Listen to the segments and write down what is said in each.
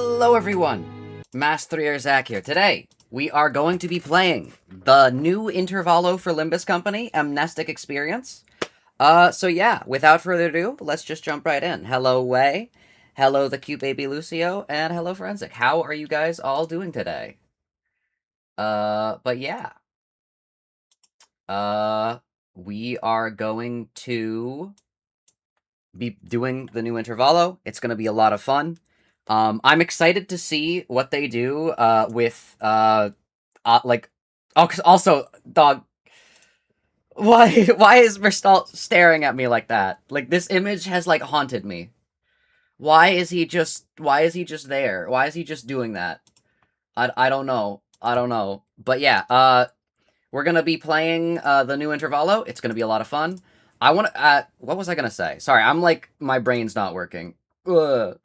Hello everyone! Mast3r Zak here. Today, we are going to be playing the new Intervallo for Limbus Company, Mnestic Experience. So yeah, without further ado, let's just jump right in. Hello Way, hello the cute baby Lucio, and hello Forensic. How are you guys all doing today? But yeah. We are going to be doing the new Intervallo. It's going to be a lot of fun. I'm excited to see what they do with like also dog. Why is Meursault staring at me like that? Like this image has like haunted me. Why is he just there? Why is he just doing that? I don't know. I don't know. But yeah, we're going to be playing the new Intervallo. It's going to be a lot of fun. I want to what was I going to say? Sorry, I'm like my brain's not working. Ugh.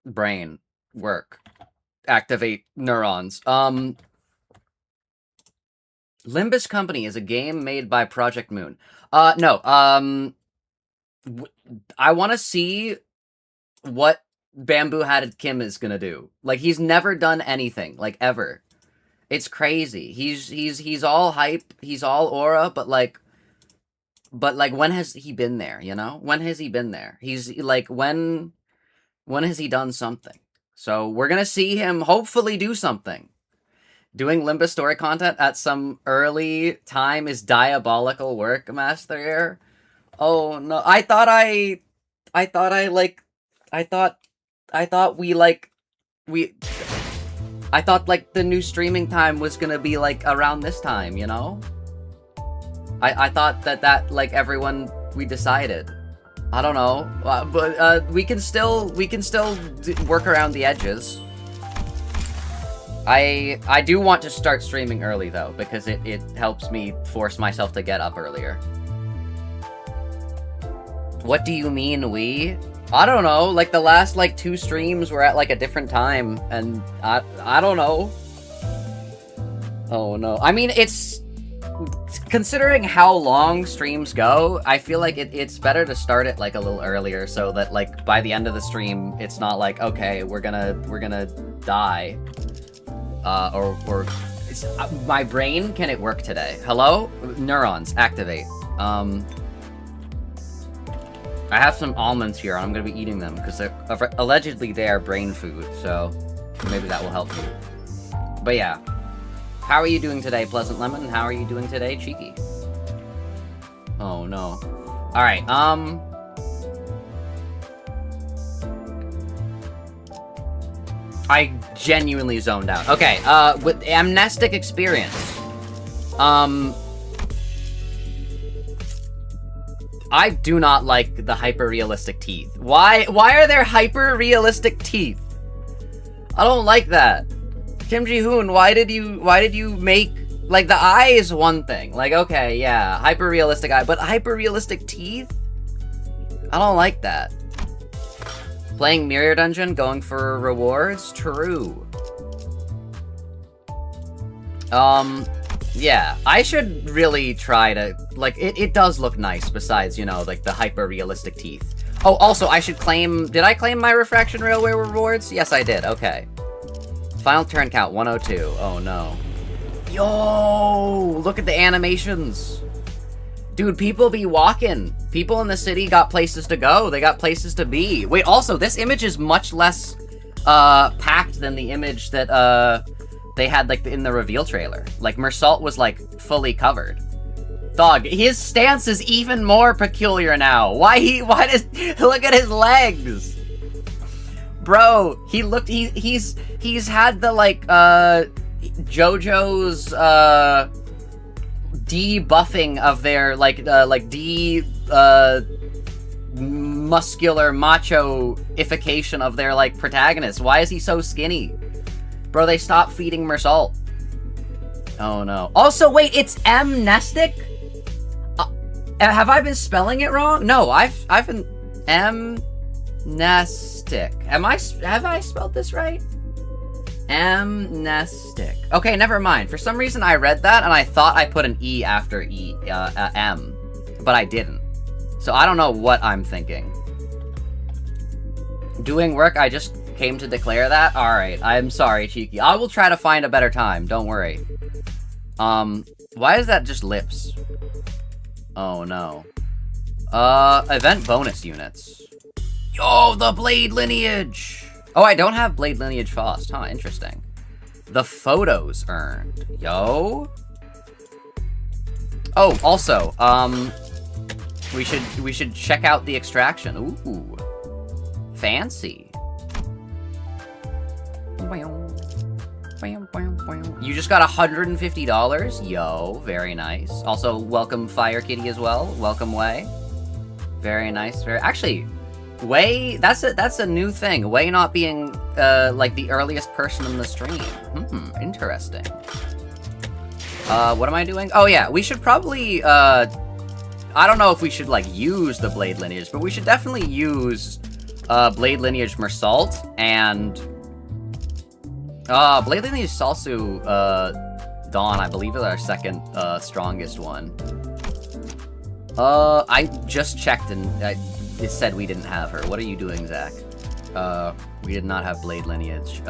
Brain work. Activate neurons. Limbus Company is a game made by ProjectMoon. No. I want to see what Bamboo-Hatted Kim is gonna do. Like, he's never done anything, like, ever. It's crazy. He's all hype, he's all aura, but like, when has he been there, you know? When has he been there? He's, like, when has he done something? So, we're gonna see him hopefully do something. Doing Limbus story content at some early time is diabolical work, Mast3r. Oh, no. I thought like the new streaming time was gonna be like around this time, you know? I thought that like everyone we decided. I don't know, but we can still work around the edges. I do want to start streaming early though, because it helps me force myself to get up earlier. What do you mean we? I don't know, like the last like 2 streams were at like a different time, and I don't know. Oh no. I mean, it's considering how long streams go, I feel like it's better to start it like a little earlier so that like by the end of the stream it's not like, okay, we're gonna die. Or it's, my brain, can it work today? Hello? Neurons, activate. I have some almonds here, and I'm gonna be eating them, because allegedly they are brain food, so maybe that will help you. But yeah. How are you doing today, Pleasant Lemon? How are you doing today, Cheeky? Oh, no. Alright, I genuinely zoned out. Okay, with Mnestic Experience. I do not like the hyper-realistic teeth. Why are there hyper-realistic teeth? I don't like that. Kim Ji-hoon, why did you make, like, the eye is one thing. Like, okay, yeah, hyper-realistic eye, but hyper-realistic teeth? I don't like that. Playing Mirror Dungeon, going for rewards? True. Yeah, I should really try to, like, it does look nice besides, you know, like, the hyper-realistic teeth. Oh, also, I should claim, did I claim my Refraction Railway rewards? Yes, I did, okay. Final turn count, 102. Oh, no. Yo, look at the animations. Dude, people be walking. People in the city got places to go. They got places to be. Wait, also, this image is much less, packed than the image that, they had, like, in the reveal trailer. Like, Meursault was, like, fully covered. Dog, his stance is even more peculiar now. Why does, look at his legs! Bro, he's had the, like, JoJo's, debuffing of their, like, muscular macho-ification of their, like, protagonists. Why is he so skinny? Bro, they stopped feeding Meursault. Oh no. Also, wait, it's Mnestic? Have I been spelling it wrong? No, I've been Mnestic. Have I spelled this right? Mnestic. Okay, never mind. For some reason I read that and I thought I put an E after M, but I didn't. So I don't know what I'm thinking. Doing work, I just came to declare that? Alright, I'm sorry, Cheeky. I will try to find a better time, don't worry. Why is that just lips? Oh no. Event bonus units. Yo, the Blade Lineage! Oh, I don't have Blade Lineage Faust, huh, interesting. The photos earned. Yo. Oh, also, we should check out the extraction. Ooh. Fancy. You just got $150? Yo, very nice. Also, welcome Fire Kitty as well. Welcome Wei. Very nice. Actually, Wei, that's a new thing. Wei not being like the earliest person in the stream. Interesting. What am I doing? Oh yeah, we should probably I don't know if we should like use the Blade Lineage, but we should definitely use Blade Lineage Meursault and Blade Lineage Salsu Dawn, I believe, is our second strongest one. I just checked and it said we didn't have her. What are you doing, Zach? We did not have Blade Lineage.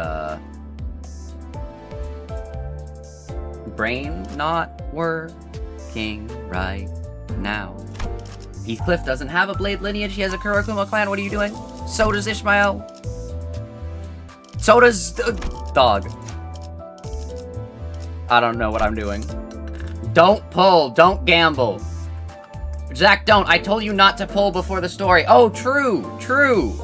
Brain not working right now. Heathcliff doesn't have a Blade Lineage. He has a Kurokuma clan. What are you doing? So does Ishmael. So does dog. I don't know what I'm doing. Don't pull. Don't gamble. Zach, don't. I told you not to pull before the story. Oh, true. True.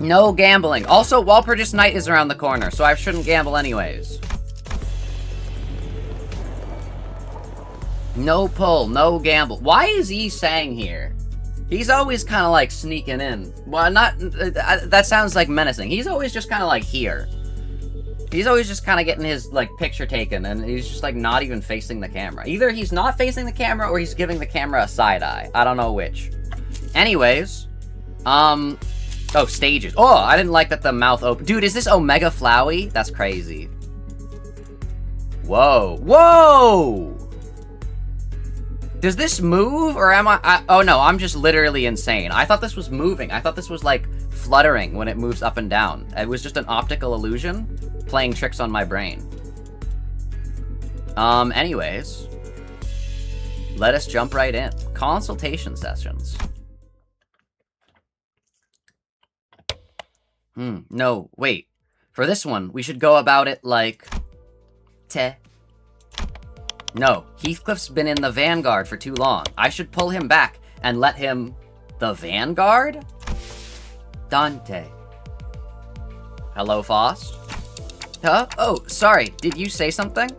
No gambling. Also, Walpurgis Night is around the corner, so I shouldn't gamble anyways. No pull, no gamble. Why is he saying here? He's always kind of like sneaking in. Well, not... that sounds like menacing. He's always just kind of like here. He's always just kind of getting his like picture taken, and he's just like not even facing the camera. Either he's not facing the camera, or he's giving the camera a side eye. I don't know which. Anyways, oh, stages. Oh, I didn't like that the mouth open. Dude, is this Omega Flowey? That's crazy. Whoa. Whoa! Does this move, or am I... Oh no, I'm just literally insane. I thought this was moving. I thought this was like fluttering when it moves up and down. It was just an optical illusion playing tricks on my brain. Anyways. Let us jump right in. Consultation sessions. No, wait. For this one, we should go about it like... No, Heathcliff's been in the Vanguard for too long. I should pull him back and let him... The Vanguard? Dante. Hello, Faust? Huh? Oh, sorry. Did you say something?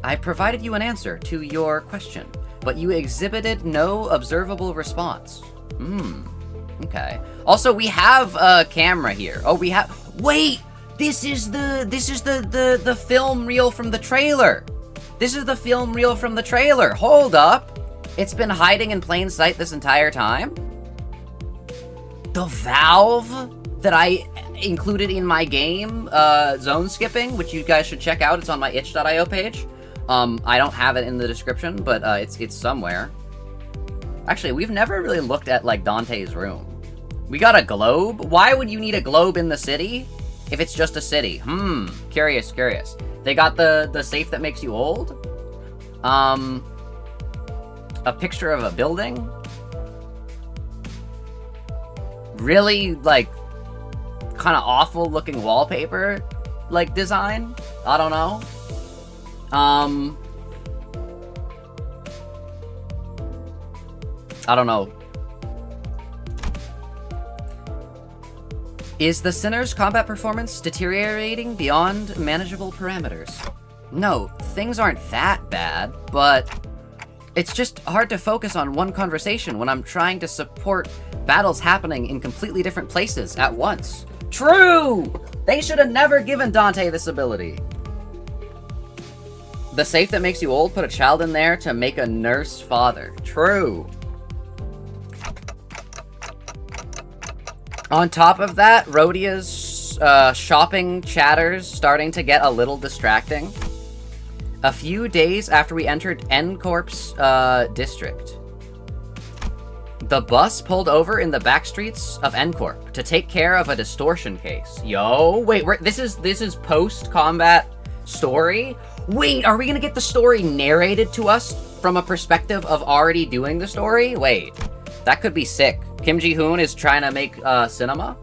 I provided you an answer to your question, but you exhibited no observable response. Okay. Also, we have a camera here. Oh, we have... Wait! This is the film reel from the trailer! This is the film reel from the trailer! Hold up! It's been hiding in plain sight this entire time? The valve that I included in my game, zone skipping, which you guys should check out. It's on my itch.io page. I don't have it in the description, but it's somewhere. Actually, we've never really looked at, like, Dante's room. We got a globe? Why would you need a globe in the city if it's just a city? Curious. They got the safe that makes you old? A picture of a building? Really, like, kind of awful looking wallpaper, like, design? I don't know. I don't know. Is the Sinner's combat performance deteriorating beyond manageable parameters? No, things aren't that bad, but it's just hard to focus on one conversation when I'm trying to support battles happening in completely different places at once. True! They should have never given Dante this ability. The safe that makes you old put a child in there to make a nurse father. True. On top of that, Rhodia's shopping chatter's starting to get a little distracting. A few days after we entered N Corp's district. The bus pulled over in the back streets of N Corp to take care of a distortion case. Yo, wait, this is post-combat story? Wait, are we gonna get the story narrated to us from a perspective of already doing the story? Wait, that could be sick. Kim Ji-hoon is trying to make cinema?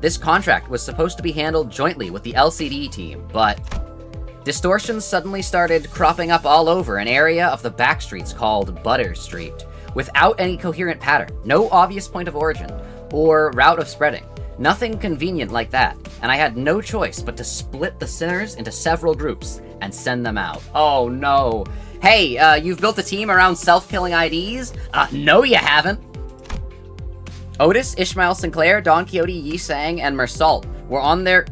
This contract was supposed to be handled jointly with the LCD team, but distortions suddenly started cropping up all over an area of the back streets called Butter Street, without any coherent pattern, no obvious point of origin, or route of spreading. Nothing convenient like that, and I had no choice but to split the sinners into several groups and send them out. Oh no. Hey, you've built a team around self-killing IDs? No you haven't. Otis, Ishmael Sinclair, Don Quixote, Yi Sang, and Meursault were on their...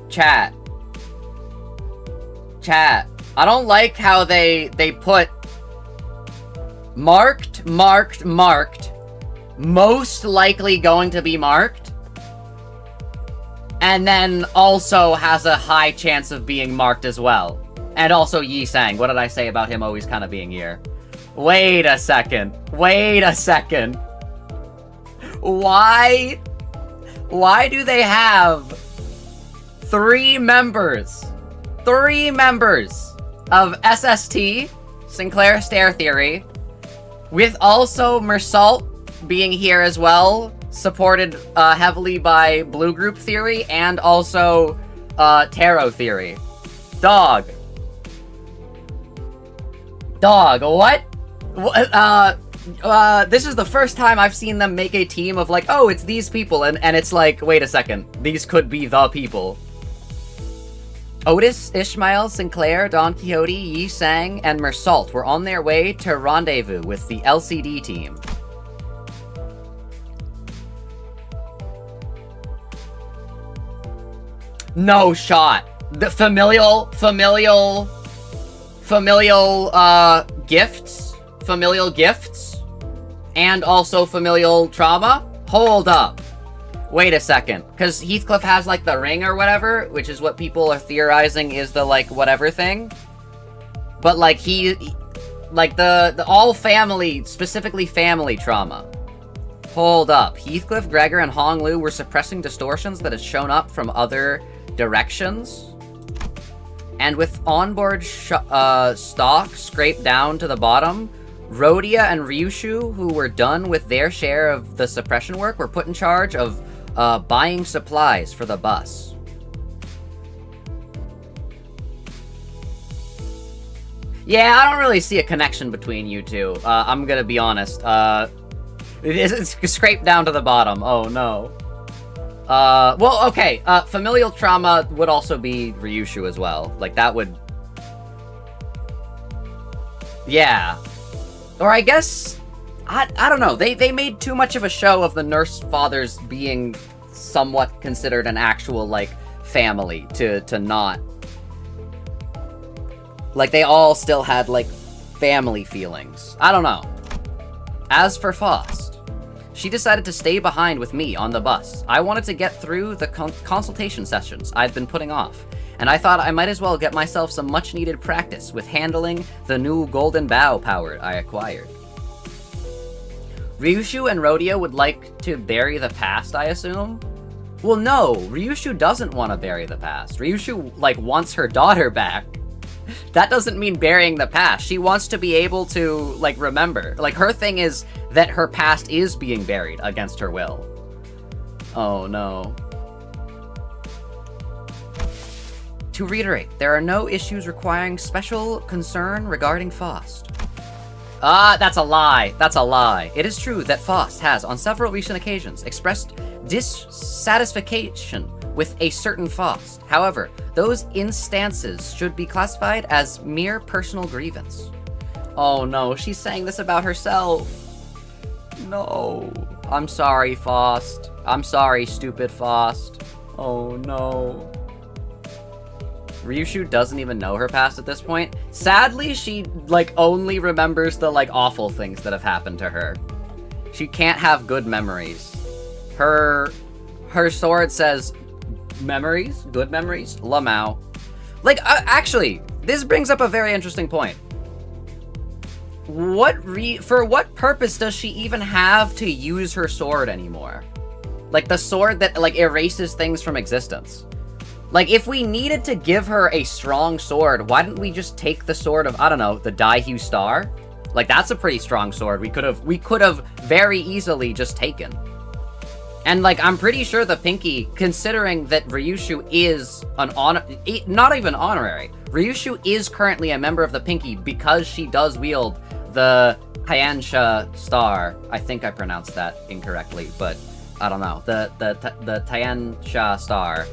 Chat. I don't like how they put marked, most likely going to be marked, and then also has a high chance of being marked as well. And also Yi Sang. What did I say about him always kind of being here? Wait a second. Why do they have three members of SST, Sinclair Stair Theory, with also Meursault being here as well, supported heavily by Blue Group Theory and also Tarot Theory? Dog, what? This is the first time I've seen them make a team of like, oh, it's these people, and it's like, wait a second, these could be the people. Otis, Ishmael, Sinclair, Don Quixote, Yi Sang, and Meursault were on their way to rendezvous with the LCD team. No shot. The familial gifts, and also familial trauma? Hold up. Wait a second, because Heathcliff has, like, the ring or whatever, which is what people are theorizing is the, like, whatever thing. But, like, like, the all family, specifically family trauma. Hold up. Heathcliff, Gregor, and Hong Lu were suppressing distortions that had shown up from other directions. And with onboard stock scraped down to the bottom, Rhodia and Ryushu, who were done with their share of the suppression work, were put in charge of buying supplies for the bus. Yeah, I don't really see a connection between you two. I'm gonna be honest. It's scraped down to the bottom. Oh, no. Well, okay. Familial trauma would also be Ryushu as well. Like, that would... Yeah. Or I guess... I don't know. They made too much of a show of the nurse fathers being somewhat considered an actual, like, family to not... Like, they all still had, like, family feelings. I don't know. As for Faust, she decided to stay behind with me on the bus. I wanted to get through the consultation sessions I'd been putting off, and I thought I might as well get myself some much-needed practice with handling the new golden bow power I acquired. Ryushu and Rhodia would like to bury the past, I assume? Well, no, Ryushu doesn't want to bury the past. Ryushu, like, wants her daughter back. That doesn't mean burying the past. She wants to be able to, like, remember. Like, her thing is that her past is being buried against her will. Oh, no. To reiterate, there are no issues requiring special concern regarding Faust. That's a lie. That's a lie. It is true that Faust has, on several recent occasions, expressed dissatisfaction with a certain Faust. However, those instances should be classified as mere personal grievance. Oh no, she's saying this about herself. No. I'm sorry, Faust. I'm sorry, stupid Faust. Oh no. Ryushu doesn't even know her past at this point. Sadly, she, like, only remembers the, like, awful things that have happened to her. She can't have good memories. Her sword says, memories? Good memories? Lamau. Like, actually, this brings up a very interesting point. For what purpose does she even have to use her sword anymore? Like, the sword that, like, erases things from existence. Like, if we needed to give her a strong sword, why didn't we just take the sword of, I don't know, the Daihyu Star? Like, that's a pretty strong sword. We could have very easily just taken. And, like, I'm pretty sure the Pinky, considering that Ryushu is not even honorary. Ryushu is currently a member of the Pinky because she does wield the Taiyansha Star. I think I pronounced that incorrectly, but I don't know. The Taiyansha Star.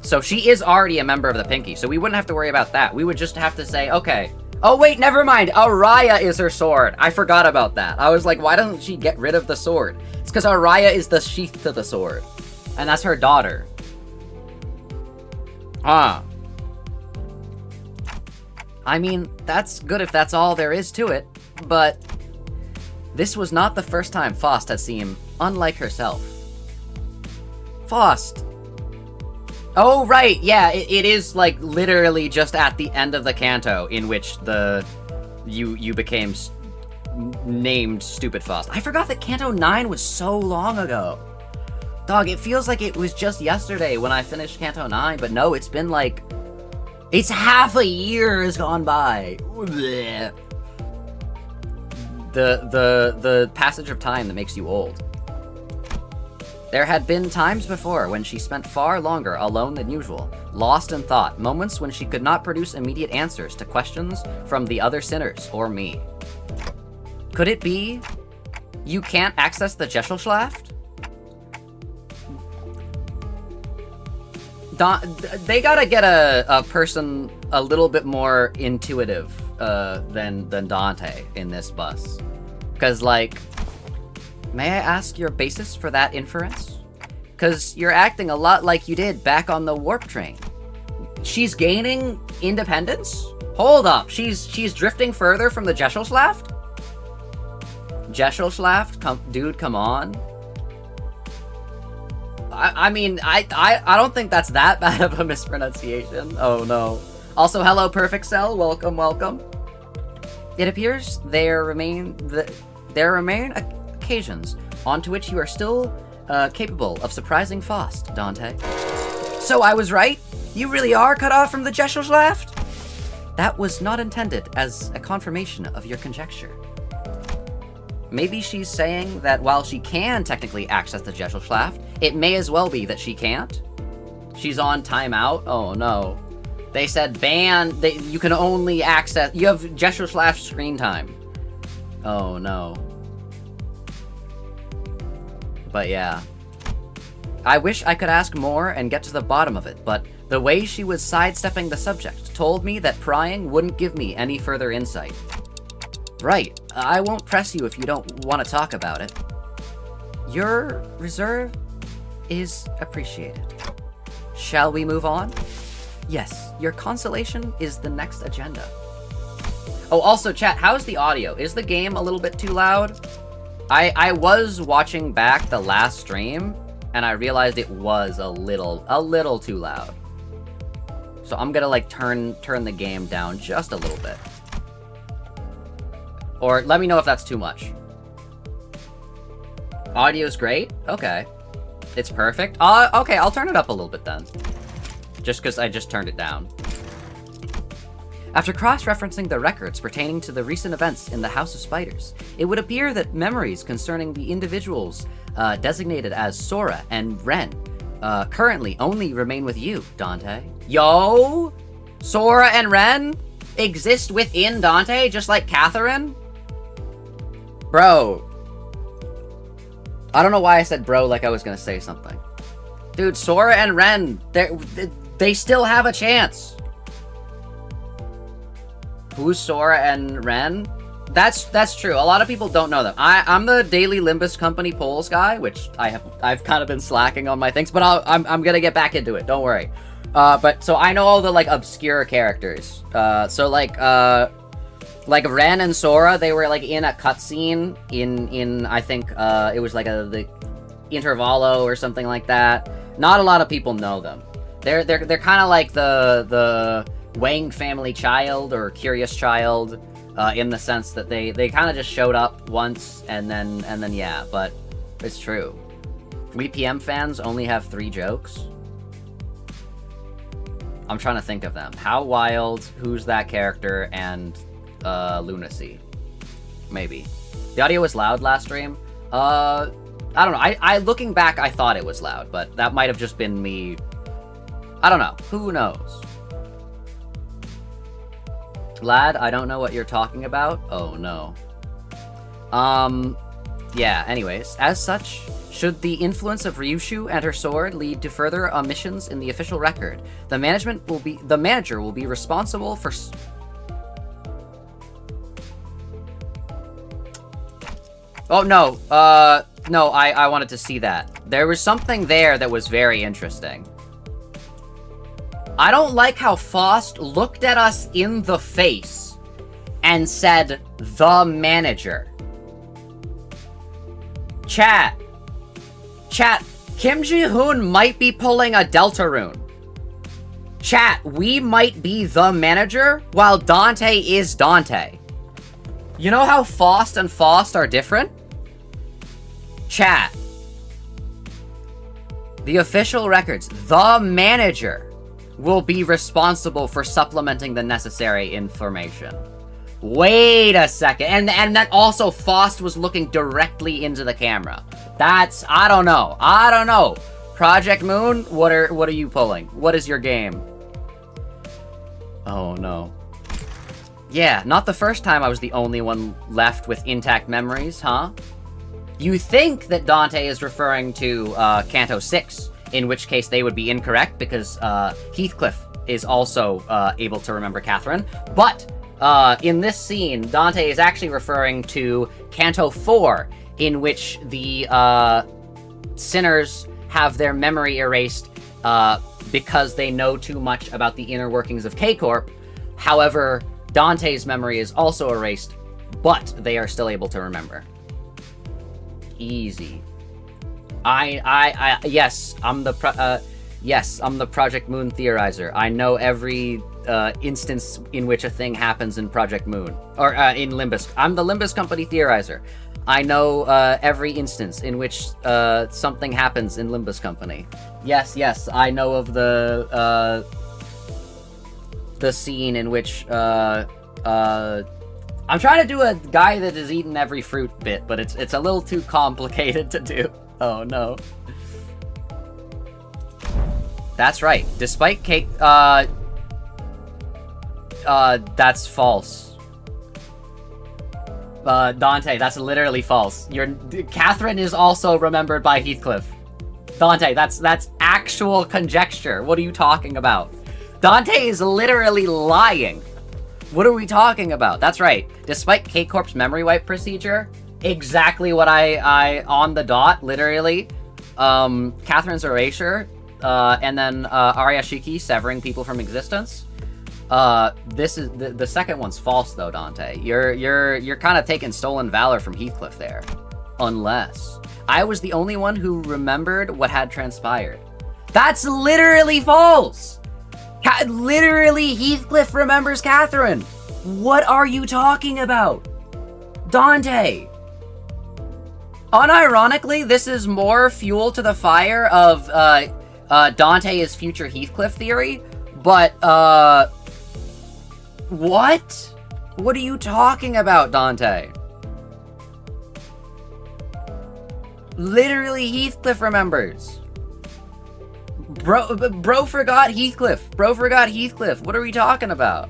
So she is already a member of the Pinky, so we wouldn't have to worry about that. We would just have to say, okay. Oh, wait, never mind. Araya is her sword. I forgot about that. I was like, why doesn't she get rid of the sword? It's because Araya is the sheath to the sword. And that's her daughter. I mean, that's good if that's all there is to it, but this was not the first time Faust had seemed unlike herself. Faust. Oh, right, yeah, it is, like, literally just at the end of the canto in which you became named Stupid Faust. I forgot that Canto 9 was so long ago. Dog, it feels like it was just yesterday when I finished Canto 9, but no, it's been, like, it's half a year has gone by. Blech. The passage of time that makes you old. There had been times before when she spent far longer alone than usual, lost in thought, moments when she could not produce immediate answers to questions from the other sinners or me. Could it be you can't access the Gesellschaft? They gotta get a person a little bit more intuitive than Dante in this bus. Because, like, may I ask your basis for that inference? Because you're acting a lot like you did back on the warp train. She's gaining independence? Hold up, she's drifting further from the Gesellschaft? Gesellschaft? Dude, come on. I mean, I don't think that's that bad of a mispronunciation. Oh no. Also, hello, Perfect Cell. Welcome, welcome. It appears there remain occasions onto which you are still capable of surprising Faust, Dante. So I was right? You really are cut off from the Gesellschaft? That was not intended as a confirmation of your conjecture. Maybe she's saying that while she can technically access the Gesellschaft, it may as well be that she can't. She's on timeout? Oh no. They said ban, you can only access, you have Gesellschaft screen time. Oh no. But yeah. I wish I could ask more and get to the bottom of it, but the way she was sidestepping the subject told me that prying wouldn't give me any further insight. Right, I won't press you if you don't want to talk about it. Your reserve is appreciated. Shall we move on? Yes, your consolation is the next agenda. Oh, also, chat, how's the audio? Is the game a little bit too loud? I was watching back the last stream, and I realized it was a little too loud. So I'm gonna, like, turn the game down just a little bit. Or let me know if that's too much. Audio's great? Okay. It's perfect? Okay, I'll turn it up a little bit then. Just because I just turned it down. After cross-referencing the records pertaining to the recent events in the House of Spiders, it would appear that memories concerning the individuals designated as Sora and Ren currently only remain with you, Dante. Yo! Sora and Ren exist within Dante, just like Catherine? Bro. I don't know why I said bro like I was gonna say something. Dude, Sora and Ren, they still have a chance. Who's Sora and Ren? That's true. A lot of people don't know them. I'm the daily Limbus Company polls guy, which I've kind of been slacking on my things, but I'm gonna get back into it. Don't worry. But so I know all the like obscure characters. So like Ren and Sora, they were like in a cutscene in I think it was like the Intervallo or something like that. Not a lot of people know them. They're kind of like the Wang family child or curious child, in the sense that they kind of just showed up once and then yeah, but it's true. We PM fans only have 3 jokes. I'm trying to think of them. How Wild, Who's That Character, and Lunacy. Maybe. The audio was loud last stream. I don't know. I looking back, I thought it was loud, but that might have just been me. I don't know. Who knows? Lad, I don't know what you're talking about. Oh, no. Yeah, anyways. As such, should the influence of Ryushu and her sword lead to further omissions in the official record, the manager will be responsible for... Oh, no. No, I wanted to see that. There was something there that was very interesting. I don't like how Faust looked at us in the face and said, "The manager." Chat, Kim Ji-hoon might be pulling a Deltarune. Chat, we might be the manager while Dante is Dante. You know how Faust and Faust are different? Chat. The official records, the manager will be responsible for supplementing the necessary information. Wait a second. And that also Faust was looking directly into the camera. That's, I don't know. ProjectMoon, what are you pulling? What is your game? Oh no. Yeah, not the first time I was the only one left with intact memories, huh? You think that Dante is referring to Canto 6, in which case they would be incorrect because Heathcliff is also able to remember Catherine. But in this scene, Dante is actually referring to Canto 4, in which the sinners have their memory erased because they know too much about the inner workings of N Corp. However, Dante's memory is also erased, but they are still able to remember. Easy. Yes, I'm the ProjectMoon theorizer. I know every instance in which a thing happens in ProjectMoon, or in Limbus. I'm the Limbus Company theorizer. I know every instance in which something happens in Limbus Company. Yes, I know of the scene in which I'm trying to do a guy that has eaten every fruit bit, but it's a little too complicated to do. Oh no. That's right. Despite cake, that's false. Dante, that's literally false. Catherine is also remembered by Heathcliff. Dante, that's actual conjecture. What are you talking about? Dante is literally lying. What are we talking about? That's right. Despite N Corp's memory wipe procedure, exactly what I on the dot, literally. Catherine's erasure, and then Ariashiki severing people from existence. This is the second one's false though, Dante. You're kind of taking stolen valor from Heathcliff there. Unless I was the only one who remembered what had transpired. That's literally false. Literally, Heathcliff remembers Catherine. What are you talking about? Dante. Unironically, this is more fuel to the fire of Dante is future Heathcliff theory, but what? What are you talking about, Dante? Literally, Heathcliff remembers. Bro forgot Heathcliff. What are we talking about?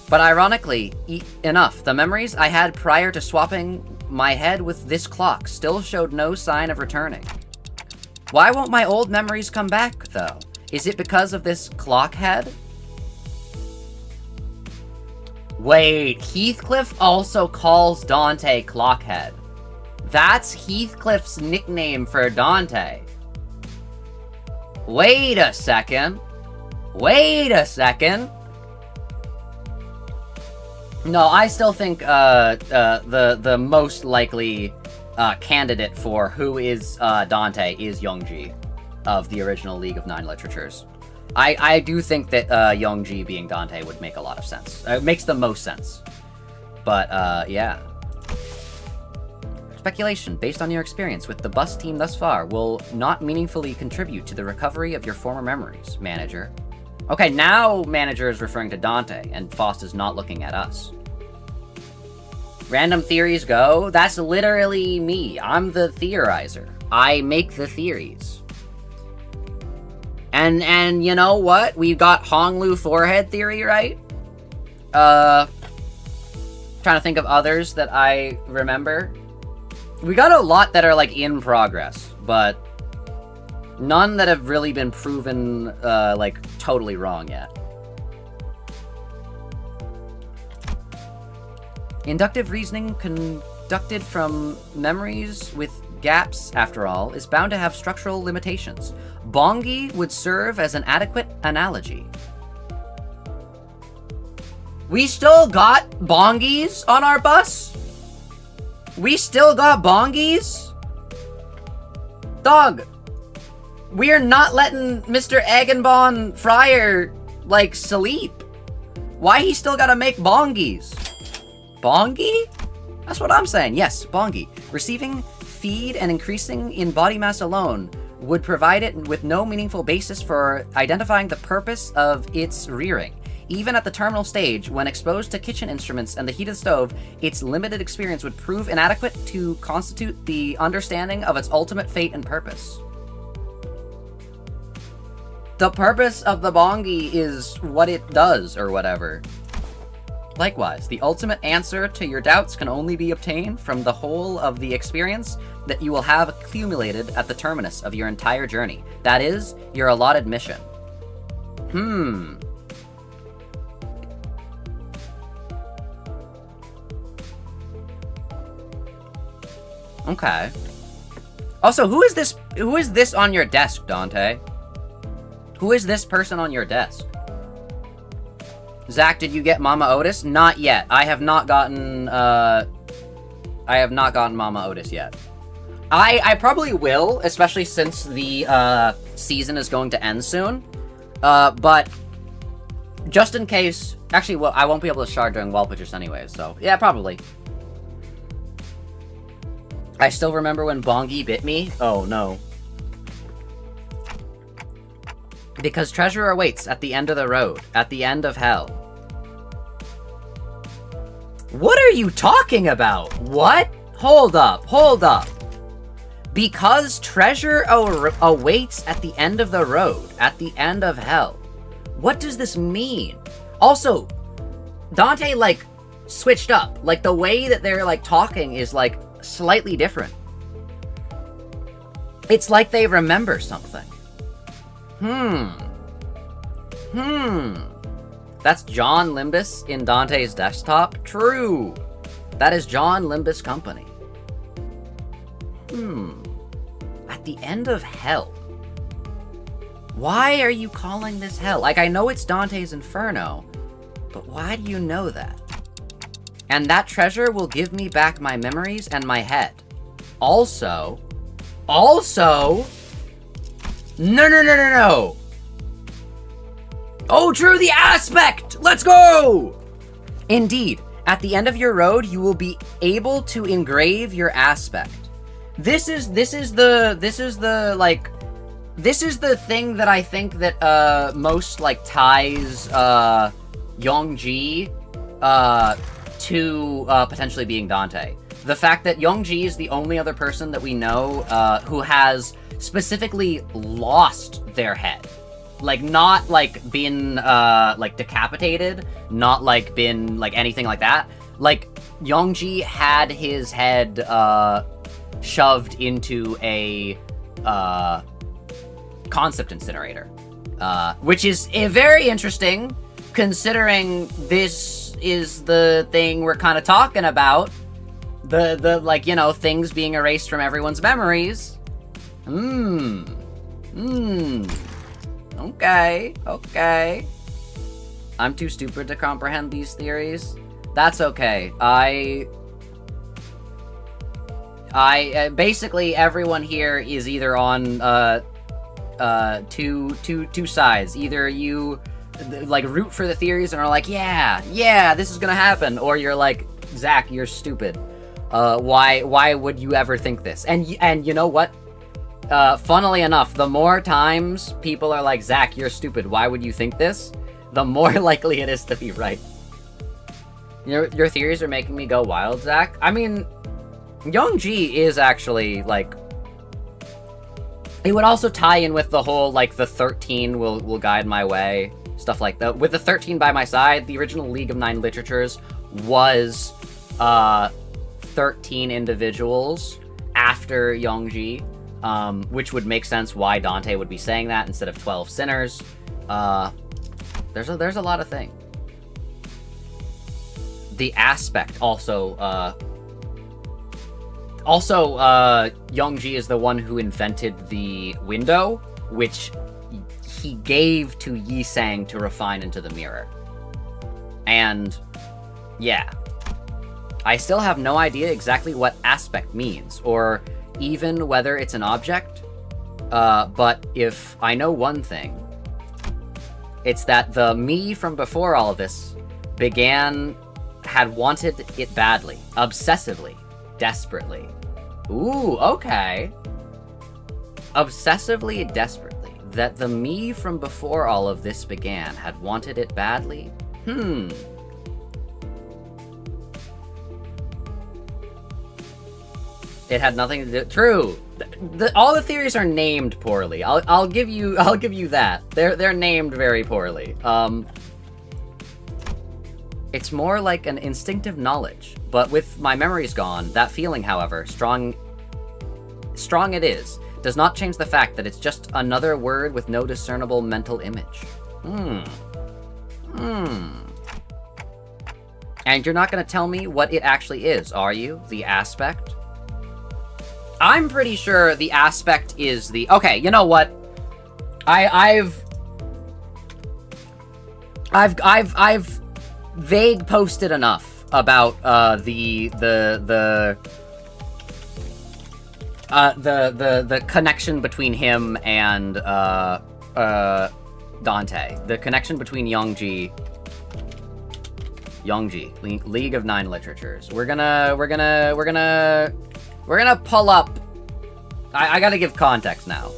But ironically enough, the memories I had prior to swapping my head with this clock still showed no sign of returning. Why won't my old memories come back, though? Is it because of this clock head? Wait, Heathcliff also calls Dante Clockhead. That's Heathcliff's nickname for Dante. Wait a second. No, I still think the most likely candidate for who is Dante is Youngji. of the original League of Nine literatures. I do think that Yongji being Dante would make a lot of sense. It makes the most sense. But, yeah. Speculation, based on your experience with the bus team thus far, will not meaningfully contribute to the recovery of your former memories, manager. Okay, now manager is referring to Dante, and Faust is not looking at us. Random theories go? That's literally me. I'm the theorizer. I make the theories. And you know what? We got Honglu forehead theory, right? Trying to think of others that I remember. We got a lot that are, like, in progress, but none that have really been proven, like, totally wrong yet. Inductive reasoning conducted from memories with gaps, after all, is bound to have structural limitations. Bongi would serve as an adequate analogy. We still got bongies on our bus? We still got bongies? Dog, we're not letting Mr. Agenbon Friar, like, sleep. Why he still gotta make bongies? Bongi? That's what I'm saying. Yes, bongi. Receiving feed and increasing in body mass alone would provide it with no meaningful basis for identifying the purpose of its rearing. Even at the terminal stage, when exposed to kitchen instruments and the heat of the stove, its limited experience would prove inadequate to constitute the understanding of its ultimate fate and purpose. The purpose of the bongi is what it does, or whatever. Likewise, the ultimate answer to your doubts can only be obtained from the whole of the experience that you will have accumulated at the terminus of your entire journey. That is, your allotted mission. Okay. Also, who is this on your desk, Dante? Who is this person on your desk? Zach, did you get Mama Otis? Not yet. I have not gotten Mama Otis yet. I probably will, especially since the season is going to end soon. But just in case, actually, well, I won't be able to shard during wall pictures anyways, so yeah, probably. I still remember when Bongi bit me. Oh no. Because treasure awaits at the end of the road, at the end of hell. What are you talking about? What? Hold up, hold up. Because treasure awaits at the end of the road, at the end of hell. What does this mean? Also, Dante, like, switched up. Like, the way that they're, like, talking is, like, slightly different. It's like they remember something. That's John Limbus in Dante's desktop? True. That is John Limbus Company. At the end of hell. Why are you calling this hell? Like, I know it's Dante's Inferno, but why do you know that? And that treasure will give me back my memories and my head. Also, no. Oh, true, the aspect! Let's go! Indeed, at the end of your road, you will be able to engrave your aspect. This is the thing that I think that, most, like, ties, Yongji, to, potentially being Dante. The fact that Yongji is the only other person that we know, who has specifically lost their head. Like, not, like, been, like, decapitated, not, like, been, like, anything like that. Like, Yongji had his head, shoved into a, concept incinerator. Which is very interesting, considering this is the thing we're kind of talking about. The, like, you know, things being erased from everyone's memories. Okay. I'm too stupid to comprehend these theories. That's okay. I basically everyone here is either on, two sides. Either you like root for the theories and are like, yeah, this is gonna happen, or you're like, Zach, you're stupid. Why would you ever think this? And you know what? Funnily enough, the more times people are like, Zach, you're stupid, why would you think this? The more likely it is to be right. Your theories are making me go wild, Zach. I mean, Youngji is actually, like... It would also tie in with the whole, like, the 13 will guide my way, stuff like that. With the 13 by my side, the original League of Nine Literatures was, 13 individuals after Youngji, which would make sense why Dante would be saying that instead of 12 sinners. There's a lot of things. The aspect also, Youngji is the one who invented the window, which he gave to Yi-sang to refine into the mirror. And, yeah. I still have no idea exactly what aspect means, or even whether it's an object, but if I know one thing, it's that the me from before all of this had wanted it badly, obsessively, desperately. Ooh, okay. Obsessively, desperately. That the me from before all of this began had wanted it badly? It had nothing to do... True! All the theories are named poorly. I'll give you that. They're named very poorly. It's more like an instinctive knowledge, but with my memories gone, that feeling, however, strong it is, does not change the fact that it's just another word with no discernible mental image. And you're not gonna tell me what it actually is, are you? The aspect? I'm pretty sure the aspect is the... Okay, you know what? I've vague posted enough about the connection between him and Dante. The connection between Youngji, League of Nine Literatures. We're gonna pull up. I gotta give context now.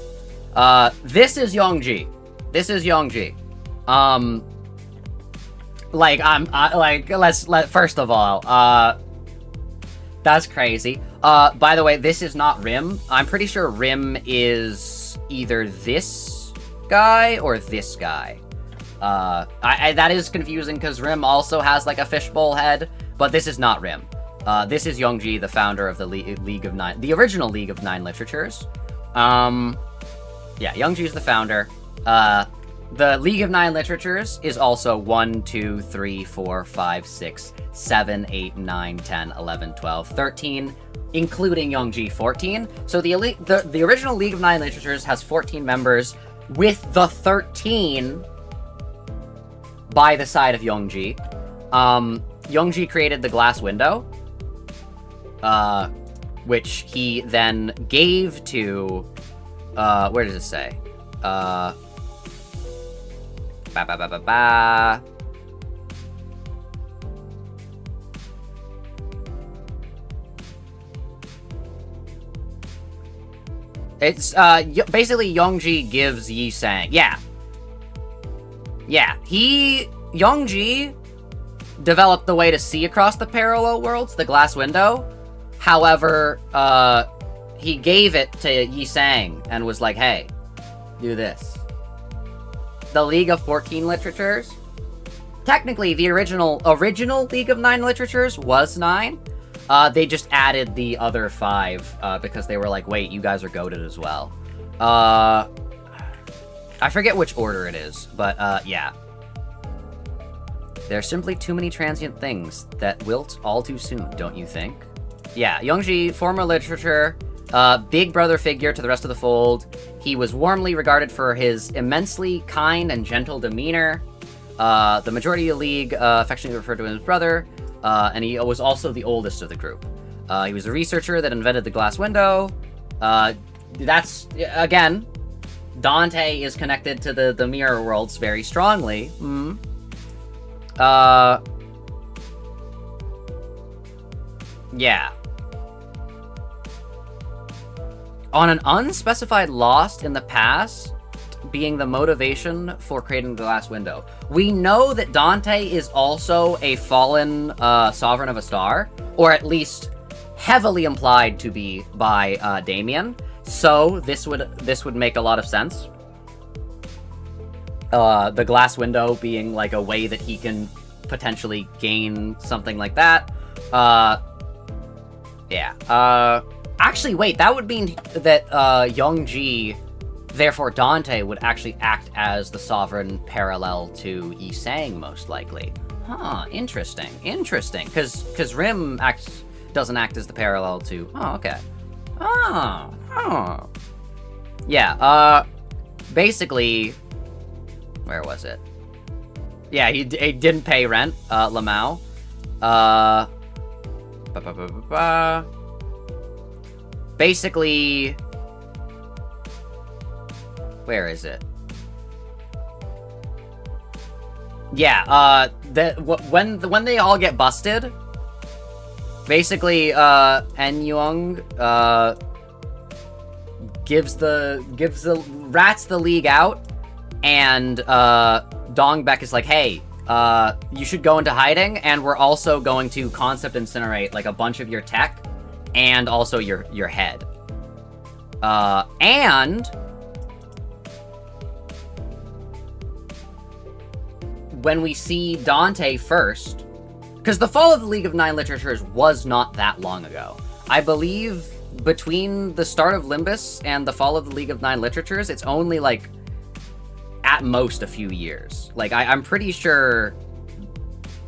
This is Youngji. First of all, that's crazy. By the way, this is not Rim. I'm pretty sure Rim is either this guy or this guy. That is confusing because Rim also has like a fishbowl head, but this is not Rim. This is Youngji, the founder of the League of Nine, the original League of Nine Literatures. Yeah, Youngji is the founder. The League of Nine Literatures is also 1, 2, 3, 4, 5, 6, 7, 8, 9, 10, 11, 12, 13, including Youngji, 14. So the original League of Nine Literatures has 14 members, with the 13 by the side of Youngji. Youngji created the glass window, which he then gave to, where does it say? It's, basically Youngji gives Yi-sang. Yeah. Youngji developed the way to see across the parallel worlds, the glass window. However, he gave it to Yi-sang and was like, hey, do this. The League of 14 Literatures. Technically, the original League of 9 Literatures was 9. They just added the other 5, because they were like, wait, you guys are goated as well. I forget which order it is, but, yeah. There's simply too many transient things that wilt all too soon, don't you think? Yeah, Youngji, former literature, big brother figure to the rest of the fold. He was warmly regarded for his immensely kind and gentle demeanor. The majority of the League affectionately referred to him as brother, and he was also the oldest of the group. He was a researcher that invented the glass window. That's, again, Dante is connected to the mirror worlds very strongly. Yeah. On an unspecified lost in the past being the motivation for creating the glass window. We know that Dante is also a fallen sovereign of a star, or at least heavily implied to be by Damien. So this would make a lot of sense. The glass window being like a way that he can potentially gain something like that. Yeah. Actually, wait, that would mean that Youngji, therefore Dante, would actually act as the sovereign parallel to Aeng, most likely. Huh, interesting. Interesting. Because Rim doesn't act as the parallel to... Oh, okay. Oh. Yeah, basically... Where was it? Yeah, he didn't pay rent, Lamau. Basically... Where is it? Yeah, when they all get busted, basically, En-young, rats the league out, and, Dongbek is like, hey, you should go into hiding, and we're also going to concept incinerate, like, a bunch of your tech, and also your head. And... when we see Dante first, because the fall of the League of Nine Literatures was not that long ago. I believe between the start of Limbus and the fall of the League of Nine Literatures, it's only like at most a few years. Like I'm pretty sure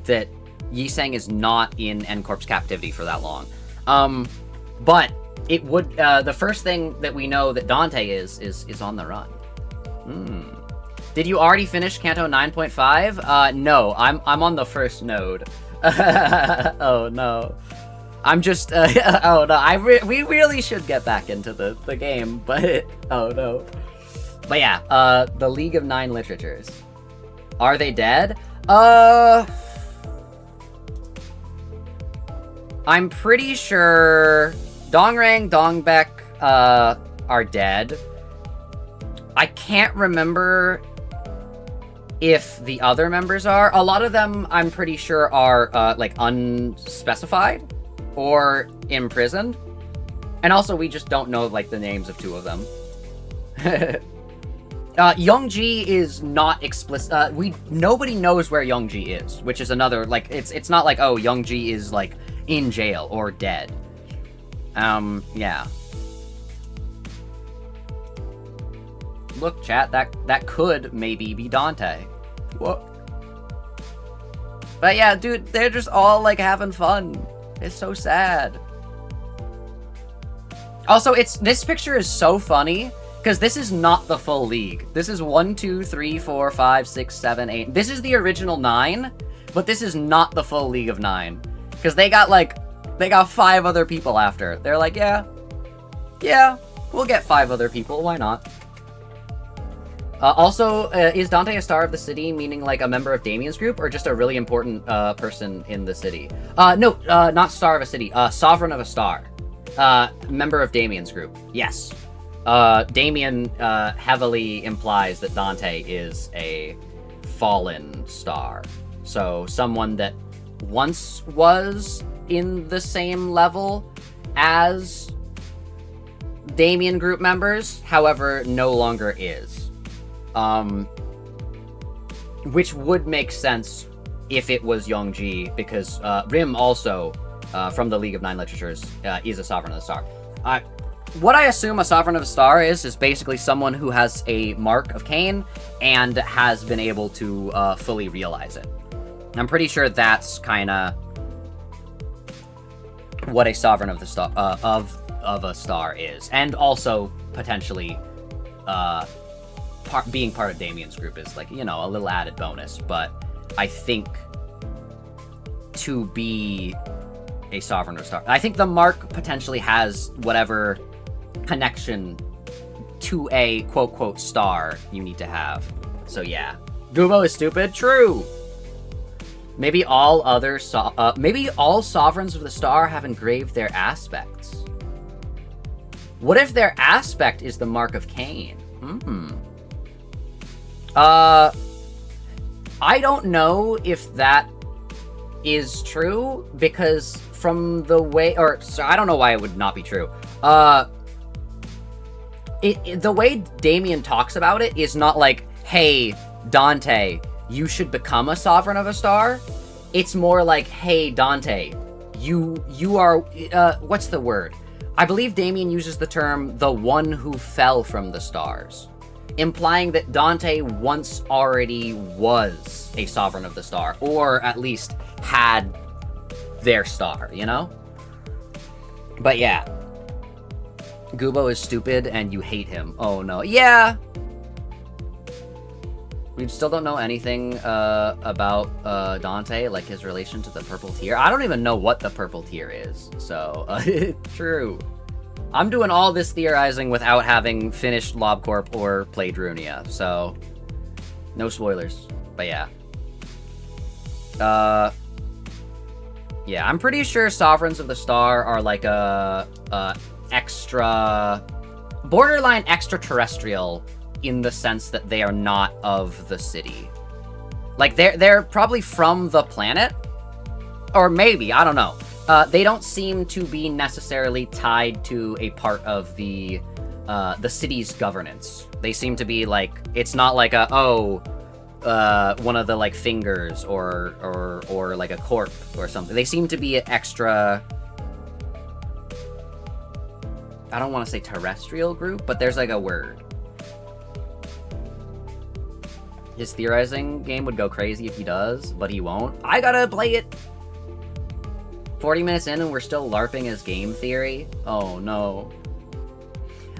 that Aeng is not in N Corp's captivity for that long. But it would the first thing that we know that Dante is on the run. Did you already finish Canto 9.5? No, I'm on the first node. Oh no. I'm just, oh no, we really should get back into the game, but, oh no. But yeah, the League of Nine Literatures. Are they dead? I'm pretty sure Dongrang, Dongbek, are dead. I can't remember if the other members are. A lot of them, I'm pretty sure, are, like, unspecified or imprisoned. And also, we just don't know, like, the names of two of them. Youngji is not explicit. Nobody knows where Youngji is, which is another, like, it's not like, oh, Youngji is, like, in jail or dead. Yeah. Look, chat, that could maybe be Dante. What? But yeah, dude, they're just all, like, having fun. It's so sad. Also, this picture is so funny, because this is not the full league. This is 1, 2, 3, 4, 5, 6, 7, 8. This is the original 9, but this is not the full League of 9. Because they got 5 other people after. They're like, yeah, we'll get 5 other people, why not? Also, is Dante a star of the city, meaning like a member of Damien's group, or just a really important person in the city? No, not star of a city, sovereign of a star. Member of Damien's group, yes. Damien heavily implies that Dante is a fallen star. So, someone that once was in the same level as Damien group members, however, no longer is. Which would make sense if it was Youngji, because Rim also, from the League of Nine Literatures, is a Sovereign of the Star. What I assume a Sovereign of the Star is basically someone who has a mark of Cain and has been able to fully realize it. I'm pretty sure that's kind of what a Sovereign of the Star of a star is, and also potentially being part of Damien's group is, like, you know, a little added bonus, but I think to be a Sovereign of Star, I think the mark potentially has whatever connection to a quote-quote star you need to have. So yeah. Gubo is stupid? True! Maybe all sovereigns of the star have engraved their aspects. What if their aspect is the mark of Cain? I don't know if that is true, because from the way, so I don't know why it would not be true. The way Damien talks about it is not like, hey, Dante, you should become a sovereign of a star. It's more like, hey, Dante, you are, what's the word? I believe Damien uses the term, the one who fell from the stars, implying that Dante once already was a sovereign of the star, or at least had their star, you know? But yeah. Gubo is stupid and you hate him. Oh no. Yeah! We still don't know anything about Dante, like his relation to the purple tier. I don't even know what the purple tier is, so true. I'm doing all this theorizing without having finished LobCorp or played Runia, so no spoilers. But yeah. Yeah, I'm pretty sure Sovereigns of the Star are like a extra, borderline extraterrestrial, in the sense that they are not of the city. Like, they're probably from the planet, or maybe, I don't know. They don't seem to be necessarily tied to a part of the city's governance. They seem to be like, it's not like a, one of the like fingers or like a corp or something. They seem to be an extra, I don't want to say terrestrial group, but there's like a word. His theorizing game would go crazy if he does, but he won't. I gotta play it! 40 minutes in and we're still LARPing as game theory? Oh no.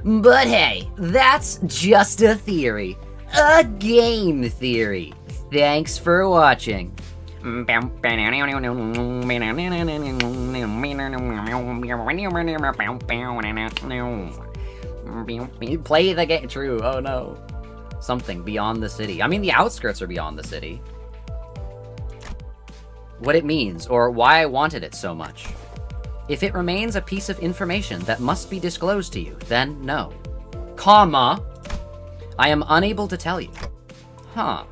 But hey, that's just a theory. A game theory. Thanks for watching. Play the game. True, oh no. Something beyond the city. I mean, the outskirts are beyond the city. What it means, or why I wanted it so much. If it remains a piece of information that must be disclosed to you, then no. Comma, I am unable to tell you. Huh.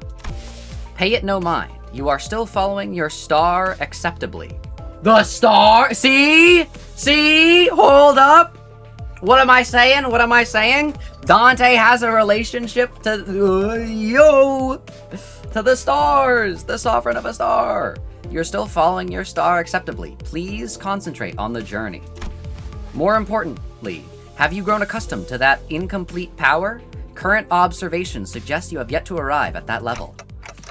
Pay it no mind. You are still following your star acceptably. The star? See? See? Hold up. What am I saying? What am I saying? Dante has a relationship to, to the stars, the sovereign of a star. You're still following your star acceptably. Please concentrate on the journey. More importantly, have you grown accustomed to that incomplete power? Current observations suggest you have yet to arrive at that level.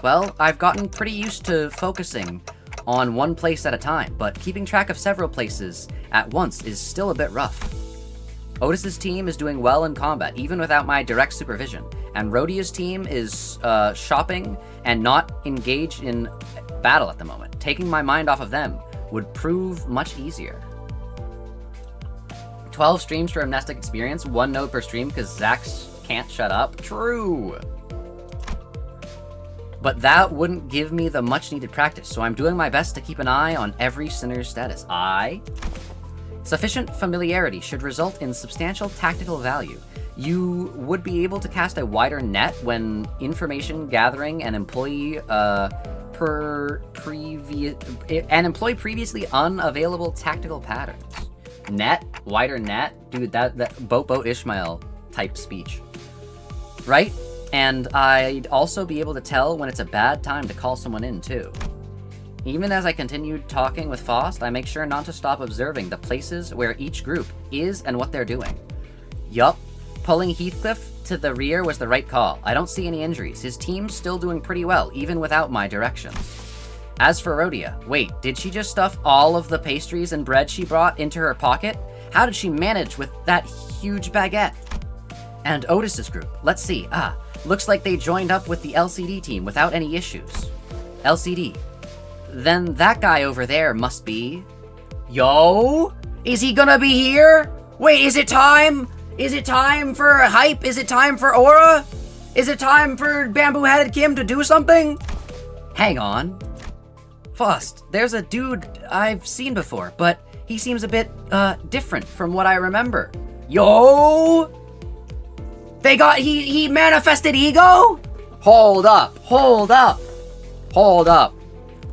Well, I've gotten pretty used to focusing on one place at a time, but keeping track of several places at once is still a bit rough. Otis's team is doing well in combat, even without my direct supervision, and Rhodia's team is shopping and not engaged in battle at the moment. Taking my mind off of them would prove much easier. 12 streams for Mnestic Experience, 1 node per stream because Zach's can't shut up. True! But that wouldn't give me the much needed practice, so I'm doing my best to keep an eye on every sinner's status. Sufficient familiarity should result in substantial tactical value. You would be able to cast a wider net when information gathering and employ previously unavailable tactical patterns. Net? Wider net? Dude, that Boat Ishmael type speech. Right? And I'd also be able to tell when it's a bad time to call someone in, too. Even as I continued talking with Faust, I make sure not to stop observing the places where each group is and what they're doing. Yup, pulling Heathcliff to the rear was the right call. I don't see any injuries. His team's still doing pretty well, even without my directions. As for Rhodia, wait, did she just stuff all of the pastries and bread she brought into her pocket? How did she manage with that huge baguette? And Otis's group, let's see, looks like they joined up with the LCD team without any issues. LCD. Then that guy over there must be... Yo? Is he gonna be here? Wait, is it time? Is it time for hype? Is it time for aura? Is it time for Bamboo-Headed Kim to do something? Hang on. Faust, there's a dude I've seen before, but he seems a bit, different from what I remember. Yo! He manifested ego? Hold up.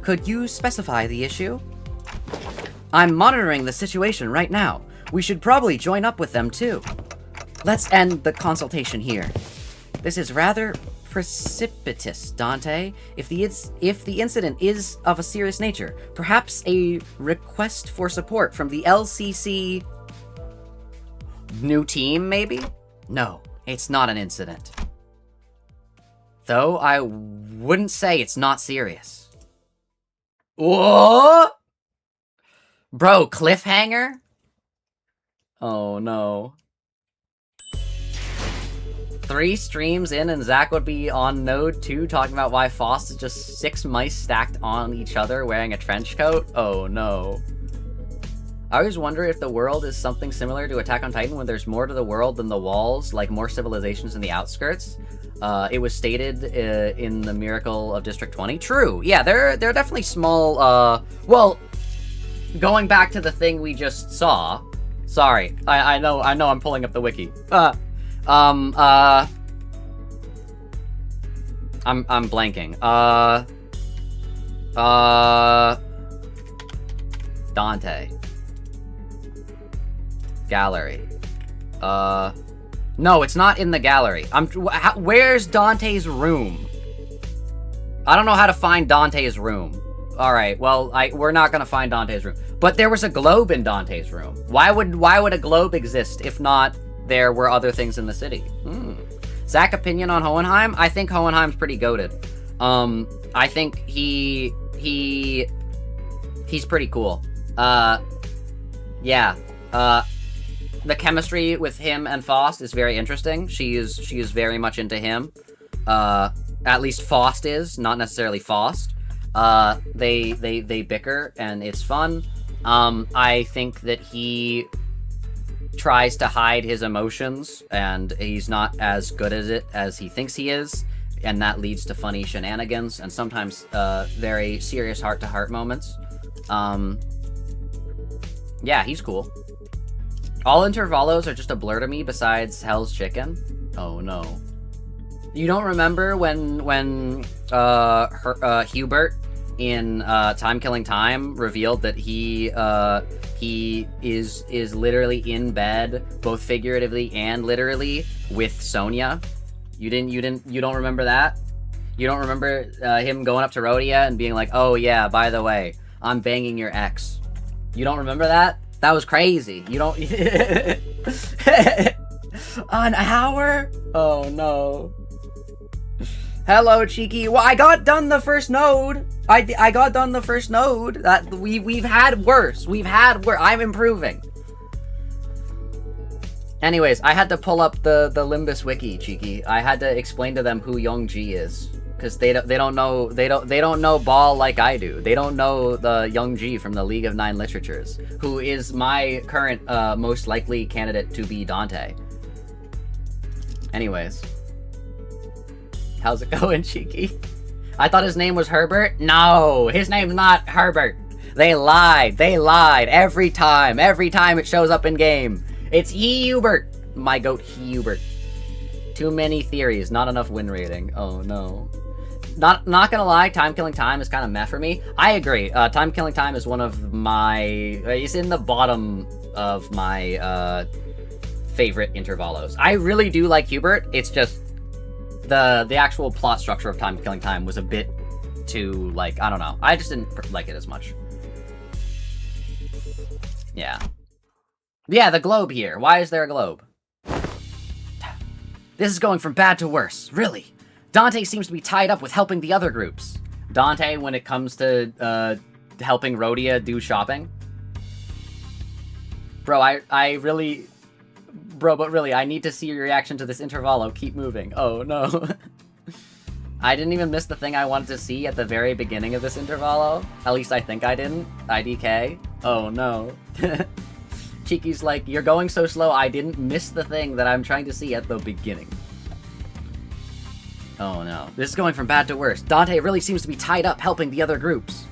Could you specify the issue? I'm monitoring the situation right now. We should probably join up with them too. Let's end the consultation here. This is rather precipitous, Dante. If the incident is of a serious nature, perhaps a request for support from the LCC... new team, maybe? No, it's not an incident. Though I wouldn't say it's not serious. What? Bro, cliffhanger? Oh no. 3 streams in and Zach would be on Node 2 talking about why Faust is just 6 mice stacked on each other wearing a trench coat? Oh no. I always wonder if the world is something similar to Attack on Titan when there's more to the world than the walls, like more civilizations in the outskirts. It was stated in the Miracle of District 20. True, yeah, they're definitely small, well, going back to the thing we just saw. Sorry, I know I'm pulling up the wiki. I'm blanking. Dante. Gallery. No, it's not in the gallery. Where's Dante's room? I don't know how to find Dante's room. Alright, well, we're not gonna find Dante's room. But there was a globe in Dante's room. Why would a globe exist if not there were other things in the city? Zach, opinion on Hohenheim? I think Hohenheim's pretty goated. I think he's pretty cool. Yeah. The chemistry with him and Faust is very interesting. She is very much into him. At least Faust is, not necessarily Faust. They bicker and it's fun. I think that he tries to hide his emotions and he's not as good at it as he thinks he is, and that leads to funny shenanigans and sometimes very serious heart-to-heart moments. Yeah, he's cool. All Intervallos are just a blur to me besides Hell's Chicken. Oh no. You don't remember when Hubert in Time Killing Time revealed that he is literally in bed, both figuratively and literally, with Sonya? You don't remember that? You don't remember him going up to Rhodia and being like, oh yeah, by the way, I'm banging your ex. You don't remember that? That was crazy. You don't... An hour? Oh no. Hello, Cheeky. Well, I got done the first node. I got done the first node. That we've had worse. I'm improving. Anyways, I had to pull up the Limbus wiki, Cheeky. I had to explain to them who Young-ji is, because they don't know Ball like I do. They don't know the Young-ji from the League of Nine Literatures, who is my current most likely candidate to be Dante. Anyways. How's it going, Cheeky? I thought his name was Herbert? No, his name's not Herbert. They lied. Every time it shows up in game. It's Hubert. My goat Hubert. Too many theories, not enough win rating. Oh no. Not gonna lie, Time Killing Time is kind of meh for me. I agree. Time Killing Time is one of my... It's in the bottom of my favorite Intervallos. I really do like Hubert. It's just the actual plot structure of Time Killing Time was a bit too, like, I don't know. I just didn't like it as much. Yeah. Yeah, the globe here. Why is there a globe? This is going from bad to worse. Really. Dante seems to be tied up with helping the other groups. Dante, when it comes to helping Rhodia do shopping. Bro, I really... Bro, but really, I need to see your reaction to this Intervallo. Keep moving. Oh, no. I didn't even miss the thing I wanted to see at the very beginning of this Intervallo. At least I think I didn't. IDK. Oh, no. Cheeky's like, you're going so slow, I didn't miss the thing that I'm trying to see at the beginning. Oh no. This is going from bad to worse. Dante really seems to be tied up helping the other groups.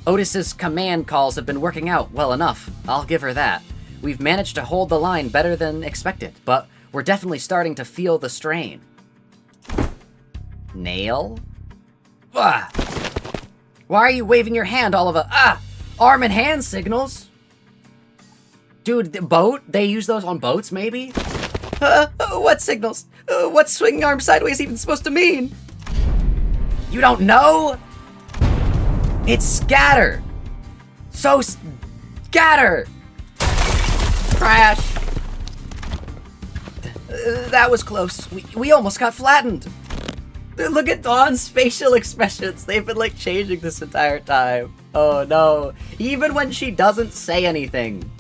Otis's command calls have been working out well enough. I'll give her that. We've managed to hold the line better than expected, but we're definitely starting to feel the strain. Nail? Ah! Why are you waving your hand all of a... Arm and hand signals? Dude, the boat? They use those on boats, maybe? What signals? What's swinging arm sideways even supposed to mean? You don't know? It's scatter! So scatter! Crash! That was close. We almost got flattened. Look at Dawn's facial expressions. They've been, like, changing this entire time. Oh, no. Even when she doesn't say anything,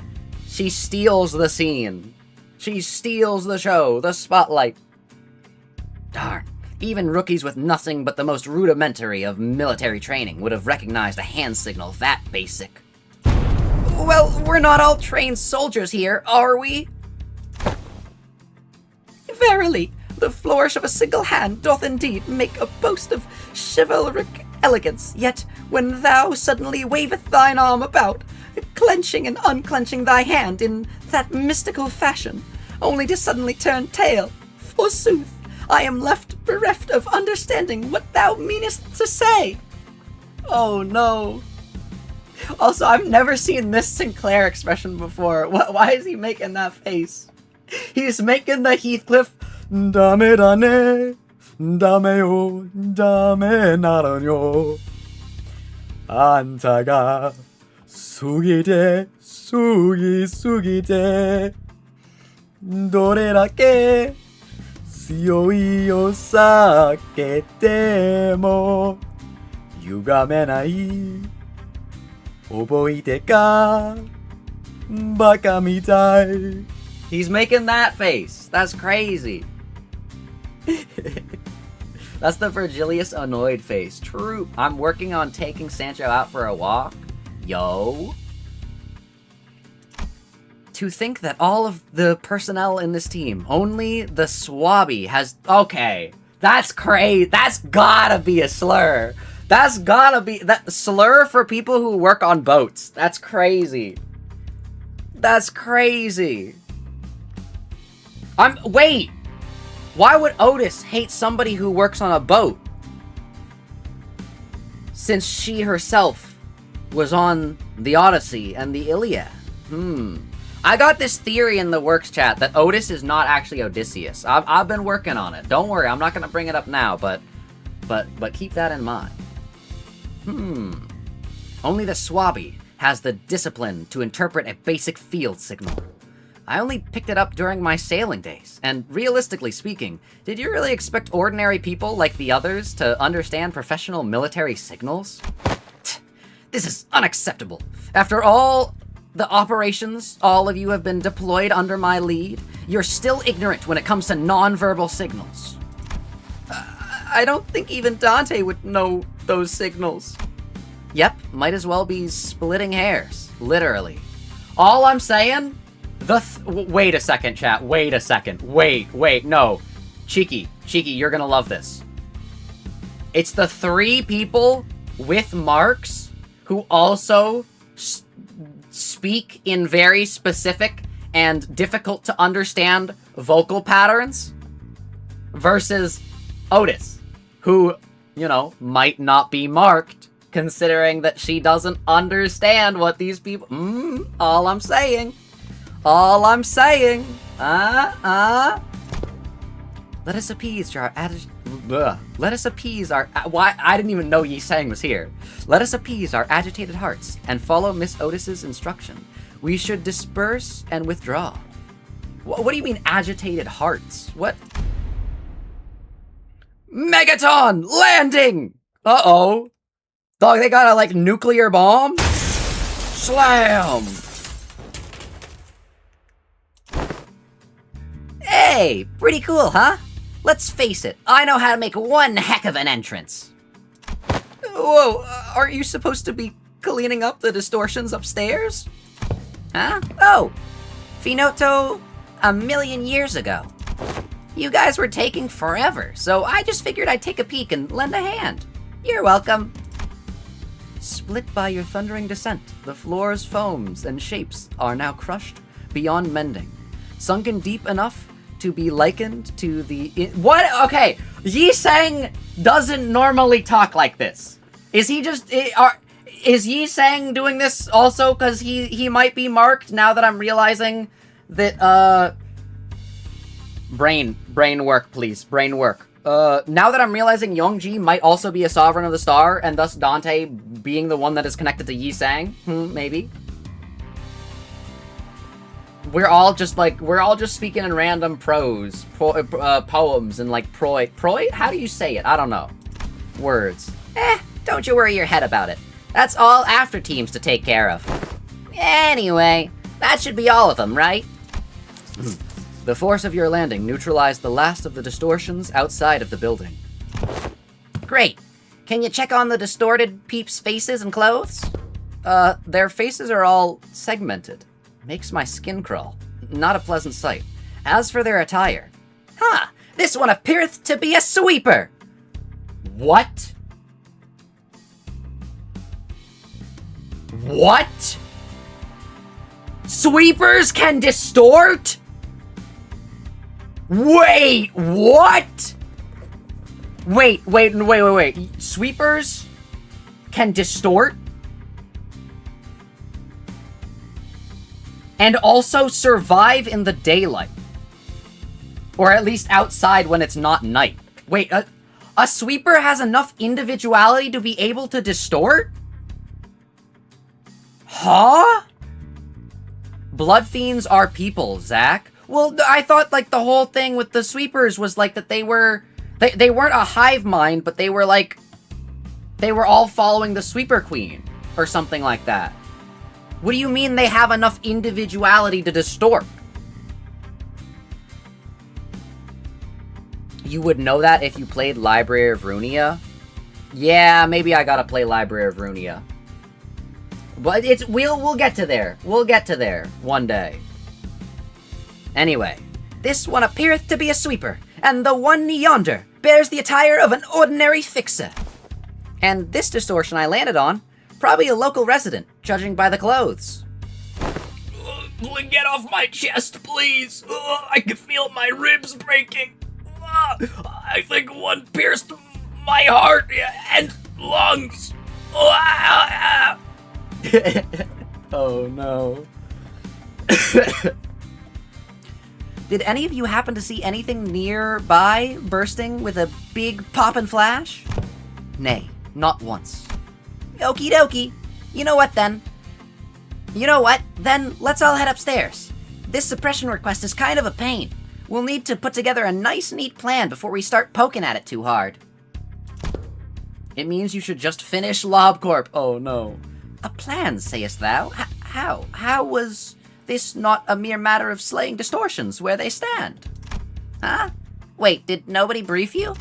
she steals the scene. She steals the show, the spotlight. Darn. Even rookies with nothing but the most rudimentary of military training would have recognized a hand signal that basic. Well, we're not all trained soldiers here, are we? Verily, the flourish of a single hand doth indeed make a boast of chivalric elegance, yet when thou suddenly waveth thine arm about, clenching and unclenching thy hand in that mystical fashion, only to suddenly turn tail, forsooth, I am left bereft of understanding what thou meanest to say. Oh no. Also, I've never seen this Sinclair expression before. Why is he making that face? He's making the Heathcliff Dame dane, dameyo, dame naranyo. 안타가 숙이대, 숙이대. 노래라게,強いよ避けても歪めない覚えてかバカみたい He's making that face. That's crazy. That's the Virgilius annoyed face. True. I'm working on taking Sancho out for a walk. Yo. To think that all of the personnel in this team, only the Swabby has... Okay. That's crazy. That's gotta be a slur. That's gotta be... That slur for people who work on boats. That's crazy. That's crazy. Wait! Why would Otis hate somebody who works on a boat? Since she herself was on the Odyssey and the Iliad. I got this theory in the works chat that Otis is not actually Odysseus. I've been working on it. Don't worry, I'm not gonna bring it up now, but keep that in mind. Only the Swabby has the discipline to interpret a basic field signal. I only picked it up during my sailing days, and realistically speaking, did you really expect ordinary people like the others to understand professional military signals? This is unacceptable. After all the operations all of you have been deployed under my lead, you're still ignorant when it comes to non-verbal signals. I don't think even Dante would know those signals. Yep, might as well be splitting hairs, literally. All I'm saying... Wait a second, chat. Wait a second. Wait, no. Cheeky, you're gonna love this. It's the 3 people with marks who also speak in very specific and difficult to understand vocal patterns versus Otis, who, you know, might not be marked, considering that she doesn't understand what these people... all I'm saying... Let us appease our why I didn't even know Yi Sang was here. Let us appease our agitated hearts and follow Miss Otis's instruction. We should disperse and withdraw. What do you mean agitated hearts? What? Megaton landing! Uh-oh. Dog, they got a like nuclear bomb? Slam! Hey, pretty cool, huh? Let's face it, I know how to make one heck of an entrance. Whoa, aren't you supposed to be cleaning up the distortions upstairs? Huh? Oh! Finoto a million years ago. You guys were taking forever, so I just figured I'd take a peek and lend a hand. You're welcome. Split by your thundering descent, the floor's foams and shapes are now crushed beyond mending, sunken deep enough to be likened to the... What? Okay, Yi Sang doesn't normally talk like this. Is he just... Is Yi Sang doing this also because he might be marked now that I'm realizing that, Brain work, please. Brain work. Now that I'm realizing Yongji might also be a Sovereign of the Star, and thus Dante being the one that is connected to Yi Sang? Maybe. We're all just speaking in random prose, poems, and like proi? How do you say it? I don't know. Words. Don't you worry your head about it. That's all after teams to take care of. Anyway, that should be all of them, right? The force of your landing neutralized the last of the distortions outside of the building. Great. Can you check on the distorted peeps' faces and clothes? Their faces are all segmented. Makes my skin crawl. Not a pleasant sight. As for their attire... This one appeareth to be a sweeper! What? What? Sweepers can distort? Wait, what? Wait. Sweepers can distort? And also survive in the daylight. Or at least outside when it's not night. Wait, a sweeper has enough individuality to be able to distort? Huh? Blood fiends are people, Zach. Well, I thought, like, the whole thing with the sweepers was, like, that they weren't a hive mind, but they were, like, they were all following the sweeper queen, or something like that. What do you mean they have enough individuality to distort? You would know that if you played Library of Runia? Yeah, maybe I gotta play Library of Runia. But we'll get to there. We'll get to there one day. Anyway, this one appeareth to be a sweeper, and the one yonder bears the attire of an ordinary fixer. And this distortion I landed on, probably a local resident, judging by the clothes. Get off my chest, please. I can feel my ribs breaking. I think one pierced my heart and lungs. Oh no. Did any of you happen to see anything nearby bursting with a big pop and flash? Nay, not once. Okie dokie. You know what then? Then let's all head upstairs. This suppression request is kind of a pain. We'll need to put together a nice, neat plan before we start poking at it too hard. It means you should just finish LobCorp. Oh no. A plan, sayest thou? How? How was this not a mere matter of slaying distortions where they stand? Huh? Wait, did nobody brief you?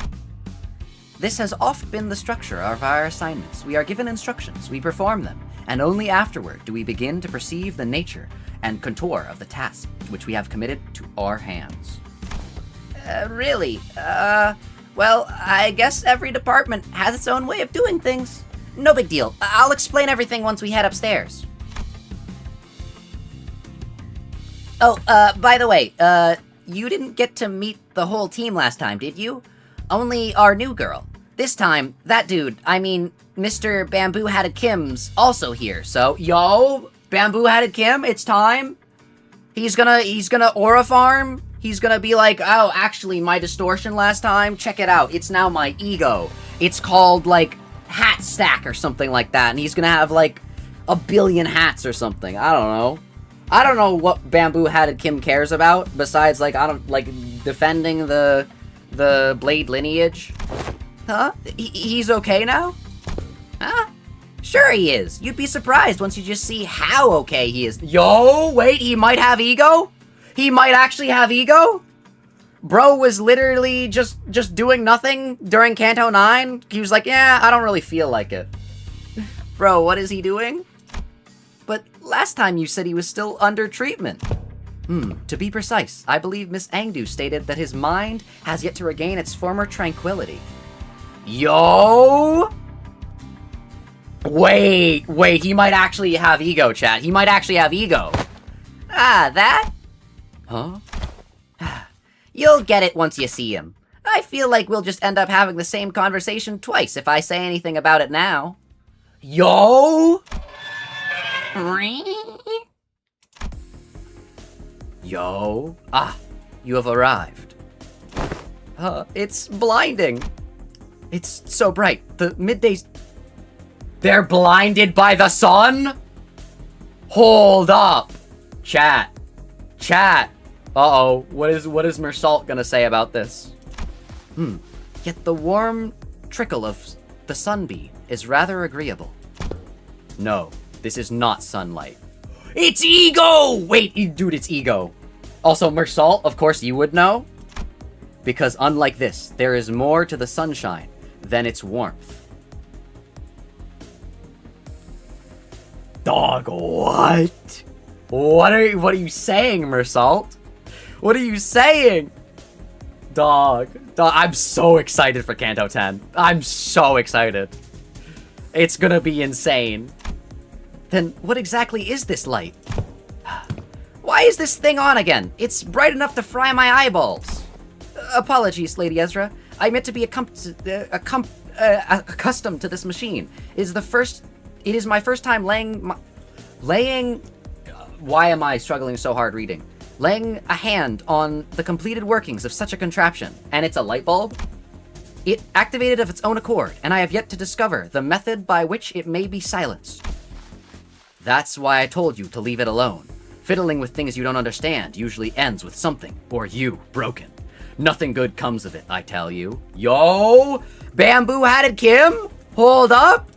This has oft been the structure of our assignments. We are given instructions, we perform them, and only afterward do we begin to perceive the nature and contour of the task which we have committed to our hands. Really? Well, I guess every department has its own way of doing things. No big deal. I'll explain everything once we head upstairs. Oh, by the way, you didn't get to meet the whole team last time, did you? Only our new girl. This time, that dude, I mean, Mr. Bamboo-Hatted Kim's also here, so, yo, Bamboo-Hatted Kim, it's time. He's gonna aura farm. He's gonna be like, oh, actually, my distortion last time, check it out. It's now my ego. It's called, like, Hat Stack or something like that, and he's gonna have, like, 1 billion hats or something. I don't know. I don't know what Bamboo-Hatted Kim cares about, besides, like, defending the Blade lineage. Huh? He's okay now? Huh? Sure he is. You'd be surprised once you just see how okay he is. Yo, wait, he might have ego? He might actually have ego? Bro was literally just doing nothing during Kanto 9. He was like, yeah, I don't really feel like it. Bro, what is he doing? but last time you said he was still under treatment. To be precise, I believe Miss Aeng-du stated that his mind has yet to regain its former tranquility. Yo! Wait, he might actually have ego, chat. He might actually have ego. Ah, that? Huh? You'll get it once you see him. I feel like we'll just end up having the same conversation twice if I say anything about it now. Yo! Yo? Ah, you have arrived. It's blinding. It's so bright. The middays... They're blinded by the sun? Hold up. Chat. Uh-oh. What is Meursault gonna say about this? Yet the warm trickle of the sunbeam is rather agreeable. No, this is not sunlight. It's ego! Wait, dude, it's ego. Also, Meursault, of course you would know. Because unlike this, there is more to the sunshine than its warmth. Dog, what? What are you saying, Meursault? What are you saying? Dog, I'm so excited for Kanto 10. I'm so excited. It's gonna be insane. Then what exactly is this light? Why is this thing on again? It's bright enough to fry my eyeballs. Apologies, Lady Ezra. I meant to be accustomed to this machine. It is my first time laying... Why am I struggling so hard reading? Laying a hand on the completed workings of such a contraption. And it's a light bulb? It activated of its own accord, and I have yet to discover the method by which it may be silenced. That's why I told you to leave it alone. Fiddling with things you don't understand usually ends with something, or you, broken. Nothing good comes of it, I tell you. Yo! Bamboo-hatted Kim? Hold up!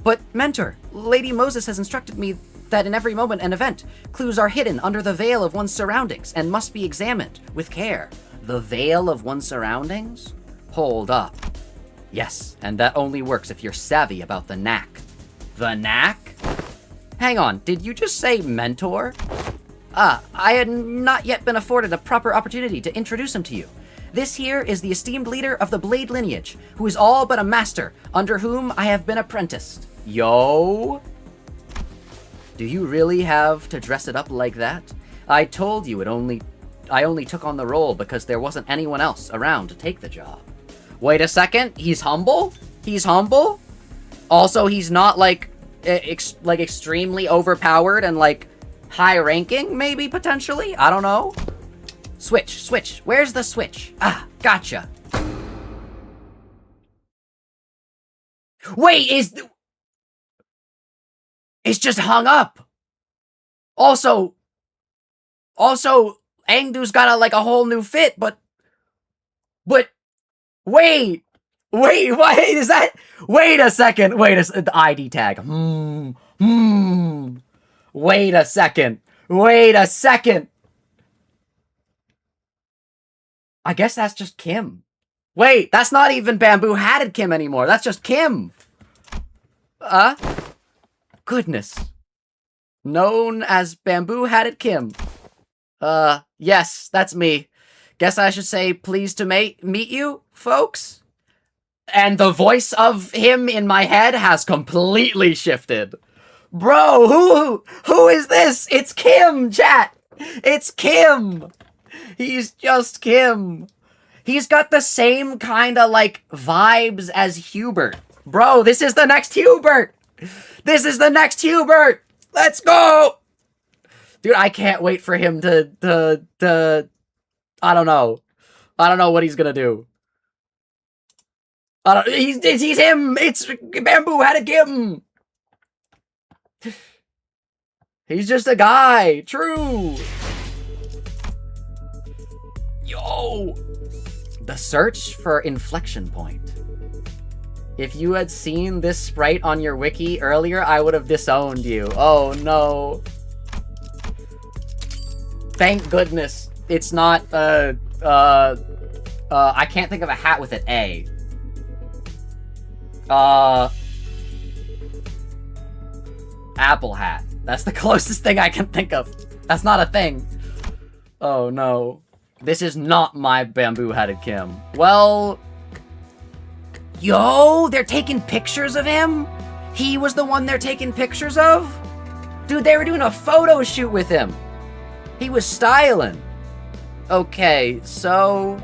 But, Mentor, Lady Moses has instructed me that in every moment and event, clues are hidden under the veil of one's surroundings and must be examined with care. The veil of one's surroundings? Hold up. Yes, and that only works if you're savvy about the knack. The knack? Hang on, did you just say mentor? I had not yet been afforded a proper opportunity to introduce him to you. This here is the esteemed leader of the Blade lineage, who is all but a master, under whom I have been apprenticed. Yo? Do you really have to dress it up like that? I told you I only took on the role because there wasn't anyone else around to take the job. Wait a second, he's humble? He's humble? Also, he's not like extremely overpowered and like high ranking, maybe potentially? I don't know. Switch. Where's the switch? Ah, gotcha. Wait, it's just hung up. Also, Aeng-du's got a whole new fit, but wait, what is that? Wait a second, the ID tag. Wait a second. I guess that's just Kim. Wait, that's not even Bamboo-hatted Kim anymore. That's just Kim. Goodness. Known as Bamboo-hatted Kim. Yes, that's me. Guess I should say pleased to meet you, folks. And the voice of him in my head has completely shifted. Bro, who is this? It's Kim, chat. It's Kim. He's just Kim. He's got the same kind of vibes as Hubert. Bro, this is the next Hubert. Let's go. Dude, I can't wait for him to I don't know. I don't know what he's gonna do. He's him. It's Bamboo-hatted Kim. He's just a guy. True. Yo. The search for inflection point. If you had seen this sprite on your wiki earlier, I would have disowned you. Oh no. Thank goodness. It's not, I can't think of a hat with an A. Apple hat. That's the closest thing I can think of. That's not a thing. Oh no. This is not my bamboo-headed Kim. Well... Yo, they're taking pictures of him? He was the one they're taking pictures of? Dude, they were doing a photo shoot with him. He was styling. Okay, so...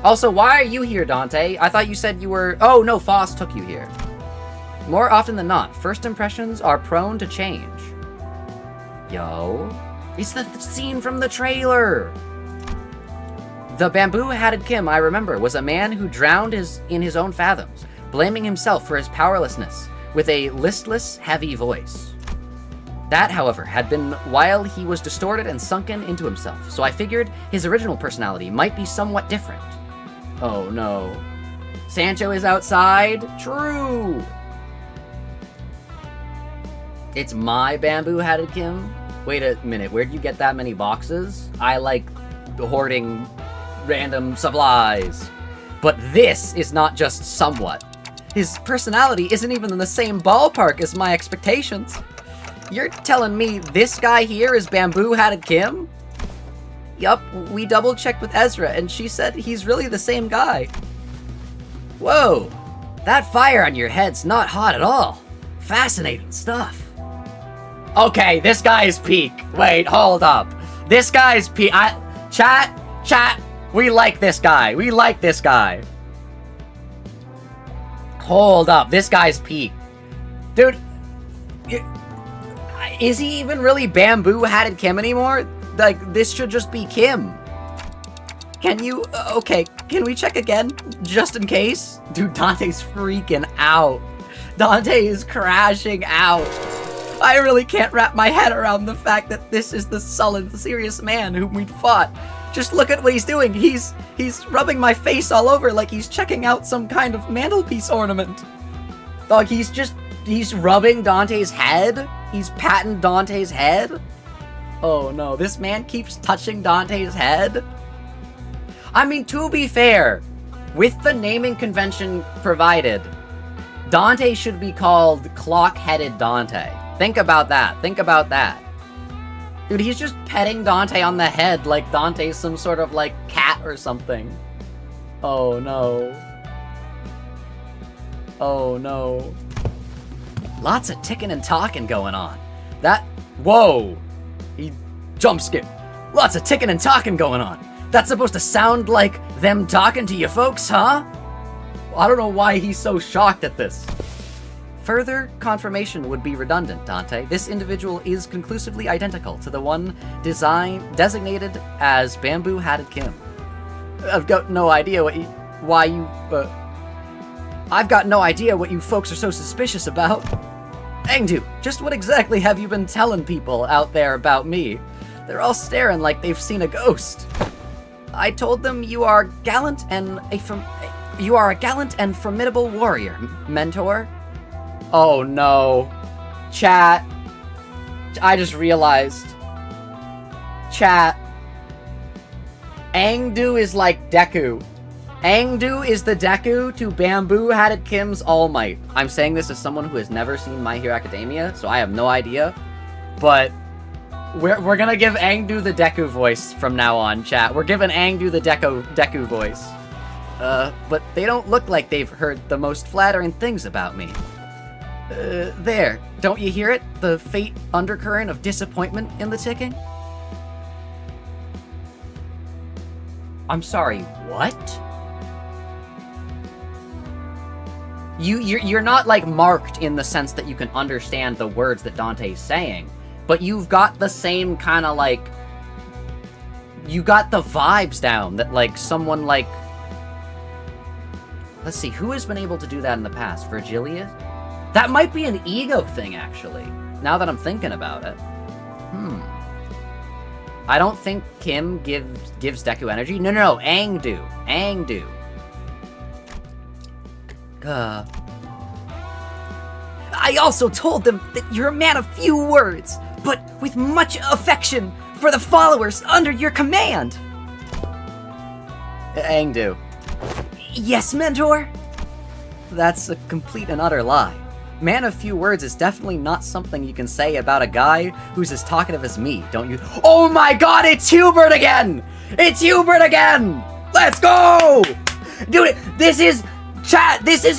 Also, why are you here, Dante? I thought you said you were... Oh, no, Foss took you here. More often than not, first impressions are prone to change. Yo, it's the scene from the trailer. The bamboo-hatted Kim, I remember, was a man who drowned in his own fathoms, blaming himself for his powerlessness, with a listless, heavy voice. That, however, had been while he was distorted and sunken into himself, so I figured his original personality might be somewhat different. Oh no. Sancho is outside? True! It's my bamboo-hatted Kim? Wait a minute, where'd you get that many boxes? I like hoarding random supplies. But this is not just somewhat. His personality isn't even in the same ballpark as my expectations. You're telling me this guy here is bamboo-hatted Kim? Yup, we double-checked with Ezra, and she said he's really the same guy. Whoa, that fire on your head's not hot at all. Fascinating stuff. Okay, this guy's peak. Wait, hold up. This guy's peak. Chat, we like this guy. We like this guy. Hold up, this guy's peak. Dude, is he even really bamboo-hatted Kim anymore? Like, this should just be Kim. Can you... Okay, can we check again? Just in case? Dude, Dante's freaking out. Dante is crashing out. I really can't wrap my head around the fact that this is the sullen, serious man whom we'd fought. Just look at what he's doing. He's rubbing my face all over like he's checking out some kind of mantelpiece ornament. Dog, he's rubbing Dante's head? He's patting Dante's head? Oh no, this man keeps touching Dante's head? I mean, to be fair, with the naming convention provided, Dante should be called Clock-Headed Dante. Think about that. Think about that. Dude, he's just petting Dante on the head like Dante's some sort of, like, cat or something. Oh, no. Oh, no. Lots of ticking and talking going on. Whoa! He jump scared. Lots of ticking and talking going on. That's supposed to sound like them talking to you folks, huh? Well, I don't know why he's so shocked at this. Further confirmation would be redundant, Dante. This individual is conclusively identical to the one designated as Bamboo-Hatted Kim. I've got no idea what you folks are so suspicious about. Aeng-du, just what exactly have you been telling people out there about me? They're all staring like they've seen a ghost. I told them you are a gallant and formidable warrior, mentor. Oh no. Chat. I just realized. Chat. Aeng-du is like Deku. Aeng-du is the Deku to Bamboo-Hatted Kim's All Might. I'm saying this as someone who has never seen My Hero Academia, so I have no idea. But we're gonna give Aeng-du the Deku voice from now on, chat. We're giving Aeng-du the Deku voice. But they don't look like they've heard the most flattering things about me. There. Don't you hear it? The fate undercurrent of disappointment in the ticking? I'm sorry, what? You're not, like, marked in the sense that you can understand the words that Dante's saying, but you've got the same kind of, like... You got the vibes down that, like, someone, like... Let's see, who has been able to do that in the past? Virgilius? That might be an ego thing, actually, now that I'm thinking about it. I don't think Kim gives Deku energy. No, Aeng-du. Aeng-du. I also told them that you're a man of few words, but with much affection for the followers under your command. Aeng-du. Yes, mentor? That's a complete and utter lie. man of few words is definitely not something you can say about a guy who's as talkative as me, don't you? Oh my god, it's Hubert again! It's Hubert again! Let's go! Dude, this is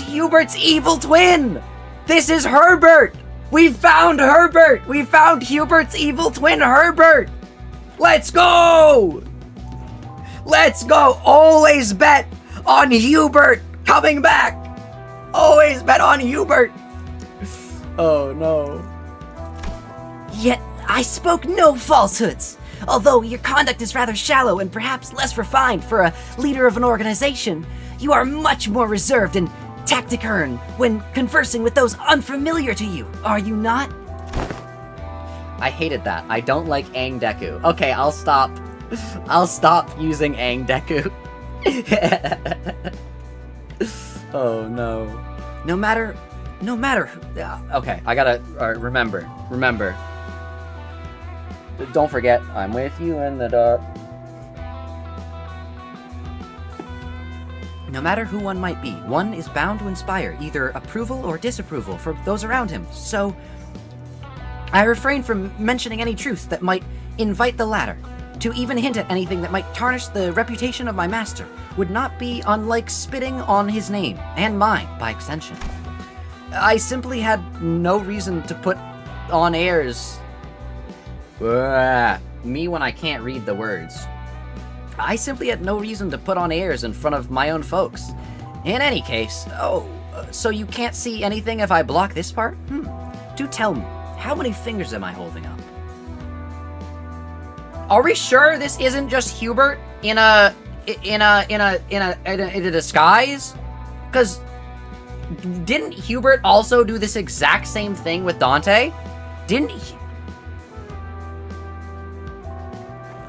Hubert's evil twin! This is Herbert! We found Herbert! We found Hubert's evil twin, Herbert! Let's go! Let's go! Always bet on Hubert coming back! Always bet on Hubert! Oh no. Yet I spoke no falsehoods. Although your conduct is rather shallow and perhaps less refined for a leader of an organization, you are much more reserved and taciturn when conversing with those unfamiliar to you, are you not? I hated that. I don't like Aeng-du. Okay, I'll stop. I'll stop using Aeng-du. Oh no. No matter. Okay, I gotta remember. Don't forget, I'm with you in the dark. No matter who one might be, one is bound to inspire either approval or disapproval from those around him, so I refrain from mentioning any truths that might invite the latter. To even hint at anything that might tarnish the reputation of my master would not be unlike spitting on his name, and mine, by extension. I simply had no reason to put on airs. Me when I can't read the words. I simply had no reason to put on airs in front of my own folks. In any case, so you can't see anything if I block this part? Do tell me, how many fingers am I holding up? Are we sure this isn't just Hubert in a disguise? Because didn't Hubert also do this exact same thing with Dante? Didn't he?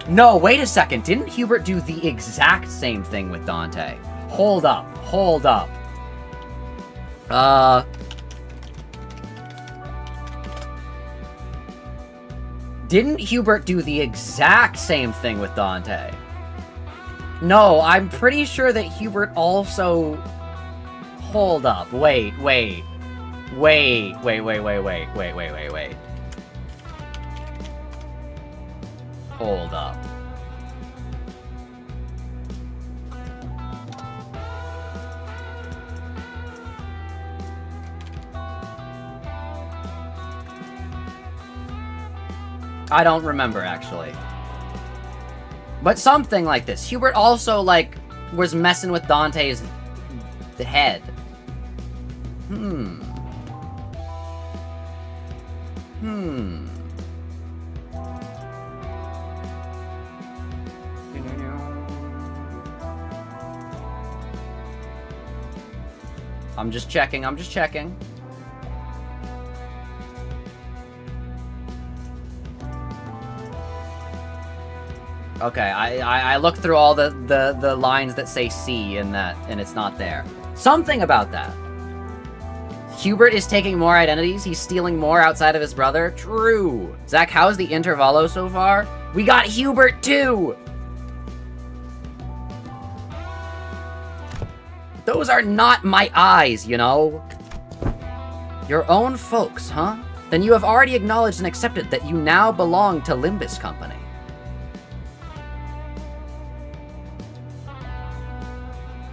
No, wait a second. Didn't Hubert do the exact same thing with Dante? Hold up. Didn't Hubert do the exact same thing with Dante? No, I'm pretty sure that Hubert also... Hold up. Wait. Hold up. I don't remember, actually. But something like this. Hubert also, like, was messing with Dante's head. I'm just checking. Okay, I looked through all the lines that say C in that, and it's not there. Something about that. Hubert is taking more identities, he's stealing more outside of his brother. True. Zach, how's the Intervallo so far? We got Hubert too! Those are not my eyes, you know? Your own folks, huh? Then you have already acknowledged and accepted that you now belong to Limbus Company.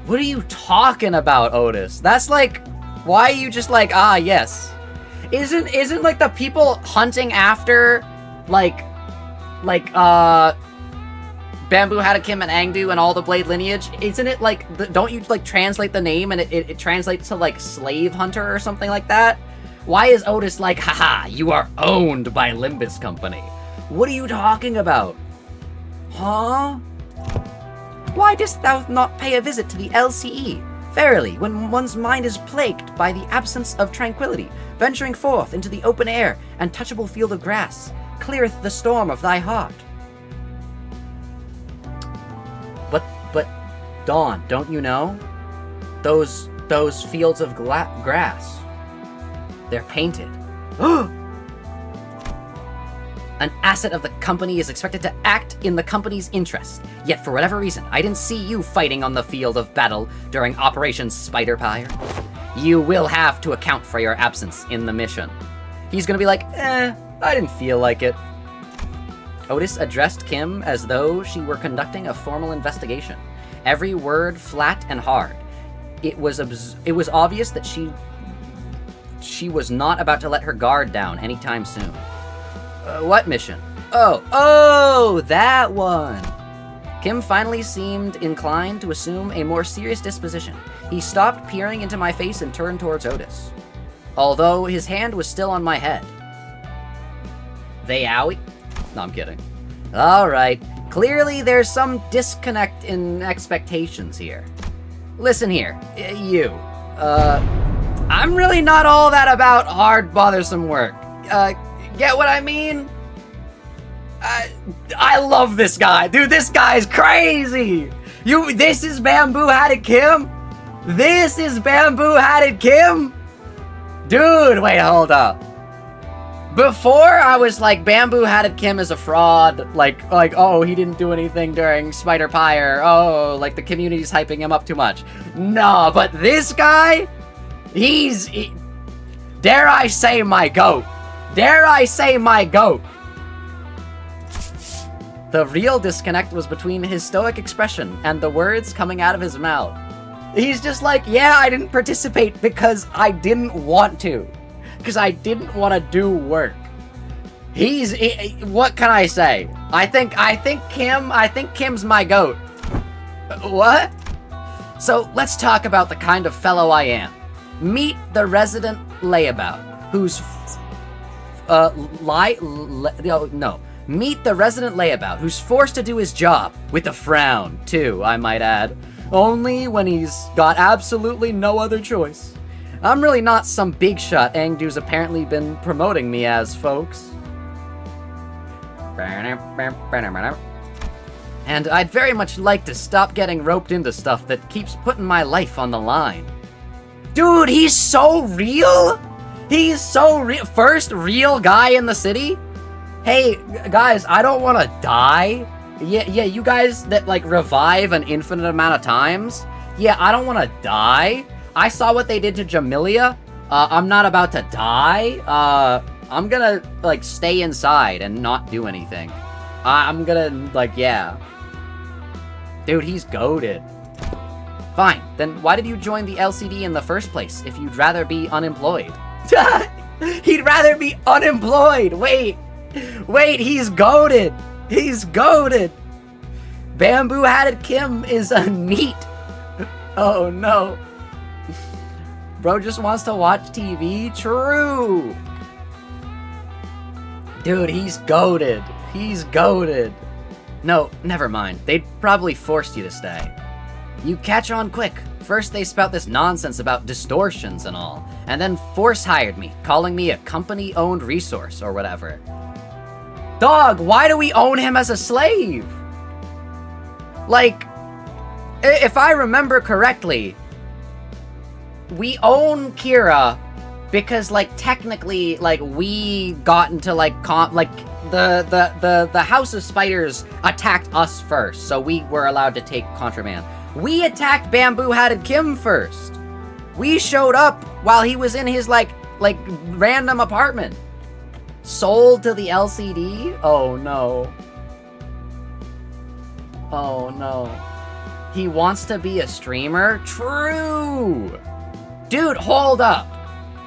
What are you talking about, Otis? That's like... Why are you just like, ah, yes? Isn't like the people hunting after, like, Bamboo Hadakim and Aeng-du and all the Blade lineage, isn't it like, don't you like translate the name and it translates to like slave hunter or something like that? Why is Otis like, haha, you are owned by Limbus Company? What are you talking about? Huh? Why dost thou not pay a visit to the LCE? Verily, when one's mind is plagued by the absence of tranquility, venturing forth into the open air and touchable field of grass, cleareth the storm of thy heart. But, Dawn, don't you know? Those fields of grass, they're painted. An asset of the company is expected to act in the company's interest. Yet for whatever reason, I didn't see you fighting on the field of battle during Operation Spider-Pyre. You will have to account for your absence in the mission. He's gonna be like, I didn't feel like it. Otis addressed Kim as though she were conducting a formal investigation. Every word flat and hard. It was obvious that she was not about to let her guard down anytime soon. What mission? Oh, that one! Kim finally seemed inclined to assume a more serious disposition. He stopped peering into my face and turned towards Otis, although his hand was still on my head. They owie? No, I'm kidding. Alright, clearly there's some disconnect in expectations here. Listen here, you. I'm really not all that about hard, bothersome work. Get what I mean? I love this guy. Dude, this guy's crazy! This is Bamboo-Hatted Kim? This is Bamboo-Hatted Kim? Dude, wait, hold up. Before, I was like, Bamboo-Hatted Kim is a fraud. Like, oh, he didn't do anything during Spider Pyre. Oh, like, the community's hyping him up too much. No, but this guy, dare I say my goat. Dare I say my goat. The real disconnect was between his stoic expression and the words coming out of his mouth. He's just like, yeah, I didn't participate because I didn't want to. Because I didn't want to do work. What can I say? I think Kim's my goat. What? So let's talk about the kind of fellow I am. Meet the resident layabout, who's Meet the resident layabout, who's forced to do his job, with a frown, too, I might add. Only when he's got absolutely no other choice. I'm really not some big shot Aeng-du's apparently been promoting me as, folks. And I'd very much like to stop getting roped into stuff that keeps putting my life on the line. Dude, he's so real! He's so real. First real guy in the city? Hey, guys, I don't want to die. Yeah, you guys that, like, revive an infinite amount of times? Yeah, I don't want to die. I saw what they did to Jamilia. I'm not about to die. I'm gonna, like, stay inside and not do anything. I'm gonna, like, yeah. Dude, he's goated. Fine, then why did you join the LCD in the first place if you'd rather be unemployed? He'd rather be unemployed! Wait, he's goated! He's goated! Bamboo-Hatted Kim is a neat. Oh no. Bro just wants to watch TV? True! Dude, he's goated. He's goated. No, never mind. They'd probably forced you to stay. You catch on quick. First they spout this nonsense about distortions and all, and then force-hired me, calling me a company-owned resource or whatever. Dog, why do we own him as a slave? Like, if I remember correctly, we own Kira because, like, technically, like, we got into, like, the House of Spiders attacked us first, so we were allowed to take contraband. We attacked Bamboo-Hatted Kim first. We showed up while he was in his, like random apartment. Sold to the LCD? Oh no. Oh no. He wants to be a streamer? True! Dude, hold up.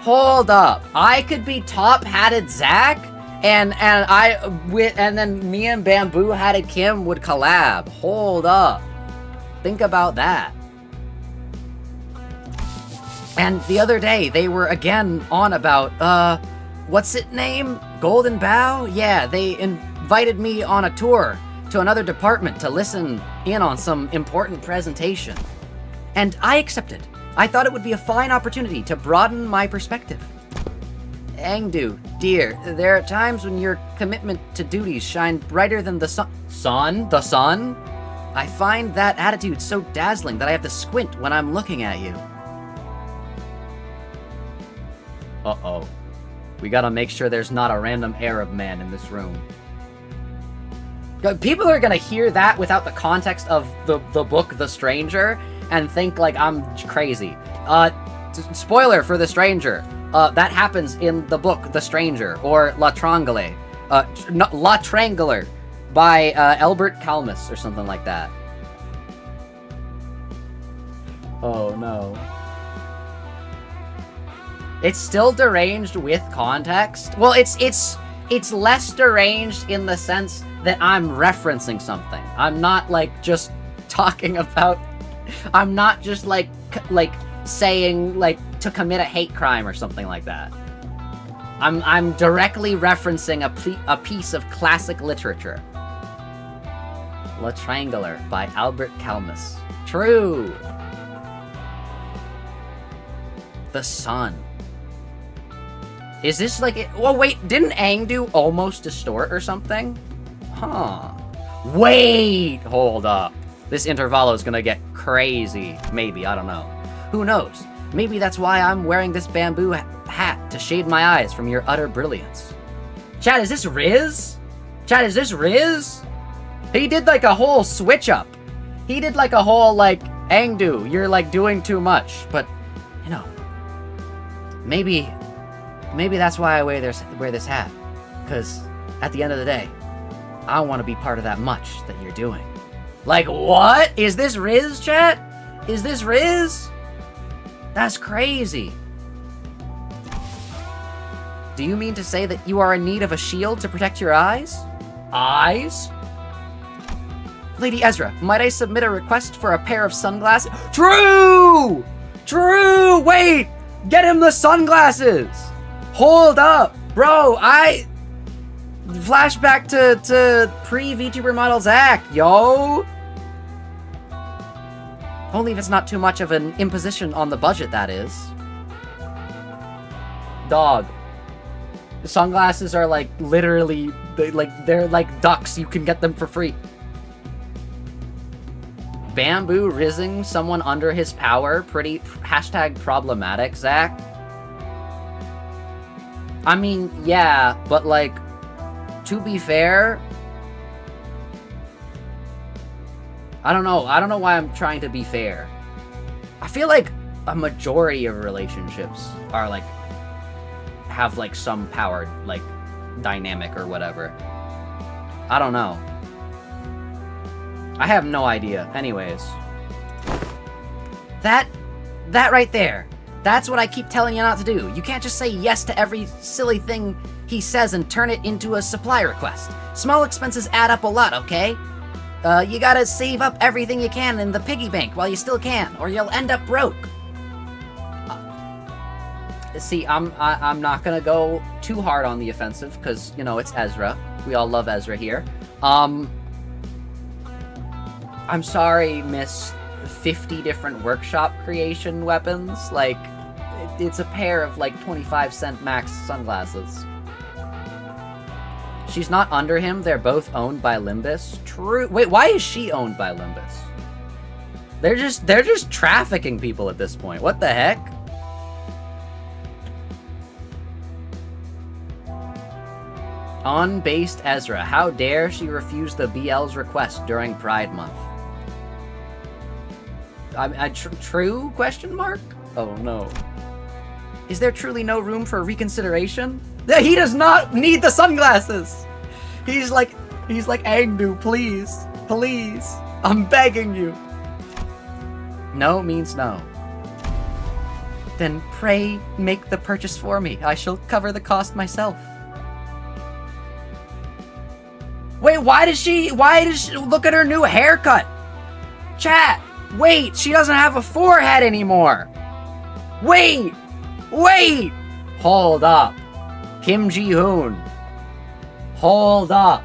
Hold up. I could be Top-Hatted Zak, and then me and Bamboo-Hatted Kim would collab. Hold up. Think about that. And the other day, they were again on about, what's it name? Golden Bow? Yeah, they invited me on a tour to another department to listen in on some important presentation. And I accepted. I thought it would be a fine opportunity to broaden my perspective. Aeng-du, dear, there are times when your commitment to duties shine brighter than the sun. The sun? I find that attitude so dazzling that I have to squint when I'm looking at you. Uh-oh. We gotta make sure there's not a random Arab man in this room. People are gonna hear that without the context of the book The Stranger and think, like, I'm crazy. spoiler for The Stranger. That happens in the book The Stranger, or La Triangule. La Triangular by Albert Camus or something like that. Oh no. It's still deranged with context. Well, it's less deranged in the sense that I'm referencing something. I'm not like just talking about. I'm not just like saying like to commit a hate crime or something like that. I'm directly referencing a piece of classic literature. La Triangular by Albert Camus. True. The sun. Is this like it? Oh wait, didn't Aeng-du almost distort or something? Huh. Wait, hold up. This Intervallo is gonna get crazy. Maybe, I don't know. Who knows? Maybe that's why I'm wearing this bamboo hat to shade my eyes from your utter brilliance. Chat, is this Riz? Chat, is this Riz? He did like a whole switch up. He did like a whole like, Aeng-du, you're like doing too much. But, you know, maybe that's why I wear this hat. Because at the end of the day, I want to be part of that much that you're doing. Like, what? Is this Riz, chat? Is this Riz? That's crazy. Do you mean to say that you are in need of a shield to protect your eyes? Eyes? Lady Ezra, might I submit a request for a pair of sunglasses? True! True! Wait! Get him the sunglasses! Hold up! Bro, flashback to pre-VTuber model Zak, yo! Only if it's not too much of an imposition on the budget, that is. Dog. The sunglasses are like literally, they're like ducks. You can get them for free. Bamboo rizzing someone under his power. Pretty #problematic, Zak. I mean, yeah, but like, to be fair, I don't know why I'm trying to be fair. I feel like a majority of relationships are like, have like some power, like, dynamic or whatever. I don't know. I have no idea. Anyways. That right there. That's what I keep telling you not to do. You can't just say yes to every silly thing he says and turn it into a supply request. Small expenses add up a lot, okay? You gotta save up everything you can in the piggy bank while you still can, or you'll end up broke. See, I'm not gonna go too hard on the offensive, because, you know, it's Ezra. We all love Ezra here. I'm sorry, Miss 50 different workshop creation weapons. Like, it's a pair of, like, 25-cent max sunglasses. She's not under him. They're both owned by Limbus. True. Wait, why is she owned by Limbus? They're just trafficking people at this point. What the heck? Unbased Ezra. How dare she refuse the BL's request during Pride Month? True? Question mark? Oh no. Is there truly no room for reconsideration? He does not need the sunglasses! He's like Aeng-du, please. Please. I'm begging you. No means no. Then pray make the purchase for me. I shall cover the cost myself. Wait, why does she look at her new haircut? Chat, wait, she doesn't have a forehead anymore. Wait, hold up. Kim Ji-hoon. Hold up.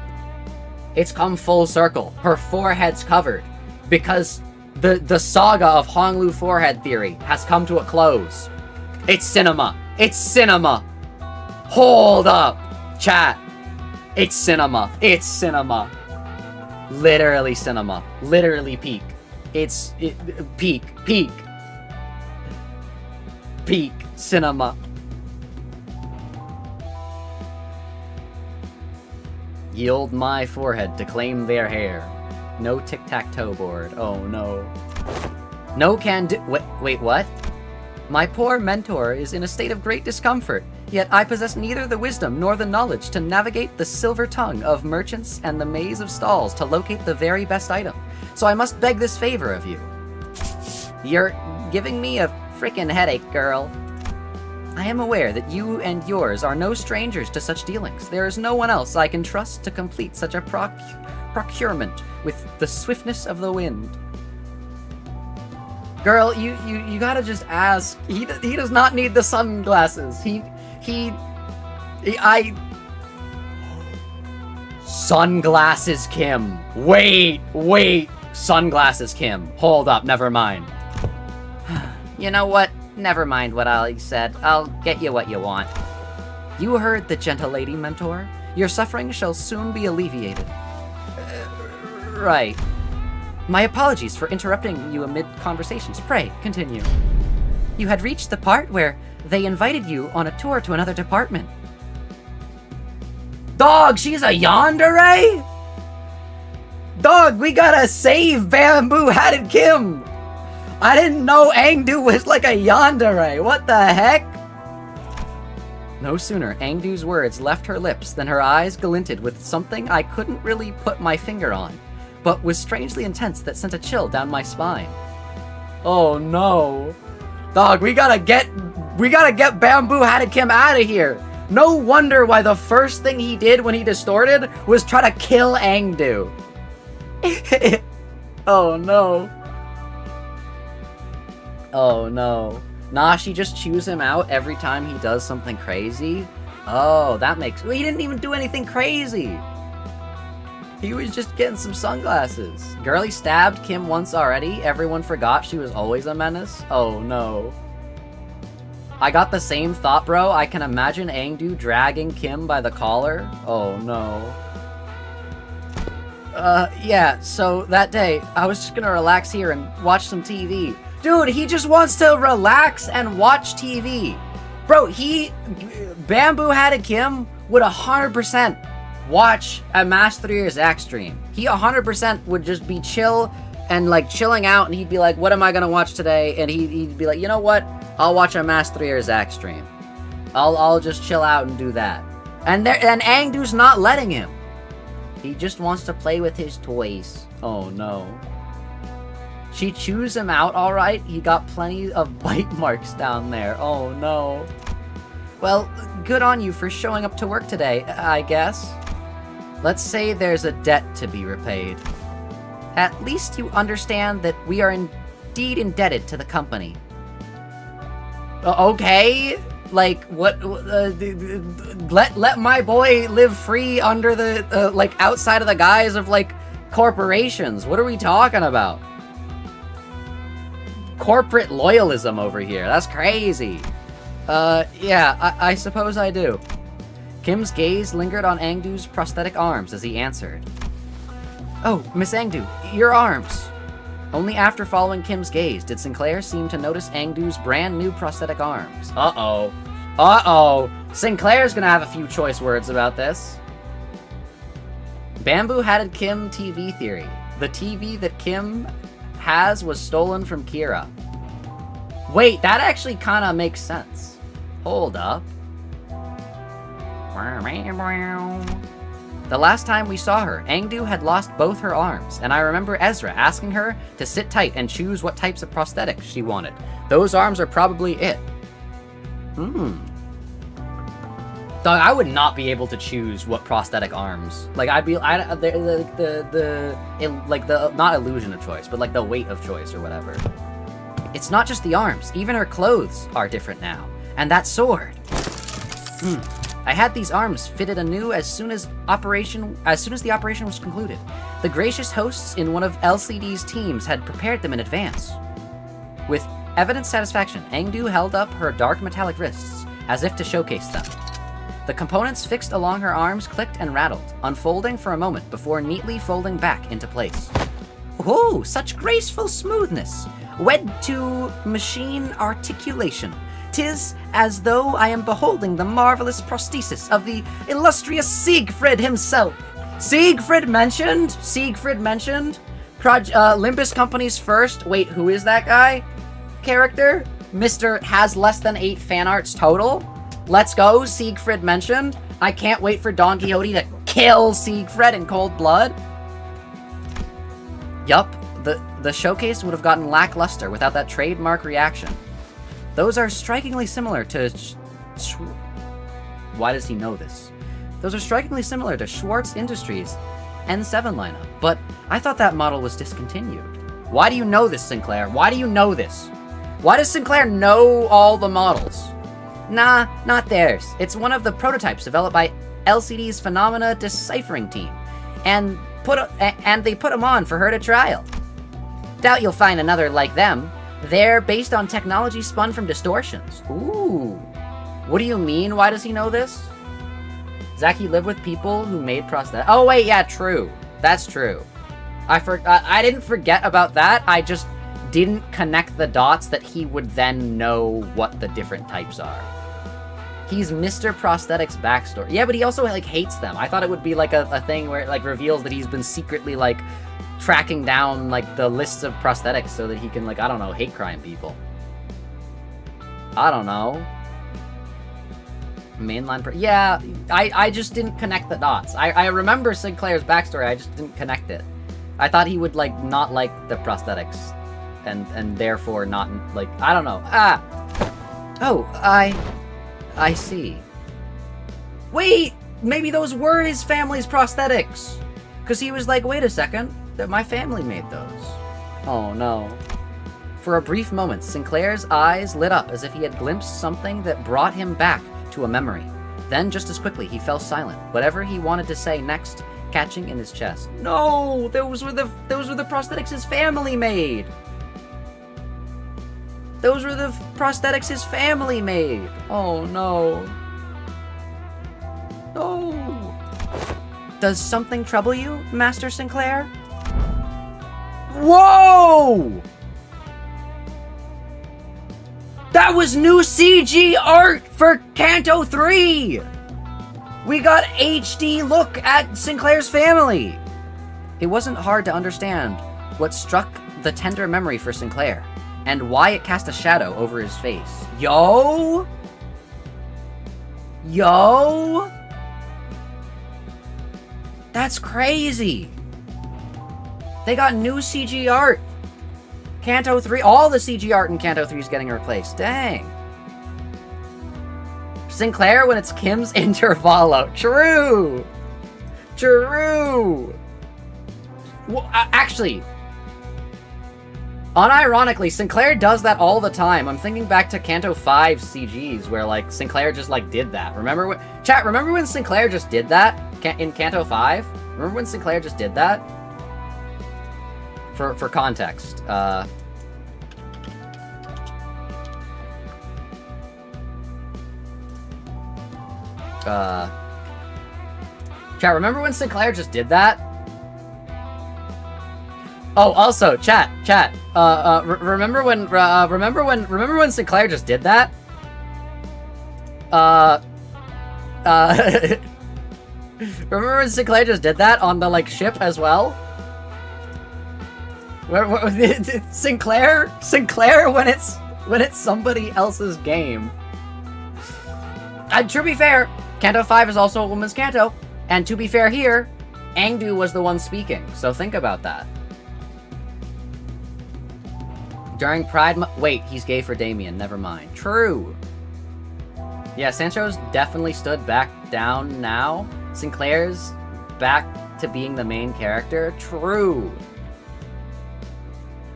It's come full circle. Her forehead's covered. Because the saga of Honglu forehead theory has come to a close. It's cinema. It's cinema. Hold up. Chat. It's cinema. It's cinema. Literally cinema. Literally peak. Peak. Peak cinema. Yield my forehead to claim their hair. No tic-tac-toe board. Oh no. No can do. Wait, what? My poor mentor is in a state of great discomfort, yet I possess neither the wisdom nor the knowledge to navigate the silver tongue of merchants and the maze of stalls to locate the very best item. So I must beg this favor of you. You're giving me a frickin' headache, girl. I am aware that you and yours are no strangers to such dealings. There is no one else I can trust to complete such a procurement with the swiftness of the wind. Girl, you gotta just ask. He does not need the sunglasses. Sunglasses Kim. Wait. Sunglasses Kim. Hold up, never mind. You know what? Never mind what I said. I'll get you what you want. You heard the gentle lady, mentor. Your suffering shall soon be alleviated. Right. My apologies for interrupting you amid conversations. Pray, continue. You had reached the part where they invited you on a tour to another department. Dog, she's a yandere? Dog, we gotta save Bamboo-Hatted Kim! I didn't know Aeng-du was like a yandere. What the heck? No sooner Aeng-du's words left her lips than her eyes glinted with something I couldn't really put my finger on, but was strangely intense that sent a chill down my spine. Oh no. Dog, we gotta get Bamboo-Hatted Kim out of here. No wonder why the first thing he did when he distorted was try to kill Aeng-du. Oh no. Oh no. Nah, she just chews him out every time he does something crazy? Oh, that makes... Well, he didn't even do anything crazy! He was just getting some sunglasses. Girlie stabbed Kim once already. Everyone forgot she was always a menace. Oh no. I got the same thought, bro. I can imagine Aeng-du dragging Kim by the collar. Oh no. Yeah, so that day, I was just gonna relax here and watch some TV. Dude, he just wants to relax and watch TV. Bro, Bamboo-Hatted Kim would 100% watch a Mast3r Zak stream. He 100% would just be chill and like chilling out, and he'd be like, what am I gonna watch today? And he'd be like, you know what? I'll watch a Mast3r Zak stream. I'll just chill out and do that. And Aeng-du's not letting him. He just wants to play with his toys. Oh no. She chews him out alright. He got plenty of bite marks down there. Oh no. Well, good on you for showing up to work today, I guess. Let's say there's a debt to be repaid. At least you understand that we are indeed indebted to the company. Okay? Like, what, let my boy live free under the, like, outside of the guise of, like, corporations. What are we talking about? Corporate loyalism over here. That's crazy. Yeah, I suppose I do. Kim's gaze lingered on Aeng-du's prosthetic arms as he answered. Oh, Miss Aeng-du, your arms. Only after following Kim's gaze did Sinclair seem to notice Aeng-du's brand new prosthetic arms. Uh-oh. Uh-oh. Sinclair's gonna have a few choice words about this. Bamboo-Hatted Kim TV theory. The TV that Kim has was stolen from Kira. Wait, that actually kind of makes sense. Hold up. The last time we saw her, Aeng-du had lost both her arms, and I remember Ezra asking her to sit tight and choose what types of prosthetics she wanted. Those arms are probably it. Dog, I would not be able to choose what prosthetic arms. Like, not illusion of choice, but like the weight of choice or whatever. It's not just the arms, even her clothes are different now. And that sword. I had these arms fitted anew as soon as the operation was concluded. The gracious hosts in one of LCD's teams had prepared them in advance. With evident satisfaction, Aeng-du held up her dark metallic wrists, as if to showcase them. The components fixed along her arms clicked and rattled, unfolding for a moment before neatly folding back into place. Oh, such graceful smoothness, wed to machine articulation. 'Tis as though I am beholding the marvelous prosthesis of the illustrious Siegfried himself. Siegfried mentioned? Limbus Company's first, wait, who is that guy? Character? Mr. has less than 8 fan arts total. Let's go, Siegfried mentioned. I can't wait for Don Quixote to kill Siegfried in cold blood. Yup, the showcase would have gotten lackluster without that trademark reaction. Those are strikingly similar to... Why does he know this? Those are strikingly similar to Schwartz Industries' N7 lineup, but I thought that model was discontinued. Why do you know this, Sinclair? Why do you know this? Why does Sinclair know all the models? Nah, not theirs. It's one of the prototypes developed by LCD's Phenomena Deciphering team, and they put them on for her to trial. Doubt you'll find another like them. They're based on technology spun from Distortions. Ooh. What do you mean, why does he know this? Zach, he lived with people who made prosthetics. Oh wait, yeah, true. That's true. I didn't forget about that, I just didn't connect the dots that he would then know what the different types are. He's Mr. Prosthetics backstory. Yeah, but he also, like, hates them. I thought it would be, like, a thing where it, like, reveals that he's been secretly, like, tracking down, like, the lists of prosthetics so that he can, like, I don't know, hate crime people. I don't know. Mainline yeah, I just didn't connect the dots. I remember Sinclair's backstory, I just didn't connect it. I thought he would, like, not like the prosthetics. And therefore not, like, I don't know. Oh, I see. Wait! Maybe those were his family's prosthetics! Because he was like, wait a second, that my family made those. Oh no. For a brief moment, Sinclair's eyes lit up as if he had glimpsed something that brought him back to a memory. Then, just as quickly, he fell silent, whatever he wanted to say next catching in his chest. No! Those were the prosthetics his family made! Those were the prosthetics his family made! Oh no. No! Does something trouble you, Master Sinclair? Whoa! That was new CG art for Kanto 3! We got HD look at Sinclair's family! It wasn't hard to understand what struck the tender memory for Sinclair, and why it cast a shadow over his face. Yo! Yo! That's crazy! They got new CG art! Kanto 3, all the CG art in Kanto 3 is getting replaced. Dang. Sinclair when it's Kim's Intervallo. True! True! Well, actually, unironically, Sinclair does that all the time. I'm thinking back to Kanto 5 CGs where, like, Sinclair just, like, did that. Remember when... Chat, remember when Sinclair just did that? In Kanto 5? Remember when Sinclair just did that? For context, chat, remember when Sinclair just did that? Oh, also, chat, remember when Sinclair just did that? Remember when Sinclair just did that on the, like, ship as well? Sinclair when it's somebody else's game. And to be fair, Kanto 5 is also a woman's Kanto, and to be fair here, Aeng-du was the one speaking, so think about that. During Pride wait, he's gay for Damien, never mind. True. Yeah, Sancho's definitely stood back down now. Sinclair's back to being the main character. True.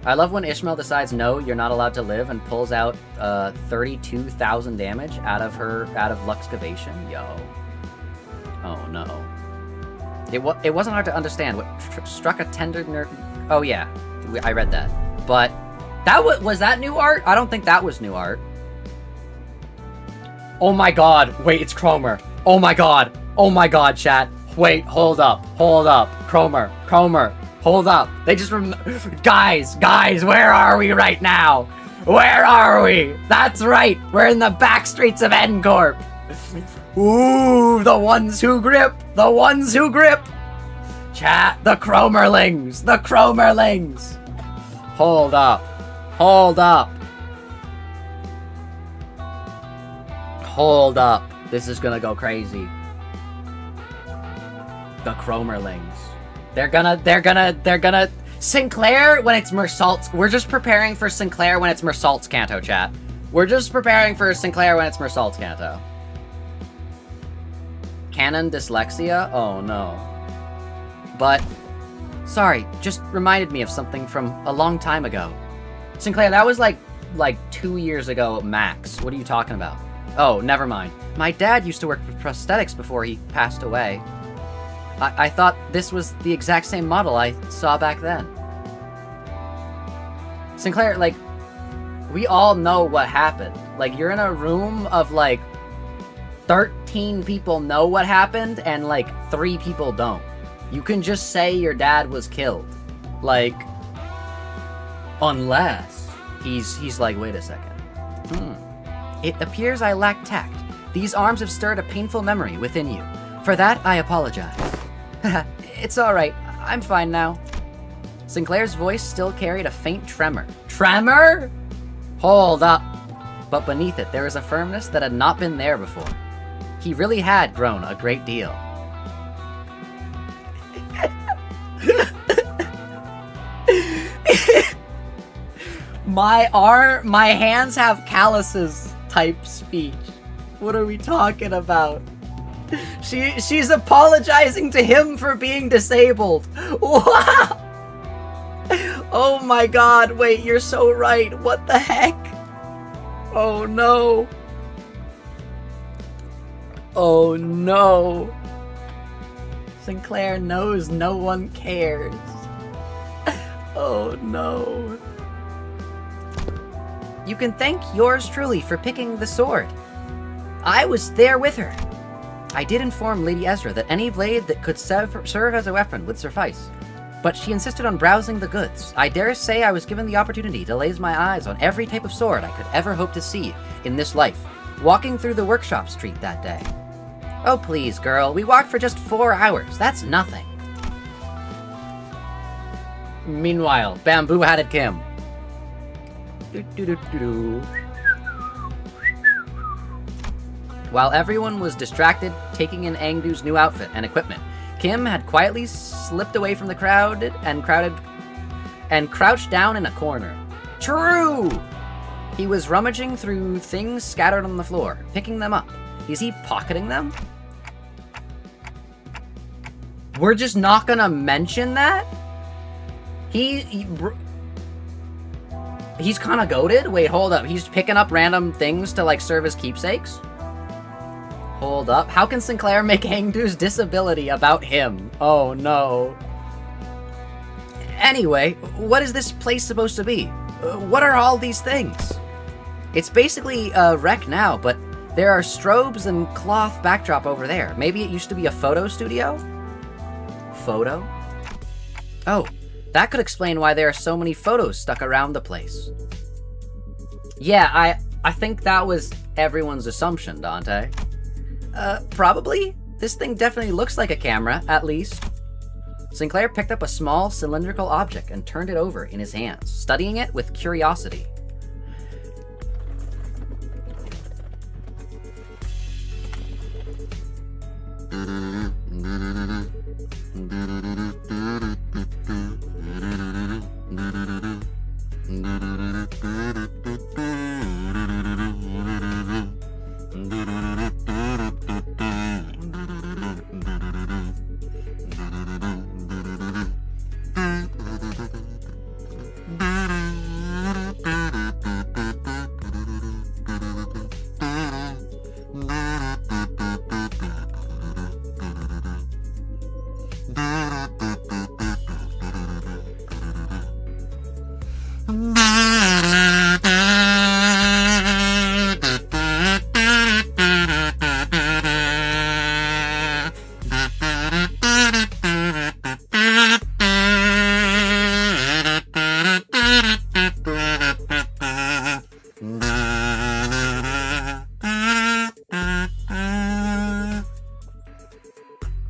I love when Ishmael decides, no, you're not allowed to live, and pulls out 32,000 damage out of Luxcavation. Yo. Oh no. It wasn't hard to understand what struck a tender nerve. Oh yeah, I read that. But that was that new art? I don't think that was new art. Oh my god, wait, it's Cromer. Oh my god, chat. Wait, hold up. Cromer. Hold up. They just guys, where are we right now? Where are we? That's right. We're in the back streets of N Corp. Ooh, the ones who grip. Chat, the Cromerlings. Hold up. Hold up. This is gonna go crazy. The Chromerlings. They're gonna... Sinclair, when it's Meursault's... We're just preparing for Sinclair when it's Meursault's Canto, chat. We're just preparing for Sinclair when it's Meursault's Canto. Canon dyslexia? Oh, no. But... Sorry, just reminded me of something from a long time ago. Sinclair, that was like 2 years ago max. What are you talking about? Oh, never mind. My dad used to work with prosthetics before he passed away. I thought this was the exact same model I saw back then. Sinclair, like, we all know what happened. Like, you're in a room of, like, 13 people know what happened, and, like, 3 people don't. You can just say your dad was killed. Like, unless he's like, wait a second. It appears I lack tact. These arms have stirred a painful memory within you. For that, I apologize. It's alright. I'm fine now. Sinclair's voice still carried a faint tremor. Tremor? Hold up. But beneath it, there was a firmness that had not been there before. He really had grown a great deal. My hands have calluses type speech. What are we talking about? She's apologizing to him for being disabled. Wow! Oh my god, wait, you're so right. What the heck? Oh no. Oh no. Sinclair knows no one cares. Oh no. You can thank yours truly for picking the sword. I was there with her. I did inform Lady Ezra that any blade that could serve as a weapon would suffice, but she insisted on browsing the goods. I dare say I was given the opportunity to lay my eyes on every type of sword I could ever hope to see in this life, walking through the workshop street that day. Oh please, girl, we walked for just 4 hours. That's nothing. Meanwhile, bamboo-hatted Kim. While everyone was distracted taking in Aeng-du's new outfit and equipment, Kim had quietly slipped away from the crowd and crouched down in a corner. True! He was rummaging through things scattered on the floor, picking them up. Is he pocketing them? We're just not gonna mention that? He's kind of goated? Wait, hold up. He's picking up random things to, like, serve as keepsakes? Hold up. How can Sinclair make Aeng-du's disability about him? Oh, no. Anyway, what is this place supposed to be? What are all these things? It's basically a wreck now, but there are strobes and cloth backdrop over there. Maybe it used to be a photo studio? Photo? Oh, that could explain why there are so many photos stuck around the place. Yeah, I think that was everyone's assumption, Dante. Probably? This thing definitely looks like a camera, at least. Sinclair picked up a small cylindrical object and turned it over in his hands, studying it with curiosity.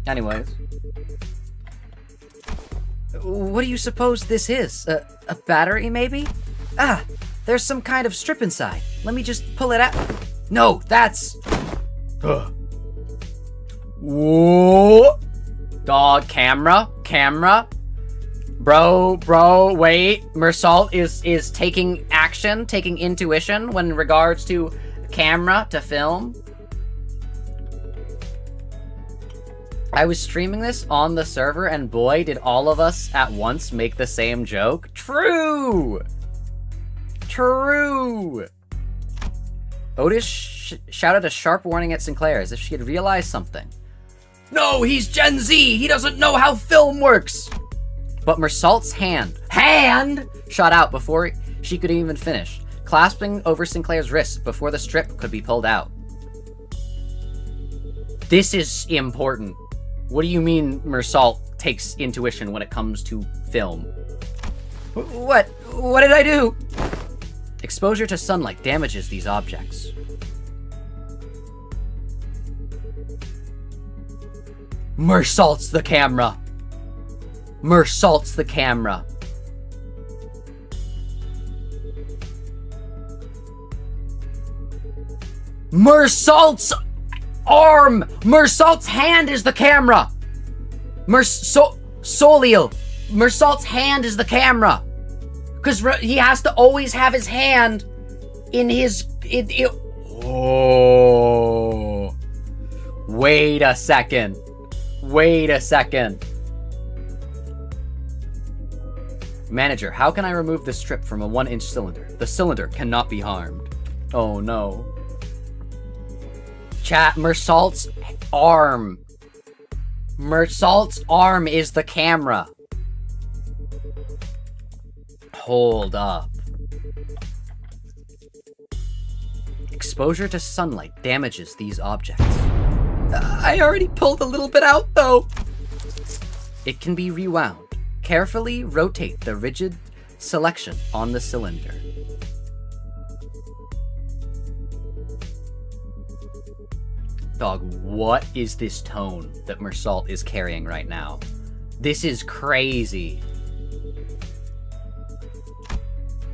Anyways. What do you suppose this is? A battery, maybe? Ah, there's some kind of strip inside. Let me just pull it out. No, that's... Whoa. Dog, camera. Bro, wait. Meursault is taking action, taking intuition when regards to camera to film. I was streaming this on the server, and boy, did all of us at once make the same joke. True! Otis shouted a sharp warning at Sinclair as if she had realized something. No, he's Gen Z! He doesn't know how film works! But Meursault's hand shot out before she could even finish, clasping over Sinclair's wrist before the strip could be pulled out. This is important. What do you mean Meursault takes intuition when it comes to film? What did I do? Exposure to sunlight damages these objects. Meursault's the camera. Meursault's arm! Meursault's hand is the camera! Meursault's hand is the camera! Because he has to always have his hand in his... Oh. Wait a second. Manager, how can I remove the strip from a 1-inch cylinder? The cylinder cannot be harmed. Oh no. Chat, Meursault's arm. Meursault's arm is the camera. Hold up. Exposure to sunlight damages these objects. I already pulled a little bit out, though. It can be rewound. Carefully rotate the rigid selection on the cylinder. Dog, what is this tone that Meursault is carrying right now? This is crazy.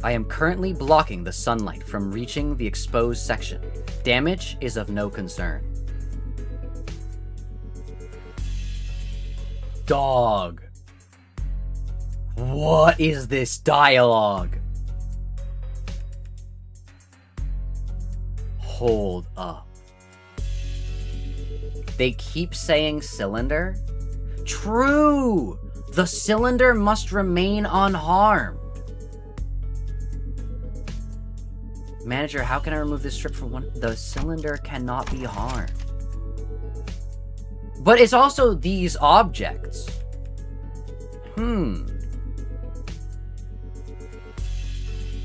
I am currently blocking the sunlight from reaching the exposed section. Damage is of no concern. Dog. What is this dialogue? Hold up. They keep saying cylinder? True! The cylinder must remain unharmed. Manager, how can I remove this strip from one? The cylinder cannot be harmed. But it's also these objects.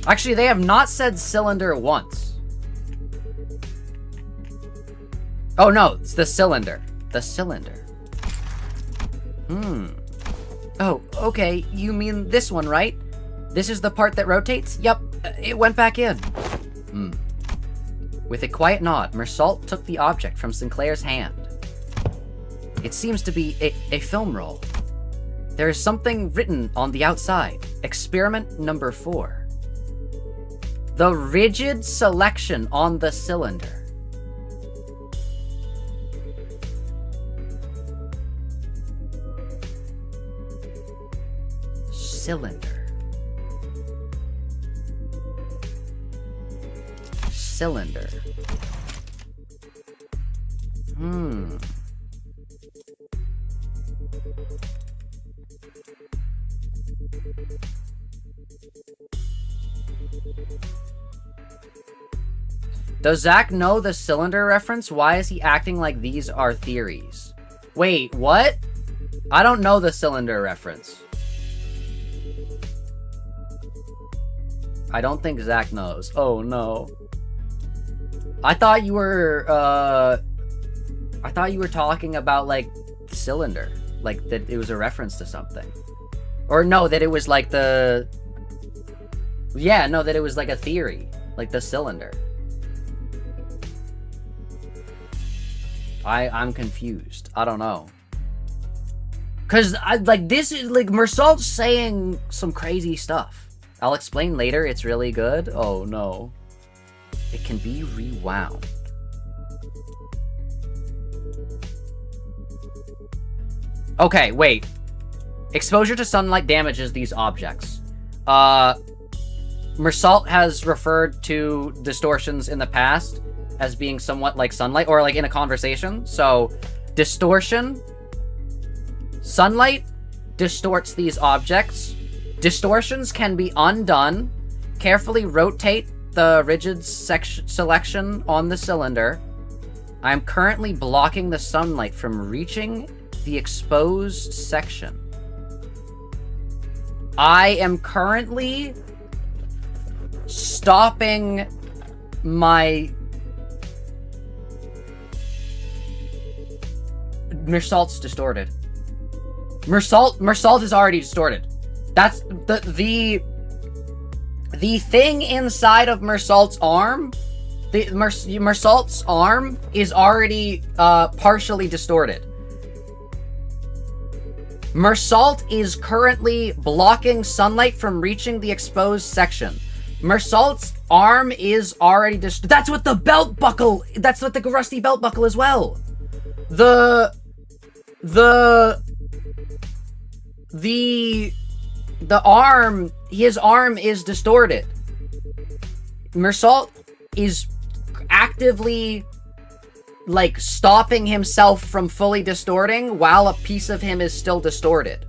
Actually, they have not said cylinder once. Oh no, it's the cylinder. The cylinder. Oh, okay, you mean this one, right? This is the part that rotates? Yup, it went back in. With a quiet nod, Meursault took the object from Sinclair's hand. It seems to be a film roll. There is something written on the outside. Experiment number 4. The rigid selection on the cylinder. Cylinder. Does Zach know the cylinder reference? Why is he acting like these are theories? Wait, what? I don't know the cylinder reference. I don't think Zach knows. Oh no. I thought you were talking about like cylinder, like that it was a reference to something. Or no, that it was like that it was like a theory, like the cylinder. I'm confused. I don't know. Cause this is like Meursault's saying some crazy stuff. I'll explain later. It's really good. Oh no. It can be rewound. Okay, wait. Exposure to sunlight damages these objects. Meursault has referred to distortions in the past as being somewhat like sunlight, or like in a conversation. So, distortion. Sunlight distorts these objects. Distortions can be undone. Carefully rotate the rigid selection on the cylinder. I'm currently blocking the sunlight from reaching the exposed section. I am currently stopping my... Meursault's distorted. Meursault is already distorted. That's the thing inside of Meursault's arm. Meursault's arm is already partially distorted. Meursault is currently blocking sunlight from reaching the exposed section. Meursault's arm is already distorted. That's what the belt buckle. That's what the rusty belt buckle as well. The arm, his arm is distorted. Meursault is actively, like, stopping himself from fully distorting while a piece of him is still distorted.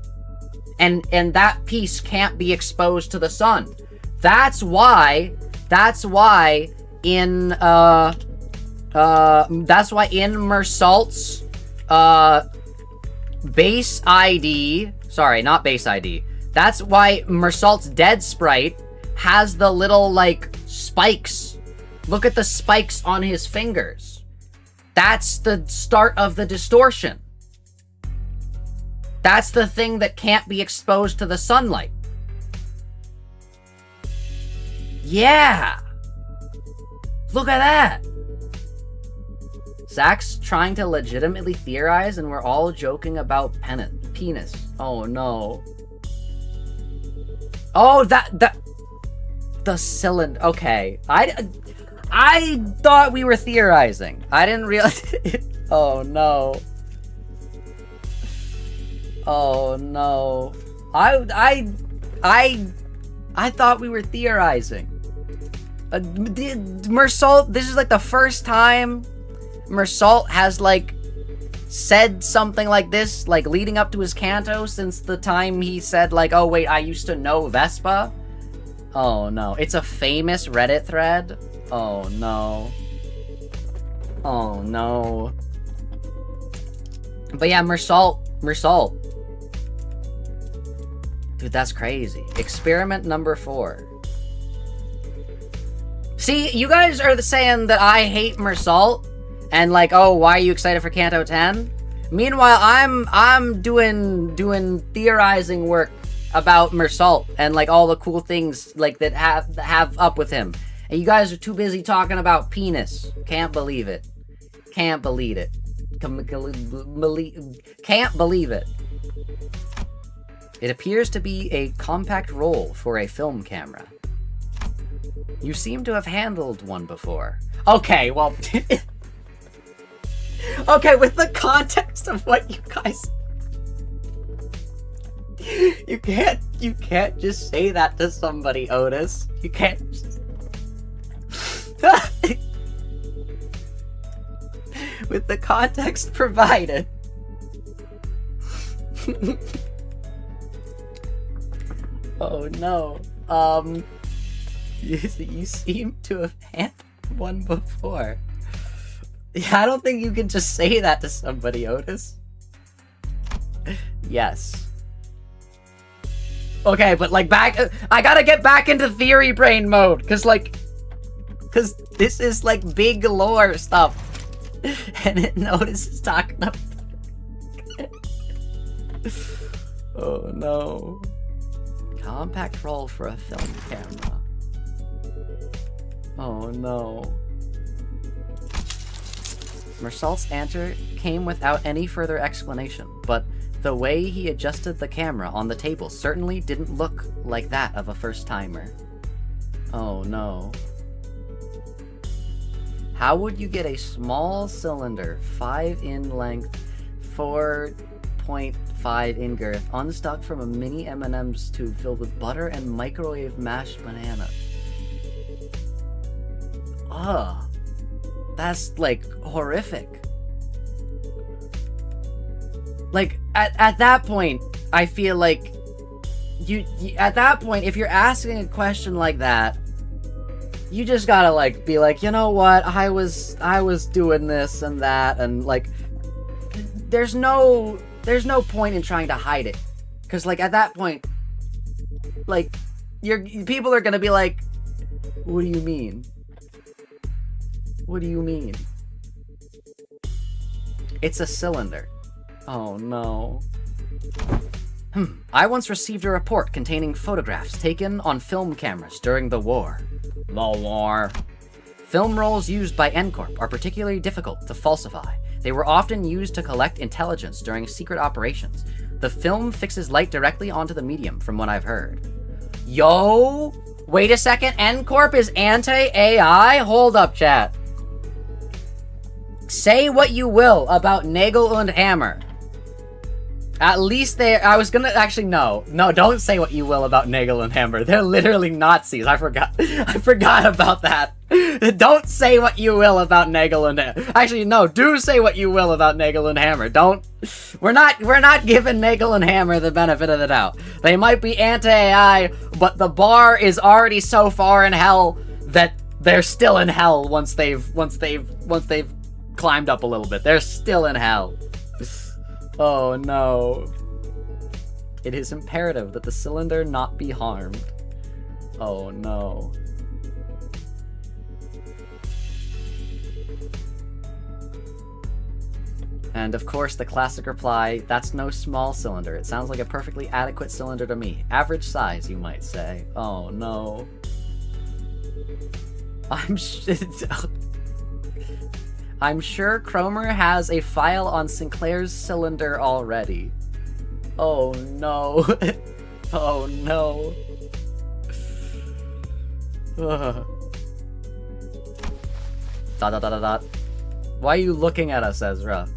And that piece can't be exposed to the sun. That's why in Meursault's base ID, sorry, not base ID. That's why Meursault's dead sprite has the little, like, spikes. Look at the spikes on his fingers. That's the start of the distortion. That's the thing that can't be exposed to the sunlight. Yeah! Look at that! Zak's trying to legitimately theorize and we're all joking about penis. Oh no. Oh, the cylinder. Okay. I thought we were theorizing. I didn't realize. Oh no. Oh no. I thought we were theorizing. Meursault, this is like the first time Meursault has, like, said something like this, like, leading up to his canto since the time he said, like, oh wait, I used to know Vespa. Oh no. It's a famous Reddit thread. Oh no. Oh no. But yeah, Meursault. Dude, that's crazy. Experiment number 4. See, you guys are saying that I hate Meursault, and like, oh, why are you excited for Canto 10? Meanwhile, I'm doing theorizing work about Meursault and like all the cool things like that have up with him. And you guys are too busy talking about penis. Can't believe it. Can't believe it. Can't believe it. It appears to be a compact roll for a film camera. You seem to have handled one before. Okay, well... okay, with the context of what you guys... You can't just say that to somebody, Otis. You can't just... With the context provided. Oh no. You seem to have had one before. Yeah, I don't think you can just say that to somebody, Otis. Yes. Okay, but like I gotta get back into theory brain mode, cause this is like big lore stuff. And it Otis is talking about. Oh no. Compact roll for a film camera. Oh no. Meursault's answer came without any further explanation, but the way he adjusted the camera on the table certainly didn't look like that of a first-timer. Oh no. How would you get a small cylinder, 5 in length, 4.5 in girth, unstuck from a mini M&M's tube filled with butter and microwave mashed banana. Ugh. That's, like, horrific. Like, at that point, I feel like you at that point, if you're asking a question like that, you just gotta, like, be like, you know what, I was doing this and that, and, like, there's no point in trying to hide it. Because, like, at that point, like, people are gonna be like, what do you mean? What do you mean? It's a cylinder. Oh no. I once received a report containing photographs taken on film cameras during the war. The war. Film rolls used by N Corp are particularly difficult to falsify. They were often used to collect intelligence during secret operations. The film fixes light directly onto the medium, from what I've heard. Yo! Wait a second, N Corp is anti-AI? Hold up, chat. Say what you will about Nagel and Hammer. At least I was gonna actually no, don't say what you will about Nagel and Hammer. They're literally Nazis. I forgot about that. Don't say what you will about Nagel and Hammer. Actually, no, do say what you will about Nagel and Hammer. We're not giving Nagel and Hammer the benefit of the doubt. They might be anti-AI, but the bar is already so far in hell that they're still in hell once they've climbed up a little bit. They're still in hell. Oh no. It is imperative that the cylinder not be harmed. Oh no. And of course the classic reply, that's no small cylinder. It sounds like a perfectly adequate cylinder to me. Average size, you might say. Oh no. I'm sure Cromer has a file on Sinclair's cylinder already. Oh no. Oh no. Dot. Why are you looking at us, Ezra?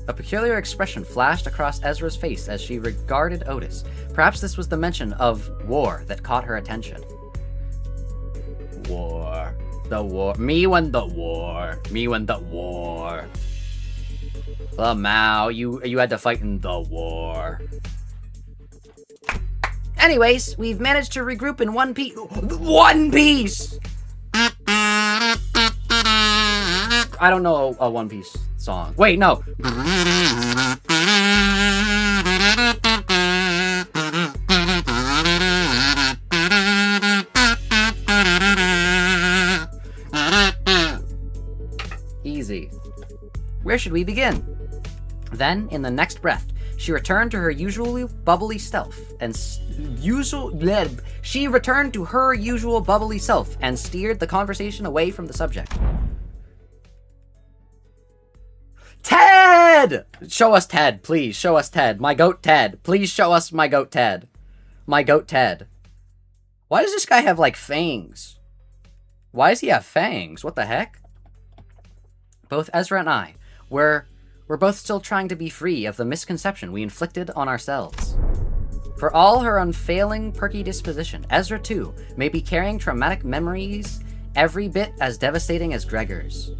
A peculiar expression flashed across Ezra's face as she regarded Otis. Perhaps this was the mention of war that caught her attention. War. The war. Me when the war. Mao, you had to fight in the war. Anyways, we've managed to regroup in one piece. One Piece! I don't know a One Piece song. Wait, no. Easy. Where should we begin? Then, in the next breath, she returned to her usually bubbly self and steered the conversation away from the subject. Ted! Show us Ted, please. Show us Ted. My goat Ted. Please show us my goat Ted. My goat Ted. Why does this guy have, like, fangs? Why does he have fangs? What the heck? Both Ezra and I, we're both still trying to be free of the misconception we inflicted on ourselves. For all her unfailing perky disposition, Ezra, too, may be carrying traumatic memories every bit as devastating as Gregor's.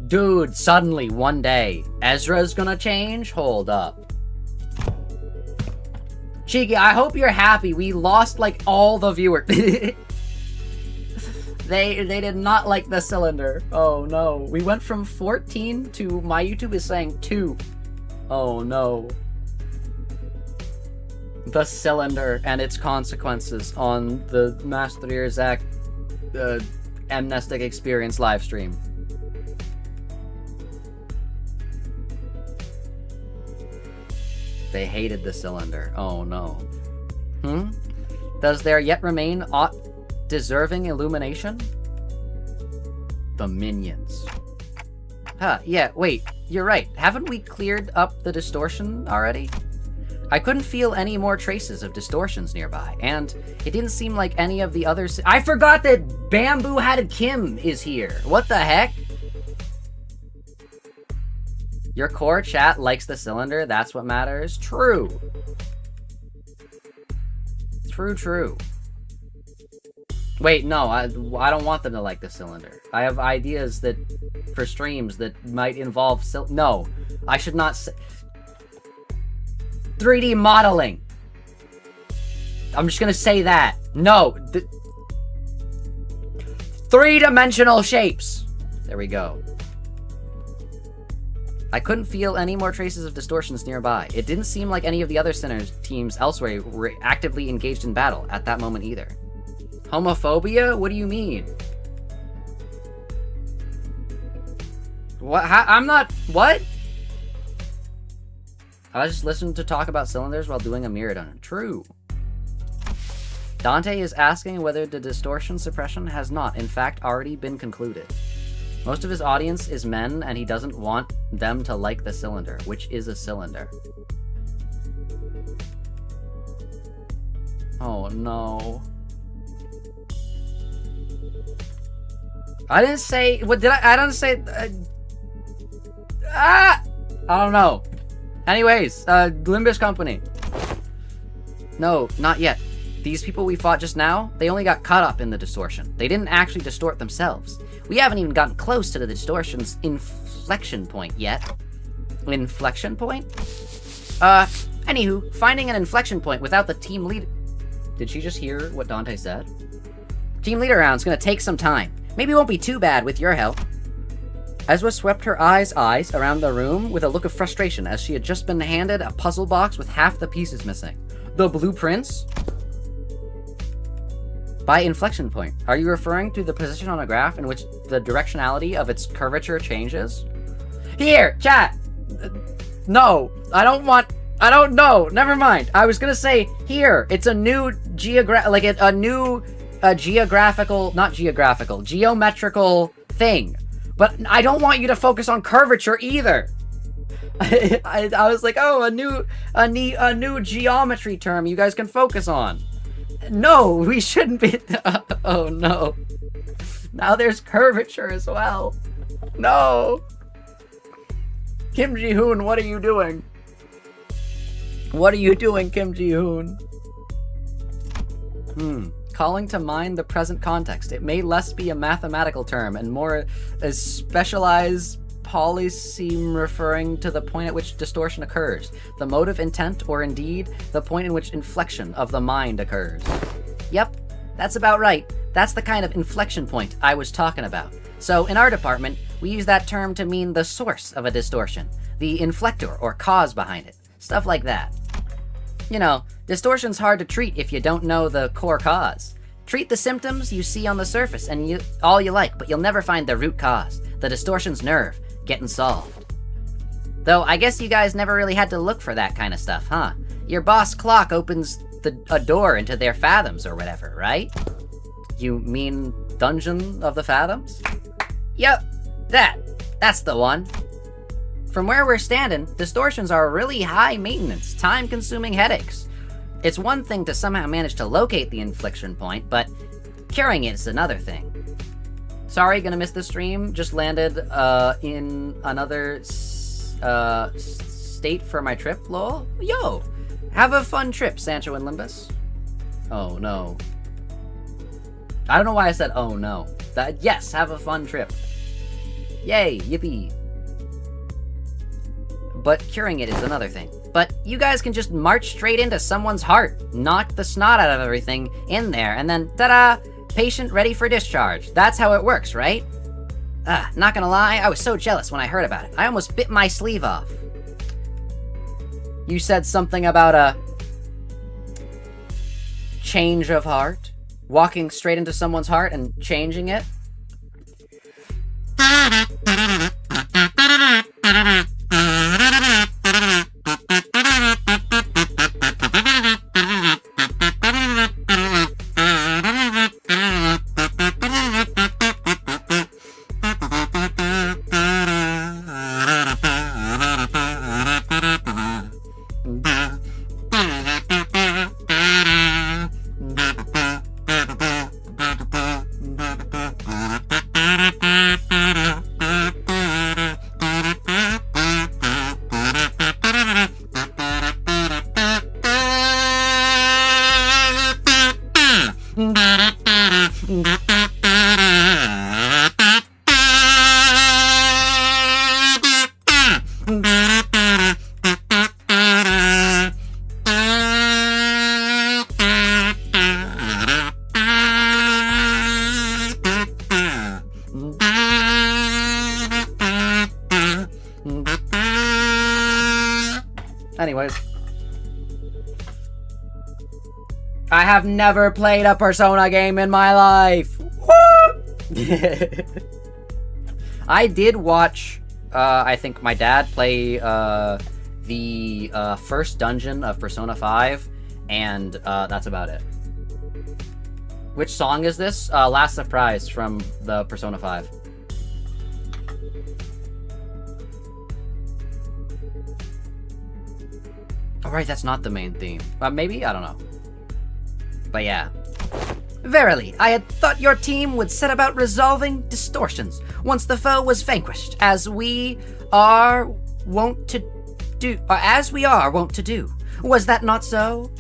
Dude, suddenly, one day, Ezra's gonna change? Hold up. Cheeky, I hope you're happy. We lost, like, all the viewers. They did not like the cylinder. Oh no. We went from 14 to my YouTube is saying 2. Oh no. The cylinder and its consequences on the Mast3r Zak Mnestic Experience livestream. They hated the cylinder. Oh no. Does there yet remain aught deserving illumination? The minions. Huh, yeah, wait, you're right. Haven't we cleared up the distortion already? I couldn't feel any more traces of distortions nearby, and it didn't seem like any of the others. I forgot that Bamboo Hatted Kim is here. What the heck? Your core chat likes the cylinder, that's what matters? True. True. Wait, no, I don't want them to like the cylinder. I have ideas that, for streams that might involve no, I should not say... 3D modeling! I'm just gonna say that. No! Three-dimensional shapes! There we go. I couldn't feel any more traces of distortions nearby. It didn't seem like any of the other Sinners teams elsewhere were actively engaged in battle at that moment either. Homophobia? What do you mean? What? I'm not... What? I was just listening to talk about cylinders while doing a mirror dungeon. True. Dante is asking whether the distortion suppression has not, in fact, already been concluded. Most of his audience is men, and he doesn't want them to like the cylinder, which is a cylinder. Oh no. I didn't say... What did I don't say... I don't know. Anyways, Limbus Company. No, not yet. These people we fought just now, they only got caught up in the distortion. They didn't actually distort themselves. We haven't even gotten close to the distortion's inflection point yet. Inflection point? Anywho, finding an inflection point without the team lead... Did she just hear what Dante said? Team leader round's gonna take some time. Maybe it won't be too bad with your help. Ezra swept her eyes around the room with a look of frustration as she had just been handed a puzzle box with half the pieces missing. The blueprints? By inflection point, are you referring to the position on a graph in which the directionality of its curvature changes? Here, chat! No, I don't know, never mind. I was gonna say, here, it's a new geometrical thing. But I don't want you to focus on curvature either. I was like, oh, a new geometry term you guys can focus on. No, we shouldn't be. Oh no. Now there's curvature as well. No. Kim Ji-hoon, what are you doing? What are you doing, Kim Ji-hoon? Calling to mind the present context. It may less be a mathematical term and more a specialized polyseme referring to the point at which distortion occurs, the motive intent, or indeed, the point in which inflection of the mind occurs. Yep, that's about right. That's the kind of inflection point I was talking about. So, in our department, we use that term to mean the source of a distortion, the inflector or cause behind it, stuff like that. You know, distortion's hard to treat if you don't know the core cause. Treat the symptoms you see on the surface and all you like, but you'll never find the root cause, the distortion's nerve, getting solved. Though, I guess you guys never really had to look for that kind of stuff, huh? Your boss clock opens a door into their fathoms or whatever, right? You mean Dungeon of the Fathoms? Yep, that's the one. From where we're standing, distortions are really high maintenance, time-consuming headaches. It's one thing to somehow manage to locate the inflection point, but curing it is another thing. Sorry, gonna miss the stream. Just landed in another state for my trip, lol. Yo! Have a fun trip, Sancho and Limbus. Oh no. I don't know why I said oh no. Yes, have a fun trip. Yay, yippee. But curing it is another thing. But you guys can just march straight into someone's heart, knock the snot out of everything in there, and then, ta-da! Patient ready for discharge. That's how it works, right? Not gonna lie, I was so jealous when I heard about it. I almost bit my sleeve off. You said something about a change of heart? Walking straight into someone's heart and changing it? Anyways. I have never played a Persona game in my life! I did watch, I think my dad play, the, first dungeon of Persona 5, and, that's about it. Which song is this? Last Surprise from the Persona 5. Alright, that's not the main theme. Maybe? I don't know. But yeah. Verily, I had thought your team would set about resolving distortions once the foe was vanquished, as we are wont to do. Was that not so?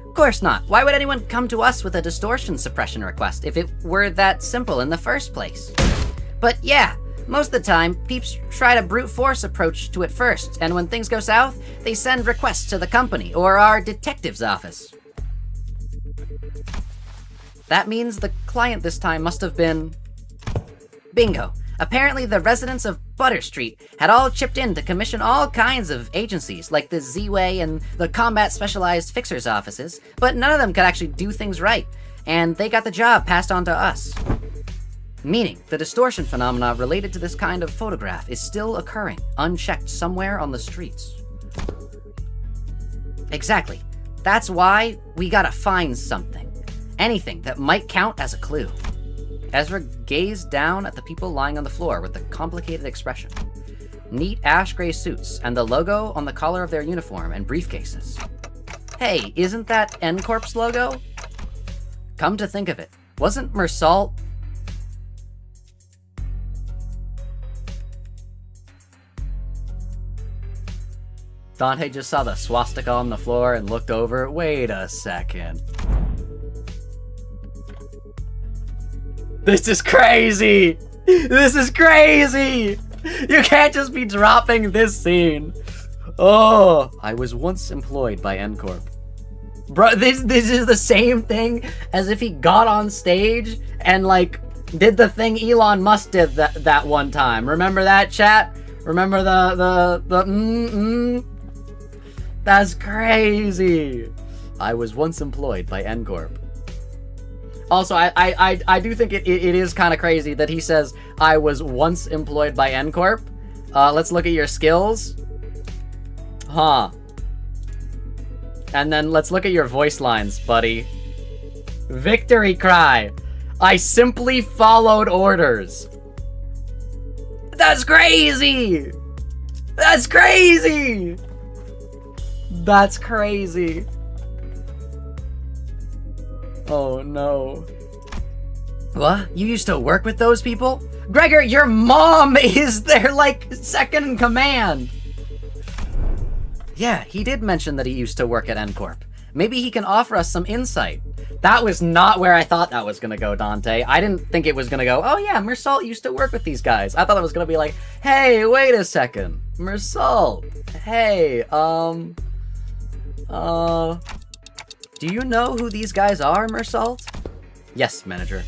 Of course not. Why would anyone come to us with a distortion suppression request if it were that simple in the first place? But yeah, most of the time, peeps try to brute force approach to it first, and when things go south, they send requests to the company or our detective's office. That means the client this time must have been... Bingo. Apparently the residents of Butter Street had all chipped in to commission all kinds of agencies, like the Z-Way and the Combat Specialized Fixers offices, but none of them could actually do things right, and they got the job passed on to us. Meaning, the distortion phenomena related to this kind of photograph is still occurring, unchecked somewhere on the streets. Exactly. That's why we gotta find something. Anything that might count as a clue. Ezra gazed down at the people lying on the floor with a complicated expression. Neat ash gray suits, and the logo on the collar of their uniform and briefcases. Hey, isn't that N Corp's logo? Come to think of it, wasn't Meursault... Dante just saw the swastika on the floor and looked over. Wait a second. This is crazy! This is crazy! You can't just be dropping this scene. Oh, I was once employed by N Corp. Bro, this is the same thing as if he got on stage and, like, did the thing Elon Musk did that one time. Remember that, chat? Remember the That's crazy. I was once employed by N Corp. Also, I do think it is kind of crazy that he says, I was once employed by N Corp. Let's look at your skills. Huh. And then let's look at your voice lines, buddy. Victory cry. I simply followed orders. That's crazy! That's crazy! That's crazy. Oh no. What? You used to work with those people? Gregor, your mom is their, like, second in command. Yeah, he did mention that he used to work at N Corp. Maybe he can offer us some insight. That was not where I thought that was gonna go, Dante. I didn't think it was gonna go, oh yeah, Meursault used to work with these guys. I thought it was gonna be like, hey, wait a second. Meursault. Hey, do you know who these guys are, Meursault? Yes, manager.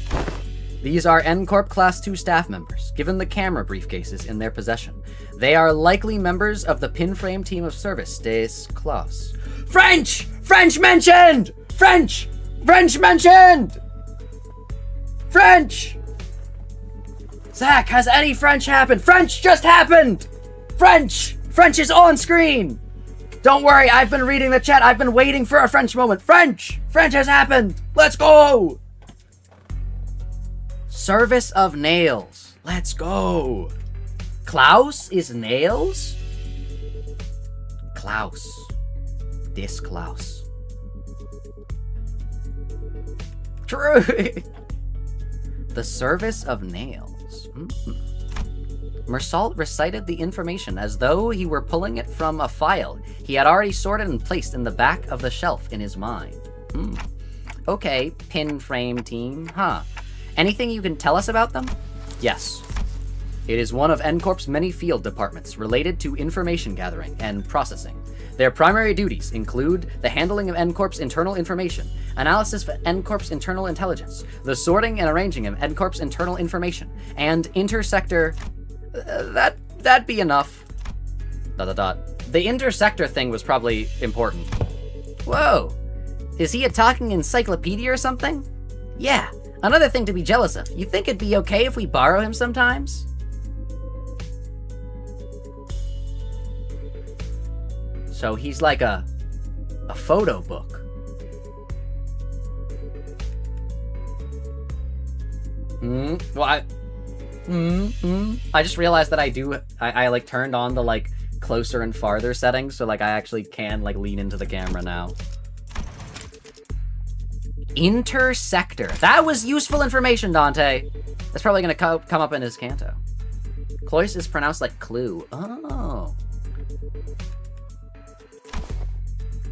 These are N Corp Class 2 staff members, given the camera briefcases in their possession. They are likely members of the pinframe team of service des Class. French! French mentioned! French! French mentioned! French! Zach, has any French happened? French just happened! French! French is on screen! Don't worry, I've been reading the chat. I've been waiting for a French moment. French! French has happened! Let's go! Service of nails. Let's go. Klaus is nails? Klaus. This Klaus. True. The service of nails. Meursault recited the information as though he were pulling it from a file he had already sorted and placed in the back of the shelf in his mind. Okay, pin frame team, huh? Anything you can tell us about them? Yes. It is one of N Corp's many field departments related to information gathering and processing. Their primary duties include the handling of N Corp's internal information, analysis of N Corp's internal intelligence, the sorting and arranging of N Corp's internal information, and intersector... that'd be enough. ... The intersector thing was probably important. Whoa! Is he a talking encyclopedia or something? Yeah, another thing to be jealous of. You think it'd be okay if we borrow him sometimes? So he's like a photo book. Well, I just realized that I like turned on the like closer and farther settings, so like I actually can like lean into the camera now. Intersector. That was useful information, Dante. That's probably gonna come up in his canto. Clois is pronounced like clue. Oh.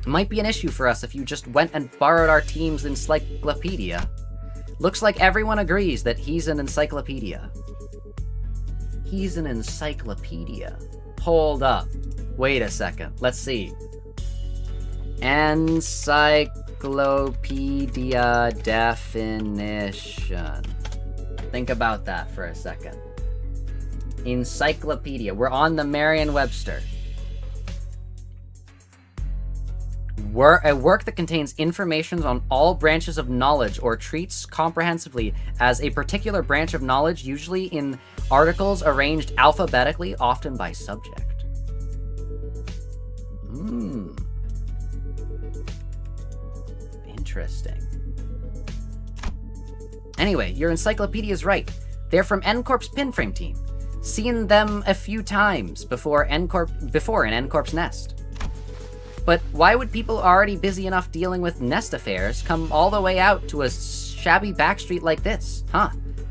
Might be an issue for us if you just went and borrowed our team's encyclopedia. Looks like everyone agrees that he's an encyclopedia. He's an encyclopedia. Hold up. Wait a second. Let's see. Encyclopedia definition. Think about that for a second. Encyclopedia. We're on the Merriam-Webster. A work that contains information on all branches of knowledge or treats comprehensively as a particular branch of knowledge, usually in articles arranged alphabetically, often by subject. Interesting. Anyway, your encyclopedia's right. They're from N Corp's pinframe team. Seen them a few times before in N Corp's nest. But why would people already busy enough dealing with nest affairs come all the way out to a shabby backstreet like this? Huh?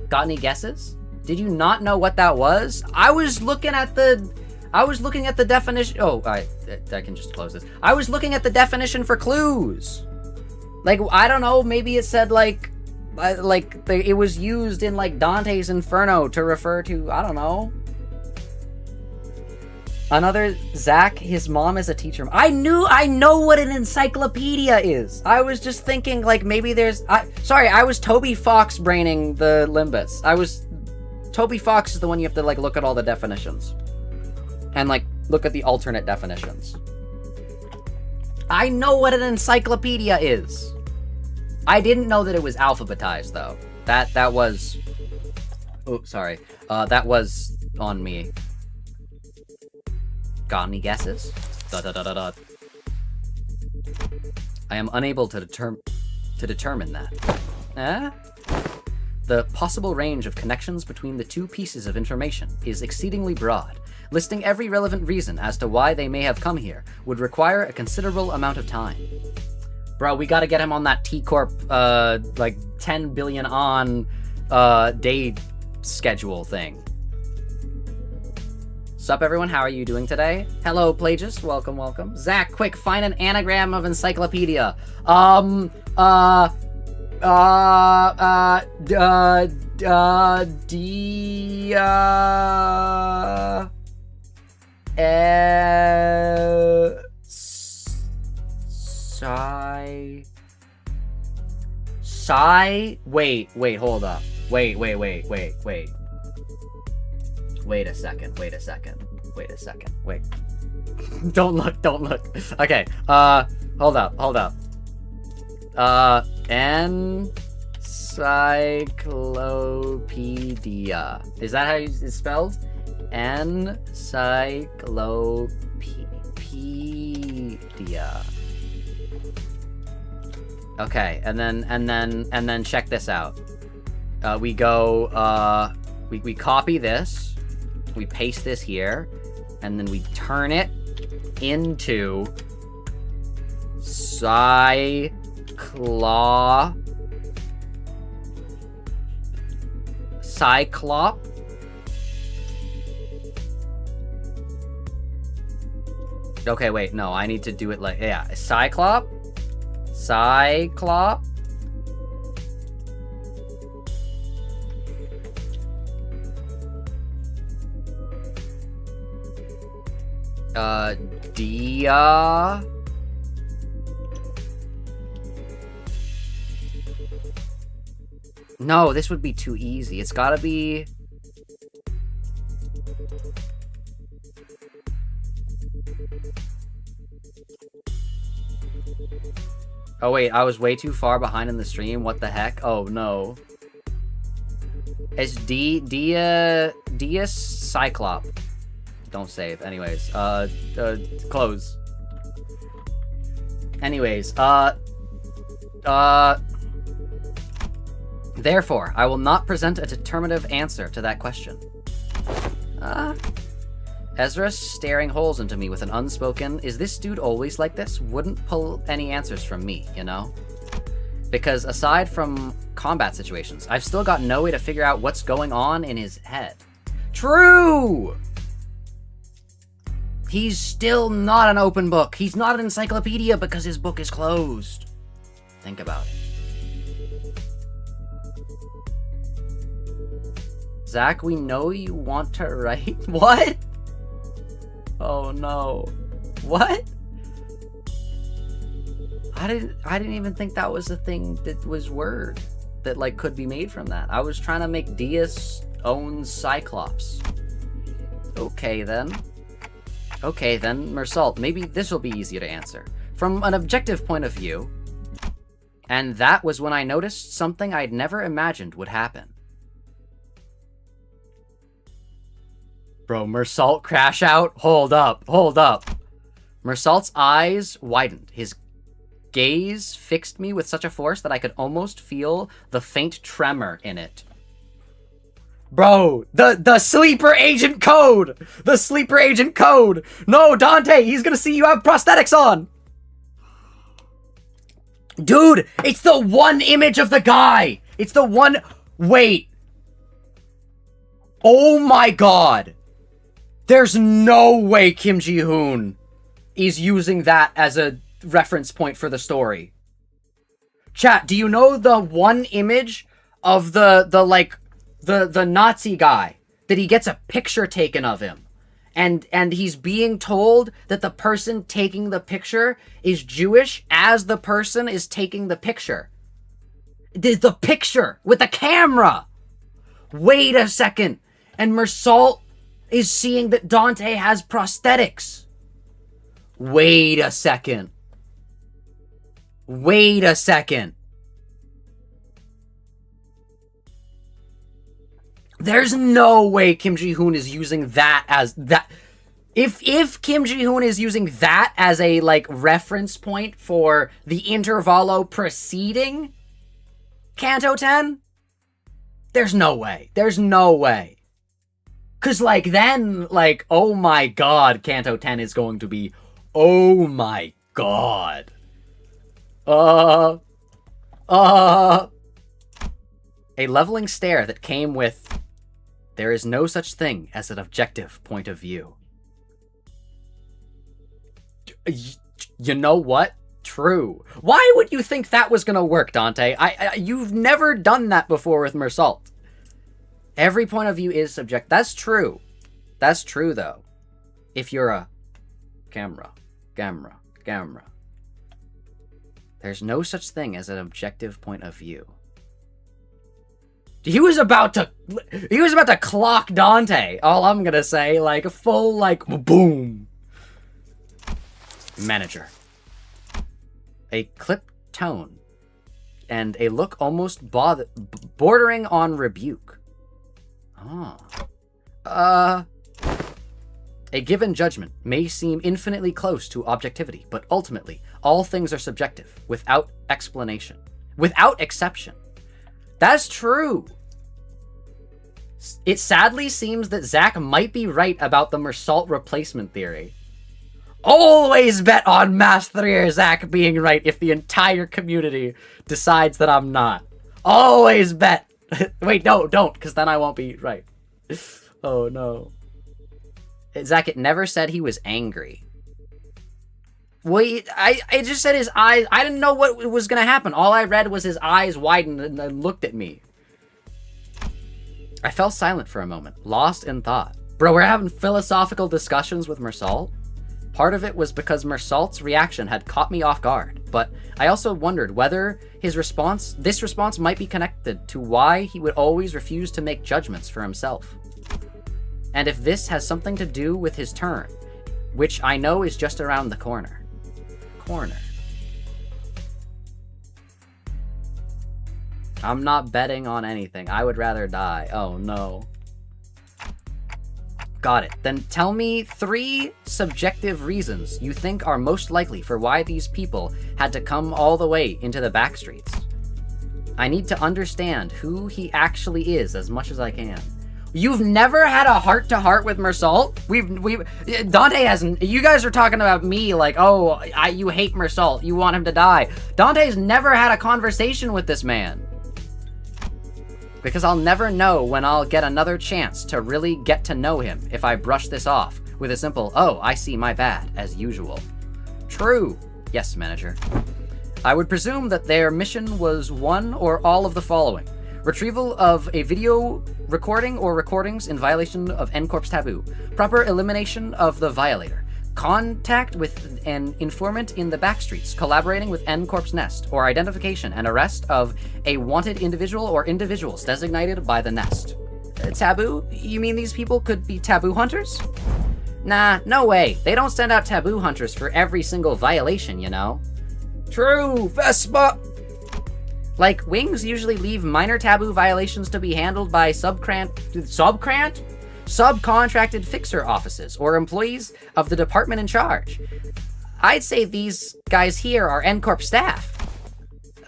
Got any guesses? Did you not know what that was? I was looking at the definition. Oh, I can just close this. I was looking at the definition for clues. Like, I don't know, maybe it said it was used in like Dante's Inferno to refer to, I don't know. Another Zach, his mom is a teacher. I know what an encyclopedia is. I was just thinking like maybe there's, I was Toby Fox braining the Limbus. Toby Fox is the one you have to like look at all the definitions. And like look at the alternate definitions. I know what an encyclopedia is. I didn't know that it was alphabetized though. That was, oh, sorry. That was on me. Got any guesses? I am unable to determine that. The possible range of connections between the two pieces of information is exceedingly broad. Listing every relevant reason as to why they may have come here would require a considerable amount of time. Bro, we gotta get him on that T Corp, like 10 billion on day schedule thing. Sup everyone, how are you doing today? Hello, Plagius, welcome, welcome. Zach, quick, find an anagram of encyclopedia. Wait, hold up. Wait. Wait a second. Wait. Don't look. Okay, hold up. Encyclopedia. Is that how it's spelled? Encyclopedia. Okay, and then check this out. We go, we copy this. We paste this here, and then we turn it into Cyclop. Okay, wait, no, I need to do it like, yeah, Cyclop. Dia... No, this would be too easy. It's gotta be... Oh wait, I was way too far behind in the stream. What the heck? Oh no. It's Dia Cyclop. Don't save. Anyways, close. Anyways, therefore, I will not present a determinative answer to that question. Ezra staring holes into me with an unspoken, is this dude always like this? Wouldn't pull any answers from me, you know? Because aside from combat situations, I've still got no way to figure out what's going on in his head. True! He's still not an open book. He's not an encyclopedia because his book is closed. Think about it. Zach, we know you want to write... What? Oh no. What? I didn't even think that was a thing that was word that like could be made from that. I was trying to make Dia's own Cyclops. Okay then. Okay then, Meursault, maybe this will be easier to answer. From an objective point of view, and that was when I noticed something I'd never imagined would happen. Bro, Meursault crash out? Hold up, hold up. Meursault's eyes widened. His gaze fixed me with such a force that I could almost feel the faint tremor in it. Bro, the sleeper agent code! The sleeper agent code! No, Dante, he's gonna see you have prosthetics on! Dude, it's the one image of the guy! It's the one... Wait. Oh my god. There's no way Kim Ji-hoon is using that as a reference point for the story. Chat, do you know the one image of the Nazi guy that he gets a picture taken of him, and he's being told that the person taking the picture is Jewish as the person is taking the picture? The picture with the camera. Wait a second. And Meursault is seeing that Dante has prosthetics. Wait a second. Wait a second. There's no way Kim Ji-hoon is using that as that. If Kim Ji-hoon is using that as a like reference point for the Intervallo preceding Canto 10, there's no way. There's no way. Cause like then like, oh my god, Canto 10 is going to be, oh my god. A leveling stare that came with, there is no such thing as an objective point of view. You know what? True. Why would you think that was gonna work, Dante? You've never done that before with Meursault. Every point of view is subjective. That's true. That's true, though. If you're a camera. There's no such thing as an objective point of view. He was about to clock Dante. All I'm gonna say, like, a full, like, boom. Manager. A clipped tone. And a look almost bordering on rebuke. A given judgment may seem infinitely close to objectivity, but ultimately, all things are subjective, without explanation. Without exception. That's true. It sadly seems that Zach might be right about the Meursault replacement theory. Always bet on Mast3r Zak being right if the entire community decides that I'm not. Always bet. Wait, no, don't, because then I won't be right. Oh, no. Zach, it never said he was angry. Wait, I just said his eyes. I didn't know what was going to happen. All I read was his eyes widened and then looked at me. I fell silent for a moment, lost in thought. Bro, we're having philosophical discussions with Meursault? Part of it was because Meursault's reaction had caught me off guard, but I also wondered whether this response might be connected to why he would always refuse to make judgments for himself. And if this has something to do with his turn, which I know is just around the corner. I'm not betting on anything. I would rather die. Oh no. Got it. Then tell me 3 subjective reasons you think are most likely for why these people had to come all the way into the back streets. I need to understand who he actually is as much as I can. You've never had a heart-to-heart with Meursault? Dante hasn't. You guys are talking about me like, oh, you hate Meursault. You want him to die. Dante's never had a conversation with this man. Because I'll never know when I'll get another chance to really get to know him if I brush this off with a simple, oh, I see, my bad, as usual. True. Yes, manager. I would presume that their mission was one or all of the following. Retrieval of a video recording or recordings in violation of N Corp's taboo. Proper elimination of the violator. Contact with an informant in the backstreets, collaborating with N Corp's nest, or identification and arrest of a wanted individual or individuals designated by the nest. Taboo? You mean these people could be taboo hunters? Nah, no way. They don't send out taboo hunters for every single violation, you know. True, Vespa! Like, wings usually leave minor taboo violations to be handled by subcontracted fixer offices or employees of the department in charge. I'd say these guys here are N Corp staff.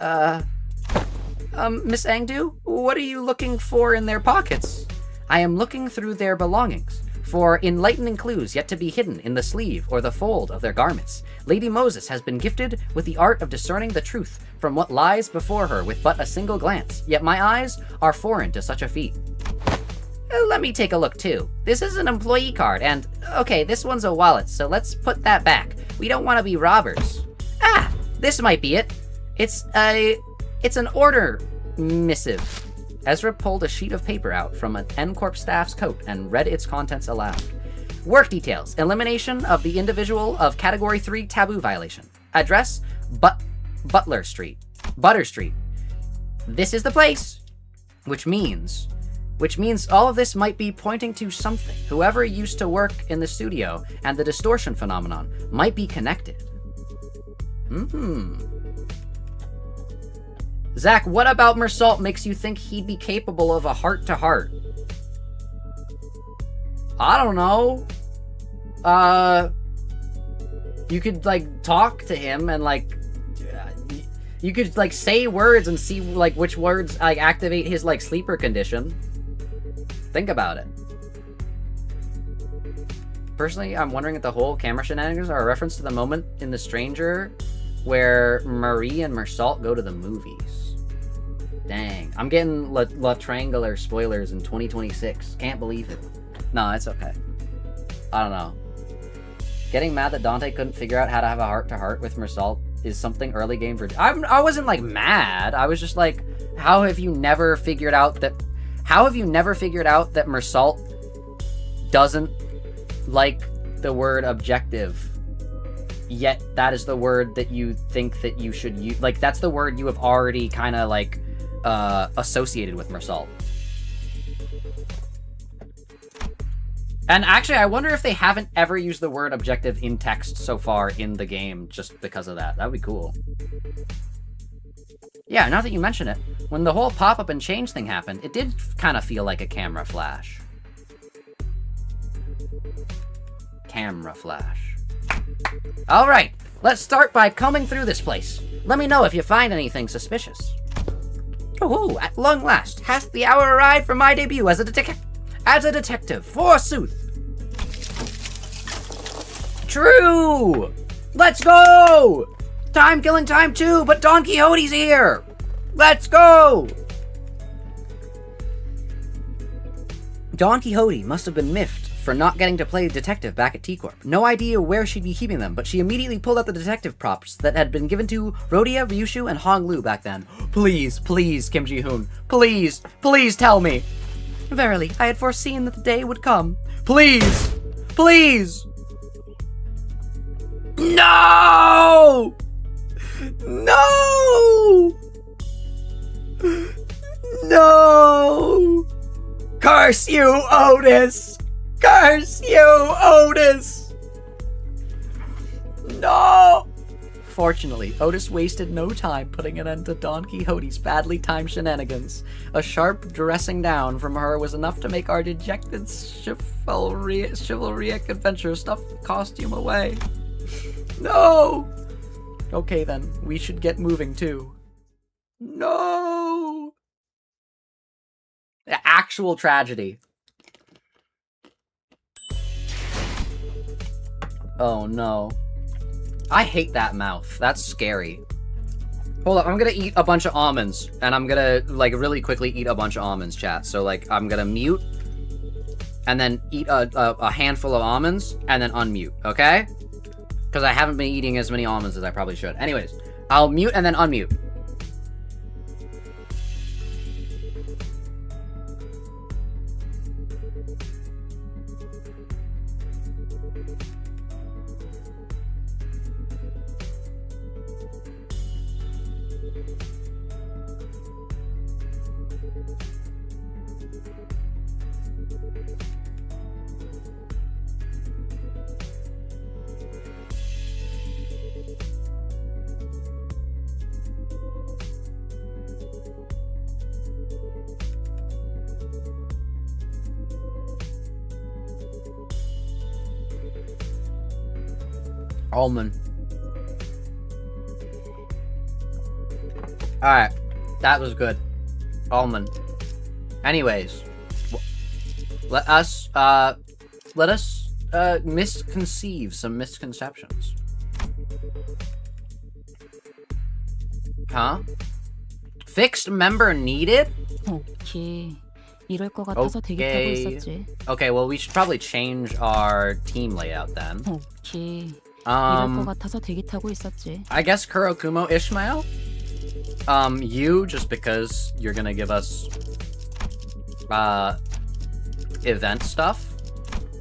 Miss Aeng-du, what are you looking for in their pockets? I am looking through their belongings for enlightening clues yet to be hidden in the sleeve or the fold of their garments. Lady Moses has been gifted with the art of discerning the truth from what lies before her with but a single glance, yet my eyes are foreign to such a feat. Let me take a look too. This is an employee card, and okay, this one's a wallet, so let's put that back. We don't want to be robbers. Ah, this might be it. It's an order missive. Ezra pulled a sheet of paper out from an N Corp staff's coat and read its contents aloud. Work details. Elimination of the individual of Category 3 taboo violation. Address, Butter Street. This is the place. Which means all of this might be pointing to something. Whoever used to work in the studio and the distortion phenomenon might be connected. Zach, what about Meursault makes you think he'd be capable of a heart-to-heart? I don't know. You could, like, talk to him and, like, you could, like, say words and see, like, which words, like, activate his, like, sleeper condition. Think about it. Personally, I'm wondering if the whole camera shenanigans are a reference to the moment in The Stranger where Marie and Meursault go to the movies. Dang. I'm getting La Triangular spoilers in 2026. Can't believe it. No, it's okay. I don't know. Getting mad that Dante couldn't figure out how to have a heart-to-heart with Meursault is something early game for... I wasn't, like, mad. I was just like, how have you never figured out that Meursault doesn't like the word objective, yet that is the word that you think that you should use? Like, that's the word you have already kind of, like, associated with Meursault. And actually, I wonder if they haven't ever used the word objective in text so far in the game just because of that. That would be cool. Yeah, now that you mention it, when the whole pop-up and change thing happened, it did kind of feel like a camera flash. Camera flash. Alright, let's start by combing through this place. Let me know if you find anything suspicious. Oh, at long last, hath the hour arrived for my debut as a detective, forsooth. True! Let's go! Time killing time too, but Don Quixote's here! Let's go! Don Quixote must have been miffed for not getting to play detective back at T Corp. No idea where she'd be keeping them, but she immediately pulled out the detective props that had been given to Rhodia, Ryushu, and Honglu back then. Please, please, Kim Ji-hoon. Please, please tell me. Verily, I had foreseen that the day would come. Please! Please! No! No! No! Curse you, Otis! Curse you, Otis! No! Fortunately, Otis wasted no time putting an end to Don Quixote's badly timed shenanigans. A sharp dressing down from her was enough to make our dejected chivalric adventure stuff the costume away. No! Okay then, we should get moving too. No! Actual tragedy. Oh no. I hate that mouth. That's scary. Hold up, I'm gonna eat a bunch of almonds. And I'm gonna, like, really quickly eat a bunch of almonds, chat. So, like, I'm gonna mute. And then eat a handful of almonds. And then unmute, okay? Because I haven't been eating as many almonds as I probably should. Anyways, I'll mute and then unmute. Almond. Alright. That was good. Almond. Anyways. Let us misconceive some misconceptions. Huh? Fixed member needed? 오케이. 이럴 것 같아서 대기타고 있었지. Okay, well we should probably change our team layout then. 오케이. 이럴 것 같아서 대기타고 있었지. I guess Kurokumo Ishmael? You, just because you're gonna give us event stuff.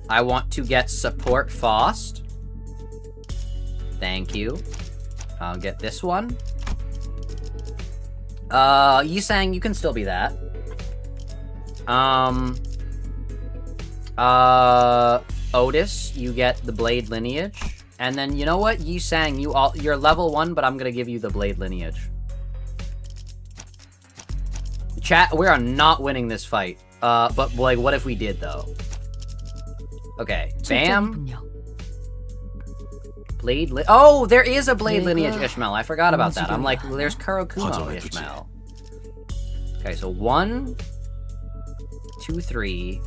I want to get support Faust. Thank you. I'll get this one. Yisang, you can still be that. Otis, you get the Blade lineage. And then, you know what? Yisang, you're level 1, but I'm gonna give you the Blade lineage. Chat, we are not winning this fight. But, like, what if we did, though? Okay, bam. Blade oh, there is a Blade lineage Ishmael. I forgot about that. I'm like, well, there's Kurokumo Ishmael. Okay, so 1, 2, 3,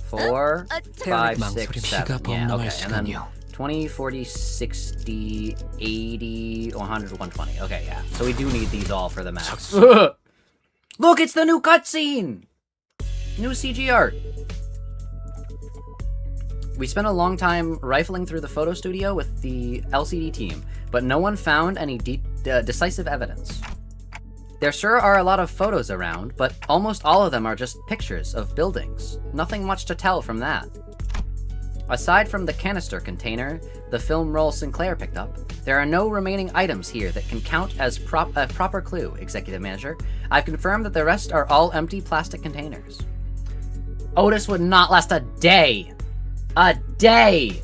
4, 5, 6, 7. Yeah, okay, and then 20, 40, 60, 80, 100, 120. Okay, yeah. So we do need these all for the max. Look, it's the new cutscene! New CG art. We spent a long time rifling through the photo studio with the LCD team, but no one found any decisive evidence. There sure are a lot of photos around, but almost all of them are just pictures of buildings. Nothing much to tell from that. Aside from the canister container the film roll Sinclair picked up, there are no remaining items here that can count as a proper clue, Executive Manager. I've confirmed that the rest are all empty plastic containers. Otis would not last a day! A day!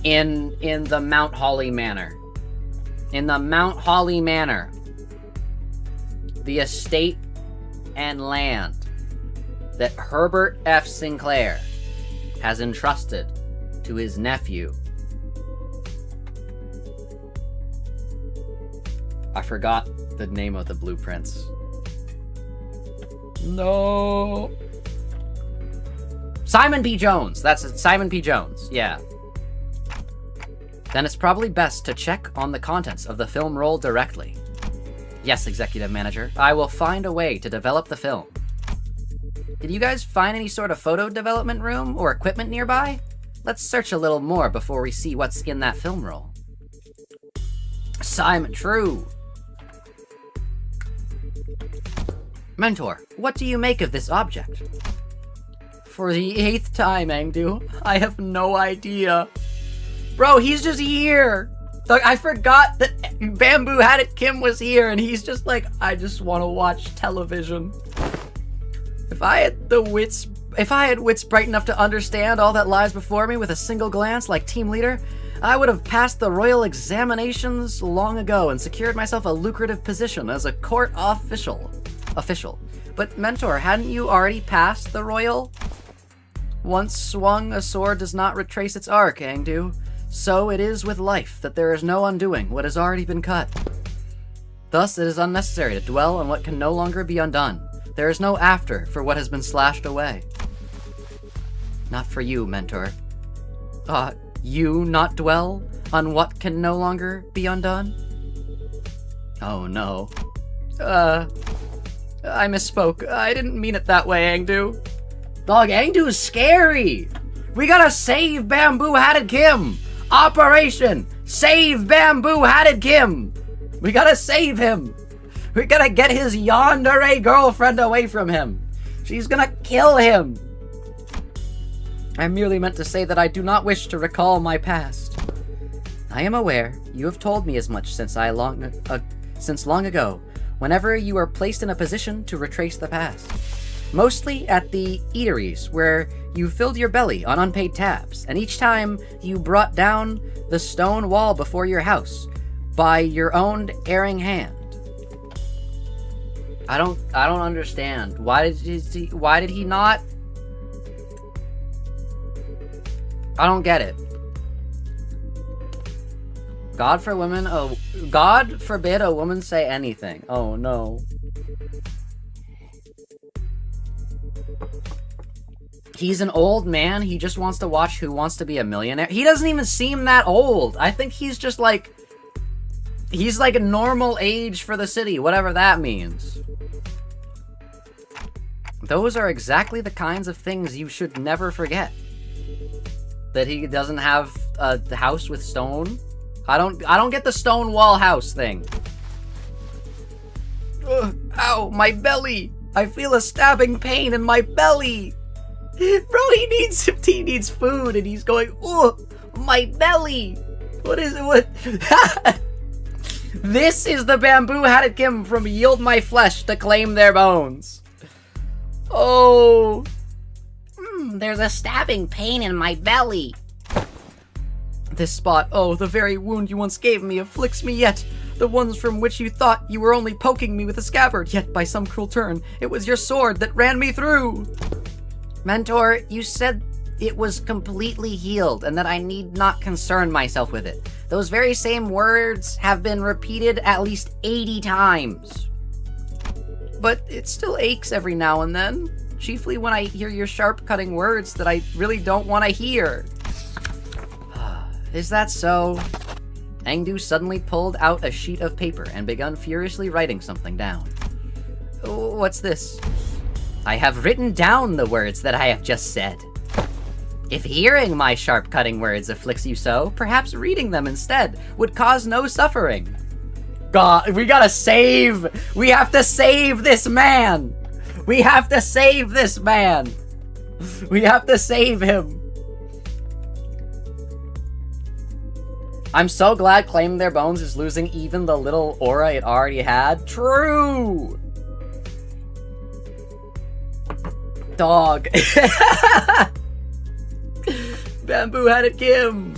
In the Mount Holly Manor. In the Mount Holly Manor. The estate and land that Herbert F. Sinclair has entrusted to his nephew. I forgot the name of the blueprints. No. Simon P. Jones. That's it. Simon P. Jones. Yeah. Then it's probably best to check on the contents of the film roll directly. Yes, Executive Manager. I will find a way to develop the film. Did you guys find any sort of photo development room or equipment nearby? Let's search a little more before we see what's in that film roll. Simon, true. Mentor, what do you make of this object? For the 8th time, Aeng-du, I have no idea. Bro, he's just here. Like, I forgot that Bamboo Hatted Kim was here, and he's just like, I just want to watch television. If I had wits bright enough to understand all that lies before me with a single glance like team leader, I would have passed the royal examinations long ago and secured myself a lucrative position as a court official. But Mentor, hadn't you already passed the royal? Once swung, a sword does not retrace its arc, Aeng-du. So it is with life, that there is no undoing what has already been cut. Thus, it is unnecessary to dwell on what can no longer be undone. There is no after for what has been slashed away. Not for you, Mentor. You not dwell on what can no longer be undone? Oh no. I misspoke. I didn't mean it that way, Aeng-du. Dog, Aeng-du is scary! We gotta save Bamboo Hatted Kim! Operation Save Bamboo Hatted Kim! We gotta save him! We gotta get his yandere girlfriend away from him! She's gonna kill him! I merely meant to say that I do not wish to recall my past. I am aware you have told me as much since long ago, whenever you are placed in a position to retrace the past. Mostly at the eateries, where you filled your belly on unpaid tabs, and each time you brought down the stone wall before your house by your own erring hand. I don't understand. Why did he not? I don't get it. God forbid a woman say anything. Oh no. He's an old man. He just wants to watch Who Wants to Be a Millionaire. He doesn't even seem that old. I think he's just like... He's like a normal age for the city, whatever that means. Those are exactly the kinds of things you should never forget. That he doesn't have a house with stone. I don't get the stone wall house thing. Ugh, ow, my belly! I feel a stabbing pain in my belly! Bro, he needs food, and he's going, oh, my belly! What is it? What? This is the Bamboo Hatted Kim from Yield My Flesh to Claim Their Bones. Oh. There's a stabbing pain in my belly. This spot, oh, the very wound you once gave me afflicts me yet. The ones from which you thought you were only poking me with a scabbard, yet by some cruel turn, it was your sword that ran me through. Mentor, you said it was completely healed and that I need not concern myself with it. Those very same words have been repeated at least 80 times. But it still aches every now and then, chiefly when I hear your sharp-cutting words that I really don't want to hear. Is that so? Aeng-du suddenly pulled out a sheet of paper and began furiously writing something down. What's this? I have written down the words that I have just said. If hearing my sharp-cutting words afflicts you so, perhaps reading them instead would cause no suffering. God, we have to save this man! We have to save this man! We have to save him! I'm so glad Claim Their Bones is losing even the little aura it already had. True! Dog. Bamboo Hatted Kim.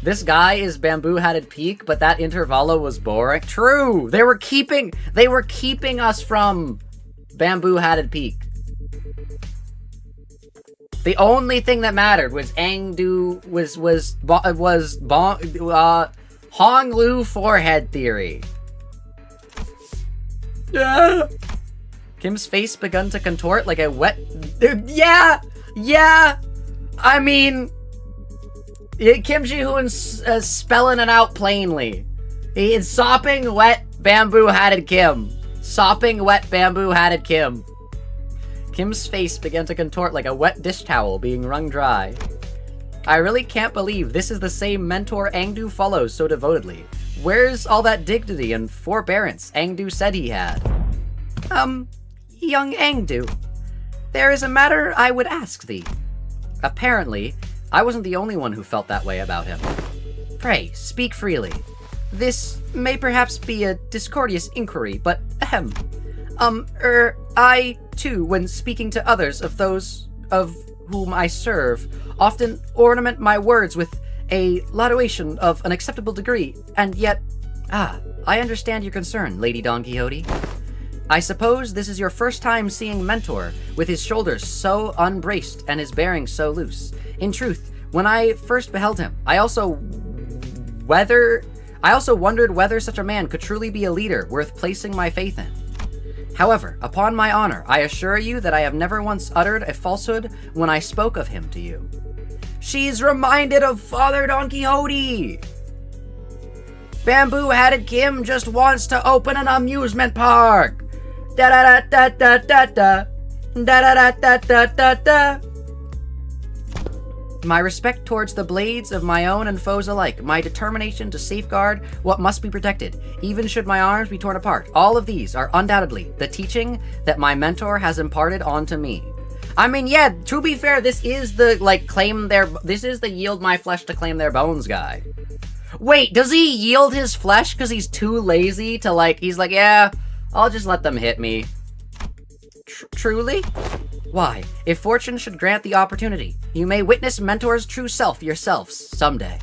This guy is Bamboo Hatted Peak, but that Intervallo was boring. True. They were keeping us from Bamboo Hatted Peak. The only thing that mattered was Aeng-du was Honglu forehead theory. Yeah. Kim's face begun to contort like a wet... Yeah! I mean... Kim Ji-hoon's spelling it out plainly. He's sopping wet Bamboo Hatted Kim. Sopping wet Bamboo Hatted Kim. Kim's face began to contort like a wet dish towel being wrung dry. I really can't believe this is the same mentor Aeng-du follows so devotedly. Where's all that dignity and forbearance Aeng-du said he had? Young Aeng-du, there is a matter I would ask thee. Apparently, I wasn't the only one who felt that way about him. Pray, speak freely. This may perhaps be a discourteous inquiry, but ahem. I, too, when speaking to others of those of whom I serve, often ornament my words with a laudation of an acceptable degree, and yet... I understand your concern, Lady Don Quixote. I suppose this is your first time seeing Mentor, with his shoulders so unbraced and his bearing so loose. In truth, when I first beheld him, I also wondered whether such a man could truly be a leader worth placing my faith in. However, upon my honor, I assure you that I have never once uttered a falsehood when I spoke of him to you. She's reminded of Father Don Quixote! Bamboo-hatted Kim just wants to open an amusement park! Da-da-da-da-da-da-da! Da-da-da-da-da-da-da! My respect towards the blades of my own and foes alike, my determination to safeguard what must be protected, even should my arms be torn apart, all of these are undoubtedly the teaching that my mentor has imparted onto me. I mean, yeah, to be fair, this is the, this is the yield my flesh to claim their bones guy. Wait, does he yield his flesh because he's too lazy to, he's like, yeah, I'll just let them hit me. Truly? Why, if fortune should grant the opportunity, you may witness Mentor's true self yourselves someday.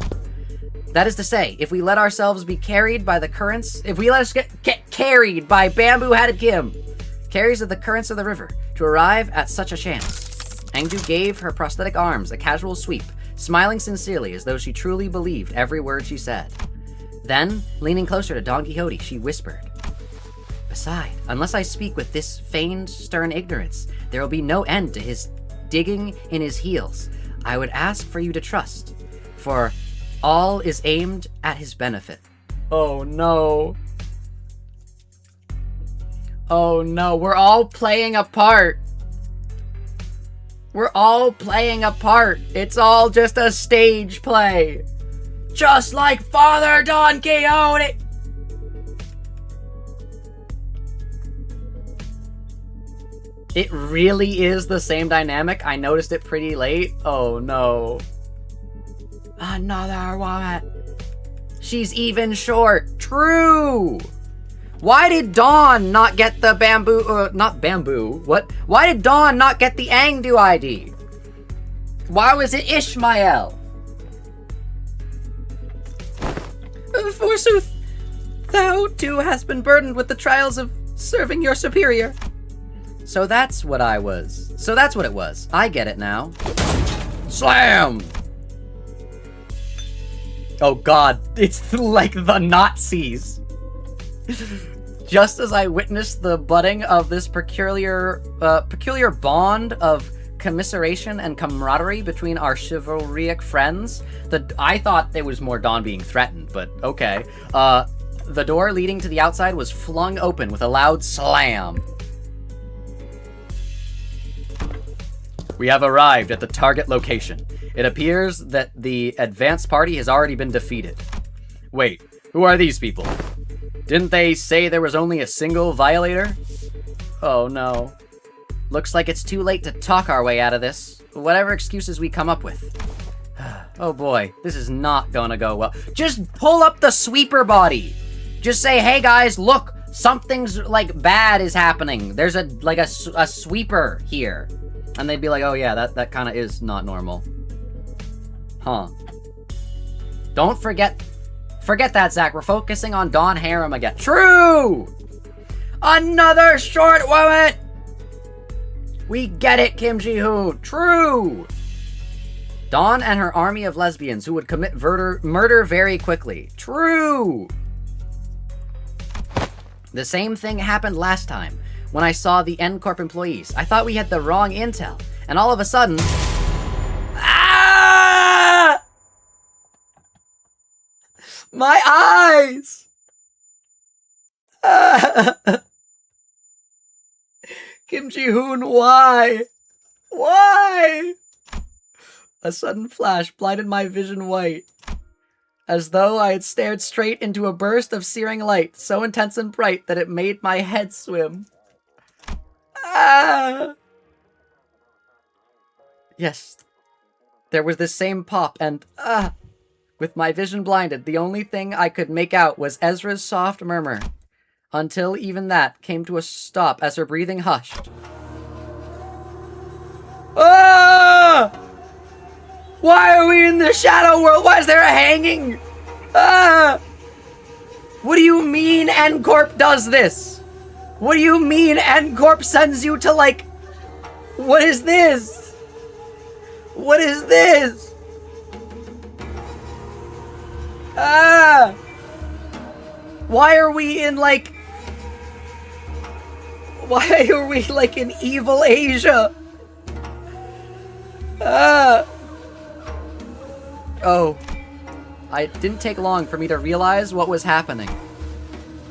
That is to say, if we let ourselves be carried by the currents, if we let us get carried by Bamboo-hatted Kim, carries of the currents of the river, to arrive at such a chance. Aeng-du gave her prosthetic arms a casual sweep, smiling sincerely as though she truly believed every word she said. Then, leaning closer to Don Quixote, she whispered, Beside, unless I speak with this feigned stern ignorance, there will be no end to his digging in his heels. I would ask for you to trust, for all is aimed at his benefit. Oh no. Oh no, we're all playing a part. We're all playing a part. It's all just a stage play. Just like Father Don Quixote. It really is the same dynamic. I noticed it pretty late. Oh no. Another woman. She's even short. True. Why did Dawn not get the not bamboo? What? Why did Dawn not get the Aeng-du ID? Why was it Ishmael? Forsooth, thou too hast been burdened with the trials of serving your superior. So that's what I was. So that's what it was. I get it now. Slam! Oh god, it's like the Nazis. Just as I witnessed the budding of this peculiar bond of commiseration and camaraderie between our chivalric friends, I thought it was more Dawn being threatened, but okay. The door leading to the outside was flung open with a loud slam. We have arrived at the target location. It appears that the advance party has already been defeated. Wait, who are these people? Didn't they say there was only a single violator? Oh no. Looks like it's too late to talk our way out of this. Whatever excuses we come up with. Oh boy, this is not gonna go well. Just pull up the sweeper body. Just say, hey guys, look, something's bad is happening. There's a sweeper here. And they'd be like, oh yeah, that kind of is not normal. Huh. Don't forget that, Zach. We're focusing on Dawn Harem again. True! Another short woman! We get it, Kim Ji-hoon. True! Dawn and her army of lesbians who would commit murder very quickly. True! The same thing happened last time when I saw the N Corp employees. I thought we had the wrong intel, and all of a sudden... Ah! My eyes! Kim Ji-hoon, why? Why? A sudden flash blinded my vision white, as though I had stared straight into a burst of searing light, so intense and bright that it made my head swim. Ah! Yes. There was this same pop, and, with my vision blinded, the only thing I could make out was Ezra's soft murmur. Until even that came to a stop as her breathing hushed. Ah! Why are we in the shadow world? Why is there a hanging? Ah! What do you mean N Corp does this? What do you mean N Corp sends you to, like... What is this? What is this? Ah! Why are we in, like... Why are we, like, in evil Asia? Ah! Oh. It didn't take long for me to realize what was happening.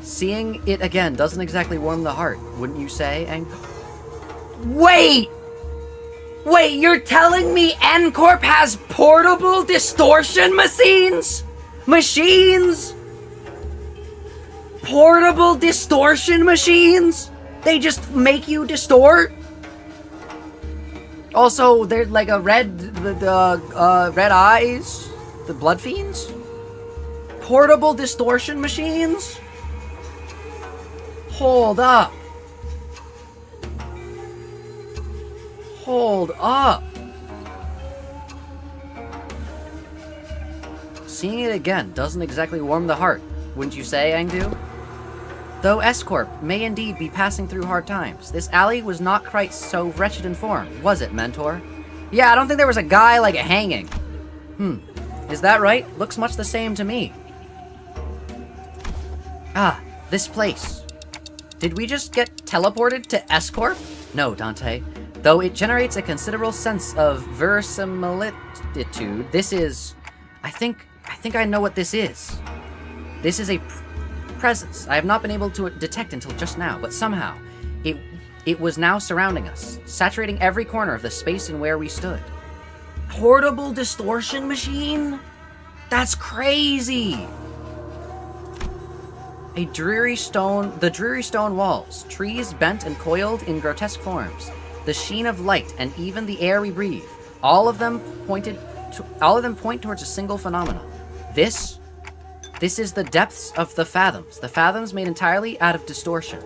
Seeing it again doesn't exactly warm the heart, wouldn't you say, Wait! Wait, you're telling me N Corp has portable distortion machines? Machines? Portable distortion machines? They just make you distort? Also, they're like a red eyes? The blood fiends? Portable distortion machines? Hold up. Hold up. Seeing it again doesn't exactly warm the heart, wouldn't you say, Aeng-du? Though S Corp may indeed be passing through hard times, this alley was not quite so wretched in form, was it, Mentor? Yeah, I don't think there was a guy, like, hanging. Is that right? Looks much the same to me. Ah, this place. Did we just get teleported to S Corp? No, Dante. Though it generates a considerable sense of verisimilitude, this is... I think I know what this is. This is a presence I have not been able to detect until just now, but somehow, it was now surrounding us, saturating every corner of the space in where we stood. Portable distortion machine? That's crazy! The dreary stone walls, trees bent and coiled in grotesque forms, the sheen of light, and even the air we breathe, all of them point towards a single phenomenon. This is the depths of the fathoms made entirely out of distortion.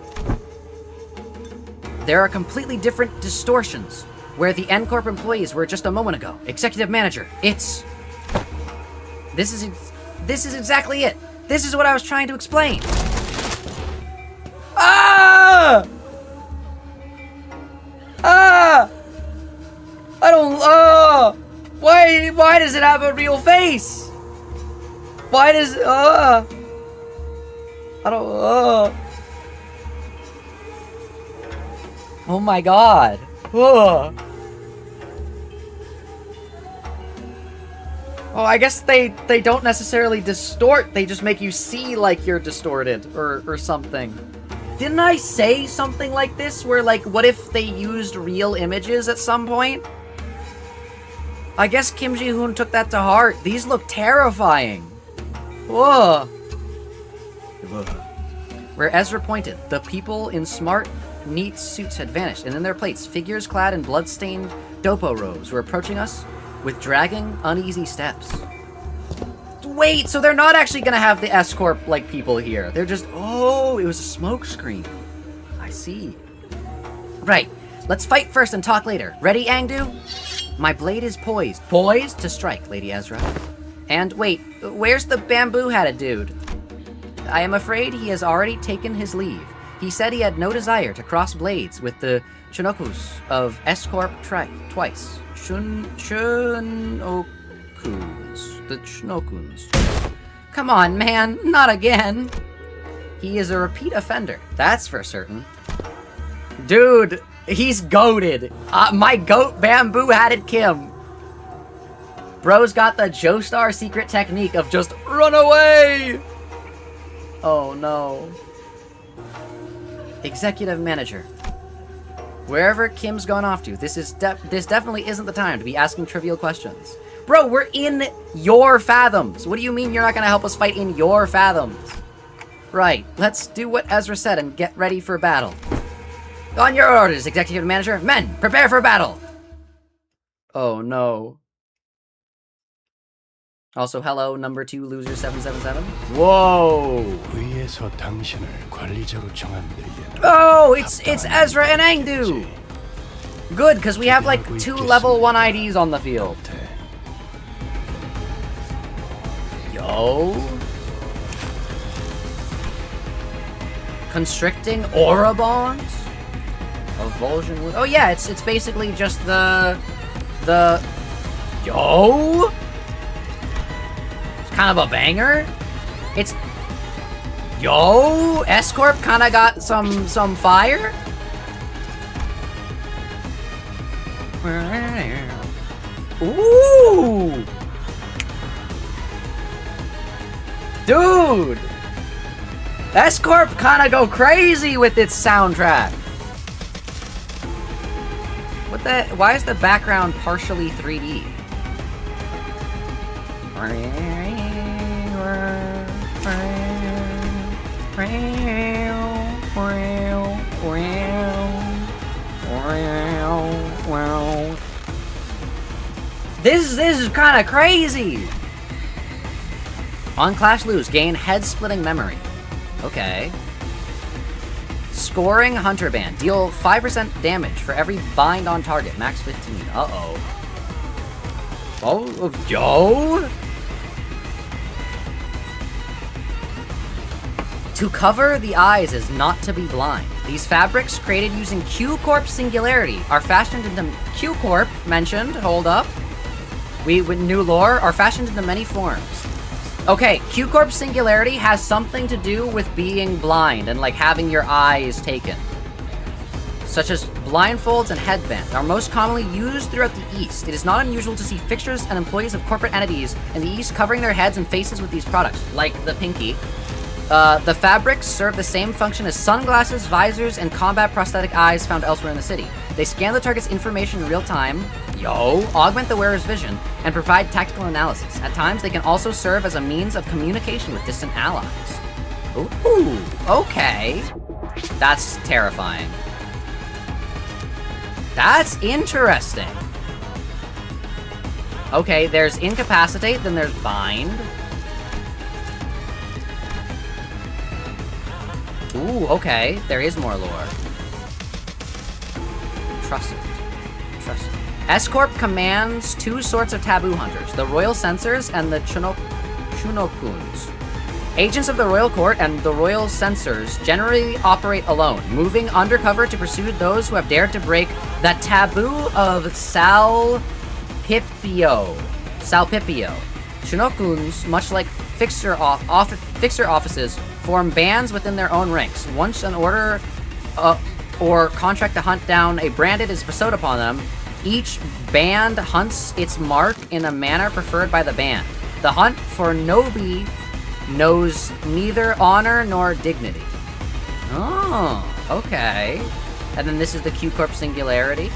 There are completely different distortions, where the N Corp employees were just a moment ago. Executive manager, This is exactly it. This is what I was trying to explain. Ah! Ah! I don't, why does it have a real face? Why does, I don't, Oh my god. Oh, I guess they don't necessarily distort, they just make you see like you're distorted, or something. Didn't I say something like this, where like, what if they used real images at some point? I guess Kim Ji-hoon took that to heart. These look terrifying. Whoa. Where Ezra pointed, the people in smart, neat suits had vanished, and in their places, figures clad in blood-stained dopo robes were approaching us with dragging, uneasy steps. Wait, so they're not actually gonna have the S Corp like people here. They're just, oh, it was a smoke screen. I see. Right, let's fight first and talk later. Ready, Aeng-du? My blade is poised. Poised to strike, Lady Ezra. And wait, where's the bamboo-hatted dude? I am afraid he has already taken his leave. He said he had no desire to cross blades with the Chinokus of S Corp twice. Chunokuns. The Chinokuns. Come on, man, not again. He is a repeat offender, that's for certain. Dude, he's goated. My goat bamboo-hatted Kim. Bro's got the Joestar secret technique of just run away. Oh no. Executive manager. Wherever Kim's gone off to, this definitely isn't the time to be asking trivial questions. Bro, we're in your fathoms. What do you mean you're not gonna help us fight in your fathoms? Right, let's do what Ezra said and get ready for battle. On your orders, Executive Manager. Men, prepare for battle! Oh no. Also, hello, number 2 loser 777. Whoa! 위에서 당신을 관리자로 정한 데에는 Oh, it's Ezra and Aeng-du. Good, because we have like 2 level 1 IDs on the field. Yo. Constricting aura bonds? Avulsion. Oh yeah, it's basically just the yo. It's kind of a banger. It's yo. S Corp kind of got some fire. Ooh. Dude. S Corp kind of go crazy with its soundtrack. What the? Why is the background partially 3D? This is kind of crazy. On Clash Lose, gain head-splitting memory. Okay. Scoring Hunter Band. Deal 5% damage for every bind on target. Max 15. Uh-oh. Oh, yo! To cover the eyes is not to be blind. These fabrics, created using Q Corp Singularity, are fashioned into... Q Corp, mentioned, hold up. With new lore, are fashioned into many forms. Okay, Q Corp Singularity has something to do with being blind and like having your eyes taken. Such as blindfolds and headbands are most commonly used throughout the East. It is not unusual to see fixtures and employees of corporate entities in the East covering their heads and faces with these products, like the pinky. The fabrics serve the same function as sunglasses, visors, and combat prosthetic eyes found elsewhere in the city. They scan the target's information in real time, augment the wearer's vision, and provide tactical analysis. At times, they can also serve as a means of communication with distant allies. Ooh, okay. That's terrifying. That's interesting. Okay, there's incapacitate, then there's bind. Ooh, okay. There is more lore. Trust it. Trust it. S Corp commands 2 sorts of taboo hunters, the Royal Censors and the Chunokuns. Agents of the Royal Court and the Royal Censors generally operate alone, moving undercover to pursue those who have dared to break the taboo of Salpipio. Chunokuns, much like fixer offices, form bands within their own ranks. Once an order or contract to hunt down a bandit is bestowed upon them, each band hunts its mark in a manner preferred by the band. The hunt for Nobi knows neither honor nor dignity. Oh, okay. And then this is the Q Corp Singularity.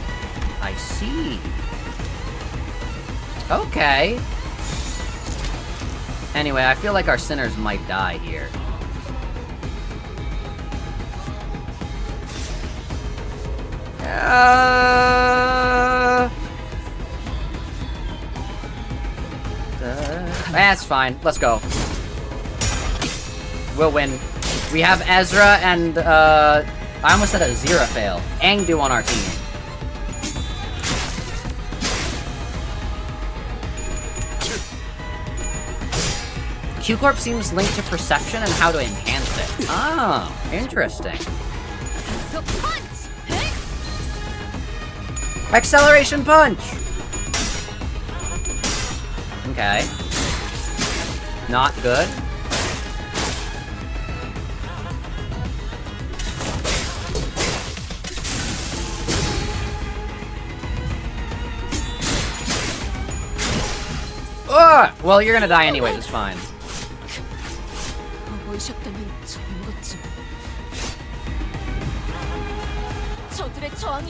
I see. Okay. Anyway, I feel like our sinners might die here. That's fine. Let's go. We'll win. We have Ezra and, I almost said Aziraphale. Aeng-du on our team. Q-Corp seems linked to perception and how to enhance it. Oh, interesting. Acceleration punch! Okay. Not good. Ugh! Well, you're gonna die anyways, it's fine.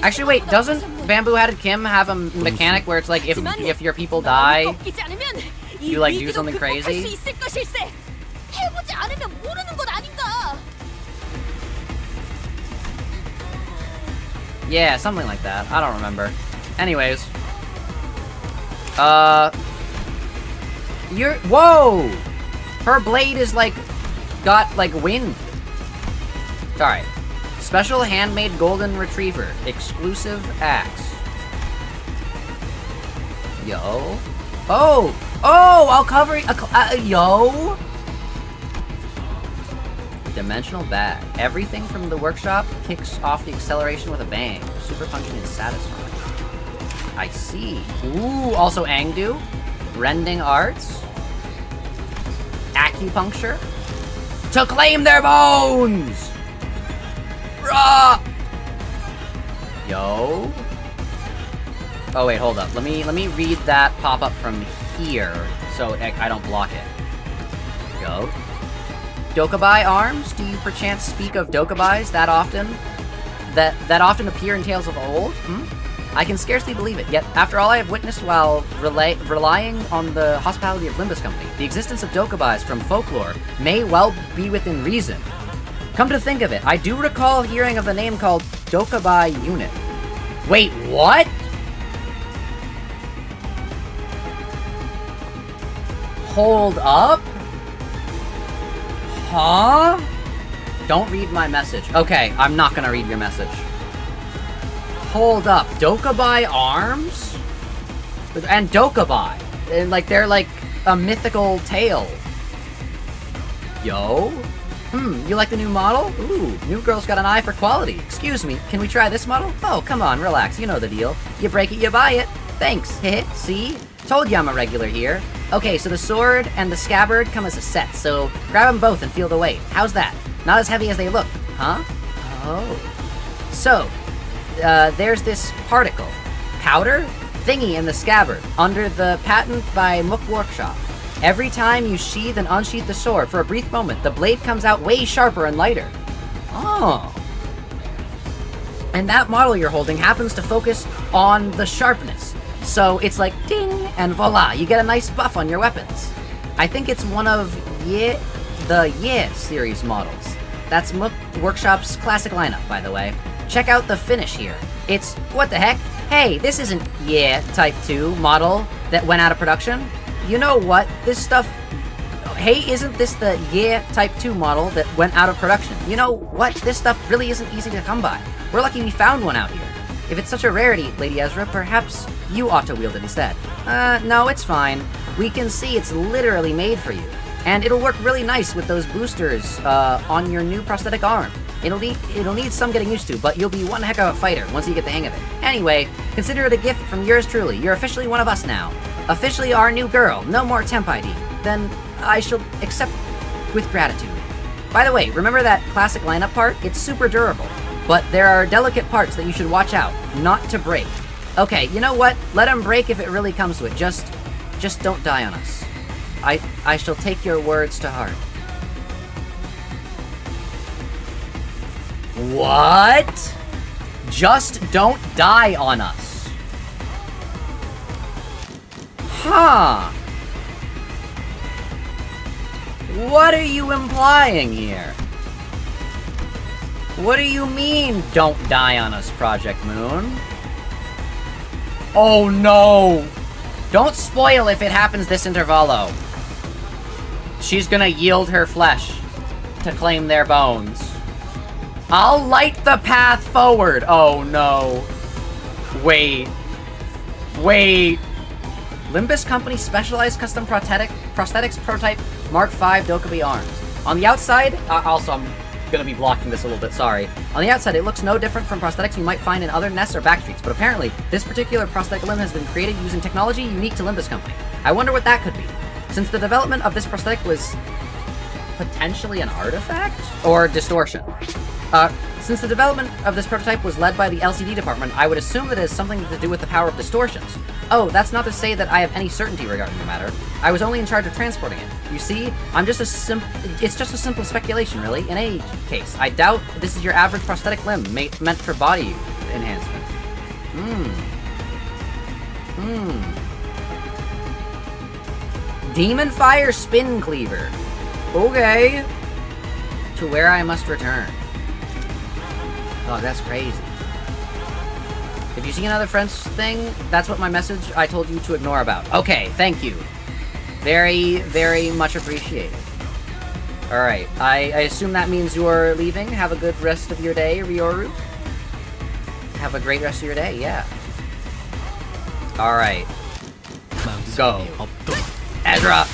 Actually, wait, doesn't Bamboo-Headed Kim have a mechanic where it's like if your people die, you like do something crazy? Yeah, something like that. I don't remember. Anyways. Whoa! Her blade is like, got like wind. Alright. Special handmade golden retriever. Exclusive axe. Yo. Oh! Oh! I'll cover yo! Dimensional bag. Everything from the workshop kicks off the acceleration with a bang. Super punchy and satisfying. I see. Ooh, also Aeng-du. Rending arts. Acupuncture. To claim their bones! Rah! Yo. Oh wait, hold up. Let me read that pop up from here so I don't block it. Go. Dokubai arms? Do you perchance speak of dokubais that often? That often appear in tales of old? I can scarcely believe it, yet after all I have witnessed while relying on the hospitality of Limbus Company, the existence of dokubais from folklore may well be within reason. Come to think of it, I do recall hearing of a name called Dokubai Unit. Wait, what? Hold up? Huh? Don't read my message. Okay, I'm not gonna read your message. Hold up. Dokubai arms? And Dokubai. And like, they're like a mythical tale. Yo? You like the new model? Ooh, new girl's got an eye for quality. Excuse me, can we try this model? Oh, come on, relax, you know the deal. You break it, you buy it. Thanks, heh, see? Told you I'm a regular here. Okay, so the sword and the scabbard come as a set, so grab them both and feel the weight. How's that? Not as heavy as they look, huh? Oh. So, there's this particle, powder, thingy in the scabbard, under the patent by Mook Workshop. Every time you sheath and unsheath the sword, for a brief moment, the blade comes out way sharper and lighter. Oh. And that model you're holding happens to focus on the sharpness. So it's like ding, and voila, you get a nice buff on your weapons. I think it's one of the series models. That's Mook Workshop's classic lineup, by the way. Check out the finish here. It's, what the heck? Hey, this isn't Type 2 model that went out of production. You know what? This stuff... Hey, isn't this the Type 2 model that went out of production? You know what? This stuff really isn't easy to come by. We're lucky we found one out here. If it's such a rarity, Lady Ezra, perhaps you ought to wield it instead. No, it's fine. We can see it's literally made for you. And it'll work really nice with those boosters on your new prosthetic arm. It'll need some getting used to, but you'll be one heck of a fighter once you get the hang of it. Anyway, consider it a gift from yours truly. You're officially one of us now. Officially our new girl. No more temp ID. Then I shall accept with gratitude. By the way, remember that classic lineup part? It's super durable. But there are delicate parts that you should watch out, not to break. Okay, you know what? Let them break if it really comes to it. Just don't die on us. I shall take your words to heart. What? Just don't die on us. Huh. What are you implying here? What do you mean, don't die on us, ProjectMoon? Oh no! Don't spoil if it happens this Intervallo. She's gonna yield her flesh to claim their bones. I'll light the path forward! Oh no. Wait. Limbus Company specialized custom prosthetics prototype Mark V Dokubai arms. On the outside, also I'm gonna be blocking this a little bit, sorry. On the outside, it looks no different from prosthetics you might find in other nests or backstreets, but apparently, this particular prosthetic limb has been created using technology unique to Limbus Company. I wonder what that could be. Since the development of this prosthetic was potentially an artifact? Or distortion. Since the development of this prototype was led by the LCD department, I would assume that it has something to do with the power of distortions. Oh, that's not to say that I have any certainty regarding the matter. I was only in charge of transporting it. You see, it's just a simple speculation, really. In any case, I doubt this is your average prosthetic limb meant for body enhancement. Demon Fire Spin Cleaver. Okay. To where I must return. Oh, that's crazy. If you see another friend's thing, that's what my message I told you to ignore about. Okay, thank you. Very, very much appreciated. Alright, I assume that means you're leaving. Have a good rest of your day, Ryoru. Have a great rest of your day, yeah. Alright. Go. Ezra!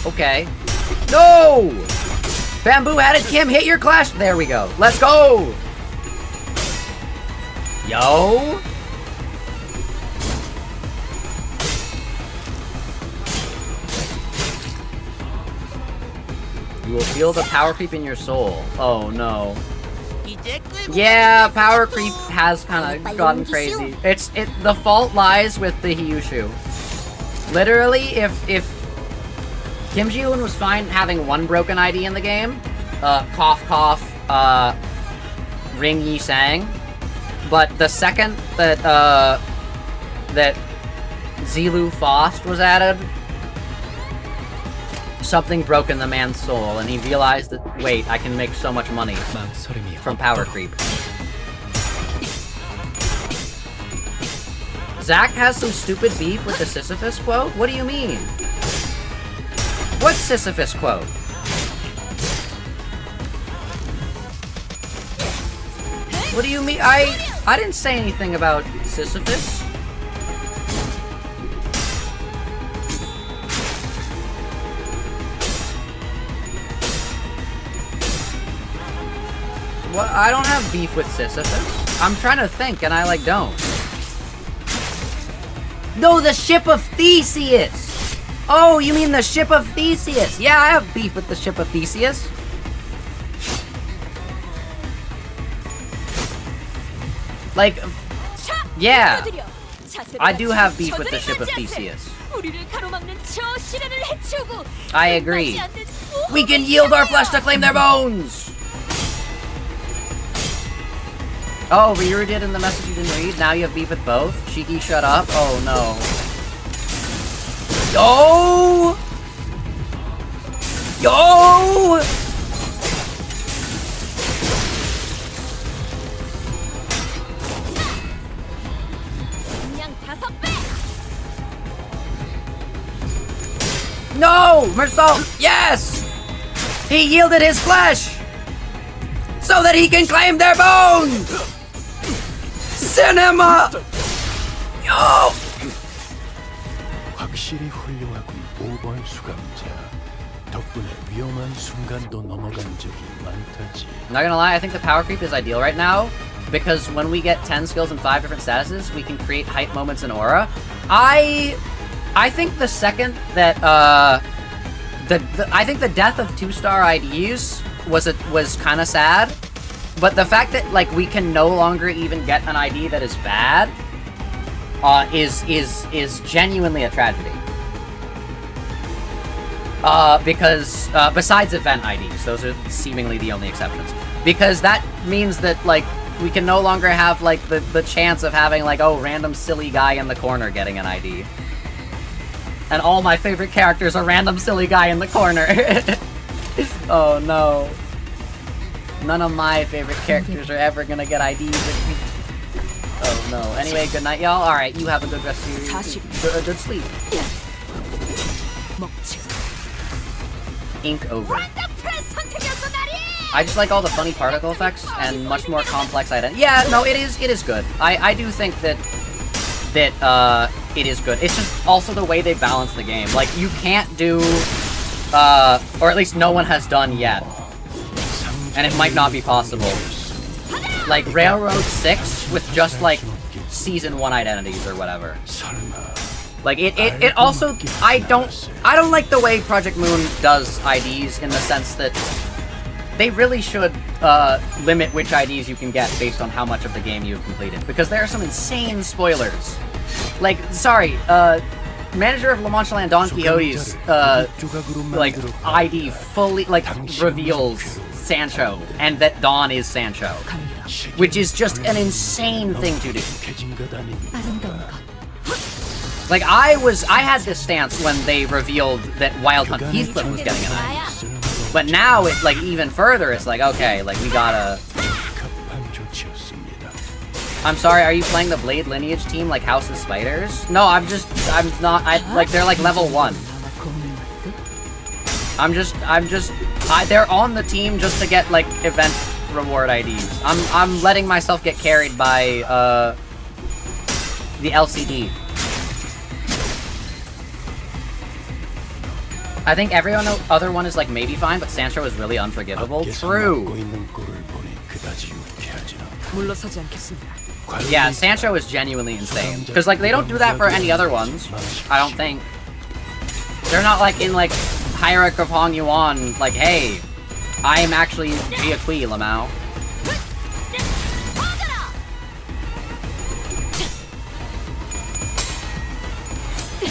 Okay. No! Bamboo-headed Kim, hit your clash! There we go. Let's go! Yo! You will feel the power creep in your soul. Oh no. Yeah, power creep has kind of gotten crazy. The fault lies with the Hyushu. Literally, if Kim Ji-hoon was fine having one broken ID in the game, cough cough, Ring Yi Sang, but the second that that Zilu Faust was added, something broke in the man's soul, and he realized that, wait, I can make so much money from power creep. Zach has some stupid beef with the Sisyphus quote? What do you mean? What's Sisyphus quote? What do you mean? I didn't say anything about Sisyphus. What? I don't have beef with Sisyphus. I'm trying to think, and I, like, don't. No, the ship of Theseus! Oh, you mean the ship of Theseus? Yeah, I have beef with the ship of Theseus. Like, yeah. I do have beef with the ship of Theseus. I agree. We can yield our flesh to claim their bones! Oh, Ryu did in the message you didn't read? Now you have beef with both? Shiki, shut up? Oh, no. Yo! Yo! No! Meursault! Yes! He yielded his flesh! So that he can claim their bones! Cinema! Yo! 확실히 훌륭하군 5번 수감자. 덕분에 위험한 순간도 넘어간 적이 많다지. Not gonna lie, I think the power creep is ideal right now, because when we get 10 skills and 5 different statuses, we can create hype moments in aura. I think the second that I think the death of 2-star IDs was kind of sad, but the fact that, like, we can no longer even get an ID that is bad is genuinely a tragedy. Because besides event IDs, those are seemingly the only exceptions. Because that means that, like, we can no longer have, like, the chance of having, like, oh, random silly guy in the corner getting an ID. And all my favorite characters are random silly guy in the corner. Oh no. None of my favorite characters are ever gonna get IDs. Oh no. Anyway, good night, y'all. Alright, you have a good rest of your good sleep. Ink over. I just like all the funny particle effects and much more complex identity. Yeah, no, it is good. I do think that it is good. It's just also the way they balance the game. Like, you can't do, or at least no one has done yet, and it might not be possible, like Railroad 6 with just, like, Season 1 identities or whatever. Like, it also, I don't like the way ProjectMoon does IDs, in the sense that they really should limit which IDs you can get based on how much of the game you've completed, because there are some insane spoilers. Like, sorry, manager of La Mancha Land Don Quixote's, like, ID fully, like, reveals Sancho, and that Don is Sancho. Which is just an insane thing to do. Like, I had this stance when they revealed that Wild Hunt Heathcliff was getting an ID. But now, it's, like, even further, it's like, okay, like, we gotta... I'm sorry, are you playing the Blade Lineage team like House of Spiders? No, I'm not, they're like level 1. They're on the team just to get, like, event reward IDs. I'm letting myself get carried by, the LCD. I think every other one is, like, maybe fine, but Sancho is really unforgivable. True! Yeah, Sancho is genuinely insane. Because, like, they don't do that for any other ones. I don't think. They're not, like, in, like, Hierarchy of Hongyuan, like, hey, I am actually Jiaqui, Lamau.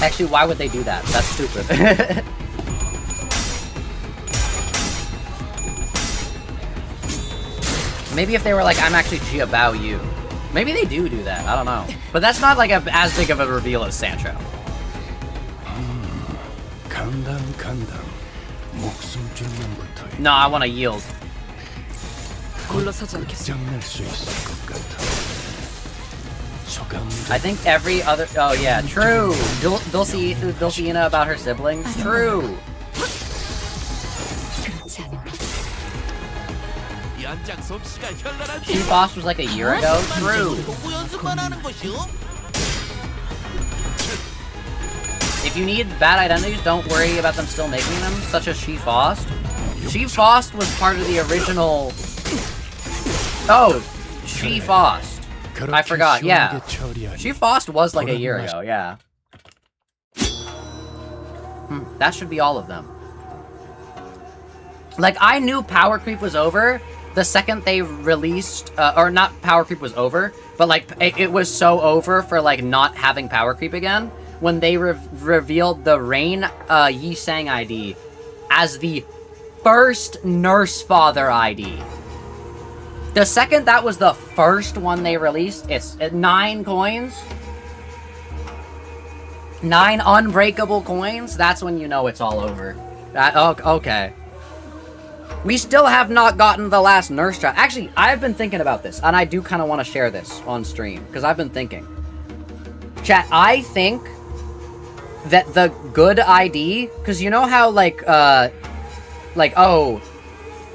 Actually, why would they do that? That's stupid. Maybe if they were like, I'm actually Jia Bao Yu. Maybe they do that, I don't know. But that's not like as big of a reveal as Sancho. No, I want to yield. I think every other... Oh yeah, true! Dulcina about her siblings? True! She-Boss was like a year ago? True! If you need bad identities, don't worry about them still making them, such as She-Fost. She-Fost was part of the original... Oh! She-Fost. I forgot, yeah. She-Fost was like a year ago, yeah. That should be all of them. Like, I knew Power Creep was over the second they released... or not Power Creep was over, but like, it was so over for like not having Power Creep again when they revealed the Rain Yi Sang ID as the first Nurse Father ID. The second that was the first one they released, it's 9 coins. 9 unbreakable coins, that's when you know it's all over. Okay. We still have not gotten the last nurse child. Actually, I've been thinking about this, and I do kind of want to share this on stream, because I've been thinking. Chat, I think that the good ID, because you know how, like, oh,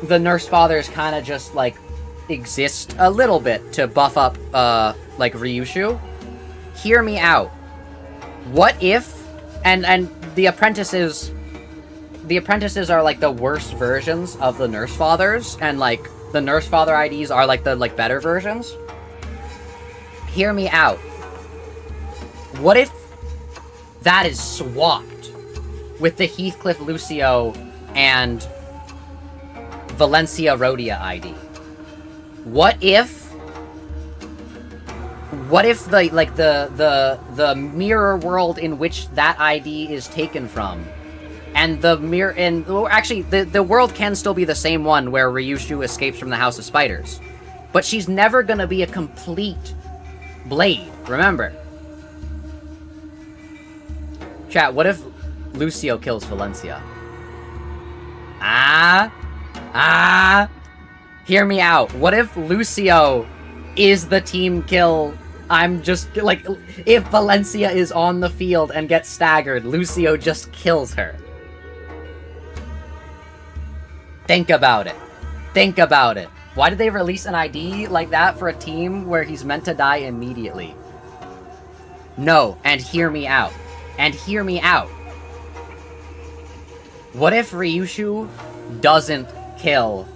the nurse fathers kind of just, like, exist a little bit to buff up, like, Ryushu? Hear me out. What if, and the apprentices are, like, the worst versions of the nurse fathers, and, like, the nurse father IDs are, like, the, like, better versions? Hear me out. What if that is swapped with the Heathcliff Lucio and Valencia Rhodia ID? What if the, like, the mirror world in which that ID is taken from, and the mirror, and well, actually the world can still be the same one where Ryushu escapes from the House of Spiders, but she's never gonna be a complete Blade, remember? Chat, what if Lucio kills Valencia? Hear me out. What if Lucio is the team kill? I'm just, like, if Valencia is on the field and gets staggered, Lucio just kills her. Think about it. Think about it. Why did they release an ID like that for a team where he's meant to die immediately? No, and hear me out. And hear me out. What if Ryushu doesn't kill?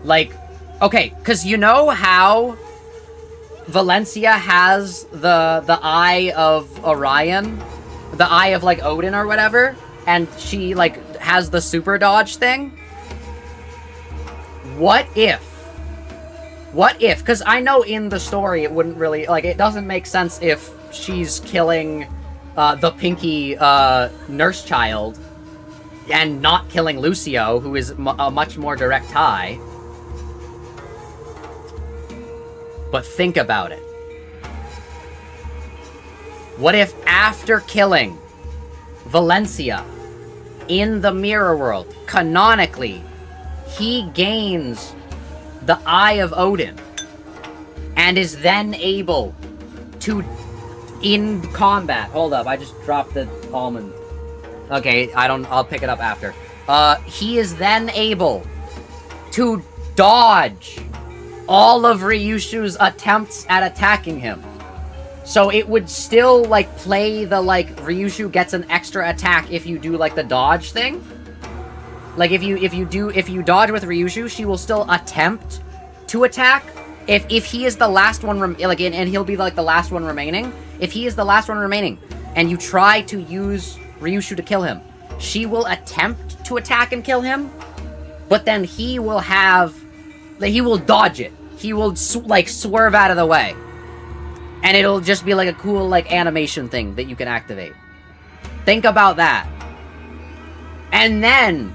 Like, okay, because you know how Valencia has the Eye of Orion? The Eye of, like, Odin or whatever? And she, like, has the super dodge thing? What if? Because I know in the story it wouldn't really, like, it doesn't make sense if she's killing the Pinky nurse child and not killing Lucio, who is a much more direct tie. But think about it. What if after killing Valencia in the mirror world, canonically, he gains the Eye of Odin, and is then able to, in combat... Hold up, I just dropped the almond. Okay, I'll pick it up after. He is then able to dodge all of Ryushu's attempts at attacking him. So it would still, like, play the, like, Ryushu gets an extra attack if you do, like, the dodge thing. Like, if you dodge with Ryushu, she will still attempt to attack. If he is the last one, and he'll be, like, the last one remaining. If he is the last one remaining, and you try to use Ryushu to kill him, she will attempt to attack and kill him, but then he will dodge it. He will, like, swerve out of the way. And it'll just be, like, a cool, like, animation thing that you can activate. Think about that. And then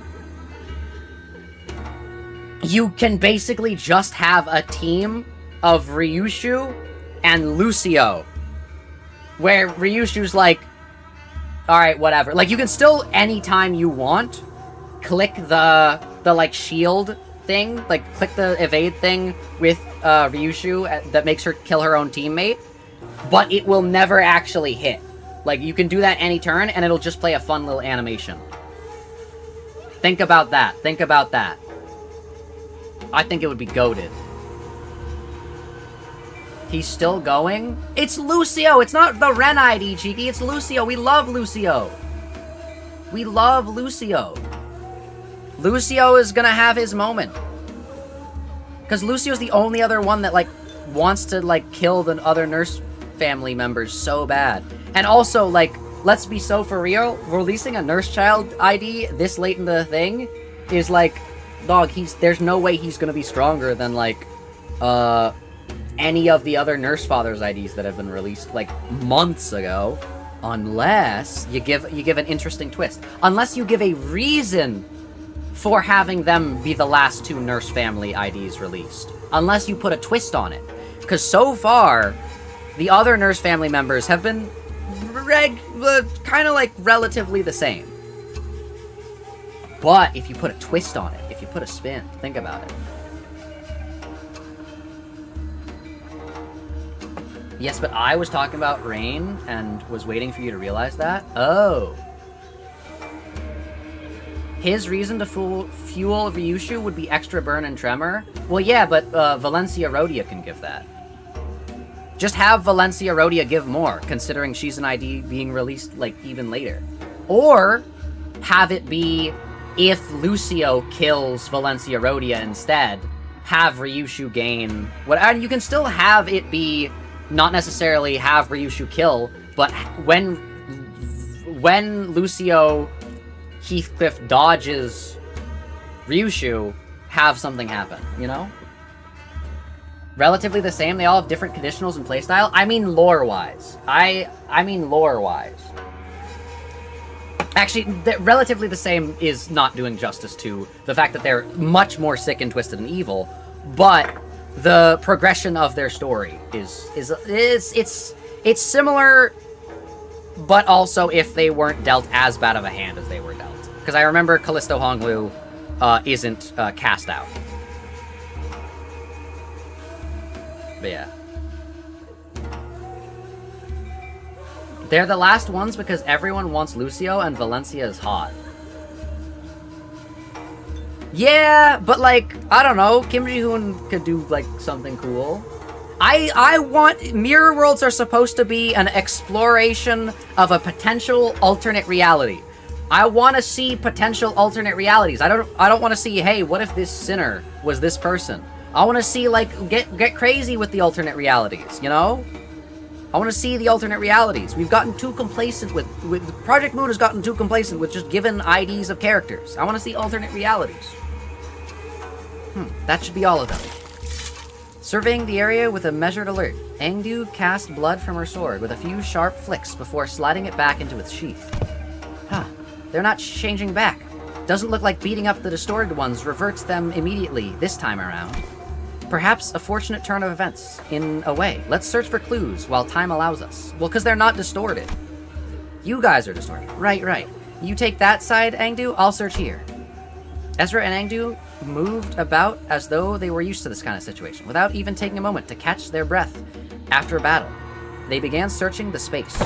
you can basically just have a team of Ryushu and Lucio, where Ryushu's like, alright, whatever. Like, you can still, anytime you want, click the like, shield thing, like, click the evade thing with Ryushu that makes her kill her own teammate, but it will never actually hit. Like, you can do that any turn, and it'll just play a fun little animation. Think about that. Think about that. I think it would be goated. He's still going? It's Lucio! It's not the Ren ID, Cheeky. It's Lucio. We love Lucio. We love Lucio. Lucio is gonna have his moment. Because Lucio's the only other one that, like, wants to, like, kill the other nurse family members so bad. And also, like, let's be so for real, releasing a nurse child ID this late in the thing is, like, dog, there's no way he's gonna be stronger than, like, any of the other nurse fathers IDs that have been released, like, months ago. Unless you give an interesting twist. Unless you give a reason for having them be the last two nurse family IDs released. Unless you put a twist on it. Because so far, the other nurse family members have been kind of, like, relatively the same. But if you put a twist on it, if you put a spin, think about it. Yes, but I was talking about Rain and was waiting for you to realize that. Oh. His reason to fuel Ryushu would be extra burn and tremor? Well, yeah, but Valencia Rhodia can give that. Just have Valencia Rhodia give more, considering she's an ID being released, like, even later. Or have it be, if Lucio kills Valencia Rhodia instead, have Ryushu gain... And you can still have it be... Not necessarily have Ryushu kill, but when Lucio Heathcliff dodges Ryushu, have something happen, you know? Relatively the same, they all have different conditionals and playstyle. I mean lore-wise. I mean lore-wise. Actually, relatively the same is not doing justice to the fact that they're much more sick and twisted and evil, but the progression of their story is it's similar, but also if they weren't dealt as bad of a hand as they were dealt. Because I remember Callisto Honglu isn't cast out. But yeah. They're the last ones because everyone wants Lucio and Valencia is hot. Yeah, but, like, I don't know, Kim Ji-hoon could do, like, something cool. I want... Mirror Worlds are supposed to be an exploration of a potential alternate reality. I want to see potential alternate realities. I don't want to see, hey, what if this sinner was this person? I want to see, like, get crazy with the alternate realities, you know? I want to see the alternate realities. We've gotten too complacent with ProjectMoon has gotten too complacent with just given IDs of characters. I want to see alternate realities. That should be all of them. Surveying the area with a measured alert, Aeng-du cast blood from her sword with a few sharp flicks before sliding it back into its sheath. They're not changing back. Doesn't look like beating up the distorted ones reverts them immediately this time around. Perhaps a fortunate turn of events, in a way. Let's search for clues while time allows us. Well, because they're not distorted. You guys are distorted. Right. You take that side, Aeng-du, I'll search here. Ezra and Aeng-du moved about as though they were used to this kind of situation, without even taking a moment to catch their breath after battle. They began searching the space.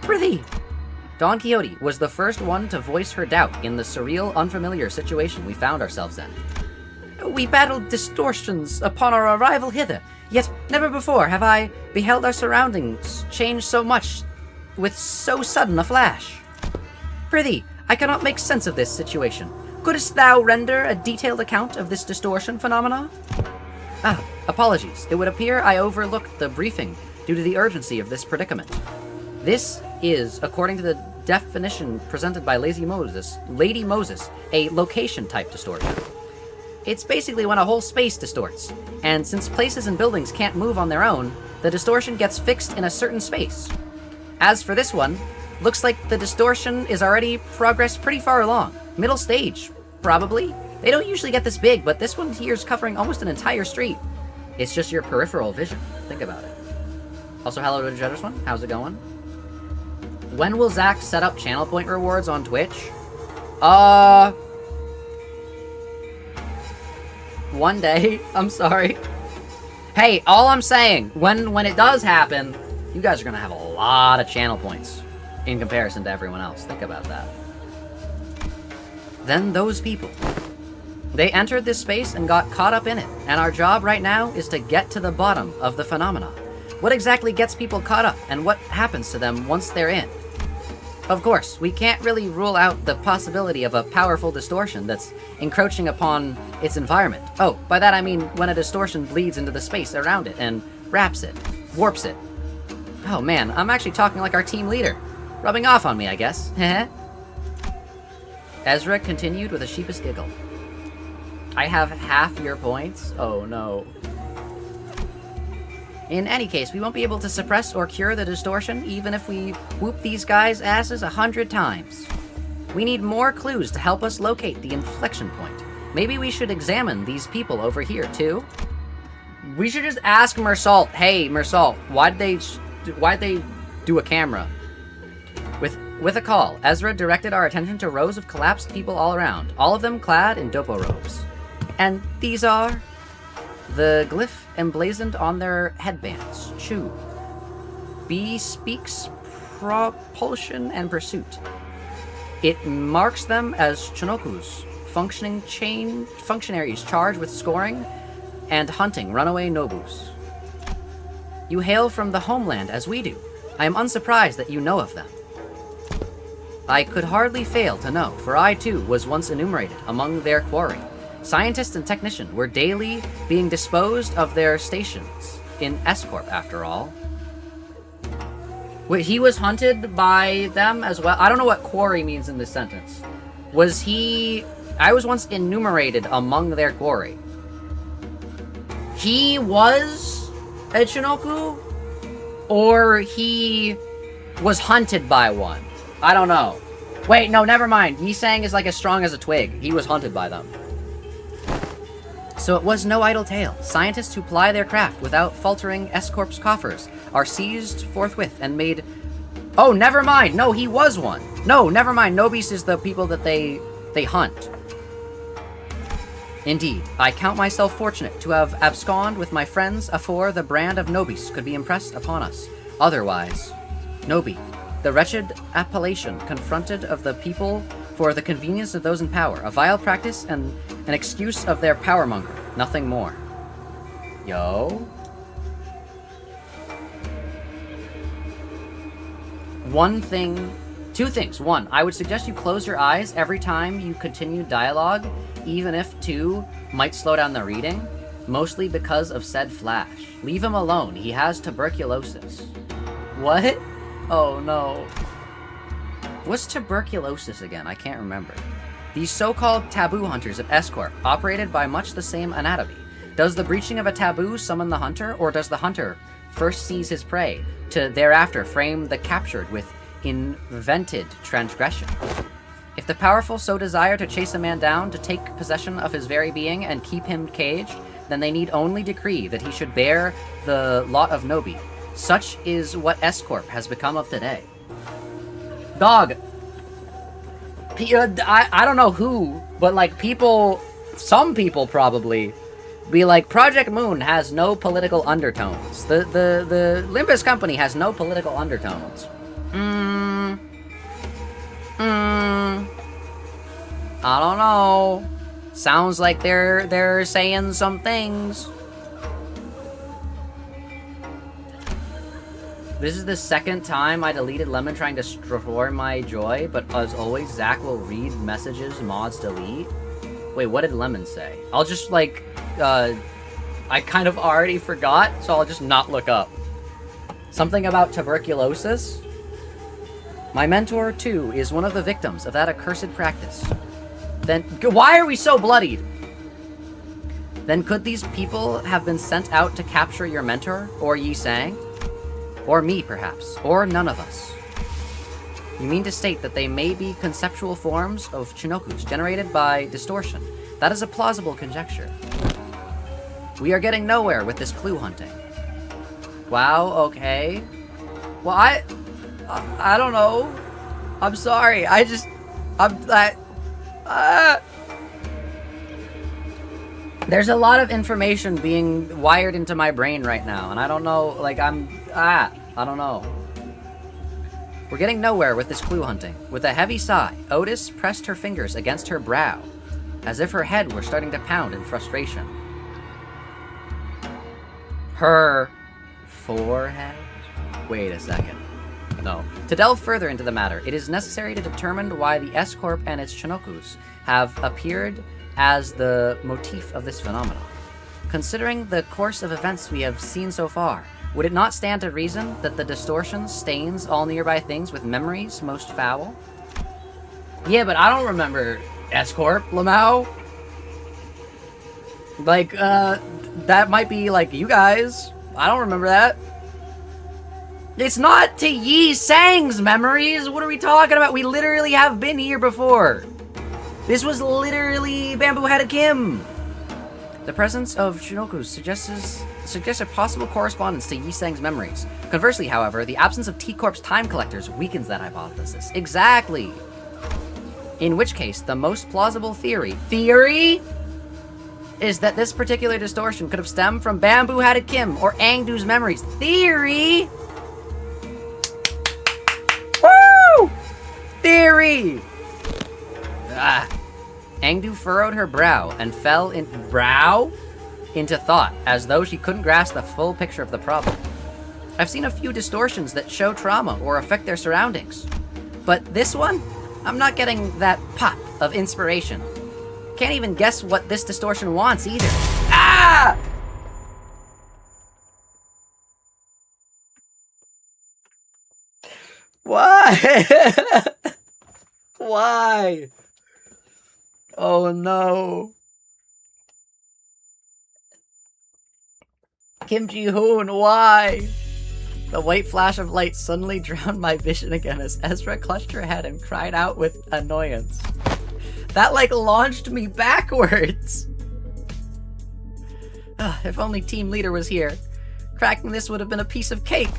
Prithee! Don Quixote was the first one to voice her doubt in the surreal, unfamiliar situation we found ourselves in. We battled distortions upon our arrival hither, yet never before have I beheld our surroundings change so much with so sudden a flash. Prithee, I cannot make sense of this situation. Couldst thou render a detailed account of this distortion phenomena? Apologies. It would appear I overlooked the briefing due to the urgency of this predicament. This is, according to the definition presented by Lady Moses, a location-type distortion. It's basically when a whole space distorts, and since places and buildings can't move on their own, the distortion gets fixed in a certain space. As for this one, looks like the distortion is already progressed pretty far along. Middle stage, probably. They don't usually get this big, but this one here is covering almost an entire street. It's just your peripheral vision. Think about it. Also, hello to the Jetters one. How's it going? When will Zach set up channel point rewards on Twitch? One day. I'm sorry. Hey, all I'm saying, when it does happen, you guys are gonna have a lot of channel points in comparison to everyone else. Think about that. Then those people. They entered this space and got caught up in it, and our job right now is to get to the bottom of the phenomena. What exactly gets people caught up, and what happens to them once they're in? Of course, we can't really rule out the possibility of a powerful distortion that's encroaching upon its environment. Oh, by that I mean when a distortion bleeds into the space around it and wraps it, warps it. Oh man, I'm actually talking like our team leader. Rubbing off on me, I guess. Heh. Ezra continued with a sheepish giggle. I have half your points? Oh no. In any case, we won't be able to suppress or cure the distortion, even if we whoop these guys' asses 100 times. We need more clues to help us locate the inflection point. Maybe we should examine these people over here, too? We should just ask Meursault, hey, Meursault, why'd they do a camera? With a call, Ezra directed our attention to rows of collapsed people all around, all of them clad in dopo robes. And these are... the glyph emblazoned on their headbands. Chu. Bespeaks propulsion and pursuit. It marks them as Chinokus, functionaries charged with scoring and hunting runaway Nobus. You hail from the homeland as we do. I am unsurprised that you know of them. I could hardly fail to know, for I too was once enumerated among their quarry. Scientists and technicians were daily being disposed of their stations in S Corp, after all. Wait, he was hunted by them as well? I don't know what quarry means in this sentence. Was he... I was once enumerated among their quarry. He was a Chinoku? Or he was hunted by one? I don't know. Wait, no, never mind. Yisang is like as strong as a twig. He was hunted by them. So it was no idle tale. Scientists who ply their craft without faltering S-Corp's coffers are seized forthwith and made... Oh, never mind! No, he was one! No, never mind. Nobis is the people that they hunt. Indeed, I count myself fortunate to have absconded with my friends afore the brand of Nobis could be impressed upon us. Otherwise, Nobi, the wretched appellation confronted of the people for the convenience of those in power, a vile practice and an excuse of their powermonger, nothing more. Yo. Two things. One, I would suggest you close your eyes every time you continue dialogue, even if two might slow down the reading, mostly because of said flash. Leave him alone, he has tuberculosis. What? Oh no. What's tuberculosis again? I can't remember. These so-called taboo hunters of S-Corp operated by much the same anatomy. Does the breaching of a taboo summon the hunter, or does the hunter first seize his prey, to thereafter frame the captured with invented transgression? If the powerful so desire to chase a man down, to take possession of his very being and keep him caged, then they need only decree that he should bear the lot of Nobi. Such is what S-Corp has become of today. Dog. I don't know who, but like people some people probably be like, Project Moon has no political undertones. The Limbus Company has no political undertones. I don't know. Sounds like they're saying some things. This is the second time I deleted Lemon trying to destroy my joy, but as always, Zach will read messages mods delete. Wait, what did Lemon say? I'll just, like, I kind of already forgot, so I'll just not look up. Something about tuberculosis? My mentor, too, is one of the victims of that accursed practice. Then, why are we so bloodied? Then could these people have been sent out to capture your mentor, or Yi Sang? Or me, perhaps, or none of us. You mean to state that they may be conceptual forms of Chinokus generated by distortion? That is a plausible conjecture. We are getting nowhere with this clue hunting. Wow, okay. Well, I don't know. I'm sorry. There's a lot of information being wired into my brain right now, and I don't know, like, I don't know. We're getting nowhere with this clue hunting. With a heavy sigh, Otis pressed her fingers against her brow, as if her head were starting to pound in frustration. Her forehead? Wait a second. No. To delve further into the matter, it is necessary to determine why the S Corp and its Chinokus have appeared as the motif of this phenomenon. Considering the course of events we have seen so far, would it not stand to reason that the distortion stains all nearby things with memories most foul? Yeah, but I don't remember S Corp, Lamau. Like, that might be like you guys. I don't remember that. It's not to Yi Sang's memories. What are we talking about? We literally have been here before. This was literally Bamboo-Headed Kim. The presence of Chinokus suggests a possible correspondence to Yi Sang's memories. Conversely, however, the absence of T Corp's time collectors weakens that hypothesis. Exactly. In which case, the most plausible theory is that this particular distortion could have stemmed from Bamboo-Headed Kim or Aeng-du's memories. Theory! Woo! Theory! Aeng-du furrowed her brow and fell into thought, as though she couldn't grasp the full picture of the problem. I've seen a few distortions that show trauma or affect their surroundings. But this one? I'm not getting that pop of inspiration. Can't even guess what this distortion wants either. Ah! Why? Why? Oh no. Kim Ji-hoon, why? The white flash of light suddenly drowned my vision again as Ezra clutched her head and cried out with annoyance. That, like, launched me backwards! If only Team Leader was here. Cracking this would have been a piece of cake.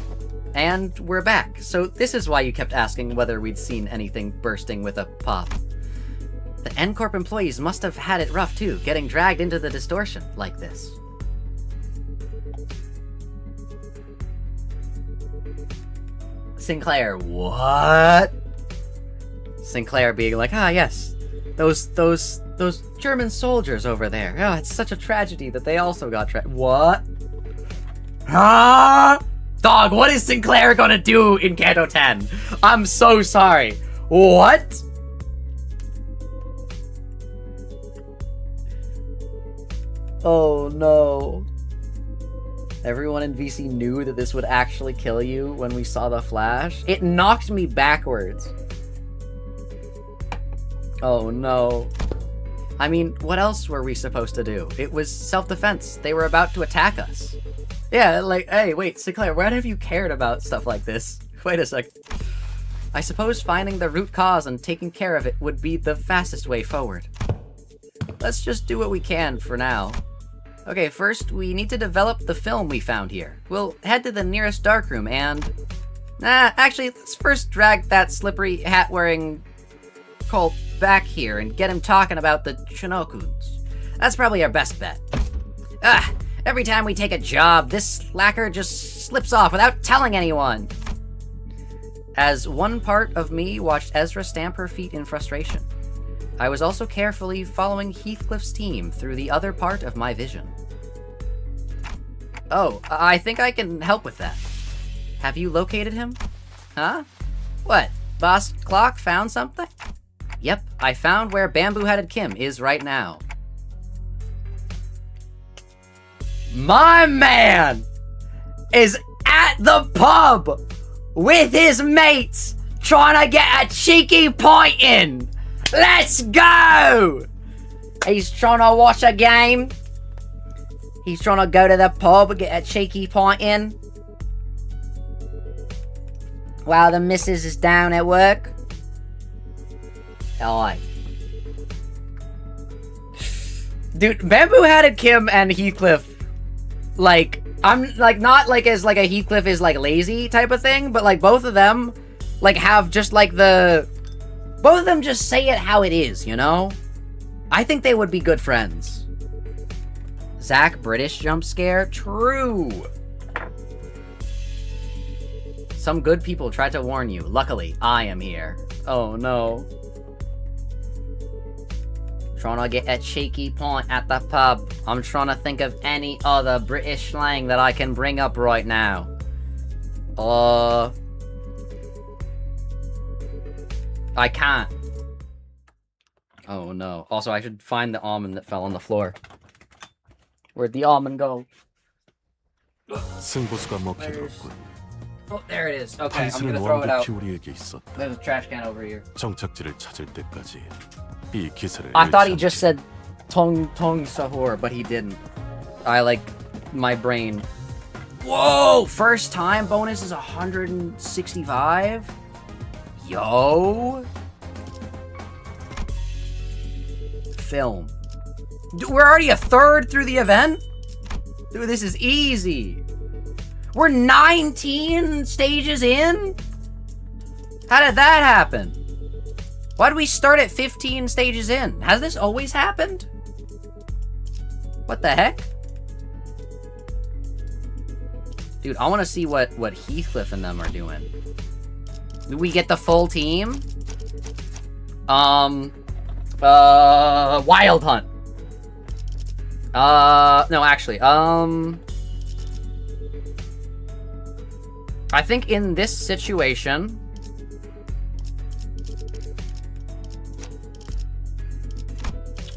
And we're back. So this is why you kept asking whether we'd seen anything bursting with a pop. The N Corp employees must have had it rough too, getting dragged into the distortion like this. Sinclair, what? Sinclair being like, yes, those German soldiers over there. Oh, it's such a tragedy that they also got what? Huh? Dog, what is Sinclair gonna do in Kanto 10? I'm so sorry. What? Oh no. Everyone in VC knew that this would actually kill you when we saw the flash. It knocked me backwards. Oh no. I mean, what else were we supposed to do? It was self-defense. They were about to attack us. Yeah, like, hey, wait, Sinclair, when have you cared about stuff like this? Wait a sec. I suppose finding the root cause and taking care of it would be the fastest way forward. Let's just do what we can for now. Okay, first, we need to develop the film we found here. We'll head to the nearest darkroom and... actually, let's first drag that slippery hat-wearing Colt back here and get him talking about the Chinokuns. That's probably our best bet. Every time we take a job, this slacker just slips off without telling anyone. As one part of me watched Ezra stamp her feet in frustration, I was also carefully following Heathcliff's team through the other part of my vision. Oh, I think I can help with that. Have you located him? Huh? What? Boss Clock found something? Yep, I found where Bamboo-Headed Kim is right now. My man is at the pub with his mates trying to get a cheeky pint in. Let's go! He's trying to watch a game. He's trying to go to the pub and get a cheeky pint in. While the missus is down at work. Alright. Dude, Bamboo-Headed Kim and Heathcliff, like, I'm, like, not, like, as, like, a Heathcliff is, like, lazy type of thing, but, like, both of them, like, have just, like, both of them just say it how it is, you know? I think they would be good friends. Zach British jump scare? True! Some good people tried to warn you. Luckily, I am here. Oh, no. Trying to get a cheeky pint at the pub. I'm trying to think of any other British slang that I can bring up right now. I can't. Oh no. Also, I should find the almond that fell on the floor. Where'd the almond go? 승부수가 먹히더군. Oh, there it is. Okay, I'm gonna throw it out. There's a trash can over here. 정착지를 찾을 때까지 이 기사를 I thought he just said Tong Sahur, but he didn't. I like my brain. Whoa! First time bonus is 165? Yo! Film. Dude, we're already a third through the event? Dude, this is easy. We're 19 stages in? How did that happen? Why did we start at 15 stages in? Has this always happened? What the heck? Dude, I want to see what Heathcliff and them are doing. Do we get the full team? Wild Hunt. No, actually, I think in this situation,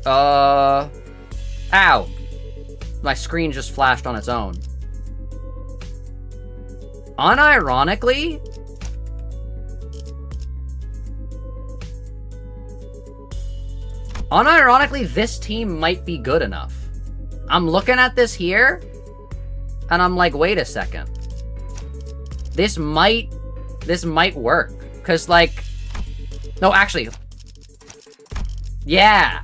ow. My screen just flashed on its own. Unironically, this team might be good enough. I'm looking at this here, and I'm like, wait a second. This might work. Cause like, no, actually, yeah.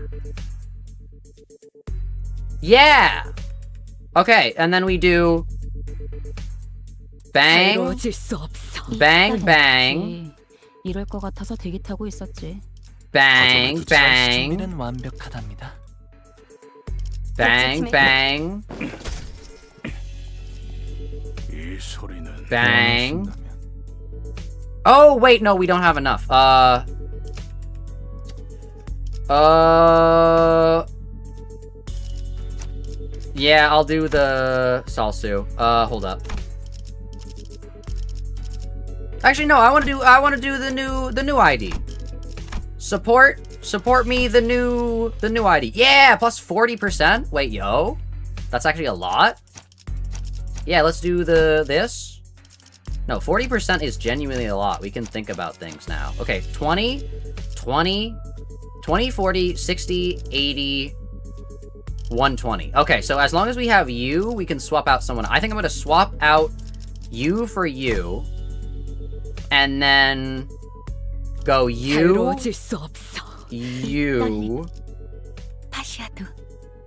Yeah. Okay, and then we do bang, bang, bang, 이럴 것 같아서 대기 타고 있었지. bang, bang, 완벽하답니다. bang, bang, 이 소리는 bang. Oh wait, no, we don't have enough. Yeah, I'll do the Salsu. Hold up. Actually, no, I want to do the new ID. Support me the new ID. Yeah, plus 40%. Wait, yo, that's actually a lot. Yeah, let's do this. No, 40% is genuinely a lot. We can think about things now. Okay, 20, 20, 20, 40, 60, 80, 120. Okay, so as long as we have you, we can swap out someone. I think I'm going to swap out you for you. And then go you, you. 파시아도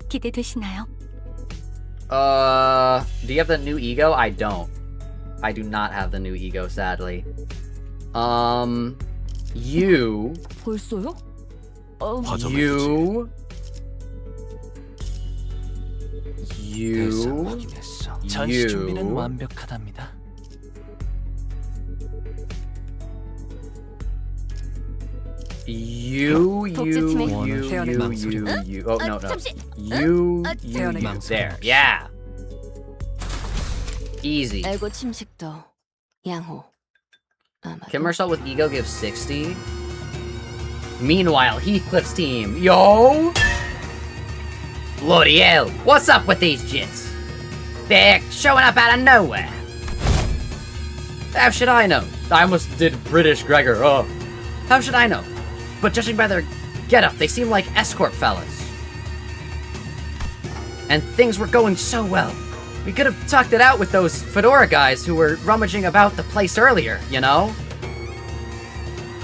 기대되시나요? Do you have the new ego? I don't. I do not have the new ego, sadly. You. 벌써요? You. You. 확인했어. 전시 준비는 You. 완벽하답니다. You. 독재팀의 Oh, no. 잠시. You. 태연에게 There. Yeah. Easy. 에고 침식도 양호. 아마도. Can Meursault with ego give 60? Meanwhile, Heathcliff's team. Yo! Bloody hell. What's up with these jits? They're showing up out of nowhere. How should I know? I almost did British Gregor. Oh. How should I know? But judging by their getup, they seem like S Corp fellas. And things were going so well. We could have talked it out with those fedora guys who were rummaging about the place earlier, you know?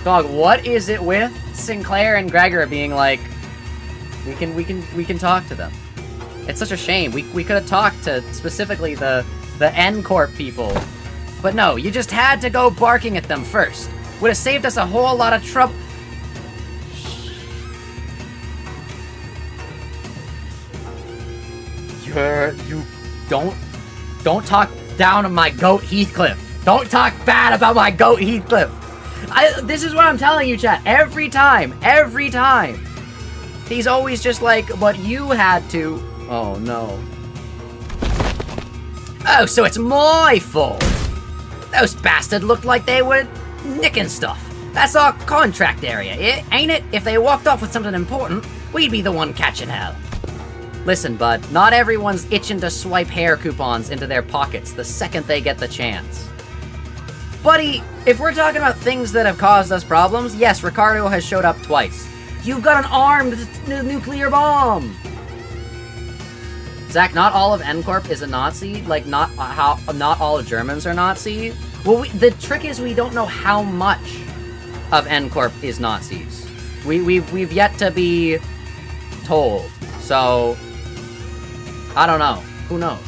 Dog, what is it with Sinclair and Gregor being like, we can talk to them? It's such a shame. We could have talked to specifically the N Corp people. But no, you just had to go barking at them first. Would have saved us a whole lot of trouble. You don't talk down on my goat Heathcliff. Don't talk bad about my goat Heathcliff. This is what I'm telling you, chat. Every time. He's always just like, but you had to. Oh no. Oh, so it's my fault. Those bastards looked like they were nicking stuff. That's our contract area, ain't it? If they walked off with something important, we'd be the one catching hell. Listen, bud, not everyone's itching to swipe hair coupons into their pockets the second they get the chance. Buddy, if we're talking about things that have caused us problems, yes, Ricardo has showed up twice. You've got an armed nuclear bomb! Zach, not all of N Corp is a Nazi. Like, not all Germans are Nazi. Well, the trick is we don't know how much of N Corp is Nazis. We've yet to be told. So, I don't know. Who knows?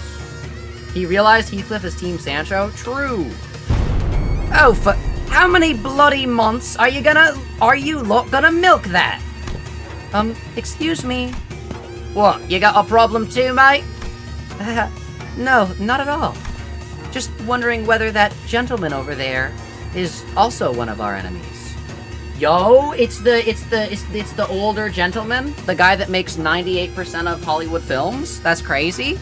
He realized Heathcliff is Team Sancho? True. Oh, for how many bloody months are you lot gonna milk that? Excuse me. What, you got a problem too, mate? No, not at all. Just wondering whether that gentleman over there is also one of our enemies. Yo, it's the older gentleman, the guy that makes 98% of Hollywood films. That's crazy.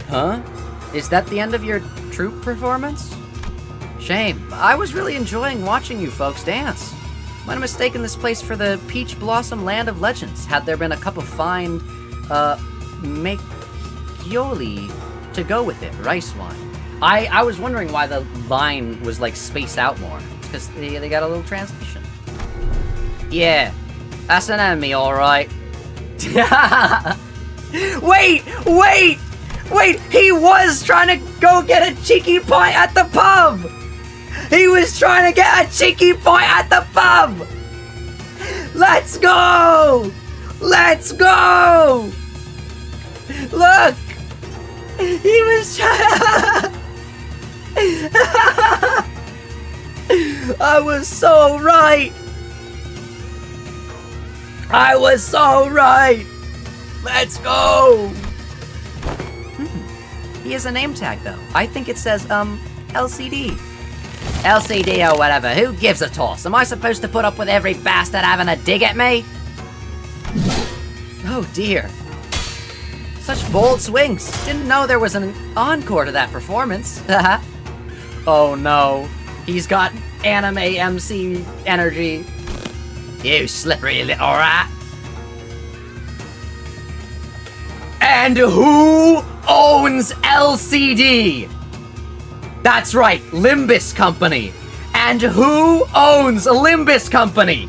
Huh? Is that the end of your troupe performance? Shame. I was really enjoying watching you folks dance. Might have mistaken this place for the Peach Blossom Land of Legends, had there been a cup of fine, Macchioli to go with it, rice wine. I was wondering why the line was, like, spaced out more. It's because they got a little translation. Yeah, that's an enemy, alright. Wait! He was trying to go get a cheeky pint at the pub! He was trying to get a cheeky pint at the pub! Let's go! Let's go! Look! He was trying. I was so right! I was so right! Let's go! He has a name tag, though. I think it says, LCD. LCD or whatever, who gives a toss? Am I supposed to put up with every bastard having a dig at me? Oh dear. Such bold swings. Didn't know there was an encore to that performance. Oh no. He's got anime MC energy. You slippery little rat. And who owns LCD? That's right, Limbus Company. And who owns Limbus Company?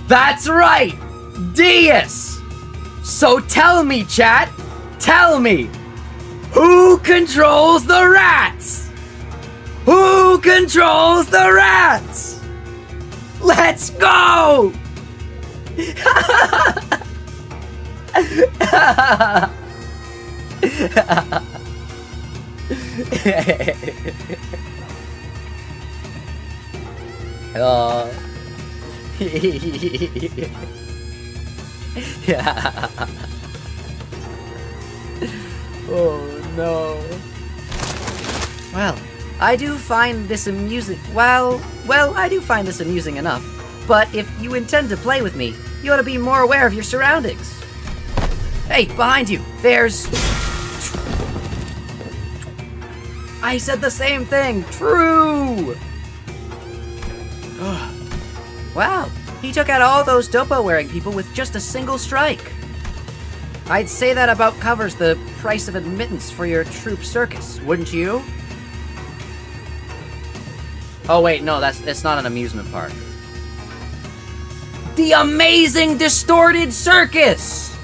That's right, Dias. So tell me, chat, tell me, who controls the rats? Who controls the rats? Let's go! Yeah. Oh no. Well, I do find this amusing. Well, I do find this amusing enough. But if you intend to play with me, you ought to be more aware of your surroundings. Hey, behind you, there's... I said the same thing. True. Wow, he took out all those dopo-wearing people with just a single strike. I'd say that about covers the price of admittance for your troop circus, wouldn't you? Oh wait, no, it's not an amusement park. The Amazing Distorted Circus!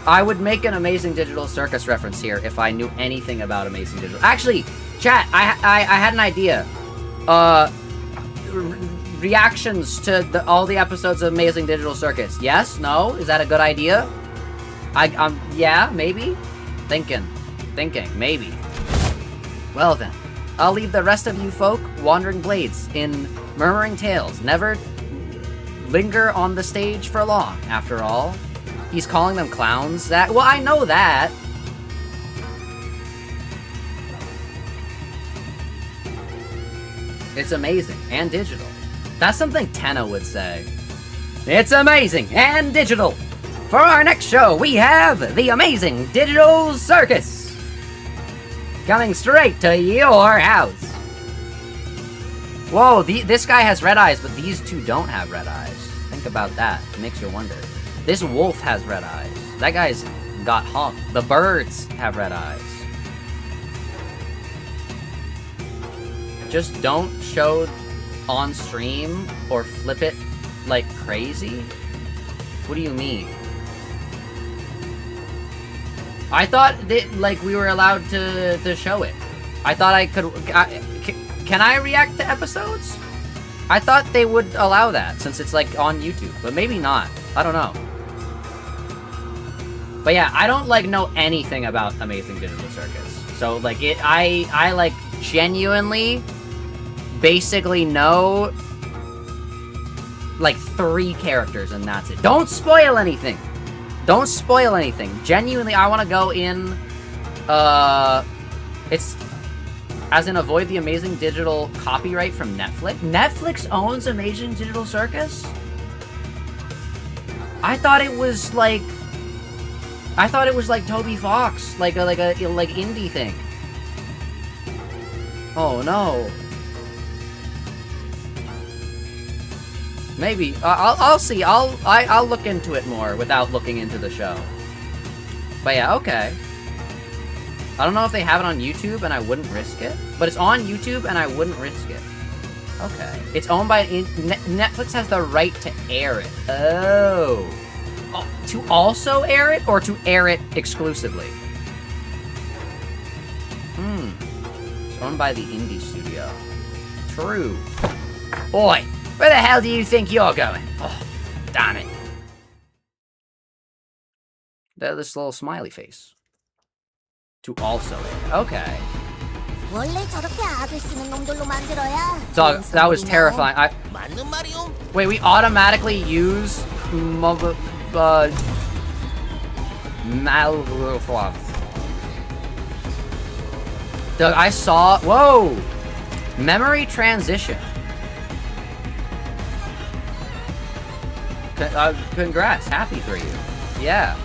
I would make an Amazing Digital Circus reference here if I knew anything about Amazing Digital. Actually, chat, I had an idea. Reactions to all the episodes of Amazing Digital Circus. Yes? No? Is that a good idea? Yeah, maybe? Thinking, maybe. Well then, I'll leave the rest of you folk wandering blades in murmuring tales. Never linger on the stage for long, after all. He's calling them clowns. Well, I know that. It's amazing and digital. That's something Tenna would say. It's amazing and digital. For our next show, we have the Amazing Digital Circus. Coming straight to your house. Whoa, this guy has red eyes, but these two don't have red eyes. Think about that. It makes you wonder. This wolf has red eyes. That guy's got honk. The birds have red eyes. Just don't show on stream or flip it like crazy? What do you mean? I thought that, like, we were allowed to show it. I thought I could... can I react to episodes? I thought they would allow that, since it's, like, on YouTube. But maybe not. I don't know. But yeah, I don't, like, know anything about Amazing Digital Circus. So, like, I like, genuinely, basically know, like, 3 characters, and that's it. Don't spoil anything! Don't spoil anything. Genuinely, I want to go in, it's, as in avoid the Amazing Digital copyright from Netflix. Netflix owns Amazing Digital Circus? I thought it was like Toby Fox, like indie thing. Oh no. Maybe I'll see. I'll look into it more without looking into the show. But yeah, okay. I don't know if they have it on YouTube, and I wouldn't risk it. But it's on YouTube, and I wouldn't risk it. Okay. It's owned by... Netflix has the right to air it. Oh. To also air it, or to air it exclusively? It's owned by the indie studio. True. Oi! Where the hell do you think you're going? Oh, damn it. This little smiley face. To also air. Okay. So that was terrifying. Wait, we automatically use Doug, I saw... Whoa! Memory transition. Congrats. Happy for you. Yeah.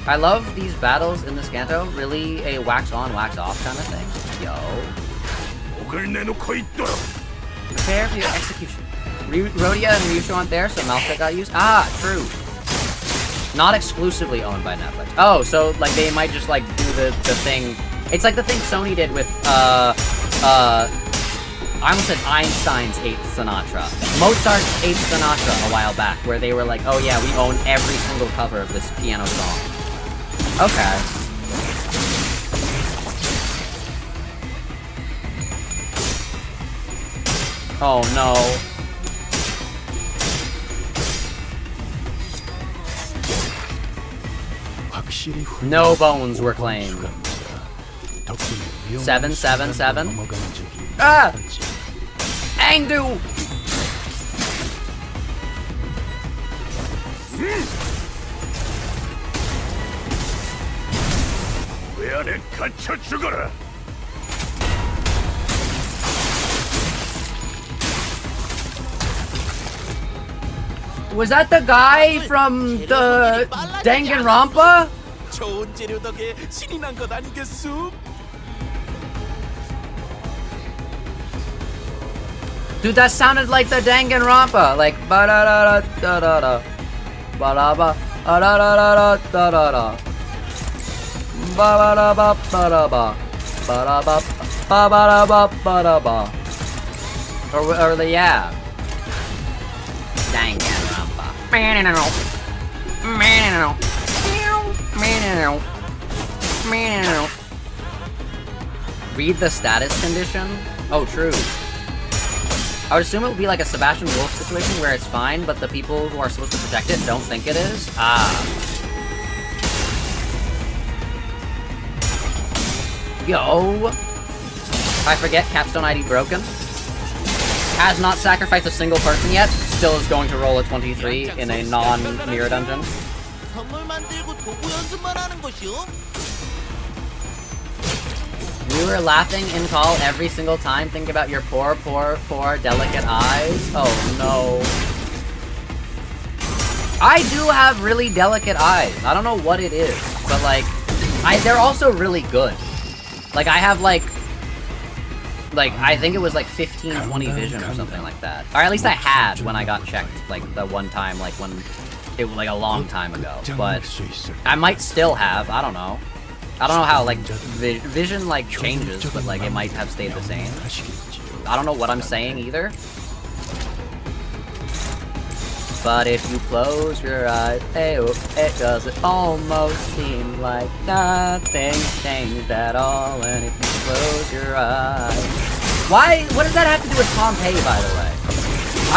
I love these battles in this Kanto. Really a wax on, wax off kind of thing. Yo. Prepare for your execution. Rhodia and Meursault aren't there, so Mast3r got used. Ah, true. Not exclusively owned by Netflix. Oh, so like they might just like do the thing. It's like the thing Sony did with I almost said Einstein's 8th Sonata. Mozart's 8th Sonata a while back, where they were like, oh yeah, we own every single cover of this piano song. Okay. Oh no. No bones were claimed. 777. Ah! Aeng-du! 왜 안에 갇혀 죽어라. Was that the guy from the Danganronpa? 좋은 재료 덕에 신이 난 것 아니겠수? Dude, that sounded like the Danganronpa, like ba da da da da da, ba da ba da da da da da da, ba ba da ba ba da ba, ba da ba ba da ba ba da ba, or the yeah, Danganronpa. Read the status condition. Oh, true. I would assume it would be like a Sebastian Wolf situation where it's fine, but the people who are supposed to protect it don't think it is. Ah. Yo. I forget, Capstone ID broken. Has not sacrificed a single person yet. Still is going to roll a 23 in a non-mirror dungeon. 선물 만들고 도구 연습만 하는 것이요? We were laughing in call every single time. Think about your poor, poor, poor, delicate eyes. Oh no. I do have really delicate eyes. I don't know what it is, but like, they're also really good. Like I have like I think it was like 15, 20 vision or something like that. Or at least I had when I got checked, like the one time, like when it was like a long time ago. But I might still have. I don't know. I don't know how like vision like changes, but like it might have stayed the same. I don't know what I'm saying either. But if you close your eyes, it does almost seem like nothing changed at all. And if you close your eyes, why? What does that have to do with Pompeii, by the way?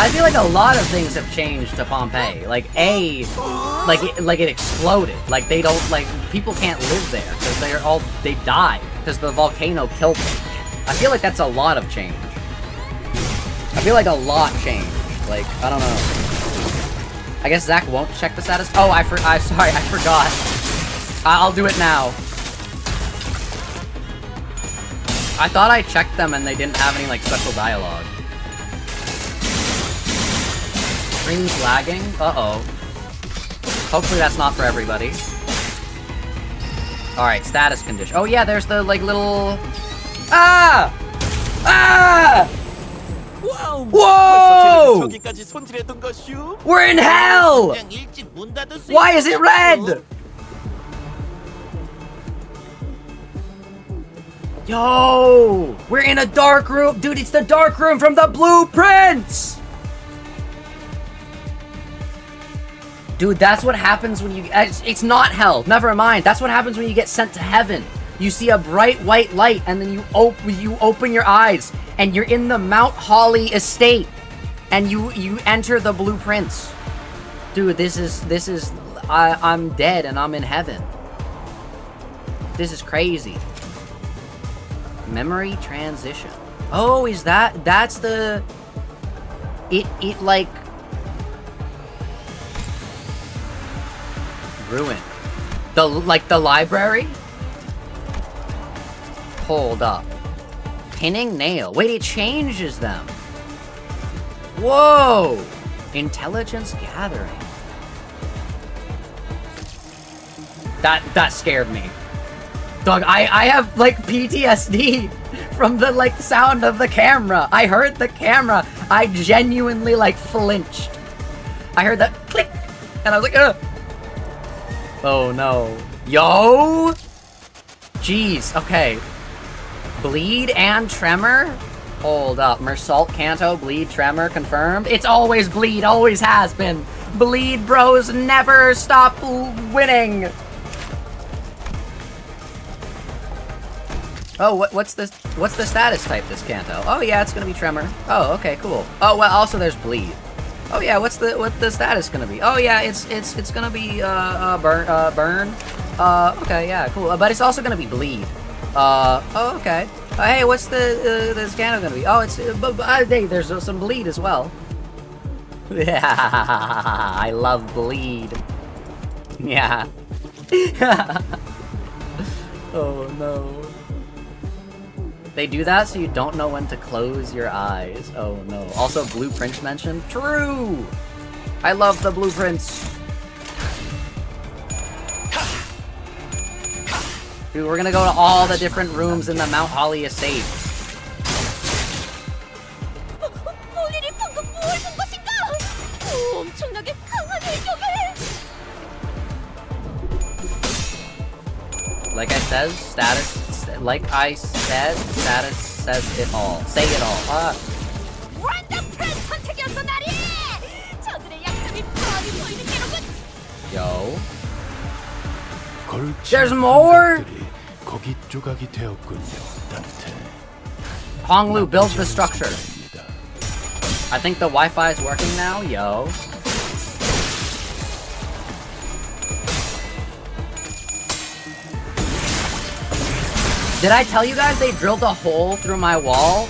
I feel like a lot of things have changed to Pompeii. Like it exploded. Like they don't, like, people can't live there because they died because the volcano killed them. I feel like that's a lot of change. I feel like a lot changed. Like, I don't know. I guess Zach won't check the status. Oh, sorry, I forgot. I'll do it now. I thought I checked them and they didn't have any like special dialogue. Screen's lagging? Uh-oh. Hopefully that's not for everybody. Alright, status condition. Oh yeah, there's the, like, little... Ah! Ah! Whoa! 저기까지 손질해둔 것이오? We're in hell! 그냥 일찍 문 닫을 수 Why is it red? Yo! We're in a dark room! Dude, it's the dark room from the blueprints! Dude, that's what happens when you... It's not hell. Never mind. That's what happens when you get sent to heaven. You see a bright white light, and then you open your eyes, and you're in the Mount Holly estate, and you enter the blueprints. Dude, this is... I'm dead, and I'm in heaven. This is crazy. Memory transition. Oh, is that's the... It like... Ruin. The library? Hold up. Pinning nail. Wait, it changes them. Whoa! Intelligence gathering. That scared me. Dog, I have like PTSD from the like sound of the camera. I heard the camera. I genuinely like flinched. I heard that click, and I was like, ugh. Oh no. Yo! Jeez, okay. Bleed and tremor? Hold up. Meursault, Kanto, bleed, tremor, confirmed? It's always bleed, always has been. Bleed bros never stop winning. Oh, what's the status type this Kanto? Oh yeah, it's gonna be tremor. Oh, okay, cool. Oh well, also there's bleed. Oh yeah, what's the status gonna be? Oh yeah, it's gonna be burn. Okay, yeah, cool. But it's also gonna be bleed. Oh, okay. Hey, what's the scanner gonna be? Oh, it's, hey, there's some bleed as well. Yeah, I love bleed. Yeah. Oh no. They do that so you don't know when to close your eyes. Oh no. Also, blueprints mentioned. True! I love the blueprints. Dude, we're gonna go to all the different rooms in the Mount Holly estate. 볼일이 방금 뭘 본 것인가? 엄청나게 강한 일격을. Like I said, status says it all. Say it all. 원더풀한 선택이었어, 나리. 저들의 약점이 뻔히 보이는 게로군. Yo. 걸치 There's more? 거기 조각이 되었군요, 단테. Honglu builds the structure. I think the Wi-Fi is working now. Yo. Did I tell you guys they drilled a hole through my wall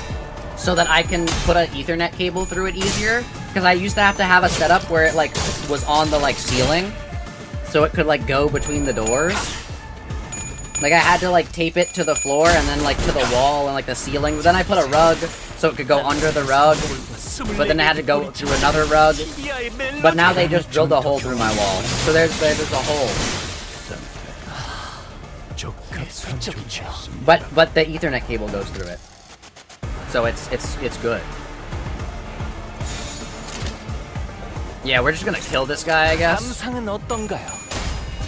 so that I can put an Ethernet cable through it easier? Because I used to have a setup where it like was on the like ceiling, so it could like go between the doors. Like I had to like tape it to the floor and then like to the wall and like the ceiling. But then I put a rug so it could go under the rug. But then I had to go through another rug. But now they just drilled a hole through my wall. So there's a hole. But the Ethernet cable goes through it. So it's good. Yeah, we're just gonna kill this guy, I guess. 감상은 어떤가요?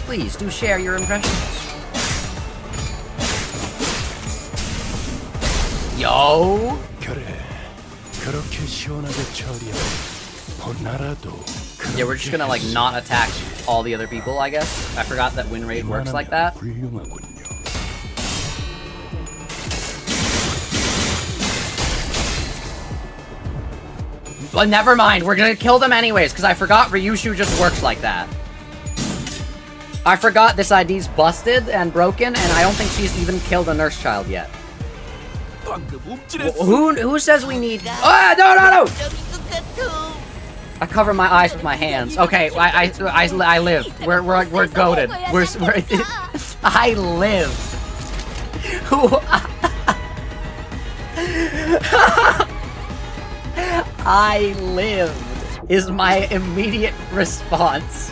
Please do share your impressions. Yo! 그렇게 시원하게 처리하고 보나라도 Yeah, we're just gonna like not attack all the other people, I guess. I forgot that win rate works like that. 훌륭하군요. But never mind, we're gonna kill them anyways, because I forgot Ryushu just works like that. I forgot this ID's busted and broken, and I don't think she's even killed a nurse child yet. Who says we need... Ah, no! I cover my eyes with my hands. Okay, I live. We're goated. We're I live. I lived is my immediate response.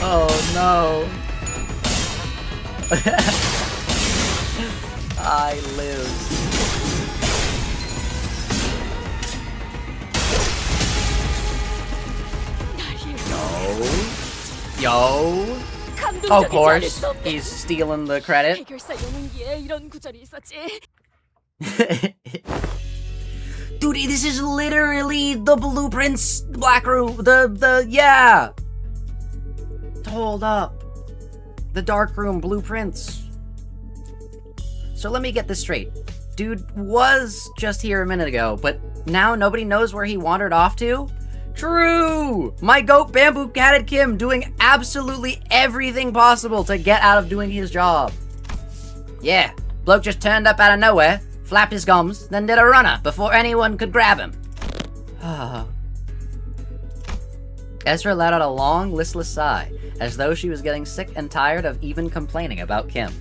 Oh no. I live. Yo. Of course, he's stealing the credit. Dude, this is literally the blueprints black room. Yeah. Hold up. The dark room blueprints. So let me get this straight. Dude was just here a minute ago, but now nobody knows where he wandered off to? True! My goat Bamboo catted Kim doing absolutely everything possible to get out of doing his job. Yeah, bloke just turned up out of nowhere, flapped his gums, then did a runner before anyone could grab him. Ezra let out a long, listless sigh, as though she was getting sick and tired of even complaining about Kim.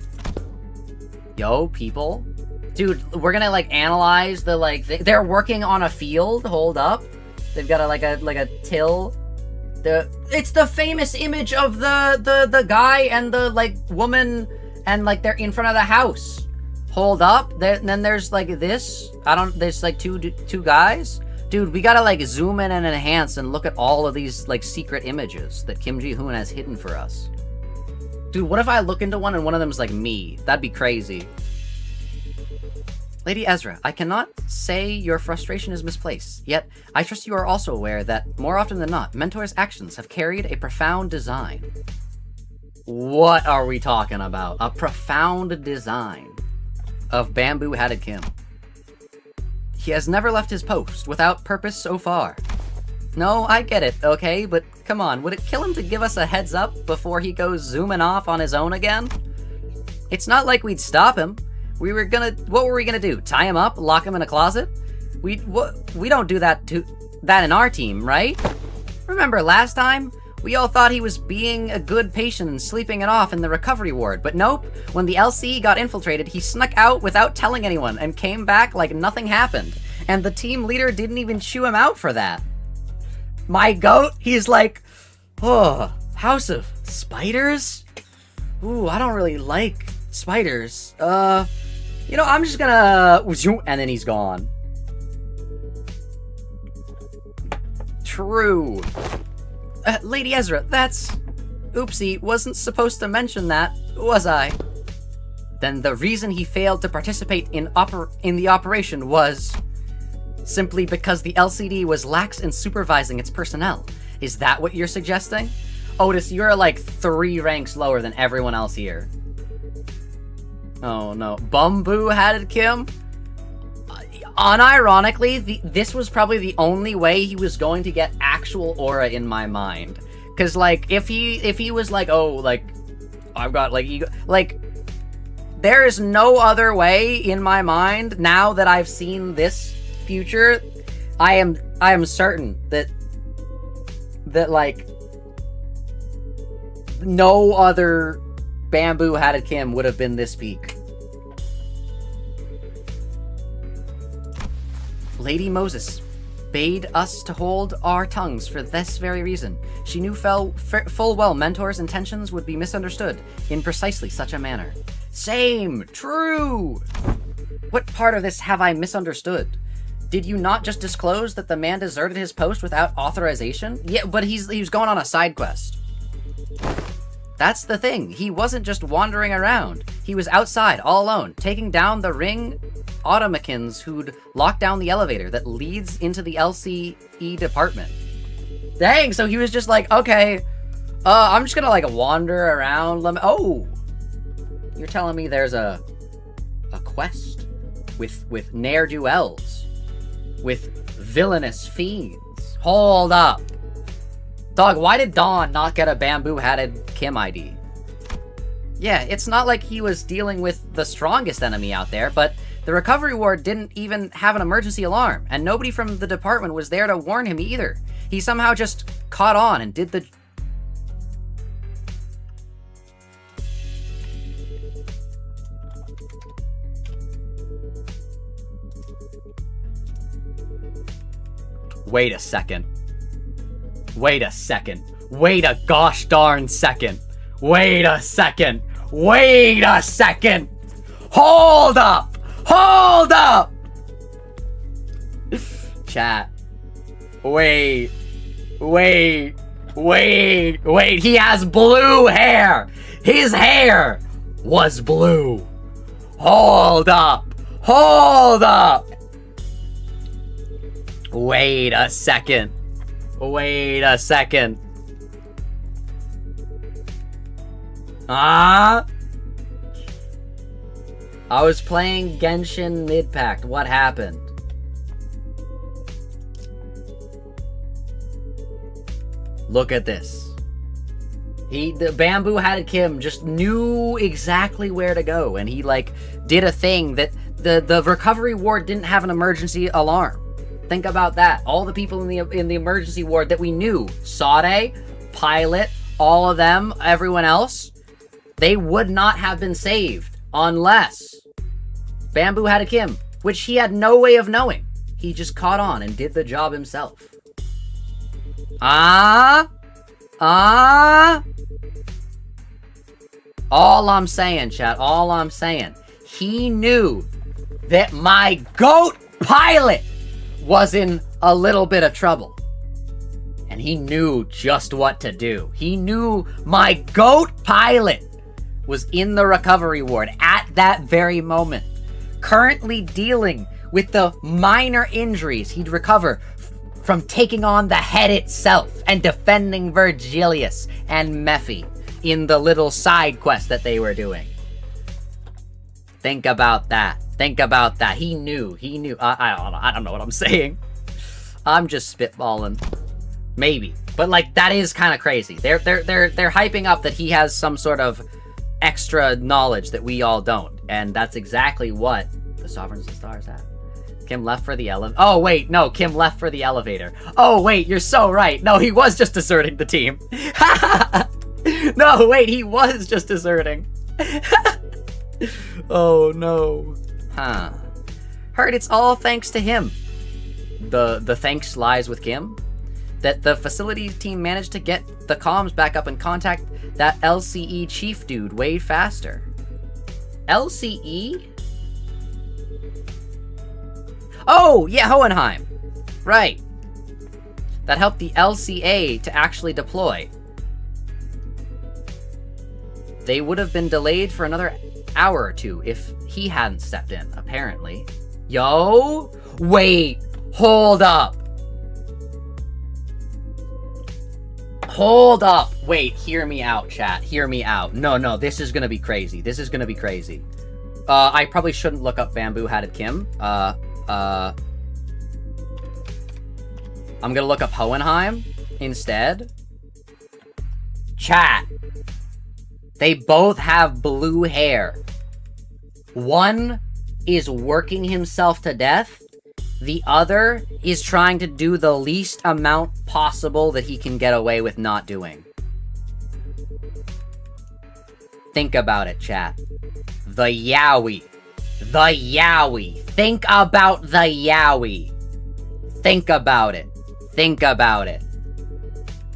Yo, people. Dude, we're gonna, like, analyze the, like... They're working on a field, hold up. They've got a till. It's the famous image of the guy and the, like, woman, and, like, they're in front of the house. Hold up. Then there's, like, this. There's, like, two guys. Dude, we gotta, like, zoom in and enhance and look at all of these, like, secret images that Kim Ji-hoon has hidden for us. Dude, what if I look into one and one of them is, like, me? That'd be crazy. Lady Ezra, I cannot say your frustration is misplaced, yet I trust you are also aware that, more often than not, Mentor's actions have carried a profound design. What are we talking about? A profound design of Bamboo-hatted Kim. He has never left his post without purpose so far. No, I get it, okay, but come on, would it kill him to give us a heads up before he goes zooming off on his own again? It's not like we'd stop him. What were we gonna do? Tie him up? Lock him in a closet? We don't do that in our team, right? Remember last time? We all thought he was being a good patient and sleeping it off in the recovery ward, but nope. When the LC got infiltrated, he snuck out without telling anyone and came back like nothing happened. And the team leader didn't even chew him out for that. My goat, he's like, oh, House of Spiders? Ooh, I don't really like spiders. You know, I'm just gonna... And then he's gone. True. Lady Ezra, that's... Oopsie, wasn't supposed to mention that, was I? Then the reason he failed to participate in the operation was... simply because the LCD was lax in supervising its personnel. Is that what you're suggesting? Otis, you're like 3 ranks lower than everyone else here. Oh no. Bamboo-hatted Kim? Unironically, this was probably the only way he was going to get actual aura in my mind. Cause like, if he was like, oh, like, I've got like ego, like, there is no other way in my mind, now that I've seen this future, I am certain that like, no other bamboo-hatted Kim would have been this peak. Lady Moses bade us to hold our tongues for this very reason. She knew full well Mentor's intentions would be misunderstood in precisely such a manner. Same! True! What part of this have I misunderstood? Did you not just disclose that the man deserted his post without authorization? Yeah, but he was going on a side quest. That's the thing. He wasn't just wandering around. He was outside, all alone, taking down the ring automakins who'd locked down the elevator that leads into the LCE department. Dang, so he was just like, okay, I'm just gonna like wander around. Oh, you're telling me there's a quest with ne'er-do-wells, with villainous fiends. Hold up. Dog, why did Dawn not get a bamboo-hatted Kim ID? Yeah, it's not like he was dealing with the strongest enemy out there, but the recovery ward didn't even have an emergency alarm, and nobody from the department was there to warn him either. He somehow just caught on and did the... Wait a second. Wait a second. Wait a gosh darn second. Wait a second. Wait a second. Hold up. Hold up. Chat. Wait. Wait. Wait. Wait. He has blue hair. His hair was blue. Hold up. Hold up. Wait a second. Wait a second. I was playing Genshin mid-pact. What happened? Look at this. The bamboo-hatted Kim just knew exactly where to go, and he like did a thing that the recovery ward didn't have an emergency alarm. Think about that. All the people in the emergency ward that we knew, Sade, Pilot, all of them, everyone else, they would not have been saved unless Bamboo-hatted Kim, which he had no way of knowing. He just caught on and did the job himself. All I'm saying, chat, all I'm saying, he knew that my GOAT Pilot was in a little bit of trouble. And he knew just what to do. He knew my GOAT Pilot was in the recovery ward at that very moment, currently dealing with the minor injuries he'd recover from taking on the head itself and defending Virgilius and Mephi in the little side quest that they were doing. Think about that. Think about that. He knew. I don't know what I'm saying. I'm just spitballing. Maybe. But like, that is kind of crazy. They're hyping up that he has some sort of extra knowledge that we all don't. And that's exactly what the Sovereigns and Stars have. Kim left for the elevator. Oh, wait, no, Kim left for the elevator. Oh, wait, you're so right. No, he was just deserting the team. No, wait, he was just deserting. Oh, no. Huh. Heard it's all thanks to him. The thanks lies with Kim. That the facilities team managed to get the comms back up and contact that LCE chief dude way faster. LCE? Oh, yeah, Hohenheim. Right. That helped the LCA to actually deploy. They would have been delayed for another hour or two if he hadn't stepped in, apparently. Yo? Wait, hold up. Hold up. Wait, hear me out, chat. Hear me out. No, this is gonna be crazy. This is gonna be crazy. I probably shouldn't look up bamboo-hatted Kim. I'm gonna look up Hohenheim instead. Chat. They both have blue hair. One is working himself to death. The other is trying to do the least amount possible that he can get away with not doing. Think about it, chat. The Yowie. The Yowie. Think about the Yowie. Think about it. Think about it.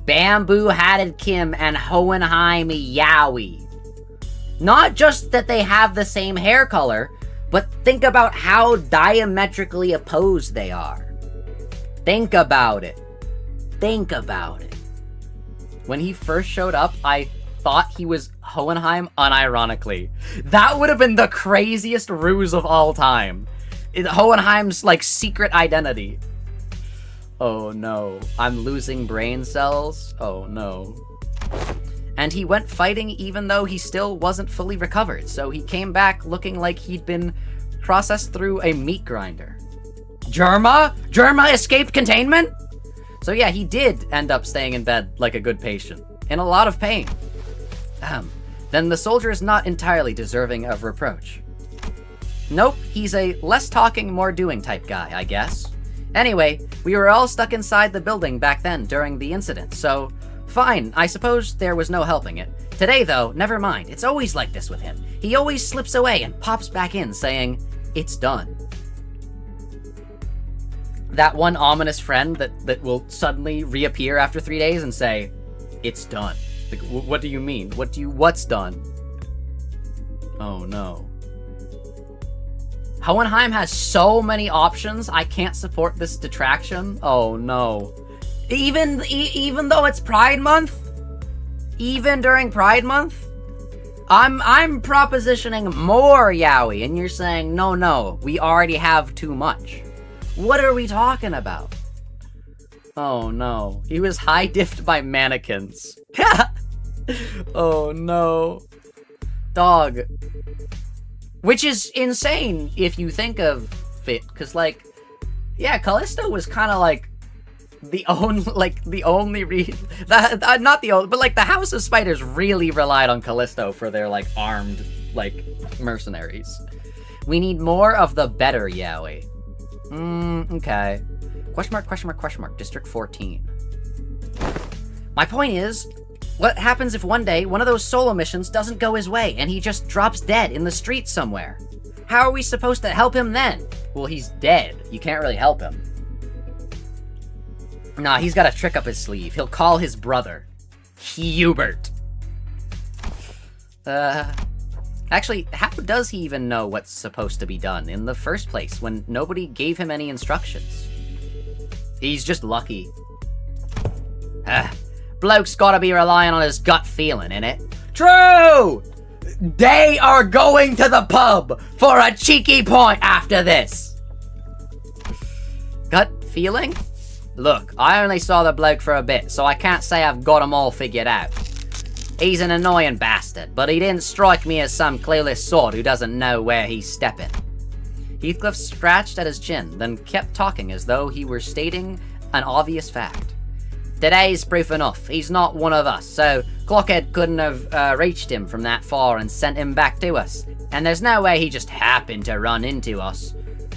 Bamboo-hatted Kim and Hohenheim Yowie. Not just that they have the same hair color, but think about how diametrically opposed they are. Think about it. Think about it. When he first showed up, I thought he was Hohenheim unironically. That would have been the craziest ruse of all time. Hohenheim's, like, secret identity. Oh no. I'm losing brain cells? Oh no. And he went fighting even though he still wasn't fully recovered, so he came back looking like he'd been processed through a meat grinder. Germa? Germa escaped containment? So yeah, he did end up staying in bed like a good patient, in a lot of pain. Then the soldier is not entirely deserving of reproach. Nope, he's a less talking, more doing type guy, I guess. Anyway, we were all stuck inside the building back then during the incident, so fine, I suppose there was no helping it. Today, though, never mind. It's always like this with him. He always slips away and pops back in, saying, "It's done." That one ominous friend that will suddenly reappear after 3 days and say, "It's done." Like, what do you mean? What's done? Oh no. Hohenheim has so many options, I can't support this detraction. Oh no. Even though it's Pride Month? Even during Pride Month? I'm propositioning more yaoi, and you're saying, no, we already have too much. What are we talking about? Oh no. He was high-diffed by mannequins. Oh no. Dog. Which is insane if you think of it, because, like, yeah, Callisto was kind of like the only the House of Spiders really relied on Callisto for their, like, armed, like, mercenaries. We need more of the better yaoi. Okay. Question mark, District 14. My point is, what happens if one day one of those solo missions doesn't go his way and he just drops dead in the street somewhere? How are we supposed to help him then? Well, he's dead. You can't really help him. Nah, he's got a trick up his sleeve. He'll call his brother, Hubert. Actually, how does he even know what's supposed to be done in the first place when nobody gave him any instructions? He's just lucky. Bloke's gotta be relying on his gut feeling, innit? True! They are going to the pub for a cheeky point after this! Gut feeling? Look, I only saw the bloke for a bit, so I can't say I've got him all figured out. He's an annoying bastard, but he didn't strike me as some clueless sort who doesn't know where he's stepping. Heathcliff scratched at his chin, then kept talking as though he were stating an obvious fact. Today's proof enough. He's not one of us, so Clockhead couldn't have reached him from that far and sent him back to us. And there's no way he just happened to run into us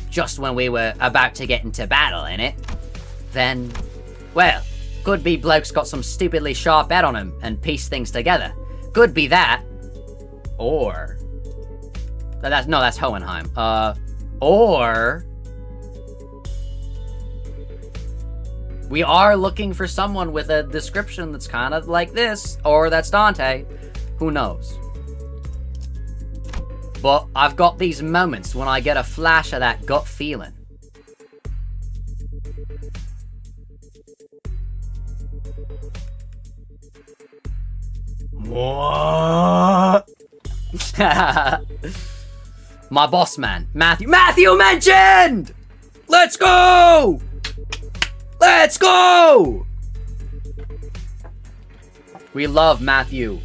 just when we were about to get into battle, innit? Then, well, could be bloke's got some stupidly sharp head on him and pieced things together. Could be that. Or... that's Hohenheim. Or... we are looking for someone with a description that's kind of like this, or that's Dante. Who knows? But I've got these moments when I get a flash of that gut feeling. What? My boss man, Matthew mentioned! Let's go! Let's go! We love Matthew.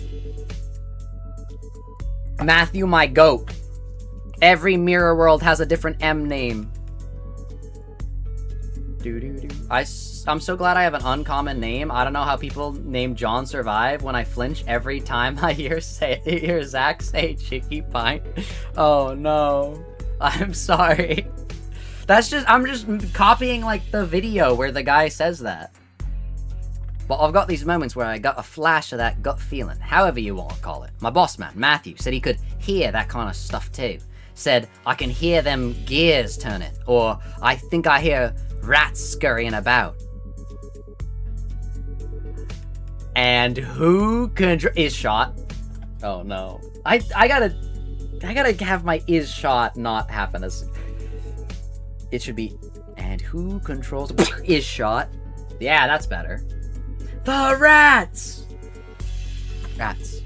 Matthew, my goat. Every mirror world has a different M name. I'm so glad I have an uncommon name. I don't know how people name John survive when I flinch every time I hear Zach say Chicky Pint. Oh no. I'm sorry. I'm just copying like the video where the guy says that. But I've got these moments where I got a flash of that gut feeling, however you want to call it. My boss man, Matthew, said he could hear that kind of stuff too. Said, I can hear them gears turning, or I think I hear rats scurrying about. And who is shot? Oh no. I gotta have my is shot not happen as... It should be, and who controls is shot? Yeah, that's better. The rats! Rats.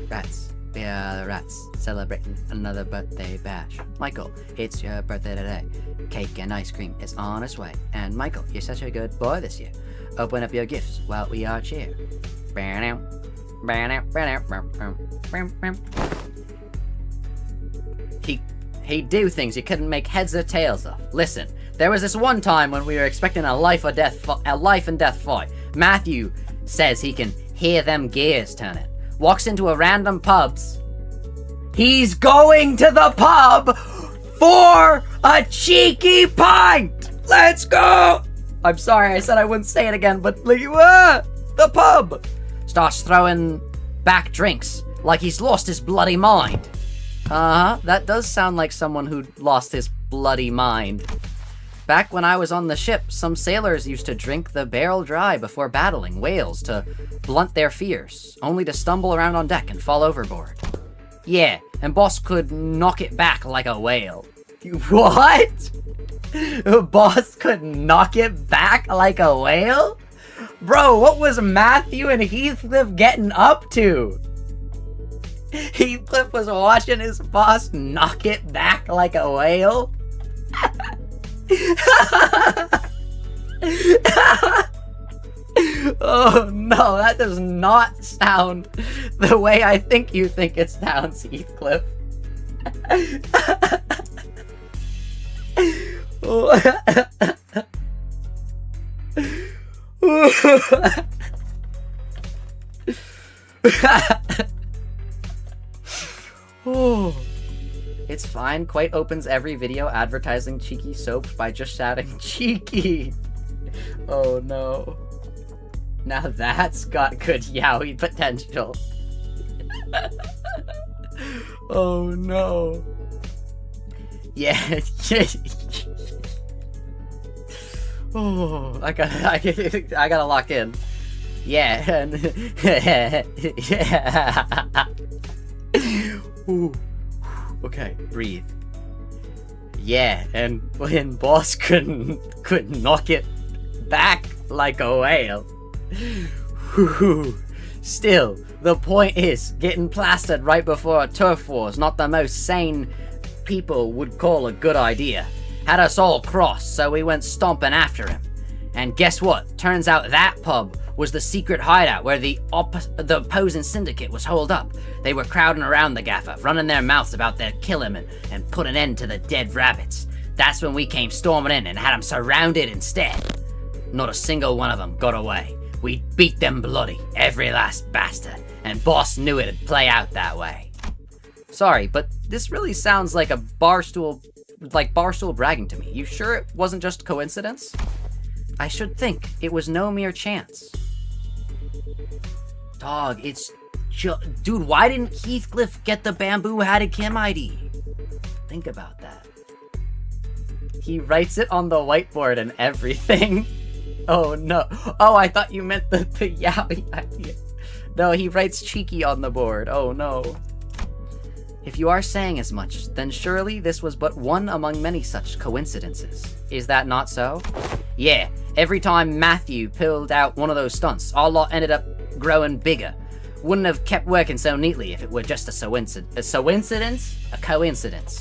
Yeah, the rats. Celebrating another birthday bash. Michael, it's your birthday today. Cake and ice cream is on its way. And Michael, you're such a good boy this year. Open up your gifts while we are cheer. He'd do things you couldn't make heads or tails of. Listen, there was this one time when we were expecting a life and death fight. Matthew says he can hear them gears turning. Walks into a random pub's. He's going to the pub for a cheeky pint. Let's go. I'm sorry, I said I wouldn't say it again, but look, the pub. Starts throwing back drinks like he's lost his bloody mind. That does sound like someone who lost his bloody mind. Back when I was on the ship, some sailors used to drink the barrel dry before battling whales to blunt their fears, only to stumble around on deck and fall overboard. Yeah, and boss could knock it back like a whale. What? Boss could knock it back like a whale? Bro, what was Matthew and Heathcliff getting up to? Heathcliff was watching his boss knock it back like a whale? Oh no, that does not sound the way I think you think it sounds, Heathcliff. Oh, it's fine. Quite opens every video advertising cheeky soaps by just shouting cheeky. Oh no. Now that's got good yaoi potential. Oh no. Yeah. Oh, I gotta lock in. Yeah. Yeah. Ooh. Okay, breathe. Yeah, and when boss couldn't knock it back like a whale. Still, the point is, getting plastered right before a turf war is not the most sane people would call a good idea. Had us all crossed, so we went stomping after him. And guess what? Turns out that pub was the secret hideout where the opposing syndicate was holed up. They were crowding around the gaffer, running their mouths about their kill him and put an end to the dead rabbits. That's when we came storming in and had them surrounded instead. Not a single one of them got away. We beat them bloody, every last bastard, and boss knew it'd play out that way. Sorry, but this really sounds like a barstool bragging to me. You sure it wasn't just coincidence? I should think it was no mere chance. Dog, it's dude, why didn't Heathcliff get the bamboo-hatted Kim ID? Think about that. He writes it on the whiteboard and everything. Oh no. Oh, I thought you meant the yaoi idea. No, he writes cheeky on the board. Oh no. If you are saying as much, then surely this was but one among many such coincidences. Is that not so? Yeah, every time Matthew pulled out one of those stunts, our lot ended up growing bigger. Wouldn't have kept working so neatly if it were just a coincidence.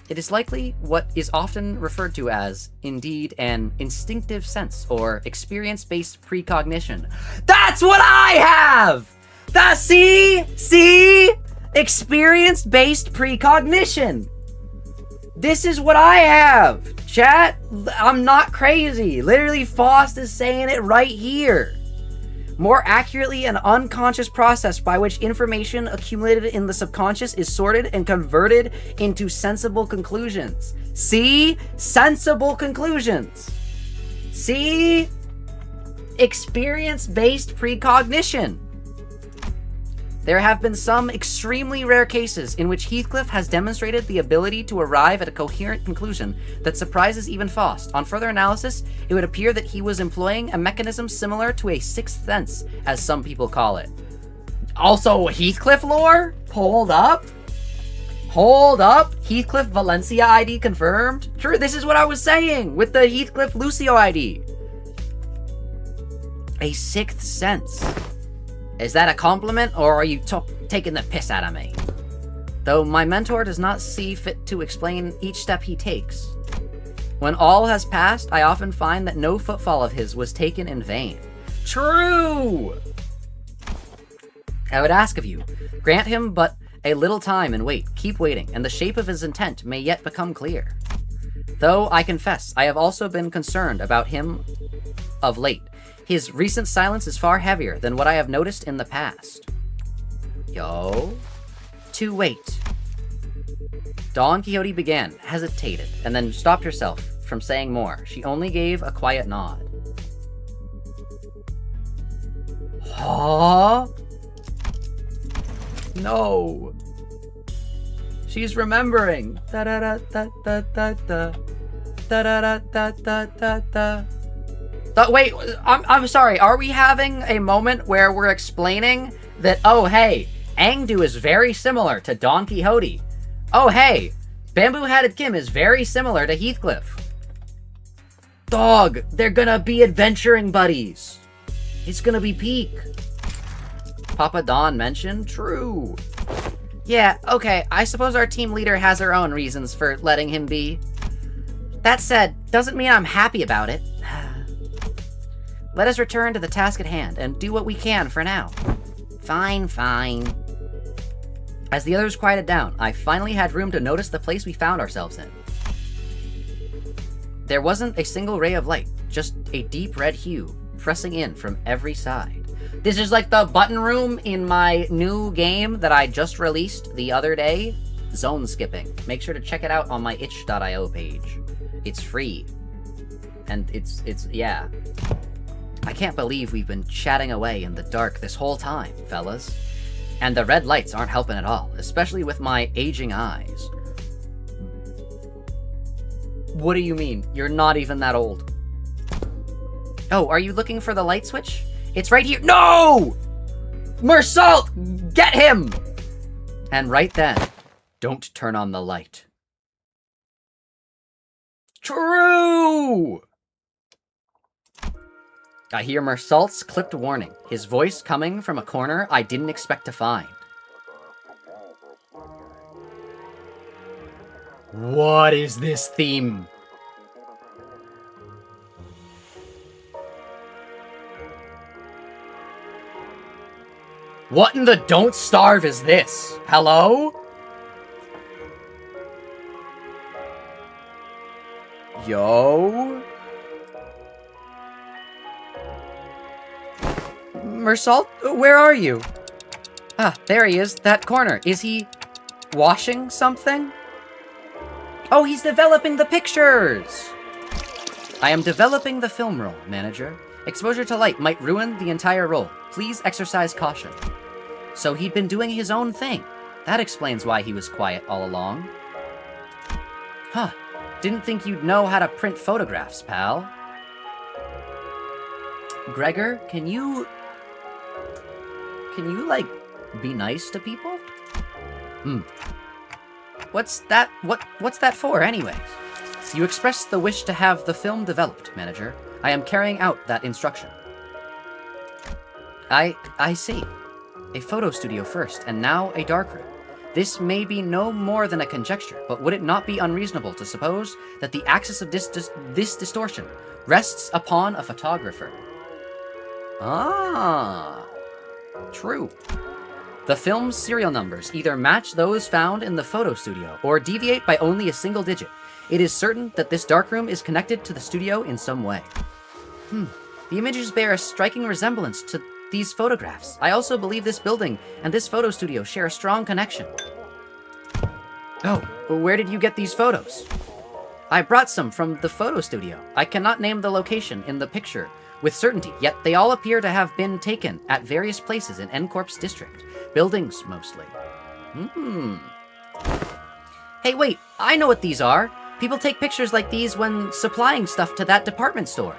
It is likely what is often referred to as, indeed, an instinctive sense or experience-based precognition. That's what I have! See? Experience-based precognition. This is what I have. Chat, I'm not crazy. Literally, Faust is saying it right here. More accurately, an unconscious process by which information accumulated in the subconscious is sorted and converted into sensible conclusions. See? Sensible conclusions. See? Experience-based precognition. There have been some extremely rare cases in which Heathcliff has demonstrated the ability to arrive at a coherent conclusion that surprises even Faust. On further analysis, it would appear that he was employing a mechanism similar to a sixth sense, as some people call it. Also, Heathcliff lore? Hold up. Heathcliff Valencia ID confirmed? True, this is what I was saying with the Heathcliff Lucio ID. A sixth sense. Is that a compliment, or are you taking the piss out of me? Though my mentor does not see fit to explain each step he takes. When all has passed, I often find that no footfall of his was taken in vain. True! I would ask of you, grant him but a little time and wait. Keep waiting, and the shape of his intent may yet become clear. Though, I confess, I have also been concerned about him of late. His recent silence is far heavier than what I have noticed in the past. Yo? To wait. Don Quixote began, hesitated, and then stopped herself from saying more. She only gave a quiet nod. Huh? No. She's remembering. Da-da-da-da-da-da-da. Da-da-da-da-da-da-da. Wait, I'm sorry. Are we having a moment where we're explaining that, oh, hey, Aeng-du is very similar to Don Quixote? Oh, hey, Bamboo-Hatted Kim is very similar to Heathcliff. Dog, they're gonna be adventuring buddies. It's gonna be peak. Papa Don mentioned? True. Yeah, okay, I suppose our team leader has her own reasons for letting him be. That said, doesn't mean I'm happy about it. Let us return to the task at hand and do what we can for now. Fine. As the others quieted down, I finally had room to notice the place we found ourselves in. There wasn't a single ray of light, just a deep red hue pressing in from every side. This is like the button room in my new game that I just released the other day, Zone Skipping. Make sure to check it out on my itch.io page. It's free. And it's yeah. I can't believe we've been chatting away in the dark this whole time, fellas. And the red lights aren't helping at all, especially with my aging eyes. What do you mean? You're not even that old. Oh, are you looking for the light switch? It's right here. No! Meursault! Get him! And right then, don't turn on the light. True! I hear Meursault's clipped warning, his voice coming from a corner I didn't expect to find. What is this theme? What in the don't starve is this? Hello? Yo? Meursault, where are you? Ah, there he is, that corner. Is he washing something? Oh, he's developing the pictures! I am developing the film roll, manager. Exposure to light might ruin the entire roll. Please exercise caution. So he'd been doing his own thing. That explains why he was quiet all along. Huh. Didn't think you'd know how to print photographs, pal. Gregor, can you, like, be nice to people? What's that for, anyways? You expressed the wish to have the film developed, manager. I am carrying out that instruction. I see. A photo studio first, and now a darkroom. This may be no more than a conjecture, but would it not be unreasonable to suppose that the axis of this distortion rests upon a photographer? Ah, true. The film's serial numbers either match those found in the photo studio, or deviate by only a single digit. It is certain that this darkroom is connected to the studio in some way. The images bear a striking resemblance to these photographs. I also believe this building and this photo studio share a strong connection. Oh, where did you get these photos? I brought some from the photo studio. I cannot name the location in the picture with certainty, yet they all appear to have been taken at various places in N Corp's district. Buildings, mostly. Hey, wait, I know what these are. People take pictures like these when supplying stuff to that department store.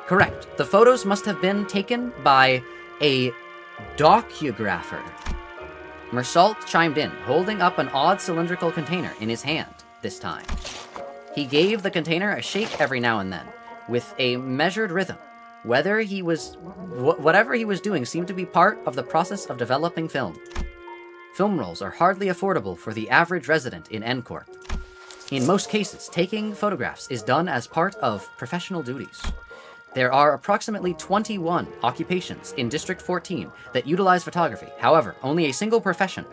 Correct. The photos must have been taken by a docographer. Meursault chimed in, holding up an odd cylindrical container in his hand this time. He gave the container a shake every now and then, with a measured rhythm. Whatever he was doing seemed to be part of the process of developing film. Film rolls are hardly affordable for the average resident in N Corp. In most cases, taking photographs is done as part of professional duties. There are approximately 21 occupations in District 14 that utilize photography. However, only a single profession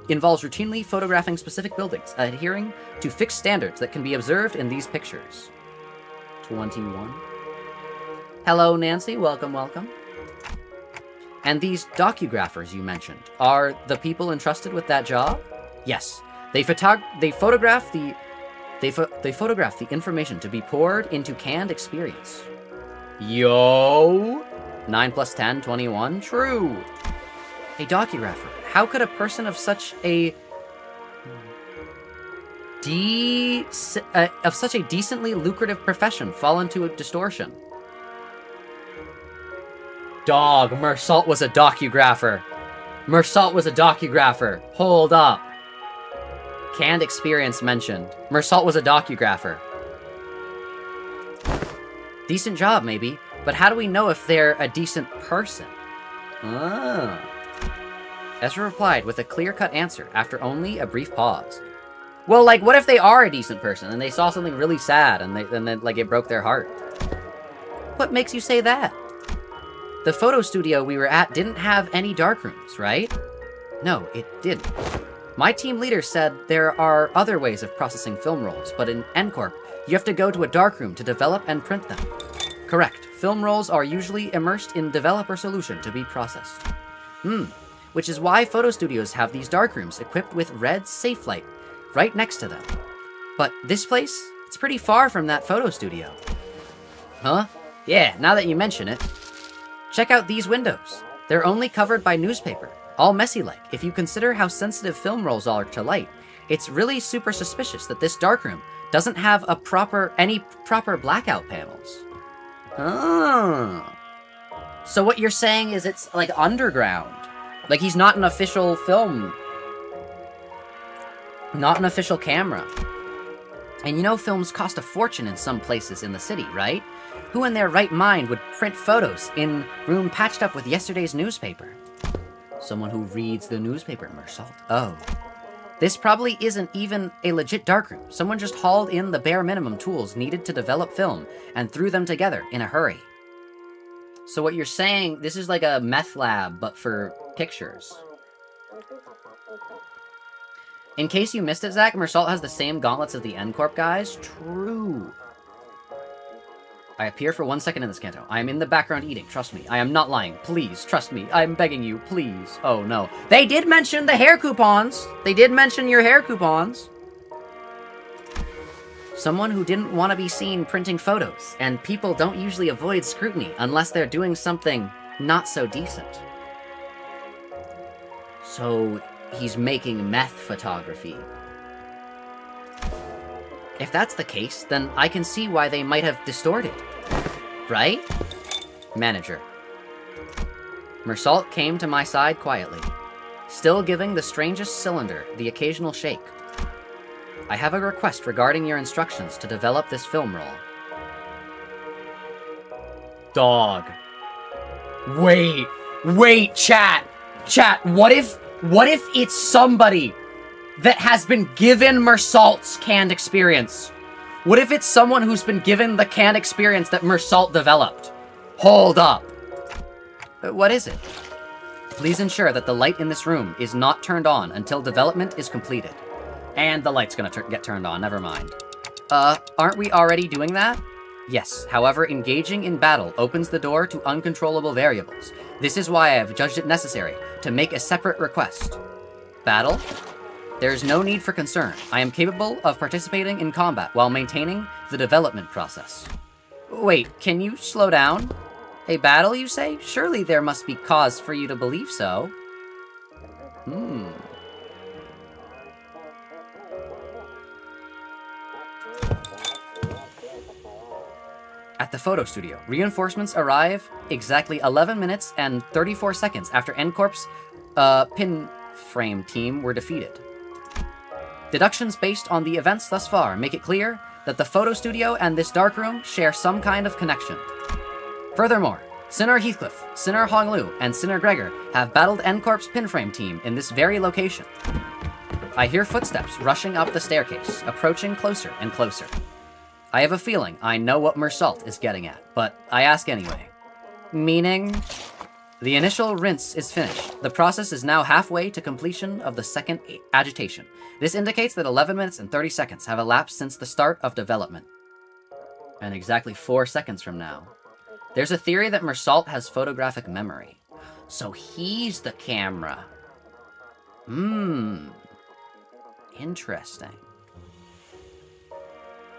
involves routinely photographing specific buildings, adhering to fixed standards that can be observed in these pictures. 21. Hello, Nancy. Welcome, welcome. And these docugraphers you mentioned, are the people entrusted with that job? Yes. They photograph the information to be poured into canned experience. Yo! 9 plus 10, 21? True! A docugrapher. How could a person of such a decently lucrative profession fall into a distortion? Dog, Meursault was a docugrapher. Meursault was a docugrapher. Hold up. Canned experience mentioned. Meursault was a docugrapher. Decent job, maybe, but how do we know if they're a decent person? Ezra replied with a clear-cut answer after only a brief pause. Well, like, what if they are a decent person and they saw something really sad and then like, it broke their heart? What makes you say that? The photo studio we were at didn't have any darkrooms, right? No, it didn't. My team leader said there are other ways of processing film rolls, but in N Corp, you have to go to a darkroom to develop and print them. Correct. Film rolls are usually immersed in developer solution to be processed. Which is why photo studios have these darkrooms equipped with red safe light right next to them. But this place, it's pretty far from that photo studio. Huh? Yeah, now that you mention it. Check out these windows. They're only covered by newspaper, all messy-like. If you consider how sensitive film rolls are to light, it's really super suspicious that this darkroom doesn't have any proper blackout panels. Oh. So what you're saying is it's like underground. Like he's not an official film. Not an official camera. And you know films cost a fortune in some places in the city, right? Who in their right mind would print photos in room patched up with yesterday's newspaper? Someone who reads the newspaper, Meursault. Oh. This probably isn't even a legit darkroom. Someone just hauled in the bare minimum tools needed to develop film and threw them together in a hurry. So what you're saying, this is like a meth lab, but for pictures. In case you missed it, Zach, Meursault has the same gauntlets as the N Corp guys. True. I appear for 1 second in this canto. I am in the background eating. Trust me. I am not lying. Please, trust me. I'm begging you. Please. Oh, no. They did mention the hair coupons. They did mention your hair coupons. Someone who didn't want to be seen printing photos, and people don't usually avoid scrutiny unless they're doing something not so decent. So, he's making meth photography. If that's the case, then I can see why they might have distorted. Right? Manager. Meursault came to my side quietly, still giving the strangest cylinder the occasional shake. I have a request regarding your instructions to develop this film roll. Dog. Wait, chat, what if it's somebody that has been given Meursault's canned experience? What if it's someone who's been given the canned experience that Meursault developed? Hold up. What is it? Please ensure that the light in this room is not turned on until development is completed. And the light's gonna get turned on, never mind. Aren't we already doing that? Yes, however, engaging in battle opens the door to uncontrollable variables. This is why I have judged it necessary to make a separate request. Battle? There is no need for concern. I am capable of participating in combat while maintaining the development process. Wait, can you slow down? A battle, you say? Surely there must be cause for you to believe so. At the photo studio, reinforcements arrive exactly 11 minutes and 34 seconds after N Corp's pin frame team were defeated. Deductions based on the events thus far make it clear that the photo studio and this darkroom share some kind of connection. Furthermore, Sinner Heathcliff, Sinner Honglu, and Sinner Gregor have battled N Corp's pinframe team in this very location. I hear footsteps rushing up the staircase, approaching closer and closer. I have a feeling I know what Meursault is getting at, but I ask anyway. Meaning? The initial rinse is finished. The process is now halfway to completion of the second agitation. This indicates that 11 minutes and 30 seconds have elapsed since the start of development. And exactly 4 seconds from now. There's a theory that Meursault has photographic memory. So he's the camera. Interesting.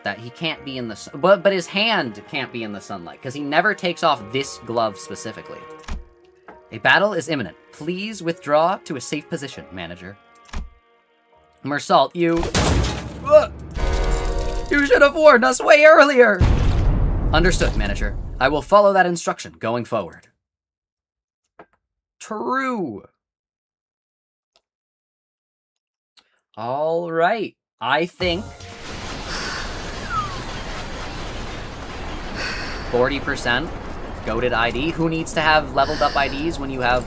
That he can't be in the sun, but his hand can't be in the sunlight, because he never takes off this glove specifically. A battle is imminent. Please withdraw to a safe position, manager. Meursault, you should have warned us way earlier! Understood, manager. I will follow that instruction going forward. True. All right. I think 40% goated ID. Who needs to have leveled up IDs when you have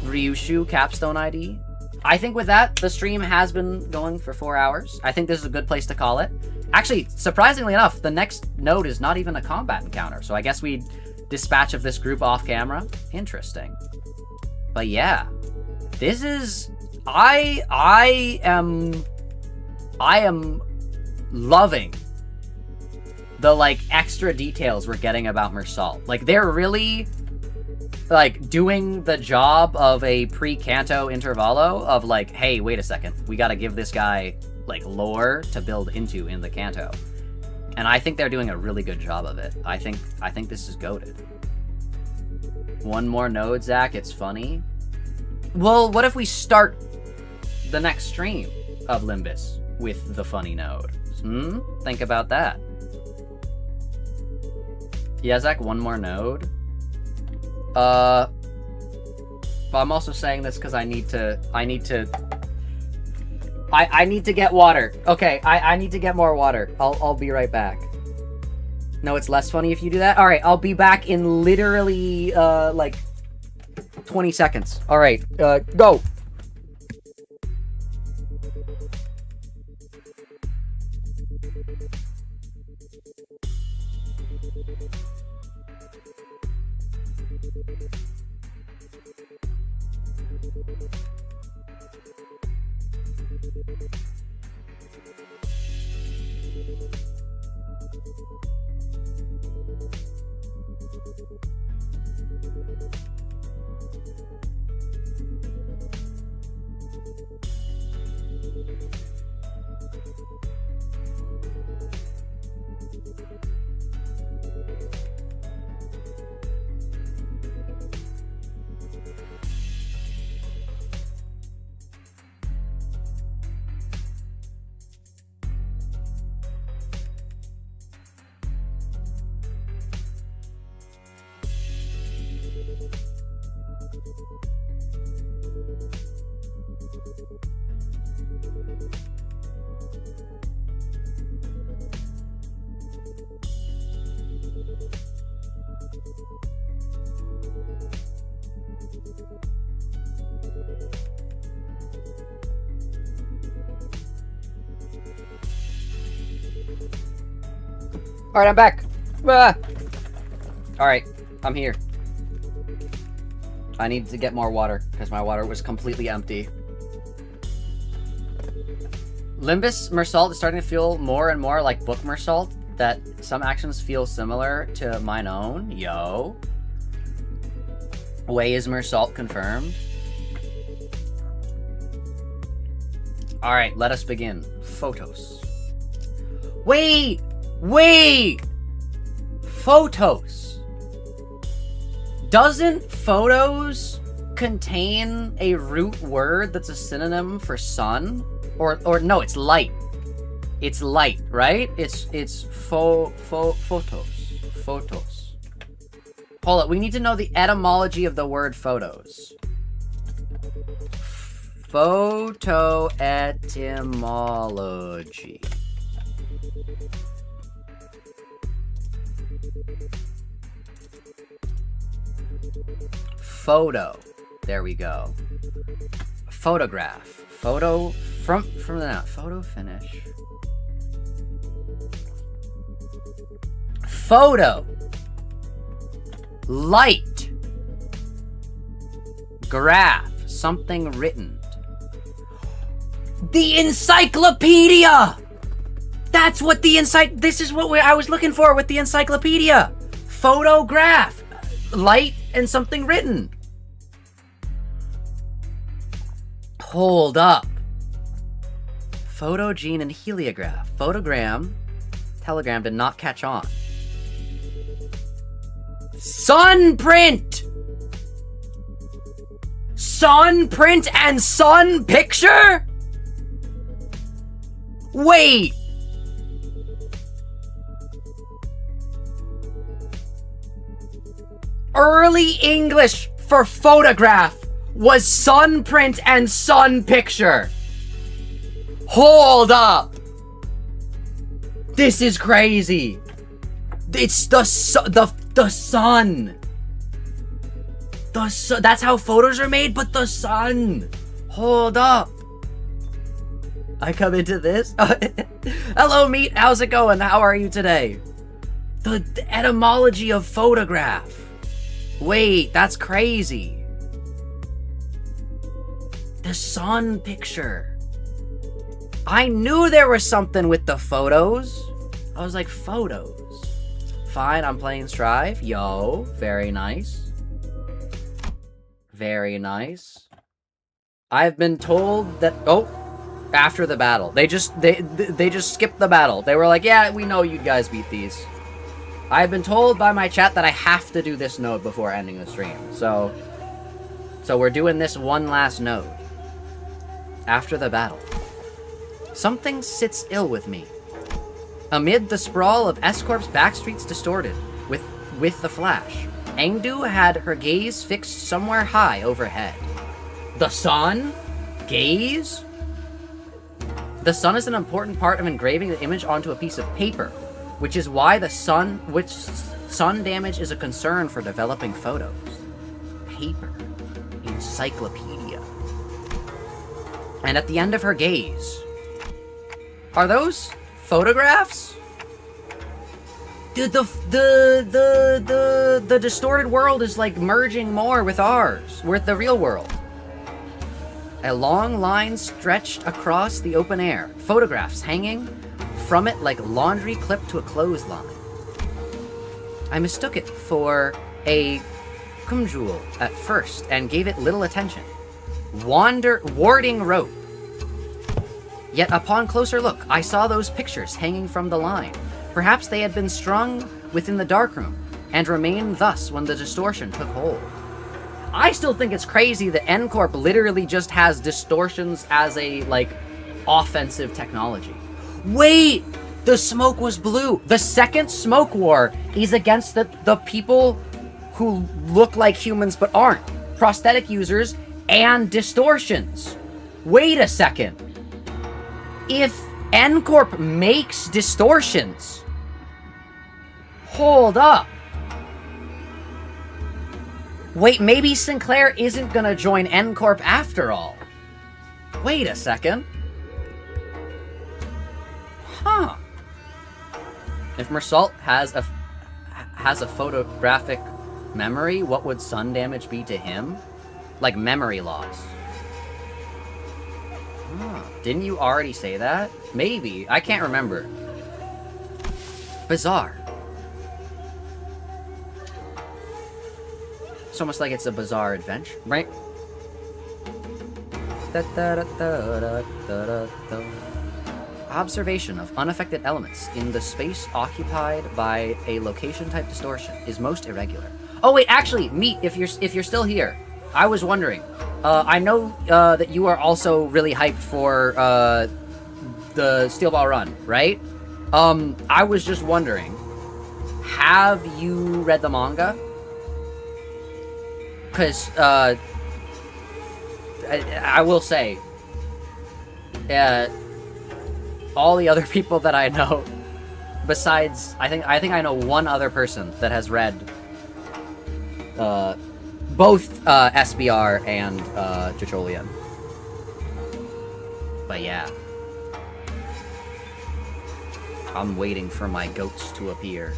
Ryushu capstone ID? I think with that, the stream has been going for 4 hours. I think this is a good place to call it. Actually, surprisingly enough, the next node is not even a combat encounter, so I guess we dispatch of this group off camera. Interesting. But yeah, this is... I am loving the, like, extra details we're getting about Meursault. Like, they're really, like, doing the job of a pre-Canto Intervallo of, like, hey, wait a second, we gotta give this guy, like, lore to build into in the Canto. And I think they're doing a really good job of it. I think this is goated. One more node, Zach, it's funny. Well, what if we start the next stream of Limbus with the funny node? Think about that. Yeah, Zach, one more node. But I'm also saying this because I need to get water. Okay, I need to get more water. I'll be right back. No, it's less funny if you do that? Alright, I'll be back in literally, like, 20 seconds. Alright, go! Alright, I'm back. Alright, I'm here. I need to get more water, because my water was completely empty. Limbus Meursault is starting to feel more and more like book Meursault, that some actions feel similar to mine own. Yo. Way is Meursault confirmed. Alright, let us begin. Photos. Wait! Wait! Photos. Doesn't photos contain a root word that's a synonym for sun? Or no, it's light. It's light, right? It's photos. Photos. Hold up, we need to know the etymology of the word photos. Photo etymology. Photo. There we go. Photograph. Photo from the now. Photo finish. Photo. Light. Graph. Something written. The encyclopedia! That's what the this is what I was looking for with the encyclopedia. Photograph. Light and something written. Hold up. Photogene and heliograph. Photogram. Telegram did not catch on. Sunprint! Sunprint and sun picture? Wait! Early English for photograph was sunprint and sun picture. Hold up. This is crazy. It's the sun. That's how photos are made, but the sun. Hold up. I come into this. Hello, Meat. How's it going? How are you today? The etymology of photograph. Wait, that's crazy. The sun picture. I knew there was something with the photos. I was like, photos. Fine, I'm playing Strive. Yo, very nice. Very nice. I've been told that... Oh, after the battle. They just skipped the battle. They were like, yeah, we know you guys beat these. I've been told by my chat that I have to do this node before ending the stream. So we're doing this one last node. After the battle. Something sits ill with me. Amid the sprawl of S Corp's backstreets distorted with the flash, Aeng-du had her gaze fixed somewhere high overhead. The sun? Gaze? The sun is an important part of engraving the image onto a piece of paper, which is why sun damage is a concern for developing photos. Paper. Encyclopedia. And at the end of her gaze... Are those photographs? The distorted world is like merging more with ours, with the real world. A long line stretched across the open air, photographs hanging from it like laundry clipped to a clothesline. I mistook it for a kumjul at first and gave it little attention. Warding rope. Yet upon closer look, I saw those pictures hanging from the line. Perhaps they had been strung within the darkroom and remained thus when the distortion took hold. I still think it's crazy that N Corp literally just has distortions as a, like, offensive technology. Wait! The smoke was blue! The second smoke war is against the people who look like humans but aren't. Prosthetic users and distortions. Wait a second. If N Corp makes distortions... Hold up. Wait, maybe Sinclair isn't gonna join N Corp after all. Wait a second. Huh. If Meursault has a photographic memory, what would sun damage be to him? Like memory loss. Huh. Didn't you already say that? Maybe. I can't remember. Bizarre. It's almost like it's a bizarre adventure, right? Observation of unaffected elements in the space occupied by a location-type distortion is most irregular. Oh wait, actually, Meat, if you're still here, I was wondering. I know that you are also really hyped for the Steel Ball Run, right? I was just wondering, have you read the manga? Because, I will say, all the other people that I know, besides, I think I know one other person that has read, both, SBR and, Jacholian. But yeah. I'm waiting for my goats to appear.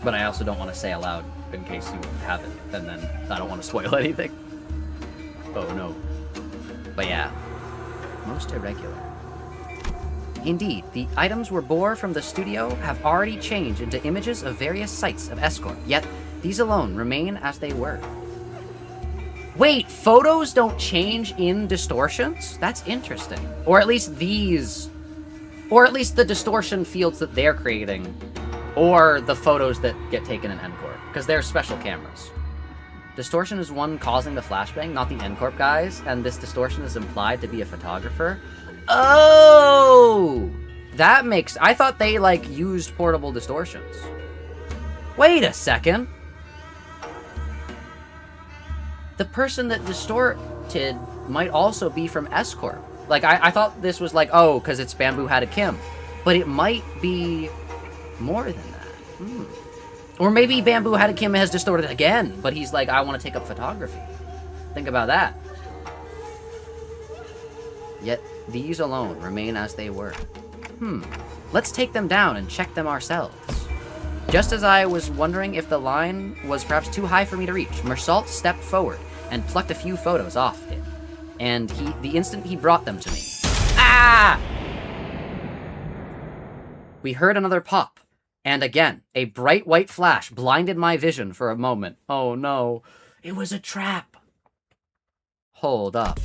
But I also don't want to say aloud in case you haven't, and then I don't want to spoil anything. Oh no. But yeah. Most irregular. Indeed, the items we bore from the studio have already changed into images of various sites of S Corp, yet these alone remain as they were. Wait, photos don't change in distortions? That's interesting. Or at least these... Or at least the distortion fields that they're creating. Or the photos that get taken in N Corp, because they're special cameras. Distortion is one causing the flashbang, not the N Corp guys, and this distortion is implied to be a photographer. Oh! That makes... I thought they, like, used portable distortions. Wait a second. The person that distorted might also be from S Corp. Like, I thought this was like, oh, because it's Bamboo Hada Kim. But it might be... more than that. Or maybe Bamboo Hada Kim has distorted again, but he's like, I want to take up photography. Think about that. Yet, these alone remain as they were. Let's take them down and check them ourselves. Just as I was wondering if the line was perhaps too high for me to reach, Meursault stepped forward and plucked a few photos off it. And the instant he brought them to me... Ah! We heard another pop. And again, a bright white flash blinded my vision for a moment. Oh no. It was a trap. Hold up.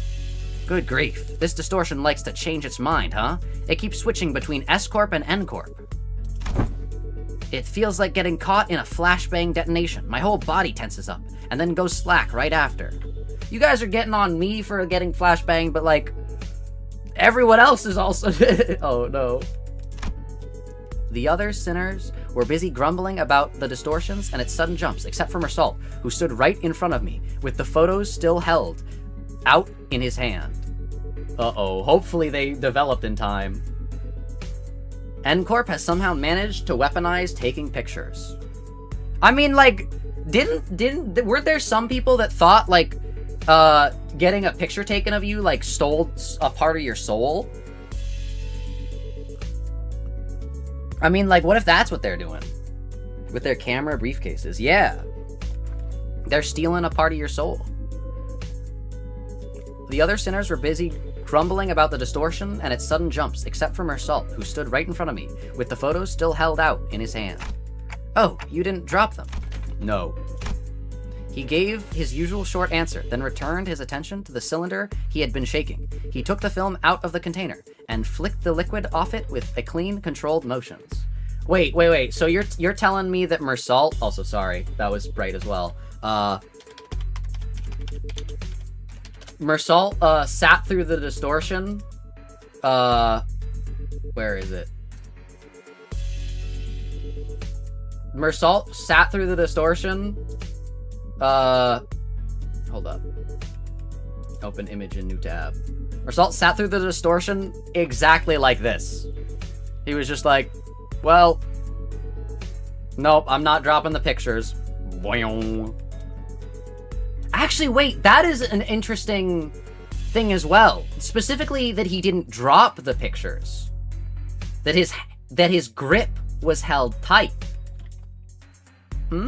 Good grief. This distortion likes to change its mind, huh? It keeps switching between S Corp and N Corp. It feels like getting caught in a flashbang detonation. My whole body tenses up, and then goes slack right after. You guys are getting on me for getting flashbang, but like, everyone else is also... Oh no. The other sinners were busy grumbling about the distortions and its sudden jumps, except for Meursault, who stood right in front of me, with the photos still held out in his hand. Uh-oh, hopefully they developed in time. N Corp has somehow managed to weaponize taking pictures. I mean, like, weren't there some people that thought, like, getting a picture taken of you, like, stole a part of your soul? I mean, like, what if that's what they're doing? With their camera briefcases. Yeah. They're stealing a part of your soul. The other sinners were busy grumbling about the distortion and its sudden jumps, except for Meursault, who stood right in front of me, with the photos still held out in his hand. Oh, you didn't drop them? No. He gave his usual short answer, then returned his attention to the cylinder he had been shaking. He took the film out of the container and flicked the liquid off it with a clean, controlled motions. Wait. So you're telling me that Meursault... Also, sorry, that was bright as well. Meursault sat through the distortion. Where is it? Meursault sat through the distortion. Hold up. Open image in new tab. Meursault sat through the distortion exactly like this. He was just like, well, nope, I'm not dropping the pictures. Boing. Actually, wait, that is an interesting thing as well. Specifically that he didn't drop the pictures. That his grip was held tight. Hit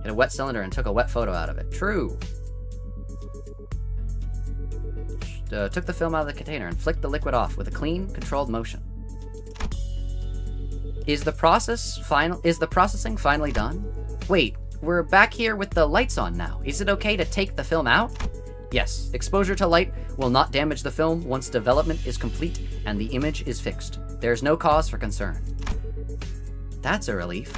a wet cylinder and took a wet photo out of it. True. Took the film out of the container and flicked the liquid off with a clean, controlled motion. Is the processing finally done? Wait, we're back here with the lights on now. Is it okay to take the film out? Yes, exposure to light will not damage the film once development is complete and the image is fixed. There's no cause for concern. That's a relief.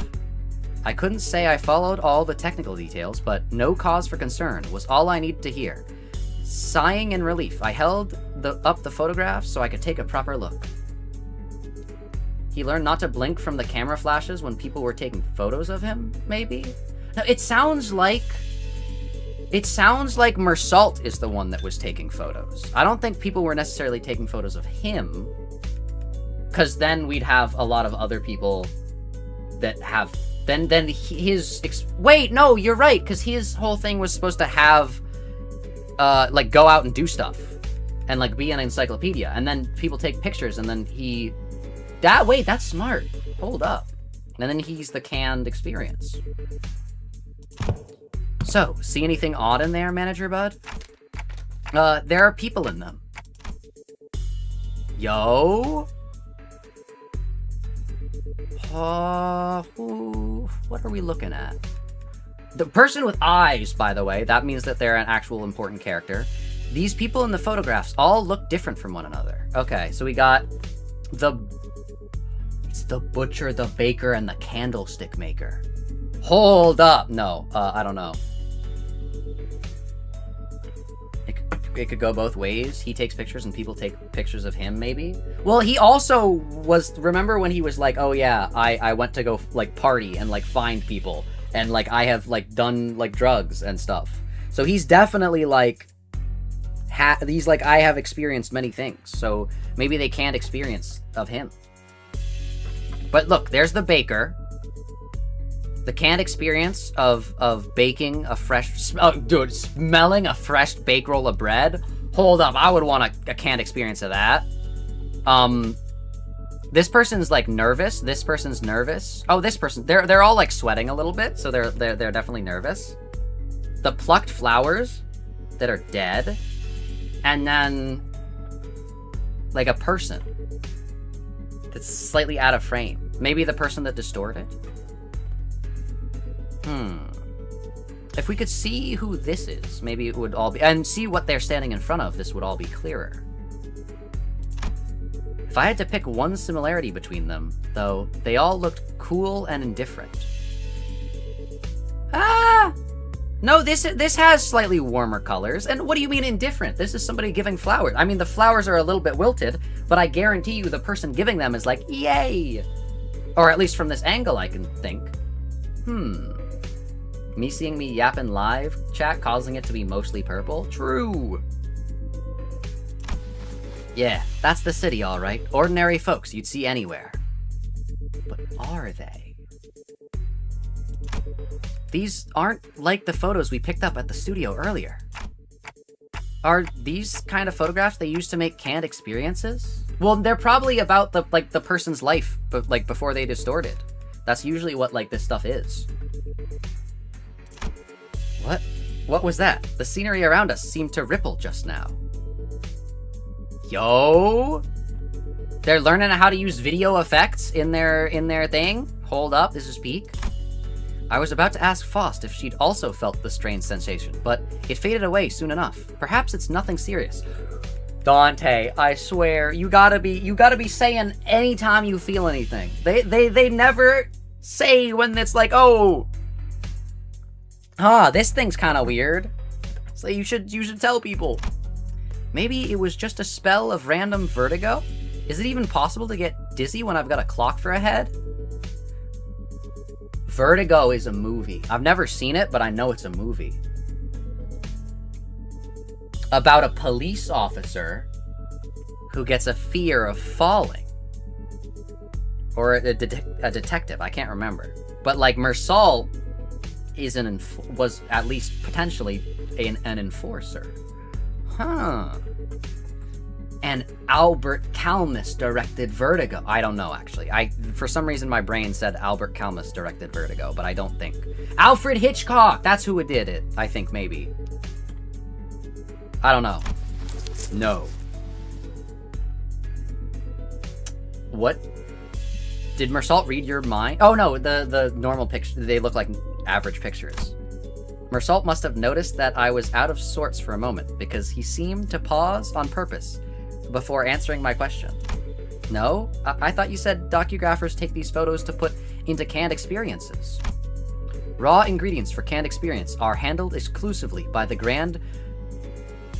I couldn't say I followed all the technical details, but no cause for concern was all I needed to hear. Sighing in relief, I held up the photograph so I could take a proper look. He learned not to blink from the camera flashes when people were taking photos of him, maybe? Now, it sounds like Meursault is the one that was taking photos. I don't think people were necessarily taking photos of him, because then we'd have a lot of other people that have... Then wait, no, you're right, because his whole thing was supposed to have, like, go out and do stuff. And, like, be an encyclopedia. And then people take pictures, and then he... Wait, that's smart. Hold up. And then he's the canned experience. So, see anything odd in there, Manager Bud? There are people in them. Yo? What are we looking at? The person with eyes, by the way, that means that they're an actual important character. These people in the photographs all look different from one another. Okay, so we got it's the butcher, the baker, and the candlestick maker. Hold up. No, I don't know. It could go both ways. He takes pictures and people take pictures of him, maybe? Well, he also was... Remember when he was like, oh yeah, I went to go, like, party and, like, find people. And, like, I have, like, done, like, drugs and stuff. So he's definitely, like... he's like, I have experienced many things. So maybe they can't experience of him. But look, there's the baker. The canned experience of baking a fresh... smelling a fresh bake roll of bread? Hold up, I would want a canned experience of that. This person's, like, nervous. This person's nervous. Oh, this person... They're all, like, sweating a little bit, so they're definitely nervous. The plucked flowers that are dead. And then... like, a person that's slightly out of frame. Maybe the person that distorted? If we could see who this is, maybe it would all be... And see what they're standing in front of, this would all be clearer. If I had to pick one similarity between them, though, they all looked cool and indifferent. No, this has slightly warmer colors. And what do you mean indifferent? This is somebody giving flowers. I mean, the flowers are a little bit wilted, but I guarantee you the person giving them is like, yay! Or at least from this angle I can think. Me seeing me yapping live chat causing it to be mostly purple? True! Yeah, that's the city, alright. Ordinary folks you'd see anywhere. But are they? These aren't like the photos we picked up at the studio earlier. Are these kind of photographs they used to make canned experiences? Well, they're probably about the person's life, but like before they distorted. That's usually what like this stuff is. What? What was that? The scenery around us seemed to ripple just now. Yo! They're learning how to use video effects in their thing? Hold up, this is peak. I was about to ask Faust if she'd also felt the strange sensation, but it faded away soon enough. Perhaps it's nothing serious. Dante, I swear, you gotta be saying anytime you feel anything. They never say when it's like, oh, this thing's kind of weird. So you should tell people. Maybe it was just a spell of random vertigo? Is it even possible to get dizzy when I've got a clock for a head? Vertigo is a movie. I've never seen it, but I know it's a movie. About a police officer who gets a fear of falling. Or a detective, I can't remember. But like Meursault is was at least potentially an enforcer. Huh. And Albert Camus directed Vertigo. I don't know, actually. For some reason, my brain said Albert Camus directed Vertigo, but I don't think. Alfred Hitchcock! That's who did it, I think, maybe. I don't know. No. What? Did Meursault read your mind? Oh, no, the normal picture. They look like average pictures. Meursault must have noticed that I was out of sorts for a moment, because he seemed to pause on purpose before answering my question. No? I thought you said docugraphers take these photos to put into canned experiences. Raw ingredients for canned experience are handled exclusively by the Grand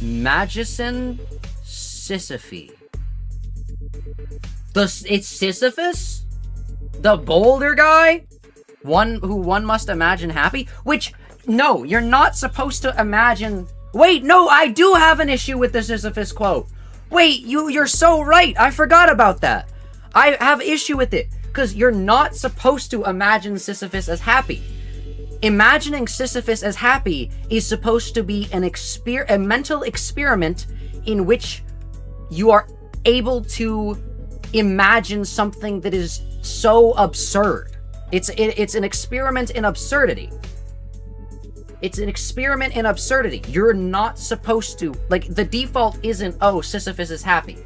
Magician Sisyphe. It's Sisyphus? The boulder guy? One who one must imagine happy? Which, no, you're not supposed to imagine... Wait, no, I do have an issue with the Sisyphus quote. Wait, you're so right. I forgot about that. I have issue with it. Because you're not supposed to imagine Sisyphus as happy. Imagining Sisyphus as happy is supposed to be a mental experiment in which you are able to imagine something that is so absurd. It's an experiment in absurdity. It's an experiment in absurdity. You're not supposed to... Like, the default isn't, oh, Sisyphus is happy.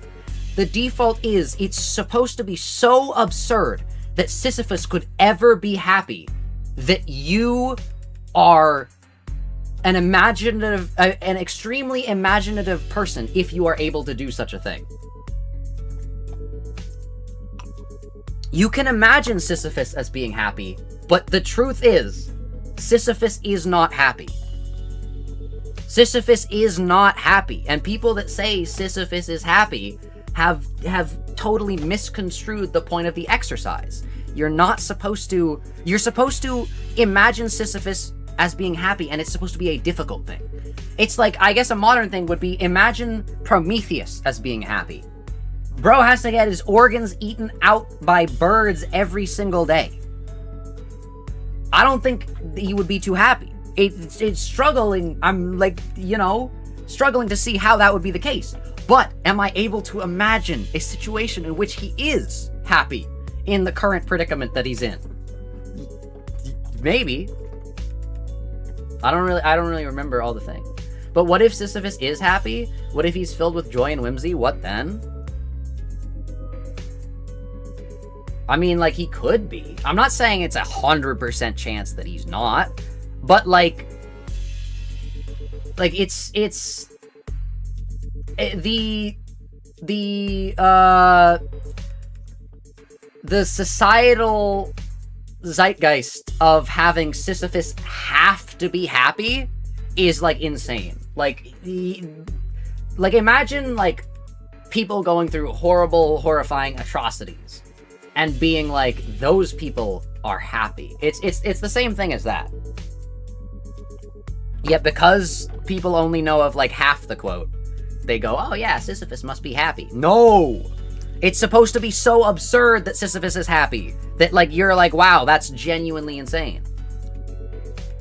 The default is, it's supposed to be so absurd that Sisyphus could ever be happy that you are an extremely imaginative person if you are able to do such a thing. You can imagine Sisyphus as being happy, but the truth is, Sisyphus is not happy. Sisyphus is not happy, and people that say Sisyphus is happy have totally misconstrued the point of the exercise. You're supposed to imagine Sisyphus as being happy, and it's supposed to be a difficult thing. It's like, I guess a modern thing would be, imagine Prometheus as being happy. Bro has to get his organs eaten out by birds every single day. I don't think he would be too happy. It's struggling. I'm like, struggling to see how that would be the case. But am I able to imagine a situation in which he is happy in the current predicament that he's in? Maybe. I don't really remember all the things. But what if Sisyphus is happy? What if he's filled with joy and whimsy? What then? I mean, like, he could be. I'm not saying it's 100% chance that he's not, but like it's the societal zeitgeist of having Sisyphus have to be happy is like insane. Like imagine like people going through horrible, horrifying atrocities and being like, those people are happy. It's the same thing as that. Yet because people only know of like half the quote, they go, oh yeah, Sisyphus must be happy. No! It's supposed to be so absurd that Sisyphus is happy that like you're like, wow, that's genuinely insane.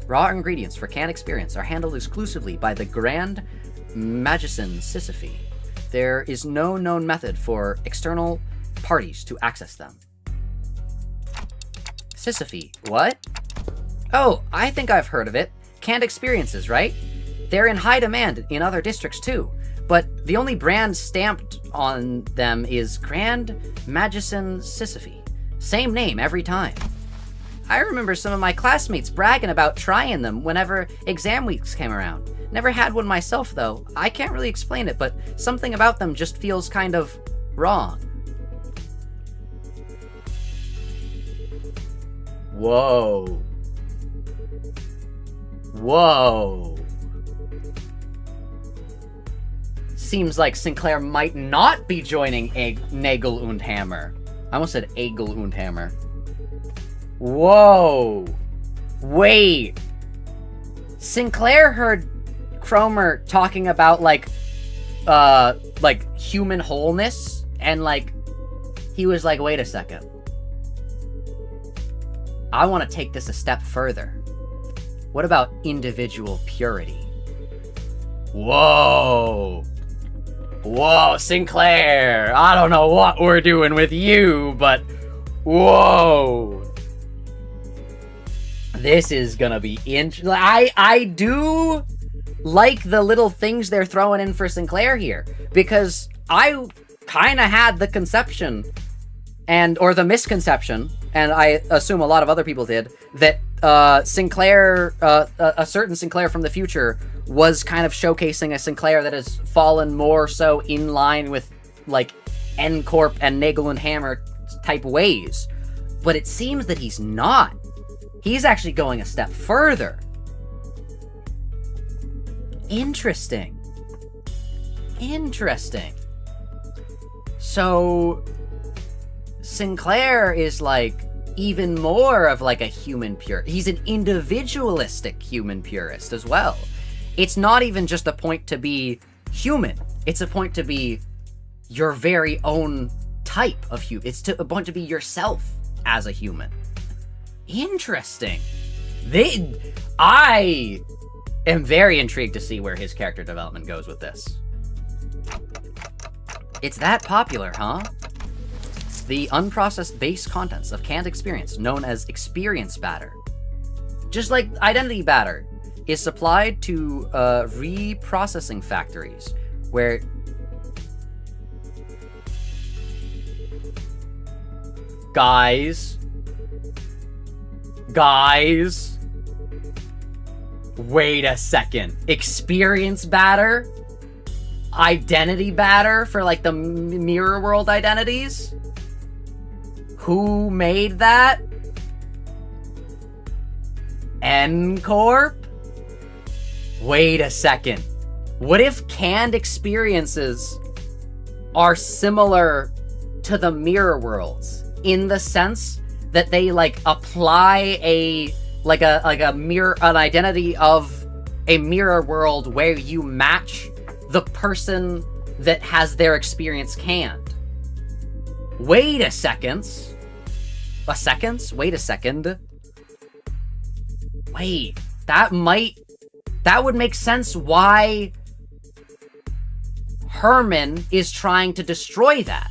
Raw ingredients for canned experience are handled exclusively by the Grand Magician Sisyphe. There is no known method for external parties to access them. Sisyphe, what? Oh, I think I've heard of it. canned experiences, right? They're in high demand in other districts too, but the only brand stamped on them is Grand Magician Sisyphe. Same name every time. I remember some of my classmates bragging about trying them whenever exam weeks came around. Never had one myself though. I can't really explain it, but something about them just feels kind of wrong. Whoa. Whoa. Seems like Sinclair might not be joining Nagel und Hammer. I almost said Egel und Hammer. Whoa. Wait. Sinclair heard Cromer talking about, like human wholeness, and, like, he was like, wait a second. I want to take this a step further. What about individual purity? Whoa. Whoa, Sinclair! I don't know what we're doing with you, but whoa! This is gonna be I do like the little things they're throwing in for Sinclair here, because I kind of had the conception, or the misconception, and I assume a lot of other people did, that Sinclair, a certain Sinclair from the future, was kind of showcasing a Sinclair that has fallen more so in line with, like, N Corp and Nagel and Hammer type ways. But it seems that he's not. He's actually going a step further. Interesting. Interesting. So Sinclair is, like, even more of, like, a human purist. He's an individualistic human purist as well. It's not even just a point to be human. It's a point to be your very own type of human. It's a point to be yourself as a human. Interesting. I am very intrigued to see where his character development goes with this. It's that popular, huh? The unprocessed base contents of canned experience, known as experience batter, just like identity batter, is supplied to reprocessing factories where guys, wait a second. Experience batter? Identity batter for, like, the mirror world identities? Who made that? N Corp? Wait a second. What if canned experiences are similar to the mirror worlds in the sense that they, like, apply an identity of a mirror world where you match the person that has their experience canned? Wait a second. Wait a second. Wait, that would make sense why Herman is trying to destroy that.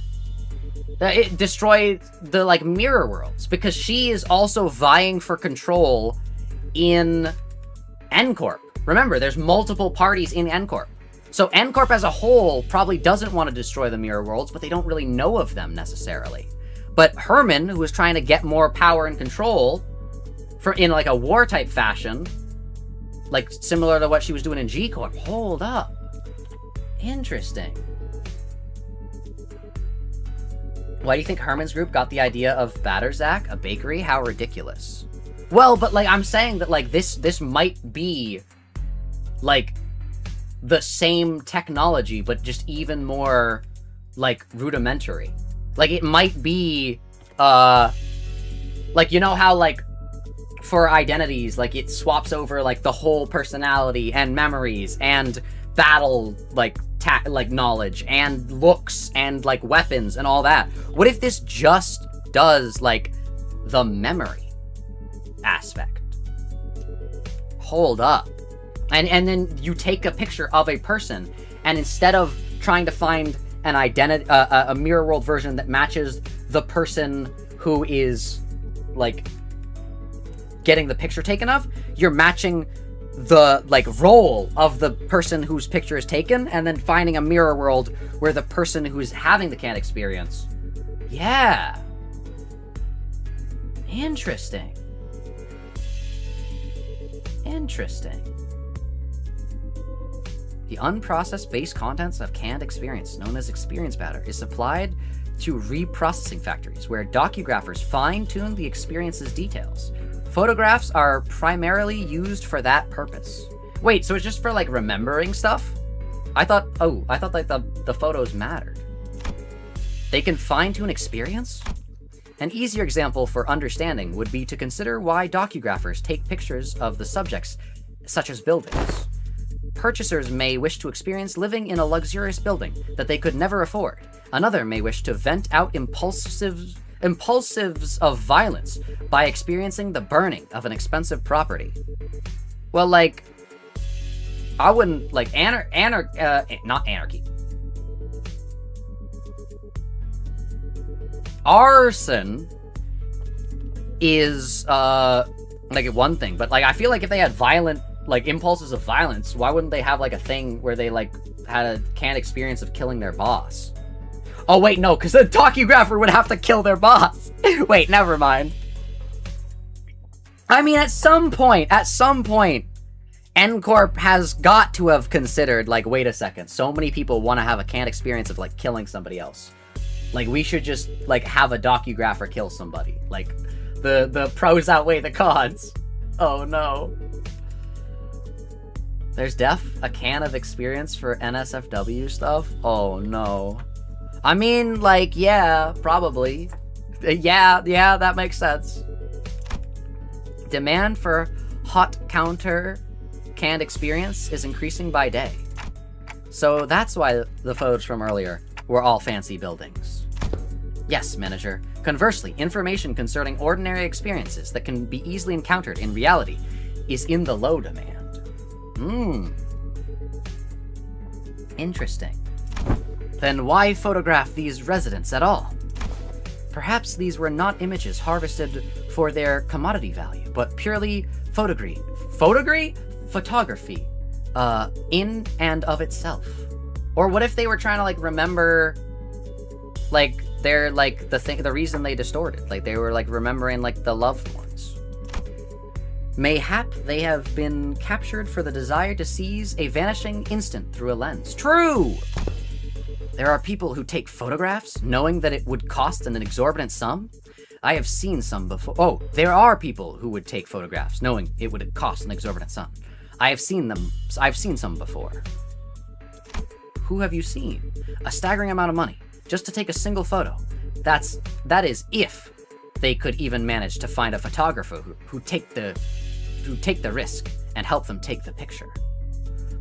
Destroy the, like, mirror worlds, because she is also vying for control in N Corp. Remember, there's multiple parties in N Corp. So N Corp as a whole probably doesn't want to destroy the mirror worlds, but they don't really know of them necessarily. But Herman, who is trying to get more power and control in, like, a war type fashion, like similar to what she was doing in G Corp. Hold up. Interesting. Why do you think Herman's group got the idea of Batter Zak, a bakery? How ridiculous. Well, but, like, I'm saying that, like, this might be, like, the same technology, but just even more, like, rudimentary. Like, it might be, like, you know how, like, for identities, like, it swaps over, like, the whole personality and memories and battle, like, knowledge and looks and, like, weapons and all that. What if this just does, like, the memory aspect? Hold up. And then you take a picture of a person, and instead of trying to find an identity, a mirror world version that matches the person who is, like, getting the picture taken of, you're matching the, like, role of the person whose picture is taken, and then finding a mirror world where the person who's having the can't experience. Yeah. Interesting. Interesting. The unprocessed base contents of canned experience, known as experience matter, is supplied to reprocessing factories, where docugraphers fine-tune the experience's details. Photographs are primarily used for that purpose. Wait, so it's just for, like, remembering stuff? I thought, like, the photos mattered. They can fine-tune experience? An easier example for understanding would be to consider why docugraphers take pictures of the subjects, such as buildings. Purchasers may wish to experience living in a luxurious building that they could never afford. Another may wish to vent out impulsives of violence by experiencing the burning of an expensive property. Well, like, I wouldn't, like, not anarchy. Arson is, like, one thing, but, like, I feel like if they had violent, like, impulses of violence, why wouldn't they have, like, a thing where they, like, had a canned experience of killing their boss? Oh, wait, no, because the docugrapher would have to kill their boss. Wait, never mind. I mean, at some point, N Corp has got to have considered, like, wait a second, so many people want to have a canned experience of, like, killing somebody else. Like, we should just, like, have a docugrapher kill somebody. Like, the pros outweigh the cons. Oh, no. There's a can of experience for NSFW stuff? Oh, no. I mean, like, yeah, probably. Yeah, that makes sense. Demand for hot counter canned experience is increasing by day. So that's why the photos from earlier were all fancy buildings. Yes, manager. Conversely, information concerning ordinary experiences that can be easily encountered in reality is in the low demand. Interesting. Then why photograph these residents at all? Perhaps these were not images harvested for their commodity value, but purely photography, in and of itself. Or what if they were trying to, like, remember, like, their, like, the reason they distorted, like, they were, like, remembering, like, the loved ones. Mayhap they have been captured for the desire to seize a vanishing instant through a lens. True! There are people who take photographs knowing that it would cost an exorbitant sum. I have seen some before. Oh, there are people who would take photographs knowing it would cost an exorbitant sum. I've seen some before. Who have you seen? A staggering amount of money just to take a single photo. That is if they could even manage to find a photographer who take the risk and help them take the picture.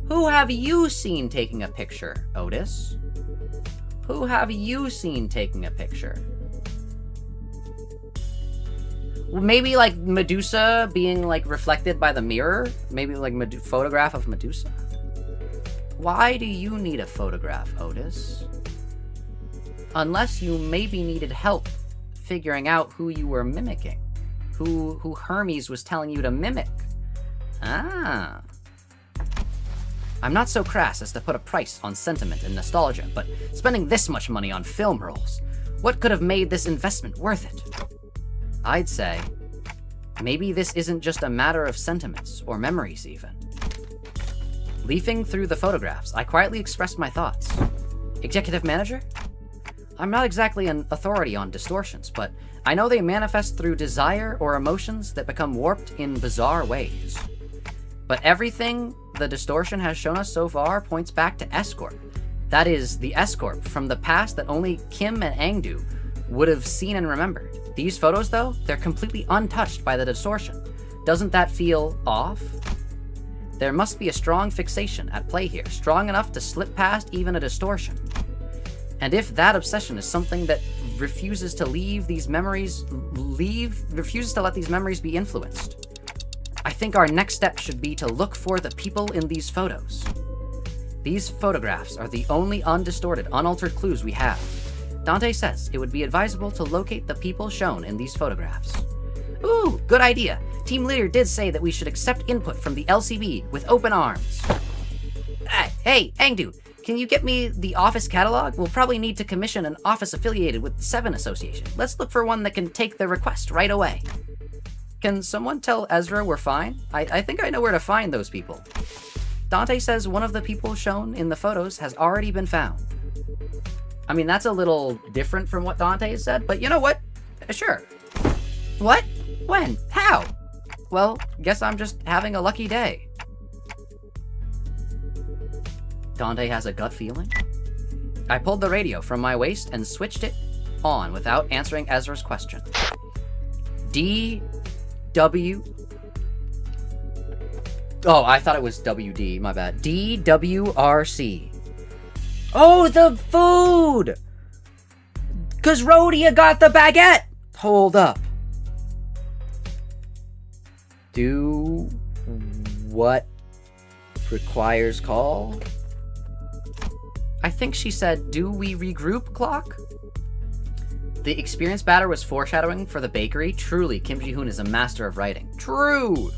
Who have you seen taking a picture, Otis? Who have you seen taking a picture? Well, maybe, like, Medusa being, like, reflected by the mirror? Maybe, like, photograph of Medusa? Why do you need a photograph, Otis? Unless you maybe needed help figuring out who you were mimicking. Who Hermes was telling you to mimic. Ah. I'm not so crass as to put a price on sentiment and nostalgia, but spending this much money on film rolls, what could have made this investment worth it? I'd say, maybe this isn't just a matter of sentiments, or memories even. Leafing through the photographs, I quietly expressed my thoughts. Executive manager? I'm not exactly an authority on distortions, but I know they manifest through desire or emotions that become warped in bizarre ways. But everything the distortion has shown us so far points back to S Corp. That is, the S Corp from the past that only Kim and Aeng-du would have seen and remembered. These photos, though, they're completely untouched by the distortion. Doesn't that feel off? There must be a strong fixation at play here, strong enough to slip past even a distortion. And if that obsession is something that refuses to let these memories be influenced, I think our next step should be to look for the people in these photos. These photographs are the only undistorted, unaltered clues we have. Dante says it would be advisable to locate the people shown in these photographs. Ooh, good idea. Team leader did say that we should accept input from the LCB with open arms. Hey, Aeng-du, can you get me the office catalog? We'll probably need to commission an office affiliated with the 7 Association. Let's look for one that can take the request right away. Can someone tell Ezra we're fine? I think I know where to find those people. Dante says one of the people shown in the photos has already been found. I mean, that's a little different from what Dante said, but you know what? Sure. What? When? How? Well, guess I'm just having a lucky day. Dante has a gut feeling. I pulled the radio from my waist and switched it on without answering Ezra's question. D-W... Oh, I thought it was WD, my bad. DWRC. Oh, the food! 'Cause Rhodia got the baguette! Hold up. Do what requires call? I think she said, do we regroup clock? The experience batter was foreshadowing for the bakery. Truly, Kim Ji-hoon is a master of writing. True!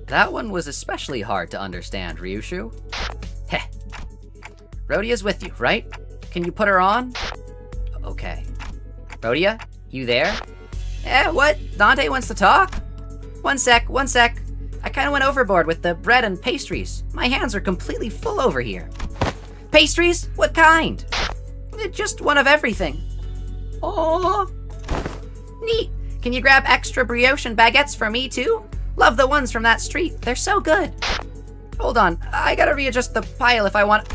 That one was especially hard to understand, Ryushu. Heh. Rhodia's with you, right? Can you put her on? Okay. Rhodia, you there? What? Dante wants to talk? One sec. I kinda went overboard with the bread and pastries. My hands are completely full over here. Pastries? What kind? Just one of everything. Oh, neat. Can you grab extra brioche and baguettes for me too? Love the ones from that street. They're so good. Hold on. I gotta readjust the pile if I want...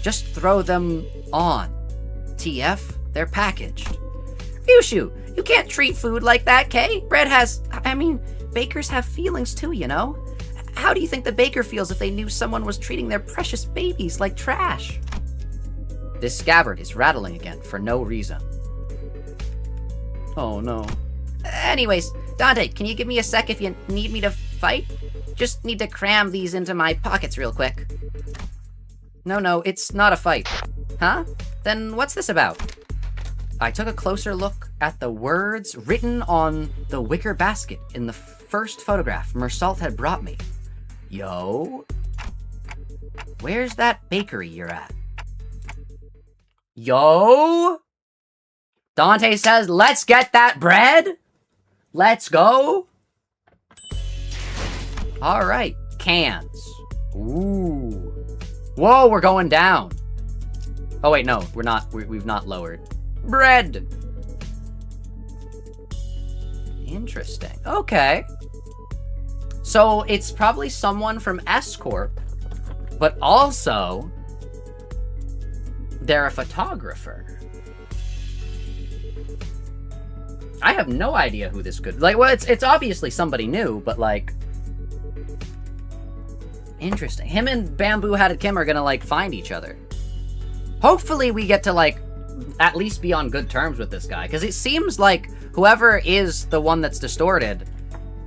Just throw them on. TF, they're packaged. Ryushu, you can't treat food like that, Kay. Bread has... I mean, bakers have feelings too, you know? How do you think the baker feels if they knew someone was treating their precious babies like trash? This scabbard is rattling again for no reason. Oh no. Anyways, Dante, can you give me a sec if you need me to fight? Just need to cram these into my pockets real quick. No, it's not a fight. Huh? Then what's this about? I took a closer look at the words written on the wicker basket in the first photograph Meursault had brought me. Yo? Where's that bakery you're at? Yo? Dante says, let's get that bread? Let's go? Alright, cans. Ooh. Whoa, we're going down. Oh wait, no, we're not. We've not lowered. Bread! Interesting. Okay. So it's probably someone from S Corp, but also they're a photographer. I have no idea who this could... Like, well, it's obviously somebody new, but like... Interesting. Him and Bamboo Hatted Kim are gonna, like, find each other. Hopefully we get to, like, at least be on good terms with this guy. Because it seems like whoever is the one that's distorted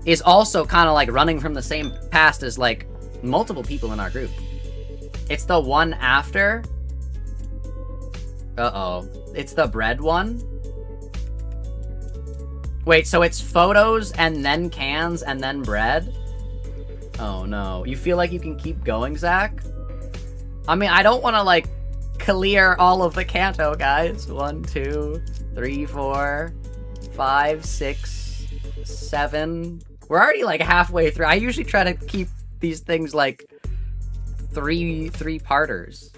is also kind of, like, running from the same past as, like, multiple people in our group. It's the one after... Uh-oh. It's the bread one? Wait, so it's photos and then cans and then bread? Oh no. You feel like you can keep going, Zach? I mean, I don't want to, like, clear all of the Kanto, guys. 1, 2, 3, 4, 5, 6, 7. We're already, like, halfway through. I usually try to keep these things, like, three-parters.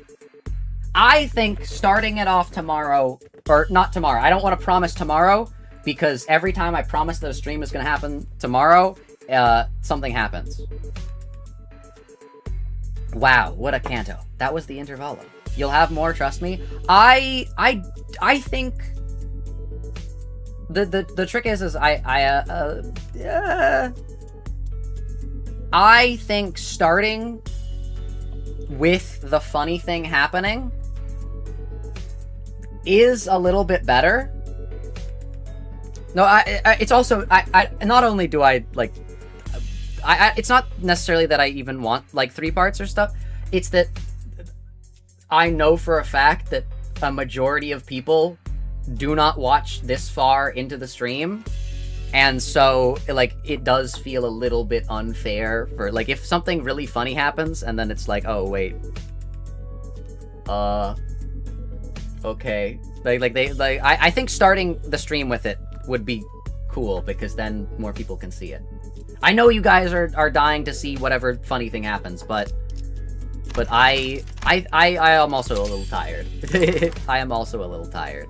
I think starting it off tomorrow, or not tomorrow, I don't want to promise tomorrow, because every time I promise that a stream is going to happen tomorrow, something happens. Wow, what a Kanto. That was the Intervallo. You'll have more, trust me. I think the trick is I think starting with the funny thing happening is a little bit better. No, it's also, not only do I, like, it's not necessarily that I even want, like, 3 parts or stuff. It's that I know for a fact that a majority of people do not watch this far into the stream. And so, like, it does feel a little bit unfair for, like, if something really funny happens, and then it's like, oh, wait. Okay. I think starting the stream with it would be cool, because then more people can see it. I know you guys are dying to see whatever funny thing happens, but I am also a little tired. I am also a little tired.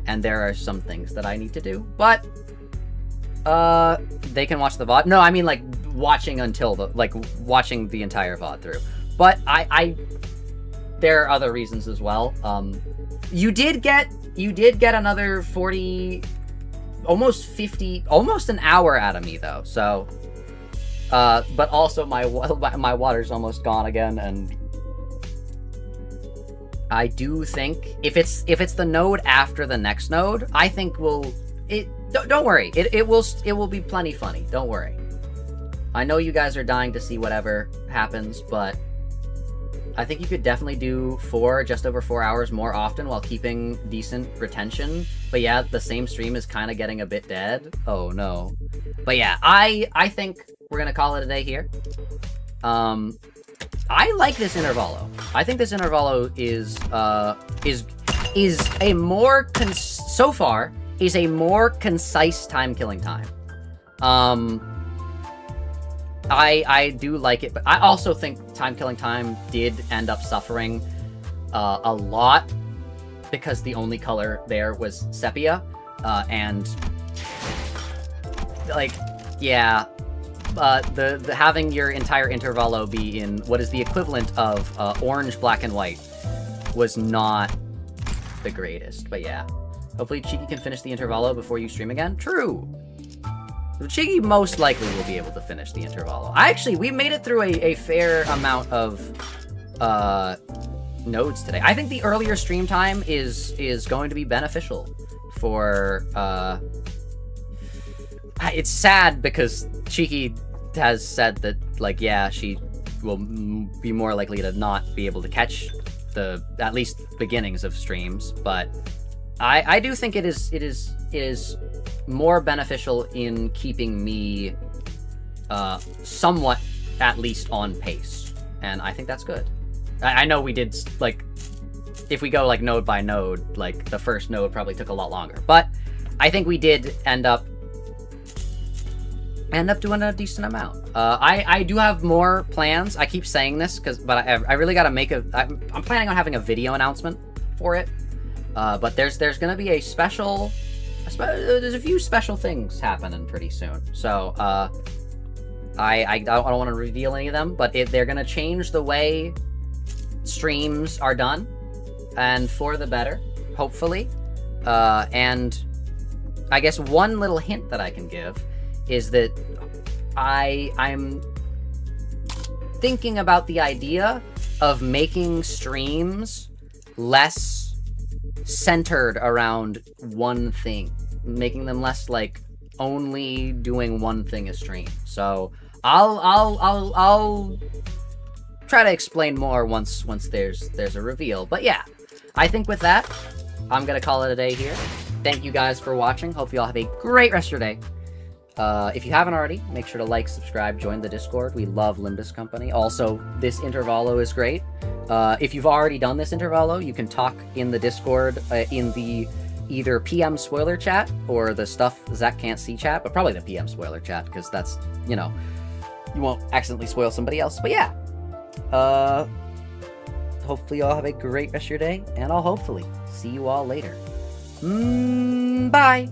And there are some things that I need to do, but they can watch the VOD. No, I mean, like, watching watching the entire VOD through. But there are other reasons as well. You did get another 40, almost 50, almost an hour out of me though. So, but also my water's almost gone again, and I do think if it's the node after the next node, I think don't worry. It will be plenty funny. Don't worry. I know you guys are dying to see whatever happens, but I think you could definitely do just over 4 hours more often while keeping decent retention. But yeah, the same stream is kind of getting a bit dead. Oh no. But yeah, I think we're gonna call it a day here. I like this Intervallo. I think this Intervallo is a more so far is a more concise time killing time. I do like it, but I also think time killing time did end up suffering a lot because the only color there was sepia, and like, yeah, the having your entire Intervallo be in what is the equivalent of orange, black, and white was not the greatest. But yeah, hopefully Cheeky can finish the Intervallo before you stream again. True. Cheeky most likely will be able to finish the Intervallo. We made it through a fair amount of nodes today. I think the earlier stream time is going to be beneficial for it's sad because Cheeky has said that, like, yeah, she will be more likely to not be able to catch the at least beginnings of streams, but I do think it is more beneficial in keeping me somewhat at least on pace, and I think that's good. I know we did, like, if we go like node by node, like the first node probably took a lot longer, but I think we did end up doing a decent amount. I do have more plans. I keep saying this but I really gotta make I'm planning on having a video announcement for it. But there's gonna be there's a few special things happening pretty soon. So I don't want to reveal any of them, but they're gonna change the way streams are done, and for the better, hopefully. And I guess one little hint that I can give is that I'm thinking about the idea of making streams less centered around one thing, making them less like only doing one thing a stream. So I'll try to explain more once there's a reveal. But yeah, I think with that, I'm gonna call it a day here. Thank you guys for watching. Hope you all have a great rest of your day. If you haven't already, make sure to like, subscribe, join the Discord. We love Limbus Company. Also, this Intervallo is great. If you've already done this Intervallo, you can talk in the Discord in the either PM spoiler chat or the stuff Zach can't see chat, but probably the PM spoiler chat, because that's, you know, you won't accidentally spoil somebody else. But yeah, hopefully you all have a great rest of your day, and I'll hopefully see you all later. Bye!